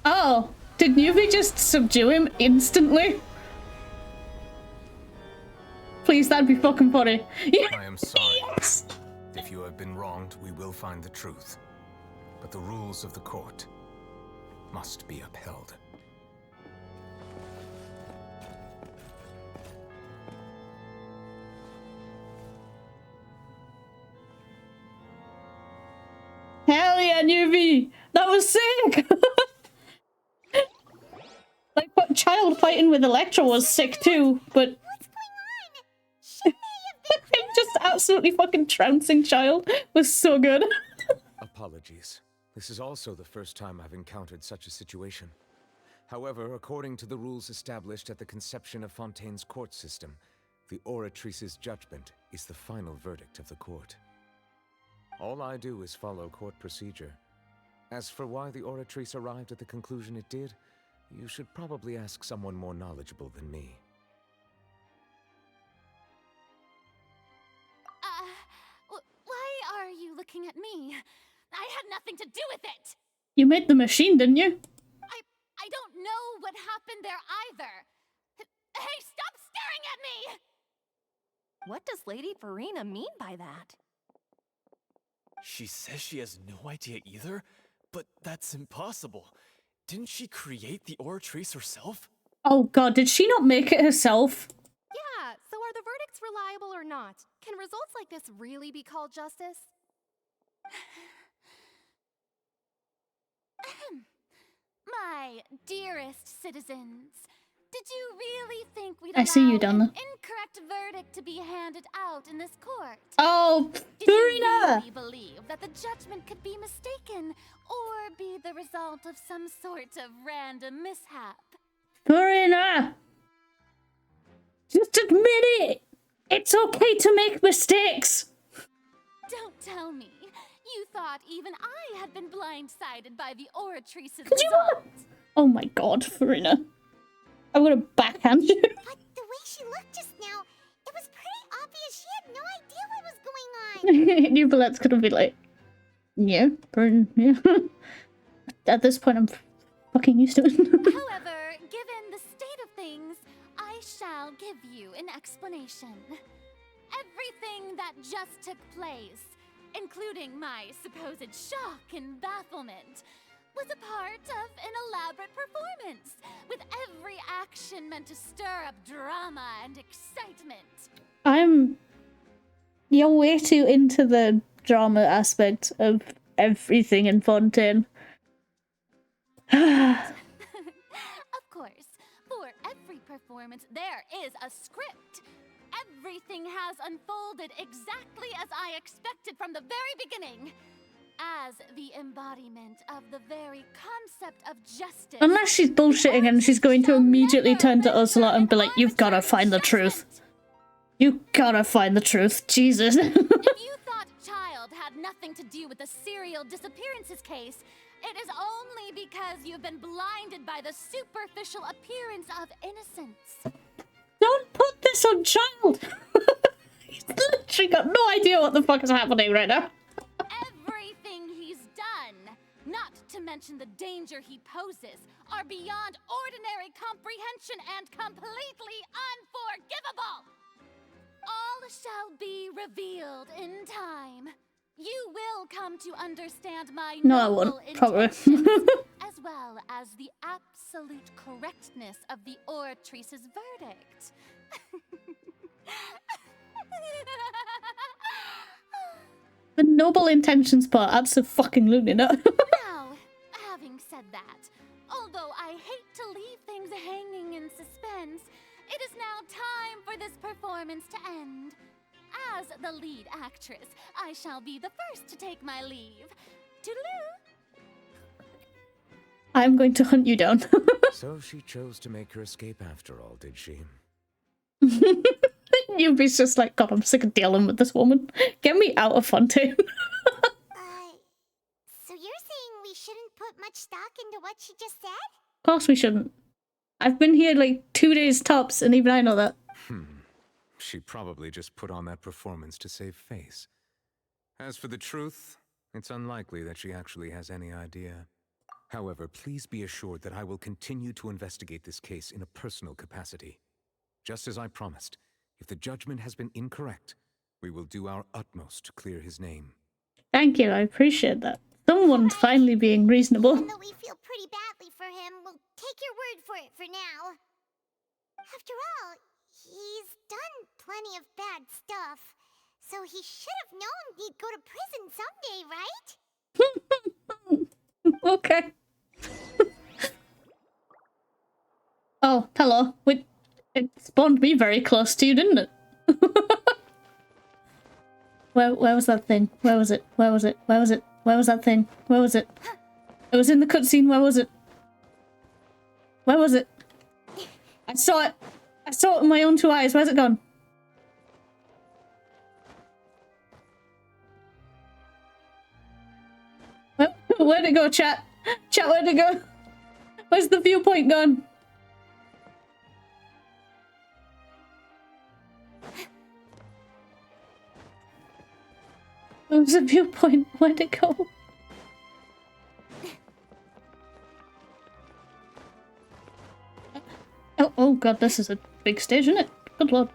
Oh, did Newbie just subdue him instantly? Please, that'd be fucking funny. I am sorry. If you have been wronged, we will find the truth. But the rules of the court must be upheld. UV. That was sick. Like, what child fighting with Electra was sick too, but him just absolutely fucking trouncing child was so good. Apologies. This is also the first time I've encountered such a situation. However, according to the rules established at the conception of Fontaine's court system, the Oratrice's judgment is the final verdict of the court. All I do is follow court procedure. As for why the Oratrice arrived at the conclusion it did, you should probably ask someone more knowledgeable than me. Why are you looking at me? I had nothing to do with it! You made the machine, didn't you? I don't know what happened there either. Hey, stop staring at me! What does Lady Farina mean by that? She says she has no idea either, but that's impossible. Didn't she create the Oratrice herself? Oh god, did she not make it herself? Yeah, so are the verdicts reliable or not? Can results like this really be called justice? My dearest citizens, did you really think we'd I see you, allow Donna. an incorrect verdict to be handed out in this court? Oh, Did you Farina! really believe that the judgment could be mistaken or be the result of some sort of random mishap? Farina! Just admit it! It's okay to make mistakes! Don't tell me. You thought even I had been blindsided by the Oratrice's Could you result. Oh my god, Farina. I'm gonna backhand you. But the way she looked just now, it was pretty obvious she had no idea what was going on. New Ballette's gonna be like, yeah, burn, yeah. At this point, I'm fucking used to it. However, given the state of things, I shall give you an explanation. Everything that just took place, including my supposed shock and bafflement, was a part of an elaborate performance, with every action meant to stir up drama and excitement. You're way too into the drama aspect of everything in Fontaine. Of course, for every performance, there is a script. Everything has unfolded exactly as I expected from the very beginning. As the embodiment of the very concept of justice. Unless she's bullshitting and she's going to immediately turn to Ursula and be like, you've gotta find the truth. You gotta find the truth, Jesus. If you thought Child had nothing to do with the serial disappearances case, it is only because you've been blinded by the superficial appearance of innocence. Don't put this on Child! He's literally got no idea what the fuck is happening right now. Everything he's done, not to mention the danger he poses, are beyond ordinary comprehension and completely unforgivable. All shall be revealed in time. You will come to understand my No, I noble won't, probably. intentions, as well as the absolute correctness of the Oratrice's verdict. The noble intentions part, that's a fucking loony nut. Now, having said that, although I hate to leave things hanging in suspense, it is now time for this performance to end. As the lead actress, I shall be the first to take my leave. Toodaloo! I'm going to hunt you down. So she chose to make her escape after all, did she? Yubi's just like, God, I'm sick of dealing with this woman. Get me out of Fontaine. So you're saying we shouldn't put much stock into what she just said? Of course we shouldn't. I've been here like 2 days tops, and even I know that. She probably just put on that performance to save face. As for the truth, it's unlikely that she actually has any idea. However, please be assured that I will continue to investigate this case in a personal capacity. Just as I promised, if the judgment has been incorrect, we will do our utmost to clear his name. Thank you, I appreciate that. Someone's finally being reasonable. Even though we feel pretty badly for him, we'll take your word for it for now. After all, he's done plenty of bad stuff, so he should have known he'd go to prison someday, right? Okay. Oh, hello. It spawned me very close to you, didn't it? Where was that thing? Where was it? Where was it? Where was it? Where was that thing? Where was it? It was in the cutscene. Where was it? Where was it? I saw it. I saw it with my own 2 eyes. Where's it gone? Where'd it go, chat? Chat, where'd it go? Where's the viewpoint gone? Where's the viewpoint? Where'd it go? Oh god, this is a big stage, isn't it? Good lord.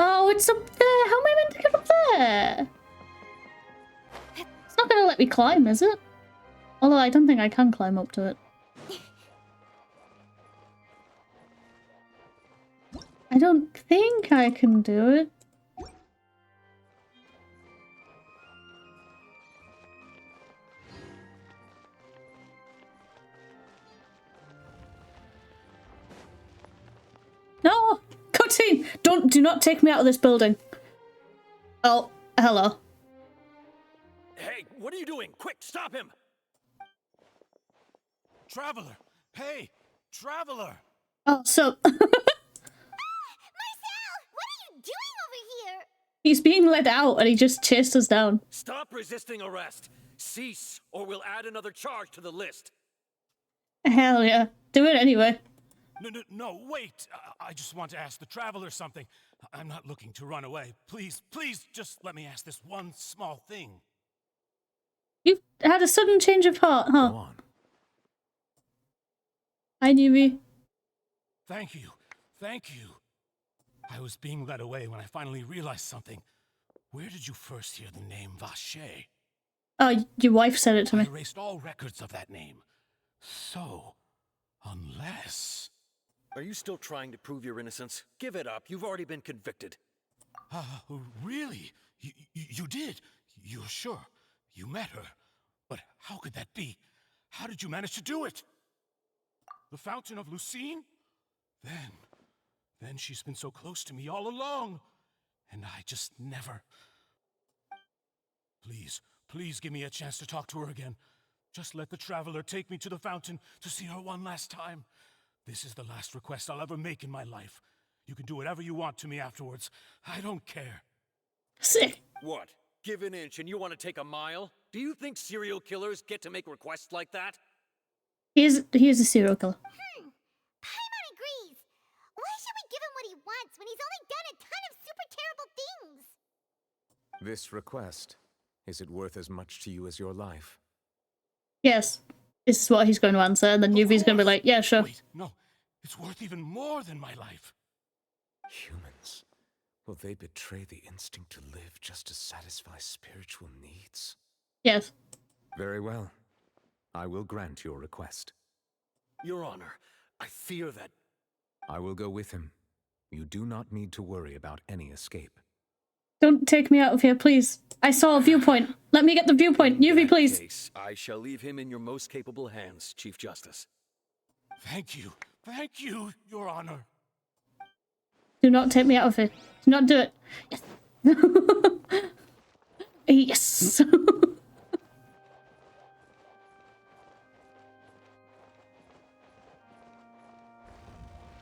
Oh, it's up there! How am I meant to get up there? It's not gonna let me climb, is it? Although I don't think I can climb up to it. I don't think I can do it. No! Cutscene! Do not take me out of this building. Oh, hello. Hey, what are you doing? Quick, stop him! Traveler! Hey, Traveler! Oh, so... Marcel! What are you doing over here? He's being let out and he just chased us down. Stop resisting arrest! Cease, or we'll add another charge to the list! Hell yeah. Do it anyway. No, wait! I just want to ask the Traveler something. I'm not looking to run away. Please, just let me ask this one small thing. You've had a sudden change of heart, huh? Go on. Hi, newbie. Thank you. I was being led away when I finally realized something. Where did you first hear the name Vacher? Oh, your wife said it to me. I erased all records of that name. So, unless... Are you still trying to prove your innocence? Give it up. You've already been convicted. Really? You did? You're sure? You met her? But how could that be? How did you manage to do it? The Fountain of Lucine? Then she's been so close to me all along. And I just never... Please give me a chance to talk to her again. Just let the Traveler take me to the fountain to see her one last time. This is the last request I'll ever make in my life. You can do whatever you want to me afterwards. I don't care. Sick. What? Give an inch and you want to take a mile? Do you think serial killers get to make requests like that? He is a serial killer. Paimon agrees. Why should we give him what he wants when he's only done a ton of super terrible things? This request, is it worth as much to you as your life? Yes. This is what he's going to answer, and then Yuvi's going to be like, yeah, sure. Wait, no. It's worth even more than my life. Humans, will they betray the instinct to live just to satisfy spiritual needs? Yes. Very well. I will grant your request. Your Honor, I fear that... I will go with him. You do not need to worry about any escape. Don't take me out of here, please. I saw a viewpoint. Let me get the viewpoint. Yuvi, please. Case, I shall leave him in your most capable hands, Chief Justice. Thank you, Your Honor. Do not take me out of here. Do not do it. Yes. Yes.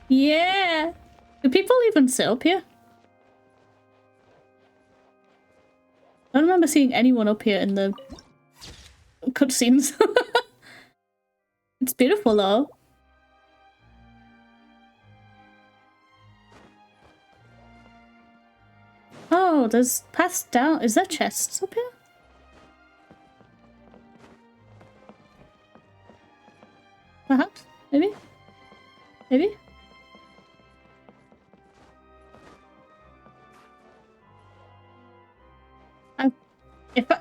Yeah. Do people even sit up here? I don't remember seeing anyone up here in the cutscenes. It's beautiful though. Oh, there's paths down. Is there chests up here? Perhaps? Maybe? Maybe?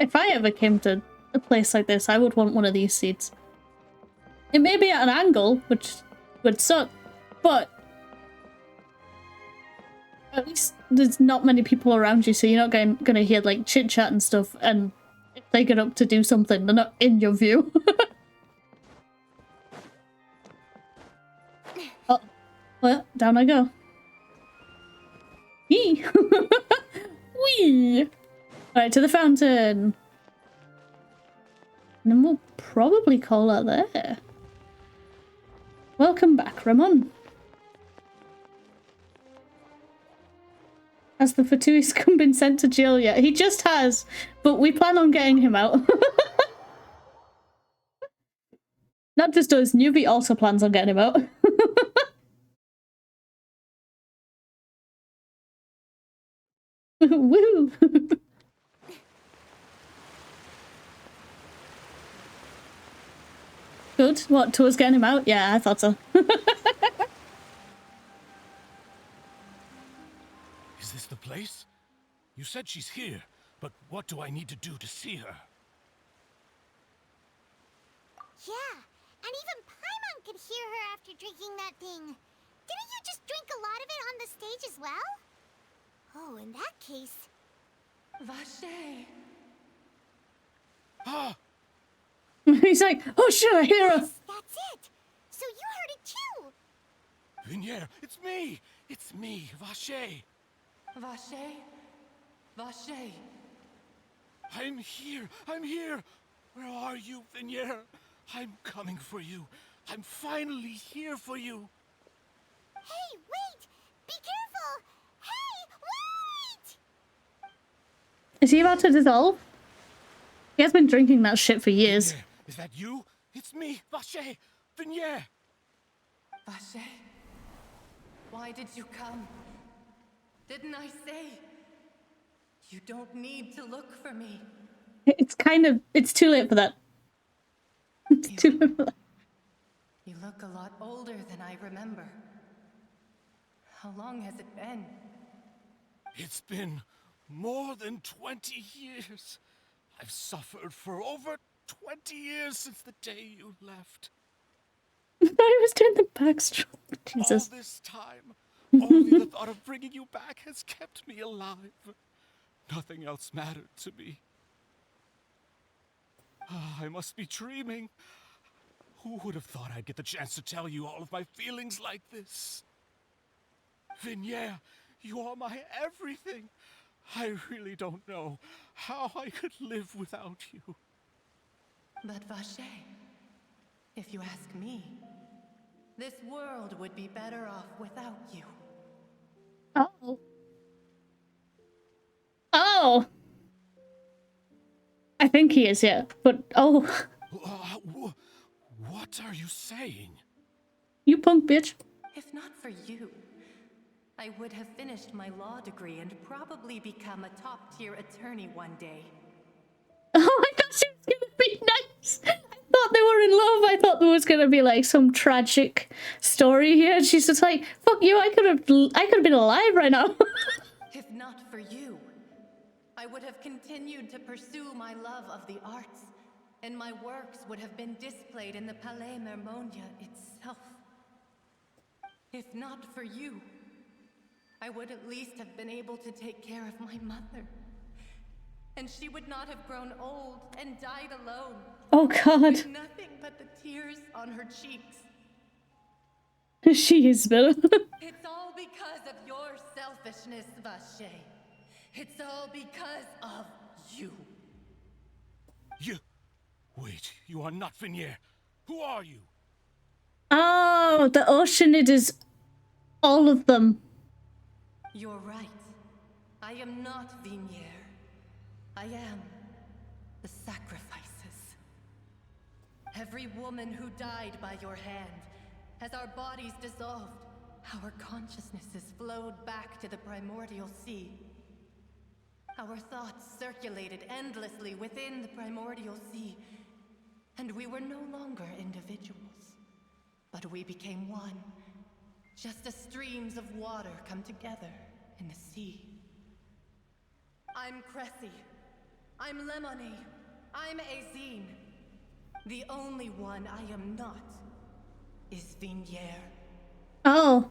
If I ever came to a place like this, I would want one of these seats. It may be at an angle, which would suck, but at least there's not many people around you, so you're not gonna hear like chit chat and stuff. And if they get up to do something, they're not in your view. Oh, well, down I go. Yee! Whee! Right, to the fountain. And then we'll probably call her there. Welcome back, Ramon. Has the Fatui scum been sent to jail yet? He just has, but we plan on getting him out. Not just us, Newbie also plans on getting him out. Woo! Good. What, towards getting him out? Yeah, I thought so. Is this the place? You said she's here, but what do I need to do to see her? Yeah, and even Paimon could hear her after drinking that thing. Didn't you just drink a lot of it on the stage as well? Oh, in that case... Vache. Ah! He's like, oh shit, I hear her! Yes, that's it! So you heard it too! 𝕃𝕚𝕟, it's me! It's me, Vache! Vache? Vache? I'm here! I'm here! Where are you, 𝕃𝕚𝕟? I'm coming for you. I'm finally here for you. Hey, wait! Be careful! Hey, wait! Is he about to dissolve? He has been drinking that shit for years. 𝕃𝕚𝕟, is that you? It's me, Vache! 𝕃𝕚𝕟! Vache? Why did you come? Didn't I say? You don't need to look for me. It's too late for that. It's too late for that. You look a lot older than I remember. How long has it been? It's been more than 20 years. I've suffered for over 20 years since the day you left. I was doing the backstroke. Jesus. All this time, only the thought of bringing you back has kept me alive. Nothing else mattered to me. I must be dreaming. Who would have thought I'd get the chance to tell you all of my feelings like this? 𝕃𝕚𝕟, you are my everything. I really don't know how I could live without you. But Vache, if you ask me, this world would be better off without you. Oh. Oh! I think he is, yeah. But, oh. What are you saying? You punk bitch. If not for you, I would have finished my law degree and probably become a top-tier attorney one day. Oh, I thought she was gonna be nice. I thought they were in love. I thought there was gonna be like some tragic story here. And she's just like, fuck you, I could have been alive right now. If not for you, I would have continued to pursue my love of the arts, and my works would have been displayed in the 𝕃𝕚𝕟𝕜𝕤 itself. If not for you, I would at least have been able to take care of my mother. And she would not have grown old and died alone. Oh god. With nothing but the tears on her cheeks. She is better. It's all because of your selfishness, Vache. It's all because of you. You... Wait, you are not 𝕃𝕚𝕟. Who are you? Oh, the Oceanid is all of them. You're right. I am not 𝕃𝕚𝕟. I am the sacrifices. Every woman who died by your hand, as our bodies dissolved, our consciousnesses flowed back to the primordial sea. Our thoughts circulated endlessly within the primordial sea, and we were no longer individuals, but we became one, just as streams of water come together in the sea. I'm Cressy. I'm Lemony. I'm Azine. The only one I am not is 𝕃𝕚𝕟. Oh.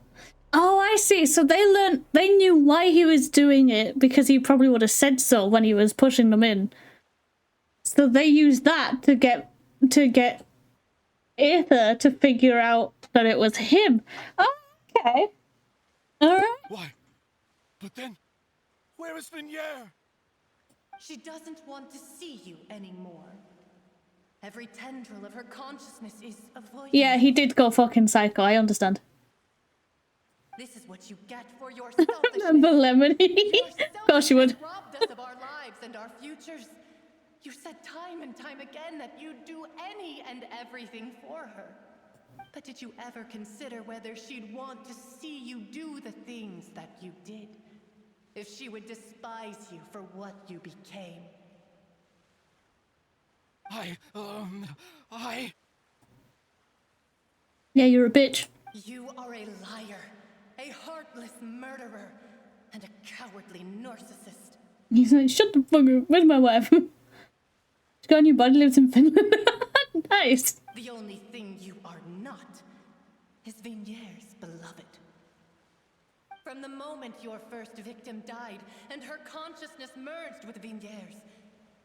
Oh, I I see. So they knew why he was doing it because he probably would have said so when he was pushing them in. So they used that to get Aether to figure out that it was him. Oh, okay. All right. Why? But then, where is Vignere? She doesn't want to see you anymore. Every tendril of her consciousness is avoiding. Yeah, he did go fucking psycho. I understand. This is what you get for your selfishness. Remember Lemony? Of course you would. Robbed us of our lives and our futures. You said time and time again that you'd do any and everything for her. But did you ever consider whether she'd want to see you do the things that you did? If she would despise you for what you became? Yeah, you're a bitch. You are a liar, a heartless murderer, and a cowardly narcissist. He's like, shut the fuck up. Where's my wife? She's got a new body, lives in Finland. Nice. The only thing you are not is Vignere's beloved. From the moment your first victim died and her consciousness merged with Vignere's,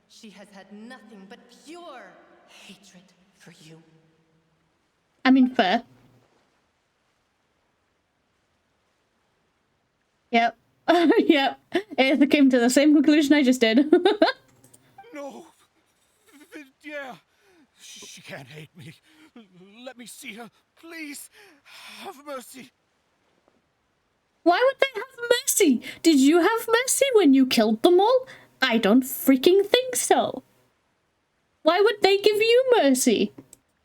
she has had nothing but pure hatred for you. I mean, fair. Yep. Yep. Aether came to the same conclusion I just did. No! Yeah! She can't hate me. Let me see her. Please! Have mercy! Why would they have mercy? Did you have mercy when you killed them all? I don't freaking think so. Why would they give you mercy?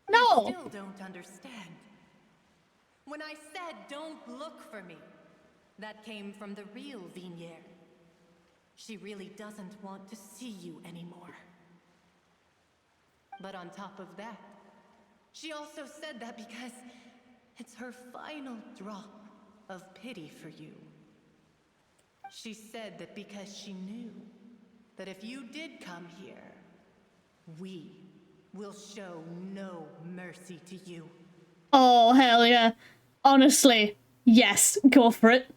No! You still don't understand. When I said don't look for me, that came from the real Vignere. She really doesn't want to see you anymore. But on top of that, she also said that because it's her final drop of pity for you. She said that because she knew that if you did come here, we will show no mercy to you. Oh, hell yeah. Honestly, yes, go for it.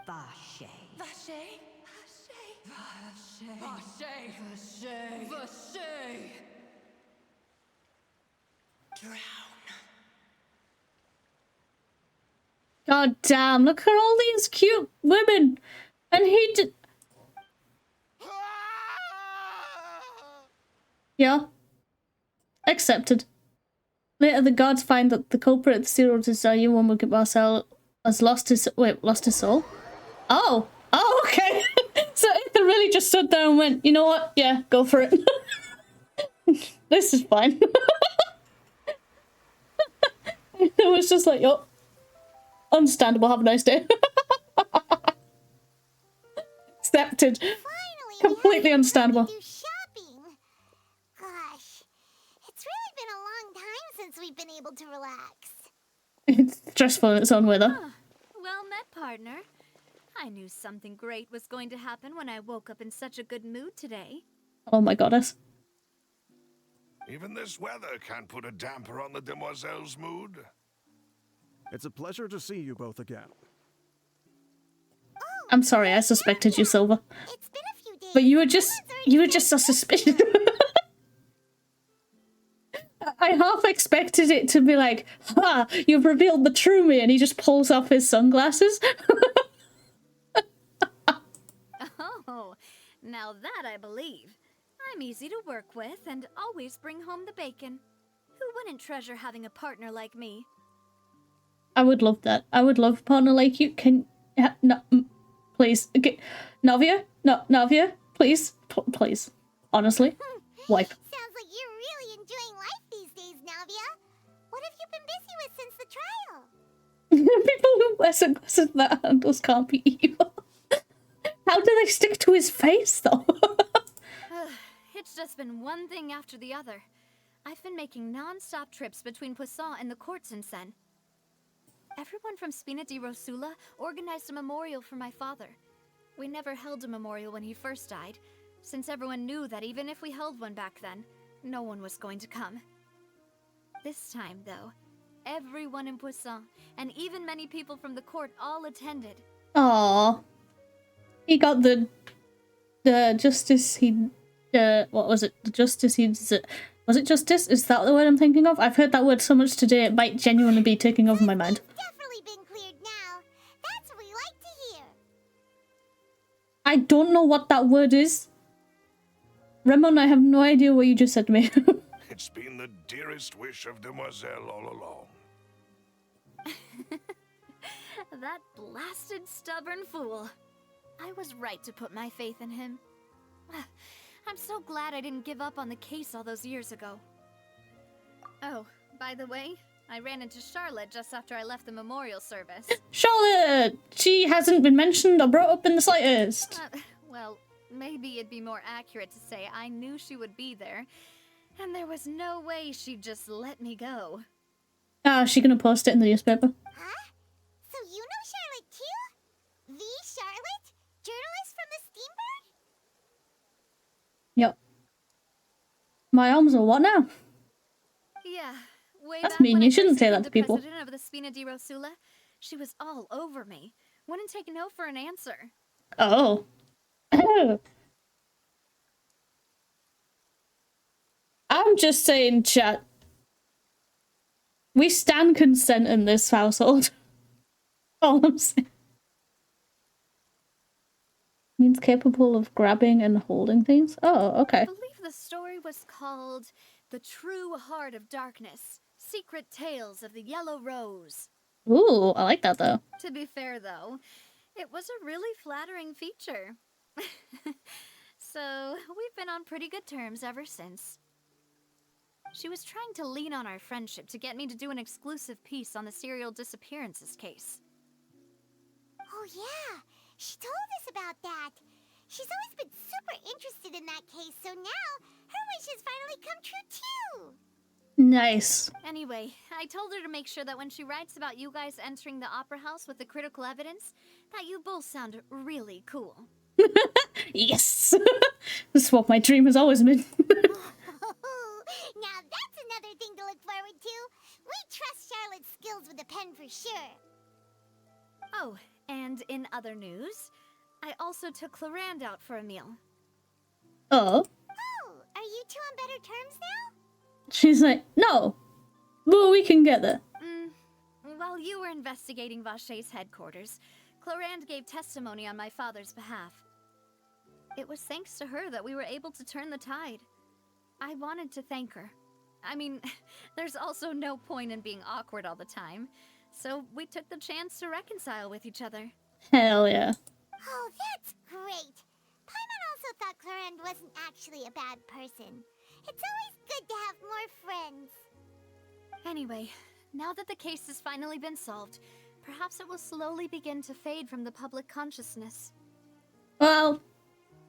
Vache. Vache? Vache. Vache. Vache. Vache. Drown. God damn, look at all these cute women. And he did... Yeah. Accepted. Later, the gods find that the culprit of the serial desire one will get Marcel has lost his... Wait, lost his soul? Oh! Oh, okay! So Aether really just stood there and went, you know what? Yeah, go for it. This is fine. It was just like, yo, understandable, have a nice day. Accepted. Finally, completely understandable. Do shopping. Gosh, it's really been a long time since we've been able to relax. It's stressful in its own way, though. Huh. Well met, partner. I knew something great was going to happen when I woke up in such a good mood today. Oh my goddess. Even this weather can't put a damper on the demoiselle's mood. It's a pleasure to see you both again. I'm sorry, I suspected you, Silver. It's been a few days. But you were just so suspicious. I half expected it to be like, ha, you've revealed the true me, and he just pulls off his sunglasses. Oh, now that I believe. I'm easy to work with and always bring home the bacon. Who wouldn't treasure having a partner like me? I would love that. I would love a partner like you. Can... No, please. Okay. Navia? No, Navia? Please? Please. Honestly. Wipe. Sounds like you're really enjoying life these days, Navia. What have you been busy with since the trial? People who wear sunglasses that handles can't be evil. How do they stick to his face, though? It's just been one thing after the other. I've been making non-stop trips between Poisson and the courts in Sen. Everyone from Spina di Rosula organized a memorial for my father. We never held a memorial when he first died, since everyone knew that even if we held one back then, no one was going to come. This time, though, everyone in Poisson, and even many people from the court all attended. Aww. He got the justice he... what was it? The justice he... Was it justice? Is that the word I'm thinking of? I've heard that word so much today it might genuinely be taking over my mind. Definitely been cleared now. That's what we like to hear. I don't know what that word is. Ramon, I have no idea what you just said to me. It's been the dearest wish of Demoiselle all along. That blasted stubborn fool. I was right to put my faith in him. I'm so glad I didn't give up on the case all those years ago. Oh, by the way, I ran into Charlotte just after I left the memorial service. Charlotte! She hasn't been mentioned or brought up in the slightest. Well, maybe it'd be more accurate to say I knew she would be there, and there was no way she'd just let me go. Ah, is she gonna post it in the newspaper? Huh? So you know Charlotte too? The Charlotte? Journalist from the Steambird? Yep. My arms are what now? Yeah, way That's back mean, when you I shouldn't first say that became to the people. president of the Spina di Rosula, she was all over me. Wouldn't take no for an answer. Oh. I'm just saying, chat. We stand consent in this household. All I'm saying. Means capable of grabbing and holding things? Oh, okay. I believe the story was called The True Heart of Darkness, Secret Tales of the Yellow Rose. Ooh, I like that though. To be fair though, it was a really flattering feature. So, we've been on pretty good terms ever since. She was trying to lean on our friendship to get me to do an exclusive piece on the serial disappearances case. Oh yeah, she told us about that. She's always been super interested in that case, so now her wish has finally come true too. Nice. Anyway, I told her to make sure that when she writes about you guys entering the opera house with the critical evidence, that you both sound really cool. Yes! This is what my dream has always been. Now that's another thing to look forward to. We trust Charlotte's skills with a pen for sure. Oh, and in other news, I also took Clarand out for a meal. Oh. Oh, are you two on better terms now? She's like, no. But we can get there. While you were investigating Vache's headquarters, Clarand gave testimony on my father's behalf. It was thanks to her that we were able to turn the tide. I wanted to thank her. I mean, there's also no point in being awkward all the time, so we took the chance to reconcile with each other. Hell yeah. Oh, that's great. Paimon also thought Clarand wasn't actually a bad person. It's always good to have more friends. Anyway, now that the case has finally been solved, perhaps it will slowly begin to fade from the public consciousness. Well,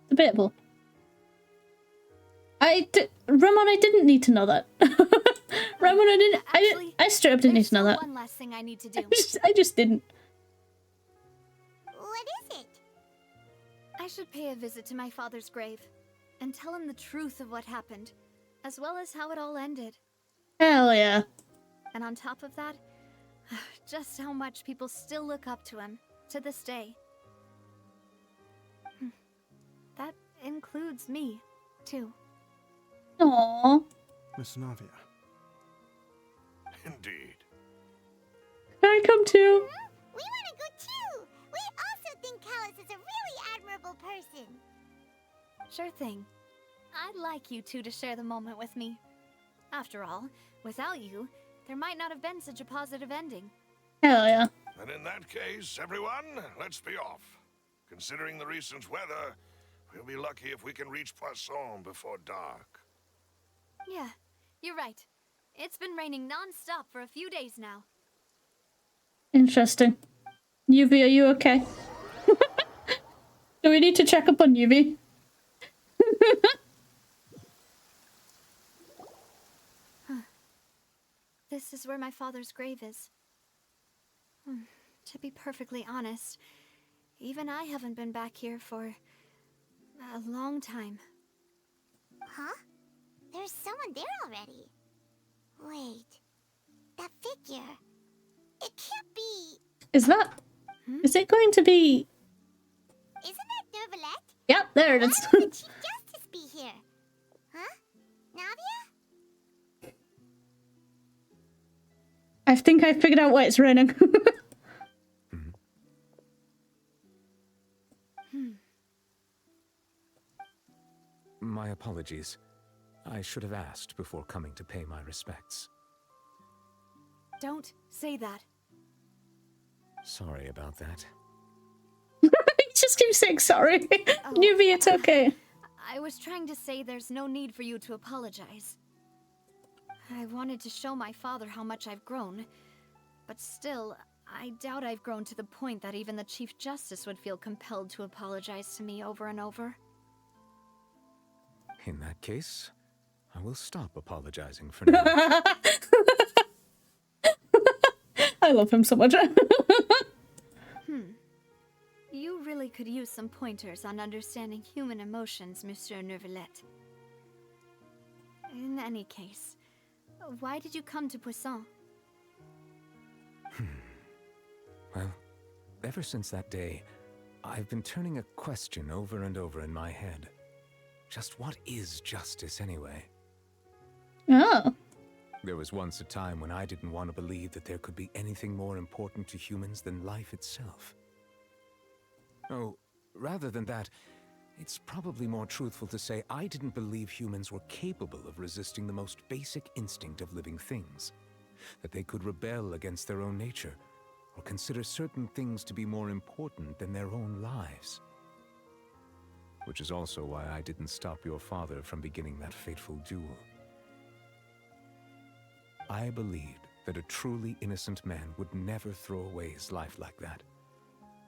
debatable. Ramon, I didn't need to know that. Ramon, I straight up didn't need to know that. One last thing I need to do. I just didn't. What is it? I should pay a visit to my father's grave and tell him the truth of what happened, as well as how it all ended. Hell yeah. And on top of that, just how much people still look up to him to this day. That includes me, too. Aww. Miss Navia. Indeed. Can I come too? We want to go too. We also think Callus is a really admirable person. Sure thing. I'd like you two to share the moment with me. After all, without you, there might not have been such a positive ending. Hell yeah. And in that case, everyone, let's be off. Considering the recent weather, we'll be lucky if we can reach Poisson before dark. Yeah, you're right. It's been raining non-stop for a few days now. Interesting. Yuvi, are you okay? Do we need to check up on Yuvi? This is where my father's grave is. To be perfectly honest, even I haven't been back here for a long time. Huh? There's someone there already. Wait. that figure. It can't be. Is that... Is it going to be... Isn't that 𝕃𝕚𝕟𝕜𝕤? Yep, there it is. Why would the Chief Justice be here? Huh? Navia? I think I figured out why it's raining. My apologies. I should have asked before coming to pay my respects. Don't say that. Sorry about that. Just keep saying sorry. Nuvie, it's okay. I was trying to say there's no need for you to apologize. I wanted to show my father how much I've grown, but still, I doubt I've grown to the point that even the Chief Justice would feel compelled to apologize to me over and over. In that case, I will stop apologizing for now. I love him so much. You really could use some pointers on understanding human emotions, Monsieur 𝕃𝕚𝕟𝕜𝕤. In any case, why did you come to Poisson? Well, ever since that day, I've been turning a question over and over in my head. Just what is justice anyway? Oh. There was once a time when I didn't want to believe that there could be anything more important to humans than life itself. Oh, rather than that, it's probably more truthful to say I didn't believe humans were capable of resisting the most basic instinct of living things. That they could rebel against their own nature, or consider certain things to be more important than their own lives. Which is also why I didn't stop your father from beginning that fateful duel. I believed that a truly innocent man would never throw away his life like that.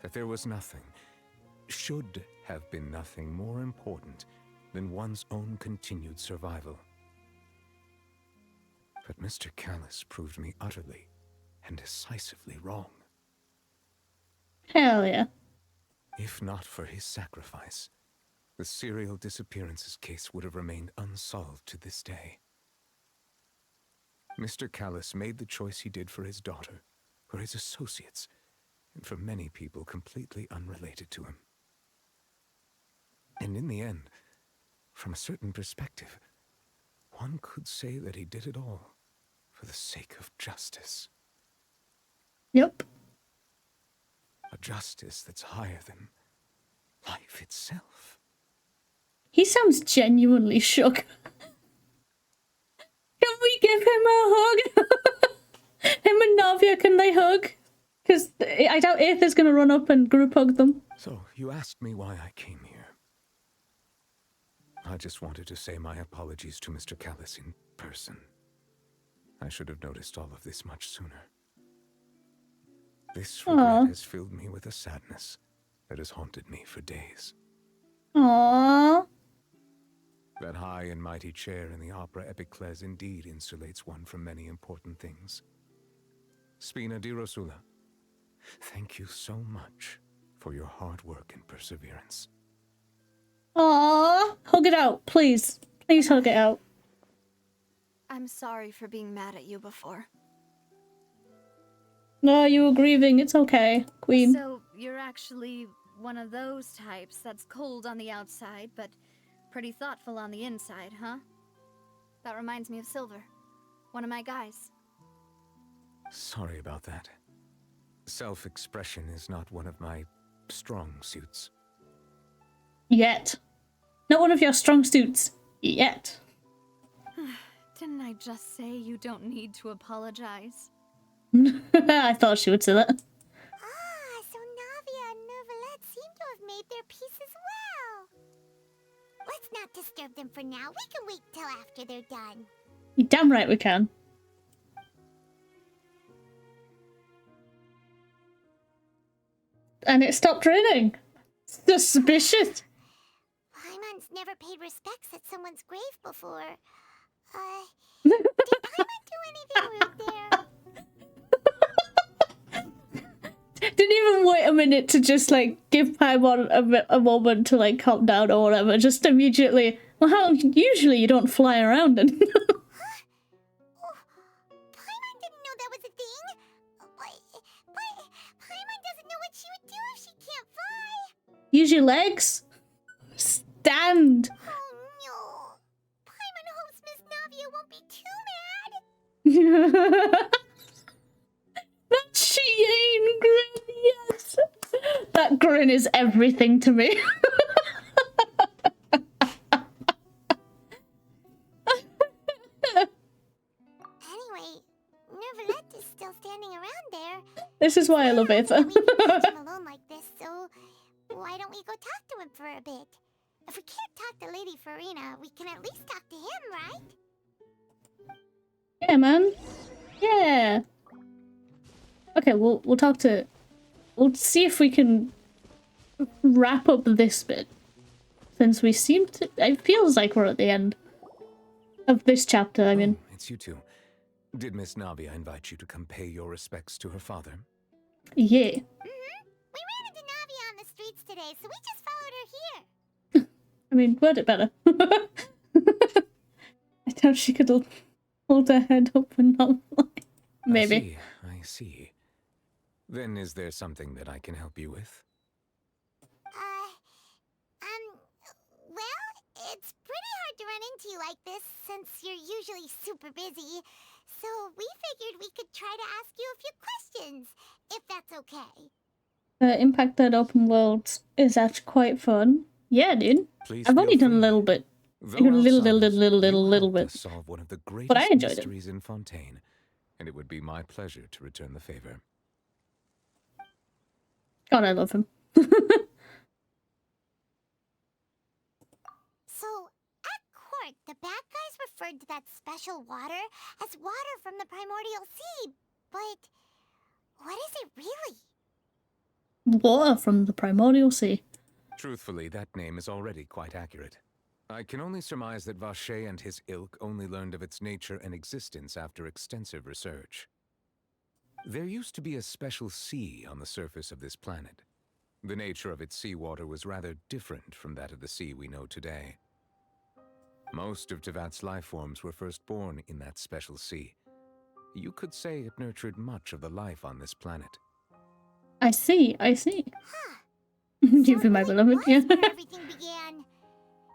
That there was nothing, should have been nothing more important than one's own continued survival. But Mr. Callus proved me utterly and decisively wrong. Hell yeah. If not for his sacrifice, the serial disappearances case would have remained unsolved to this day. Mr. Callus made the choice he did for his daughter, for his associates, and for many people completely unrelated to him. And in the end, from a certain perspective, one could say that he did it all for the sake of justice. Yep. A justice that's higher than life itself. He sounds genuinely shook. Can we give him a hug? Him and Navia, can they hug? Because I doubt Aether's going to run up and group hug them. So, you asked me why I came here. I just wanted to say my apologies to Mr. Callus in person. I should have noticed all of this much sooner. This regret has filled me with a sadness that has haunted me for days. Aww. That high and mighty chair in the opera 𝕃𝕚𝕟𝕜𝕤 indeed insulates one from many important things. Spina di Rosula, thank you so much for your hard work and perseverance. Aww. Hug it out, please. Please hug it out. I'm sorry for being mad at you before. No, you were grieving. It's okay, Queen. So, you're actually one of those types that's cold on the outside, but pretty thoughtful on the inside, huh? That reminds me of Silver, one of my guys. Sorry about that. Self-expression is not one of my strong suits. Yet. Not one of your strong suits. Yet. Didn't I just say you don't need to apologize? I thought she would say that. So Navia and 𝕃𝕚𝕟𝕜𝕤 seem to have made their peace as well. Let's not disturb them for now. We can wait till after they're done. You're damn right we can. And it stopped raining. Suspicious. Paimon's never paid respects at someone's grave before. Did Paimon do anything rude there? Didn't even wait a minute to just like give Paimon a moment to like calm down or whatever. Just immediately. Well, how usually you don't fly around and. Paimon didn't know that Use your legs. Stand. Oh no. Paimon hopes Miss Navia won't be too mad. That Sheen grin, yes. That grin is everything to me. Anyway, Nervalette is still standing around there. This is why I love it. We can leave him alone like this, so why don't we go talk to him for a bit? If we can't talk to Lady Farina, we can at least talk to him, right? Yeah, man. Yeah. Okay, we'll talk to... We'll see if we can wrap up this bit. Since we seem to... It feels like we're at the end of this chapter, I mean. Oh, it's you two. Did Miss Navia invite you to come pay your respects to her father? Yeah. Mm-hmm. We ran into Navia on the streets today, so we just followed her here. I mean, word it better. I doubt she could hold her head up and not fly. Maybe. I see. Then is there something that I can help you with? Well, it's pretty hard to run into you like this since you're usually super busy. So we figured we could try to ask you a few questions, if that's okay. Impact that open world is actually quite fun. Yeah, dude. Please I've only feel done a free. little bit. Though Like a little you bit. helped us solve one of the But I greatest enjoyed it. mysteries in Fontaine, and it would be my pleasure to return the favor. God, I love him. So, at court, the bad guys referred to that special water as water from the primordial sea. But what is it really? Water from the primordial sea. Truthfully, that name is already quite accurate. I can only surmise that Vacher and his ilk only learned of its nature and existence after extensive research. There used to be a special sea on the surface of this planet. The nature of its seawater was rather different from that of the sea we know today. Most of Tevat's life forms were first born in that special sea. You could say it nurtured much of the life on this planet. I see. You've been my beloved, yeah. Where everything began.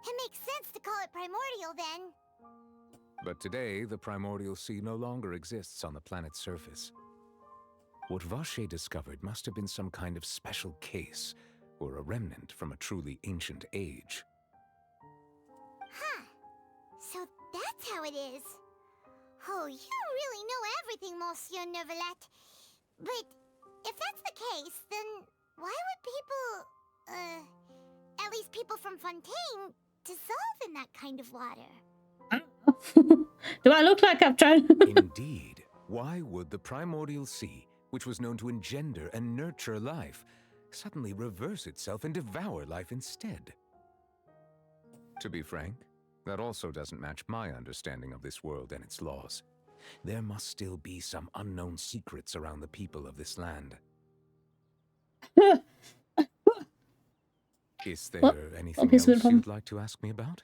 It makes sense to call it primordial then. But today, the primordial sea no longer exists on the planet's surface. What Vacher discovered must have been some kind of special case, or a remnant from a truly ancient age. Huh. So that's how it is. Oh, you really know everything, Monsieur Nervalette. But if that's the case, then why would people, at least people from Fontaine, dissolve in that kind of water? Do I look like I'm trying? Indeed. Why would the primordial sea, which was known to engender and nurture life, suddenly reverse itself and devour life instead? To be frank, that also doesn't match my understanding of this world and its laws. There must still be some unknown secrets around the people of this land. Is there anything else you'd like to ask me about?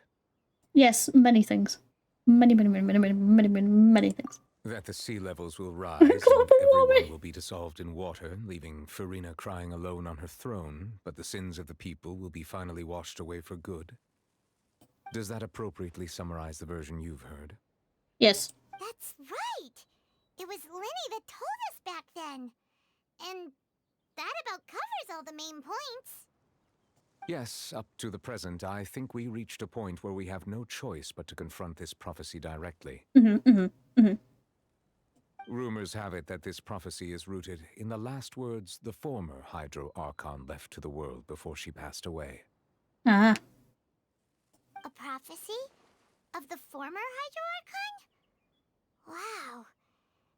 Yes, many things. Many things. That the sea levels will rise and everyone will be dissolved in water, leaving Farina crying alone on her throne, but the sins of the people will be finally washed away for good. Does that appropriately summarize the version you've heard? Yes. That's right! It was Lyney that told us back then. And that about covers all the main points. Yes, up to the present, I think we reached a point where we have no choice but to confront this prophecy directly. Rumors have it that this prophecy is rooted in the last words the former Hydro Archon left to the world before she passed away. Ah. A prophecy? Of the former Hydro Archon? Wow.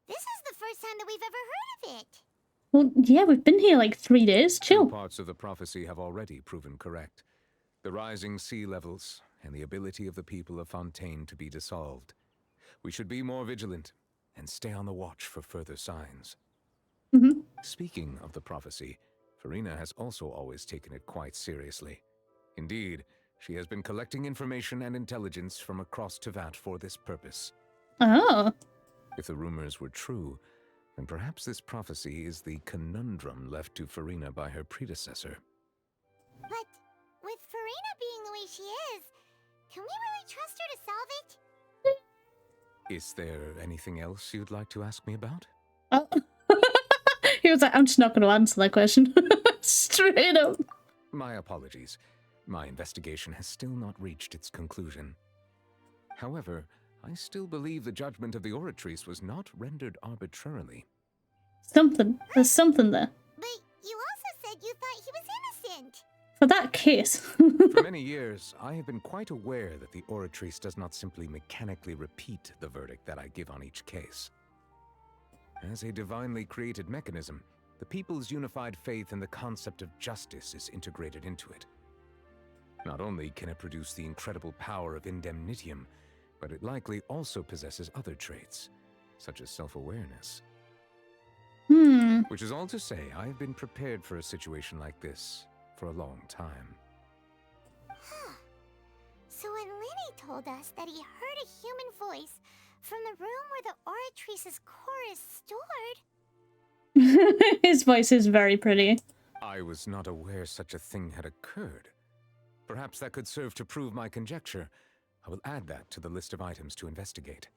This is the first time that we've ever heard of it. Well, yeah, we've been here like 3 days. Chill. Two parts of the prophecy have already proven correct. The rising sea levels and the ability of the people of Fontaine to be dissolved. We should be more vigilant and stay on the watch for further signs. Speaking of the prophecy, Farina has also always taken it quite seriously. Indeed, she has been collecting information and intelligence from across Tevat for this purpose. Oh. If the rumors were true, then perhaps this prophecy is the conundrum left to Farina by her predecessor. But Is there anything else you'd like to ask me about? Oh. He was like, I'm just not going to answer that question. Straight up. My apologies. My investigation has still not reached its conclusion. However, I still believe the judgment of the Oratrice was not rendered arbitrarily. There's something there. But you also said you thought he was innocent. For that case. For many years, I have been quite aware that the Oratrice does not simply mechanically repeat the verdict that I give on each case. As a divinely created mechanism, the people's unified faith in the concept of justice is integrated into it. Not only can it produce the incredible power of 𝕃𝕚𝕟𝕜𝕤, but it likely also possesses other traits, such as self-awareness. Which is all to say, I've been prepared for a situation like this for a long time. So when Lyney told us that he heard a human voice from the room where the Oratrice's core is stored... His voice is very pretty. I was not aware such a thing had occurred. Perhaps that could serve to prove my conjecture. I will add that to the list of items to investigate.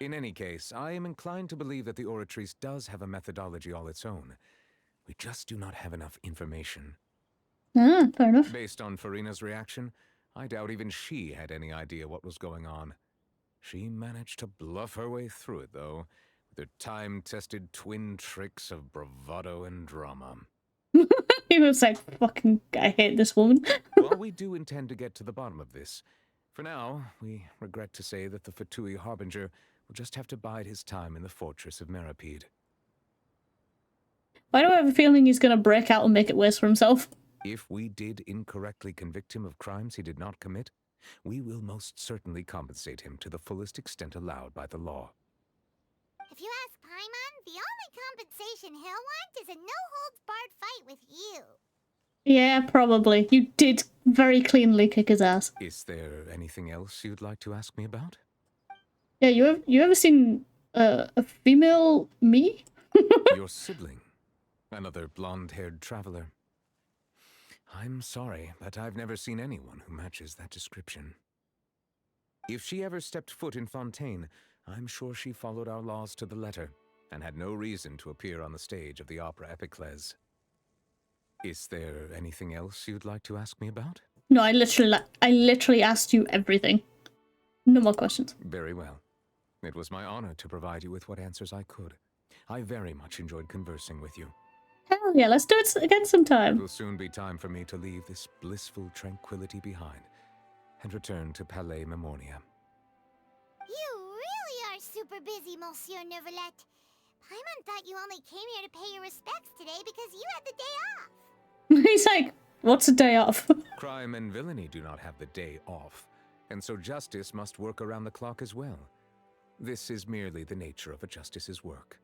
In any case, I am inclined to believe that the Oratrice does have a methodology all its own. We just do not have enough information. Fair enough. Based on Farina's reaction, I doubt even she had any idea what was going on. She managed to bluff her way through it, though, with her time-tested twin tricks of bravado and drama. He was like, fucking, I hate this woman. While we do intend to get to the bottom of this, for now, we regret to say that the Fatui Harbinger will just have to bide his time in the fortress of 𝕃𝕚𝕟𝕜𝕤. Why do I have a feeling he's going to break out and make it worse for himself? If we did incorrectly convict him of crimes he did not commit, we will most certainly compensate him to the fullest extent allowed by the law. If you ask Paimon, the only compensation he'll want is a no-holds-barred fight with you. Yeah, probably. You did very cleanly kick his ass. Is there anything else you'd like to ask me about? Yeah, you ever seen a female me? Your sibling. Another blonde-haired traveler. I'm sorry, but I've never seen anyone who matches that description. If she ever stepped foot in Fontaine, I'm sure she followed our laws to the letter, and had no reason to appear on the stage of the opera 𝕃𝕚𝕟𝕜𝕤. Is there anything else you'd like to ask me about? No, I literally asked you everything. No more questions. Very well. It was my honor to provide you with what answers I could. I very much enjoyed conversing with you. Hell yeah, let's do it again sometime. It will soon be time for me to leave this blissful tranquility behind and return to 𝕃𝕚𝕟𝕝𝕝. You really are super busy, Monsieur Neuvillette. Paimon thought you only came here to pay your respects today because you had the day off. He's like, what's a day off? Crime and villainy do not have the day off, and so justice must work around the clock as well. This is merely the nature of a justice's work.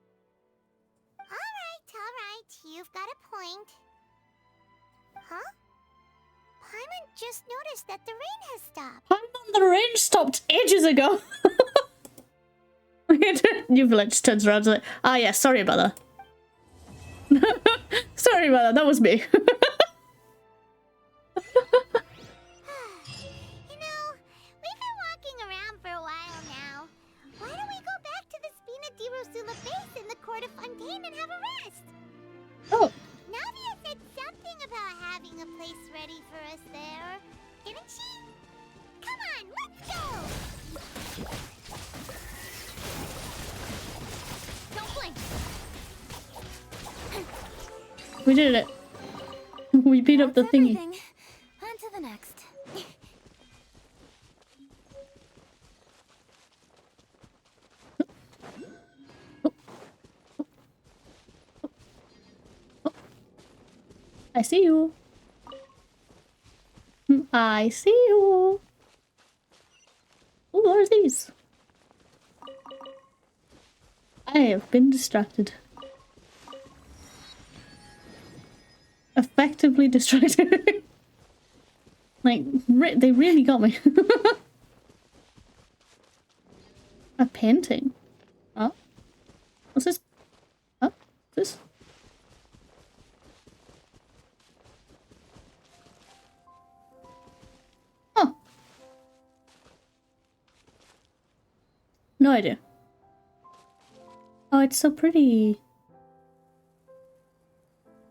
All right, you've got a point. Huh? Paimon just noticed that the rain has stopped. Paimon, the rain stopped ages ago. Neuvillette just turns around and like, ah yeah, sorry about that. Sorry about that was me. You know, we've been walking around for a while now. Why don't we go back to the 𝕃𝕚𝕟𝕝𝕜𝕝 base in the court of Fontaine and have a rest? Oh. Navia said something about having a place ready for us there, didn't she? Come on, let's go! Don't blink. We did it. We beat up the thingy. On to the next. I see you. I see you. Oh, what are these? I have been distracted. Effectively distracted. Like, they really got me. A painting. Oh. What's this? Oh, this? No idea. Oh, it's so pretty.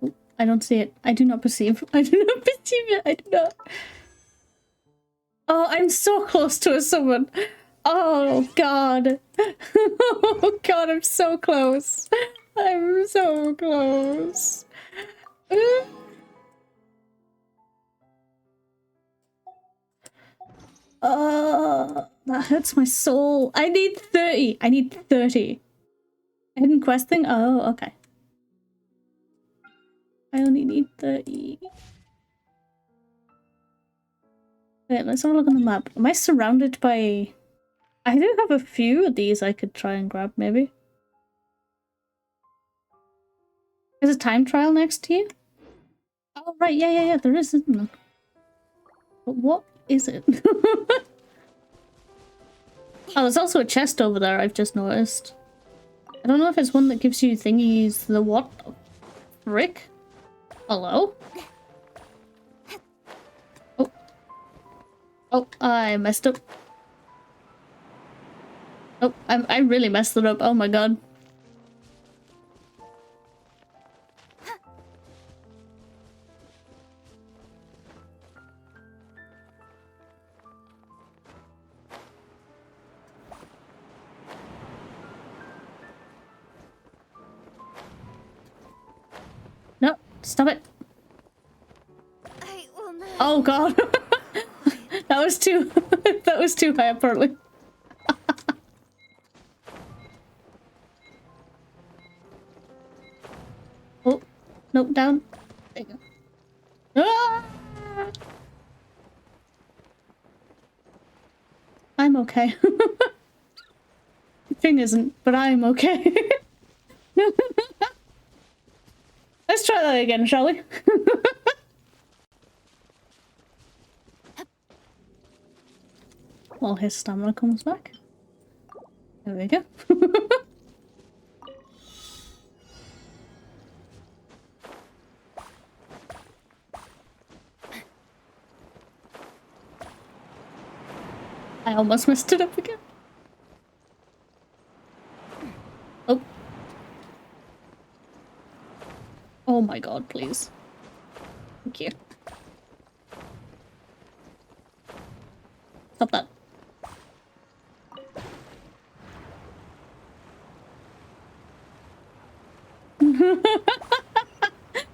Oh, I don't see it. I do not perceive. I do not perceive it. I do not. Oh, I'm so close to a summon. Oh, God. Oh, God, I'm so close. I'm so close. That hurts my soul. I need 30. I need 30. Hidden quest thing? Oh, okay. I only need 30. Wait, let's have a look on the map. Am I surrounded by... I do have a few of these I could try and grab, maybe. There's a time trial next to you? Oh, right, yeah, there is, isn't there? But what is it? Oh, there's also a chest over there, I've just noticed. I don't know if it's one that gives you thingies. The what? Frick? Hello? Oh. Oh, I messed up. Oh, I really messed it up. Oh my god. No, stop it. Oh god. That was too that was too high apparently. Oh, nope, down. There you go. Ah! I'm okay. The thing isn't, but I'm okay. Let's try that again, shall we? While his stamina comes back. There we go. I almost messed it up again. Oh. Oh my god, please. Thank you. Stop that.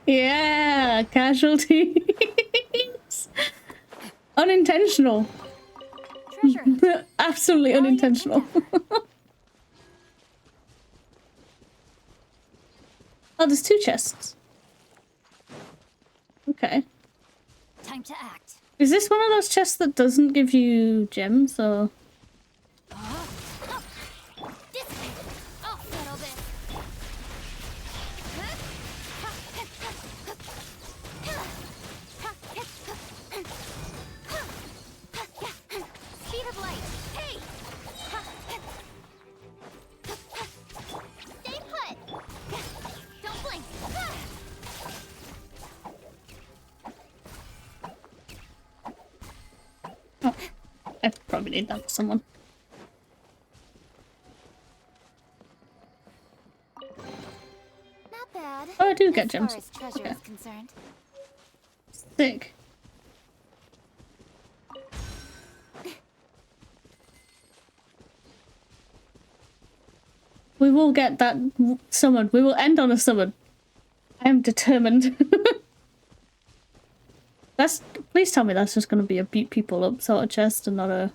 Yeah, casualties. Unintentional. Absolutely unintentional. Oh, there's two chests. Okay. Time to act. Is this one of those chests that doesn't give you gems or? This way. I'll settle this. Speed of light. Hey! Stay put. Don't blink. Oh, I probably need that for someone. Not bad. Oh, I do get gems. As far as treasure Okay. is concerned. Sick. We will get that summon. We will end on a summon. I am determined. That's. Please tell me that's just going to be a beat people up sort of chest and not a.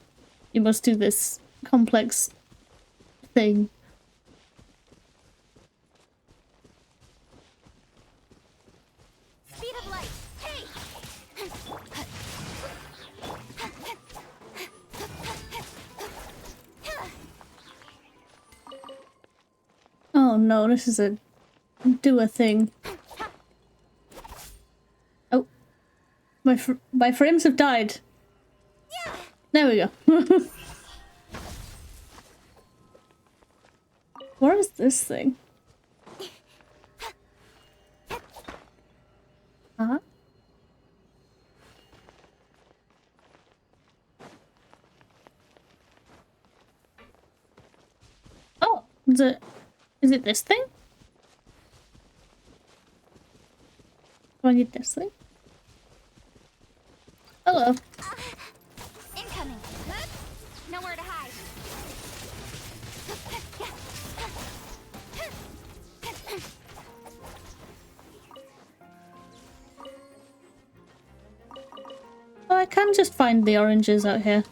You must do this complex thing. Speed of light. Hey! Oh no, this is a do a thing. Oh, my frames have died. There we go. Where is this thing? Huh? Is it this thing? Do I need this thing? Hello. Incoming. Nowhere to hide. Oh, I can just find the oranges out here.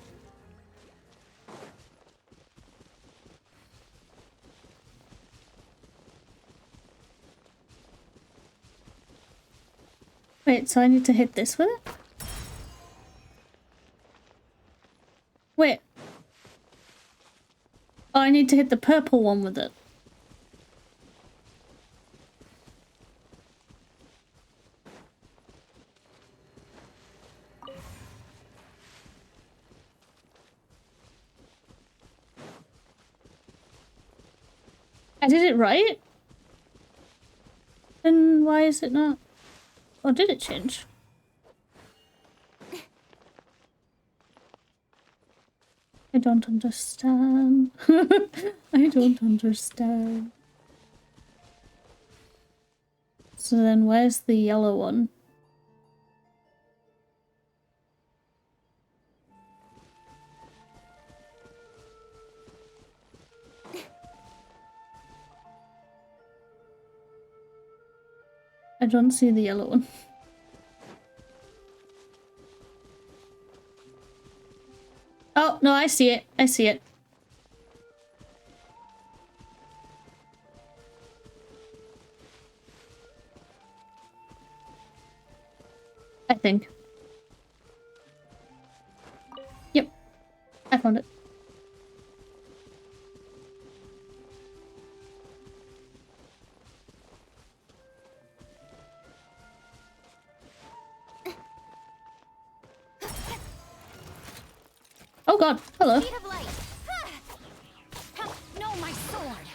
Wait, so I need to hit this with it? Wait. Oh, I need to hit the purple one with it. I did it right? Then why is it not? Or did it change? I don't understand. I don't understand. So then where's the yellow one? I don't see the yellow one. Oh, no, I see it. I see it. I think. Yep. I found it. Oh god, hello. Speed of light. No, my sword.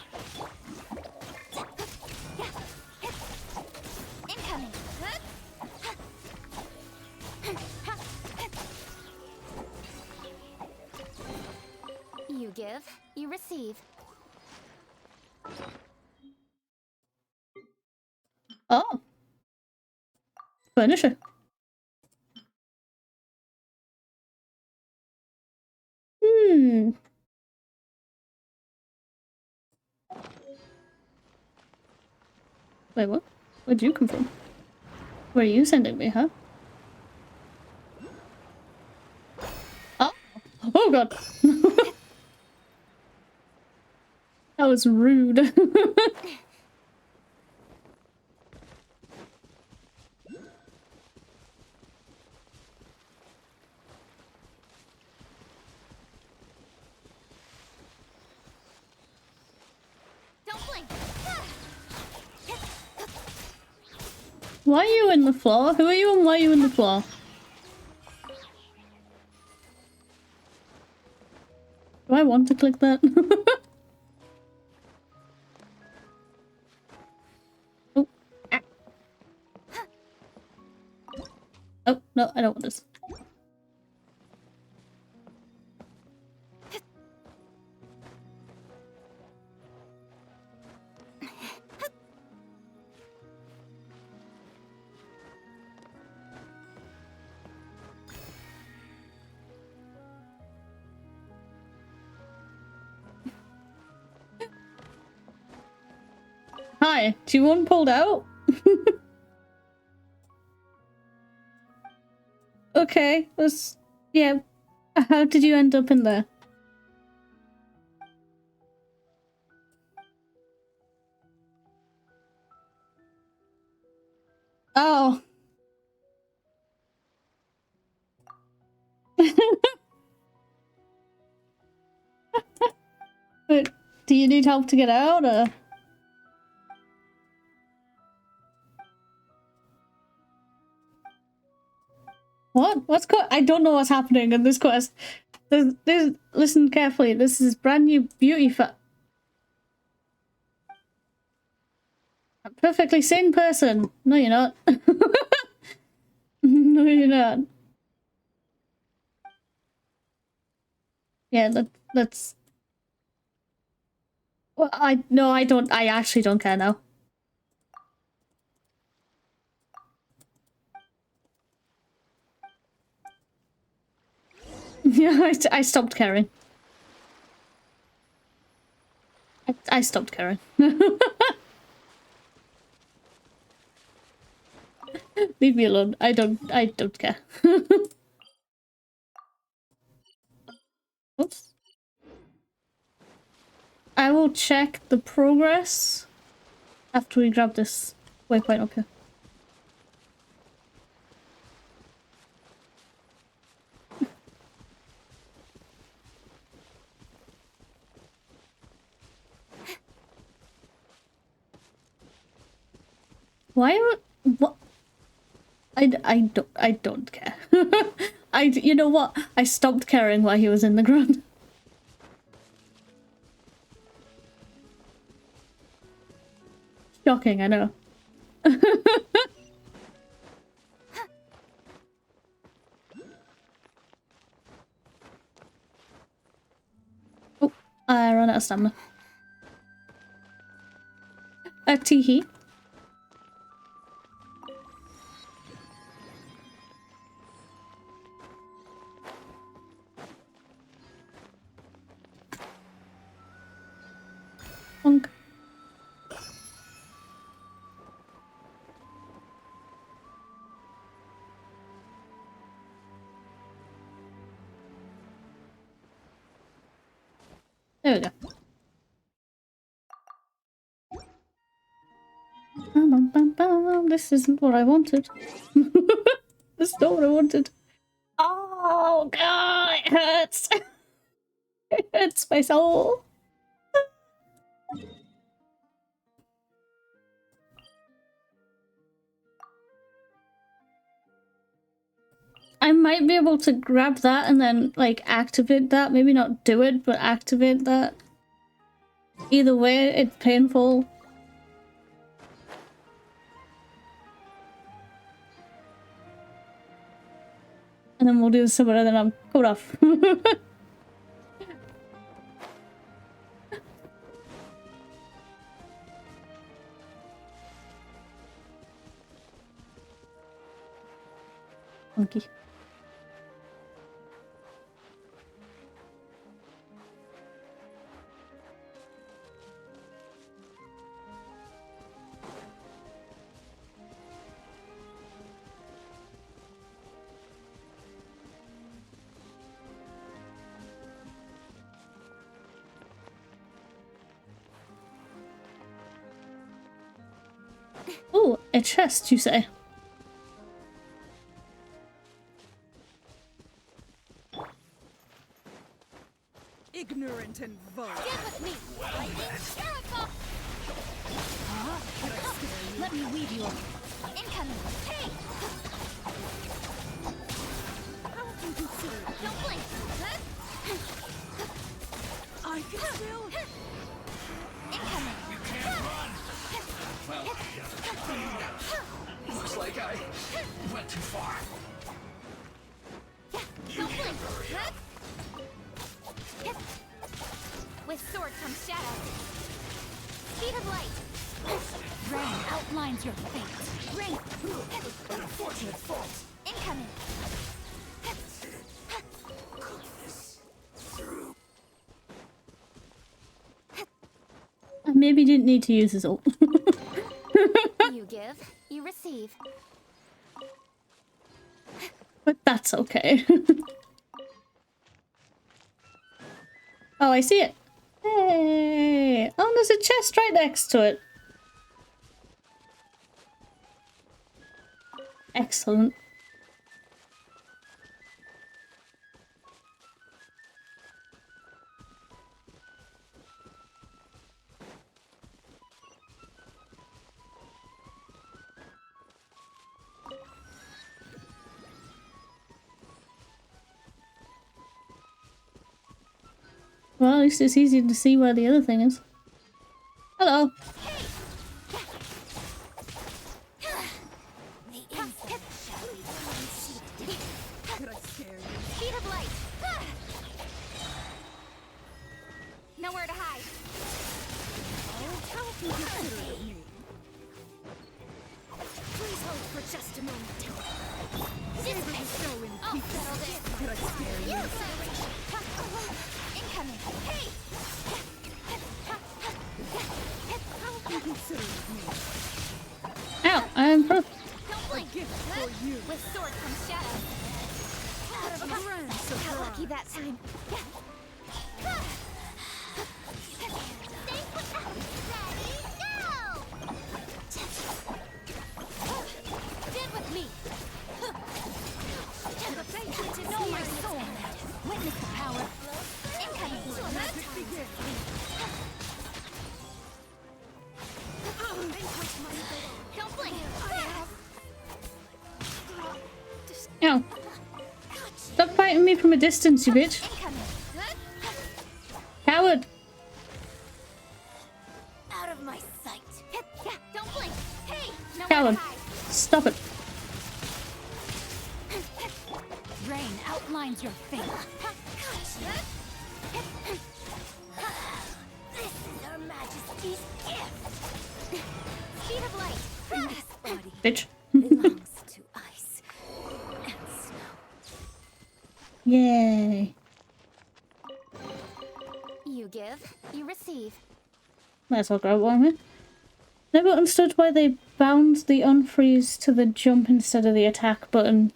Incoming. You give, you receive. Oh. Furniture. Hmm. Wait, what? Where'd you come from? Where are you sending me, huh? Oh. Oh god. That was rude. Don't blink. Why are you in the floor? Who are you and why are you in the floor? Do I want to click that? Oh. Ah. Oh, no, I don't want this. Hi, do you want pulled out? Okay, let's... Yeah. How did you end up in there? Oh. But do you need help to get out, or...? What? I don't know what's happening in this quest. Listen carefully. This is brand new beauty for a perfectly sane person. No, you're not. No, you're not. Yeah, let's... Well, I don't. I actually don't care now. Yeah, I stopped caring. I stopped caring. Leave me alone. I don't care. Oops. I will check the progress after we grab this waypoint up here. Why are what? I don't care. You know what? I stopped caring while he was in the ground. Shocking, I know. Oh, I ran out of stamina. A teehee. Bonk. There we go. This isn't what I wanted. This is not what I wanted. Oh god, it hurts. It hurts my soul. I might be able to grab that and then like activate that. Maybe not do it, but activate that. Either way, it's painful. And then we'll do some other, then I'm cut off. Monkey. Ooh, a chest, you say? Ignorant and vulgar. Get with me! Let me weave you up. Incoming! Hey! How inconsiderate. Don't blink! I can still... Incoming! You can't run! Well, looks like I went too far. Don't blink! With sword comes shadow. Speed of light. Rain outlines your fate. Rain. An unfortunate fault. Incoming. I maybe didn't need to use his ult. You give, you receive. But that's okay. Oh, I see it. Hey! Oh, there's a chest right next to it. Excellent. Well, at least it's easy to see where the other thing is. Hello. Speed of light. Nowhere to hide. Just a moment. This way. I'll settle this. Did I scare you? Incoming. Hey! Ow! I'm broke. Don't blink. With sword comes shadow. Out of my got lucky that time. Stand with me. To know my soul. Witness the power. Incoming. Don't blink. Ow. Stop fighting me from a distance, you bitch. Coward. Out of my sight. Yeah, don't blink. Hey, no Coward. Stop it. Rain outlines your fate. This is Her Majesty's gift. Speed of light. This body Bitch. belongs to ice and snow. Yay. You give, you receive. Might as well grab one here. Never understood why they bound the unfreeze to the jump instead of the attack button.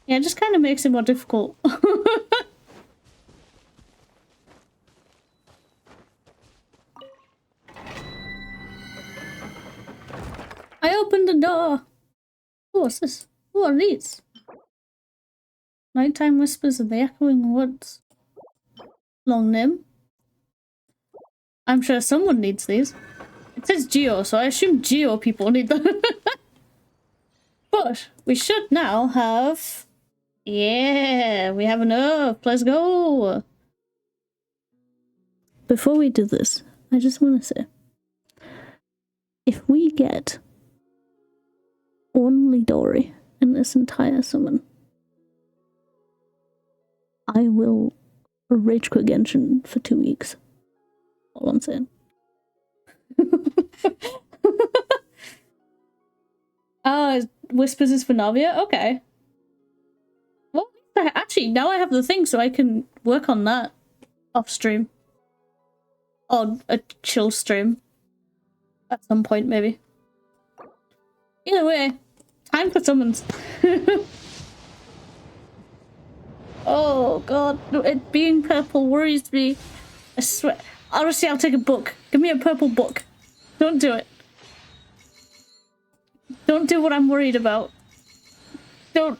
Yeah, it just kind of makes it more difficult. I opened the door. Oh, what's this? What are these? Nighttime whispers of the echoing woods. Long name. I'm sure someone needs these. It says Geo, so I assume Geo people need them. But we should now have... Yeah, we have enough. Let's go. Before we do this, I just want to say, if we get only Dory in this entire summon, I will rage quit Genshin for 2 weeks. All I'm saying. Whispers is for Navia? Okay. Well, actually, now I have the thing, so I can work on that off stream. Or a chill stream. At some point, maybe. Either way, time for summons. Oh god, it being purple worries me. I swear. Honestly, I'll take a book. Give me a purple book. Don't do it. Don't do what I'm worried about. Don't.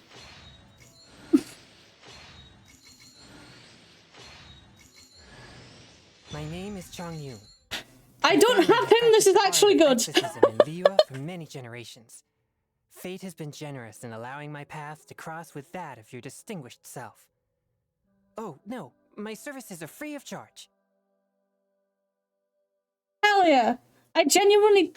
My name is Changyu. I don't have him. This is actually good. In Liyue for many generations. Fate has been generous in allowing my path to cross with that of your distinguished self. Oh, no, my services are free of charge. Hell yeah. I genuinely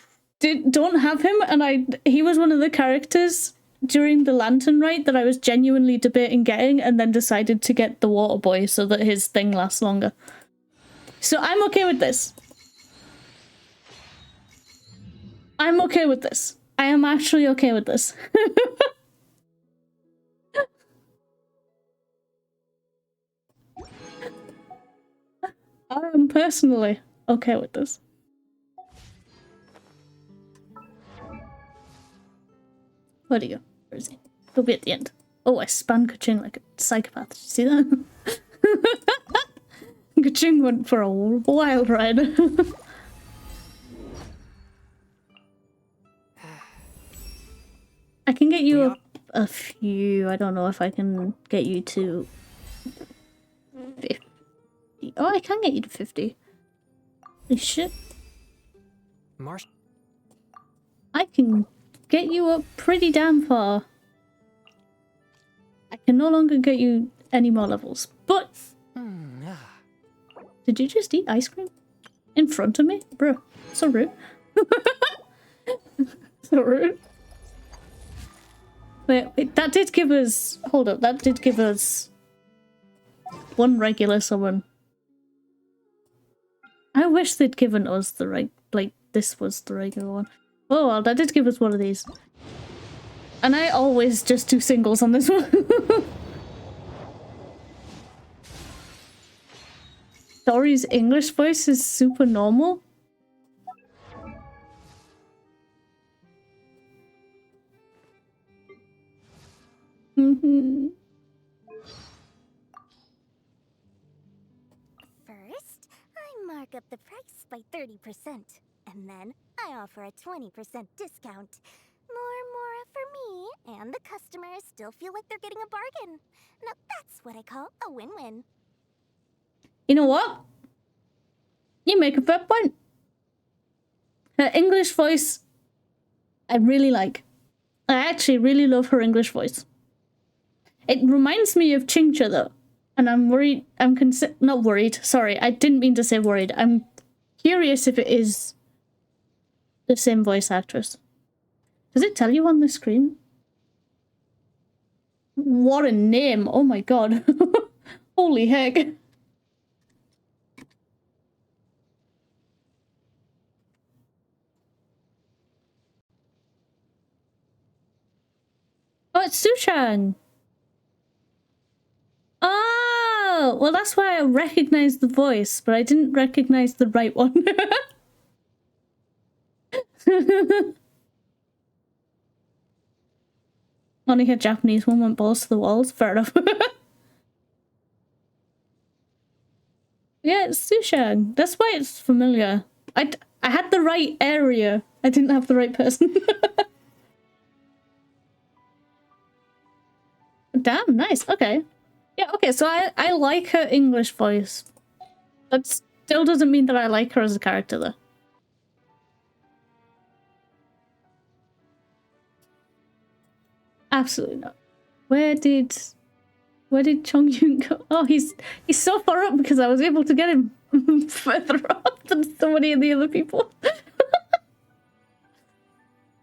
don't have him, and he was one of the characters during the Lantern Rite that I was genuinely debating getting, and then decided to get the Water Boy so that his thing lasts longer. So I'm okay with this. I'm okay with this. I am actually okay with this. I am personally okay with this. Where'd he go? Where is he? He'll be at the end. Oh, I spun Ka-Ching like a psychopath. Did you see that? Ka-Ching went for a wild ride. I can get you a few. I don't know if I can get you to 50. Oh, I can get you to 50. Holy shit. Marsh. I can get you up pretty damn far. I can no longer get you any more levels, but... Did you just eat ice cream? In front of me? Bro, so rude. So rude. Wait, that did give us... Hold up, that did give us... one regular summon. I wish they'd given us the right... Like, this was the regular one. Oh, well, that did give us one of these. And I always just do singles on this one. Dory's English voice is super normal. First, I mark up the price by 30%, and then I offer a 20% discount. More for me, and the customers still feel like they're getting a bargain. Now that's what I call a win-win. You know what? You make a fair point. Her English voice, I really like. I actually really love her English voice. It reminds me of Chingcha though. And I'm worried, not worried, sorry, I didn't mean to say worried. I'm curious if it is the same voice actress. Does it tell you on the screen? What a name, oh my god. Holy heck. Oh, it's Sushan! Oh, well that's why I recognized the voice, but I didn't recognize the right one. Only a Japanese one went balls to the walls, fair enough. Yeah, it's Sushan. That's why it's familiar. I had the right area. I didn't have the right person. Damn, nice. Okay. Yeah, okay, so I like her English voice. That still doesn't mean that I like her as a character, though. Absolutely not. Where did Chongyun go? Oh, he's so far up because I was able to get him further up than so many of the other people.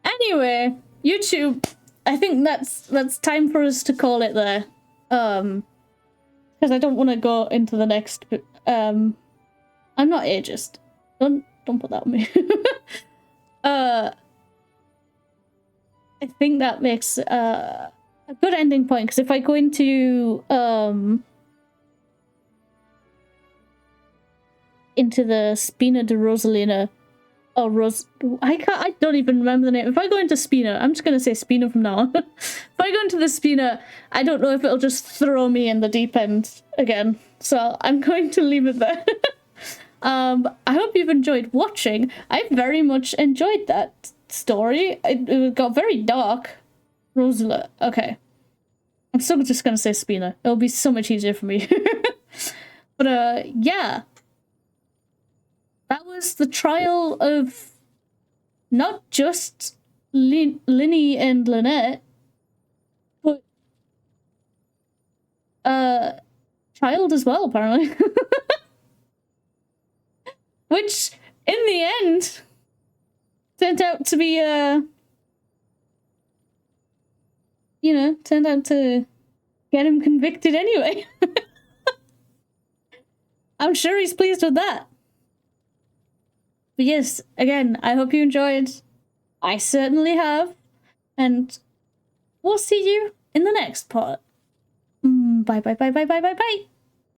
Anyway, YouTube, I think that's time for us to call it there. Because I don't want to go into the next. I'm not ageist. Don't put that on me. I think that makes a good ending point, because if I go into the Spina de Rosalina, or I don't even remember the name. If I go into Spina, I'm just gonna say Spina from now on. If I go into the Spina, I don't know if it'll just throw me in the deep end again. So I'm going to leave it there. I hope you've enjoyed watching. I very much enjoyed that story. It got very dark. Rosala. Okay. I'm still just gonna say Spina. It'll be so much easier for me. But yeah. That was the trial of not just Lyney and Lynette, but child as well, apparently. Which, in the end, turned out to be, turned out to get him convicted anyway. I'm sure he's pleased with that. But yes, again, I hope you enjoyed. I certainly have. And we'll see you in the next part. Bye, bye, bye, bye, bye, bye, bye.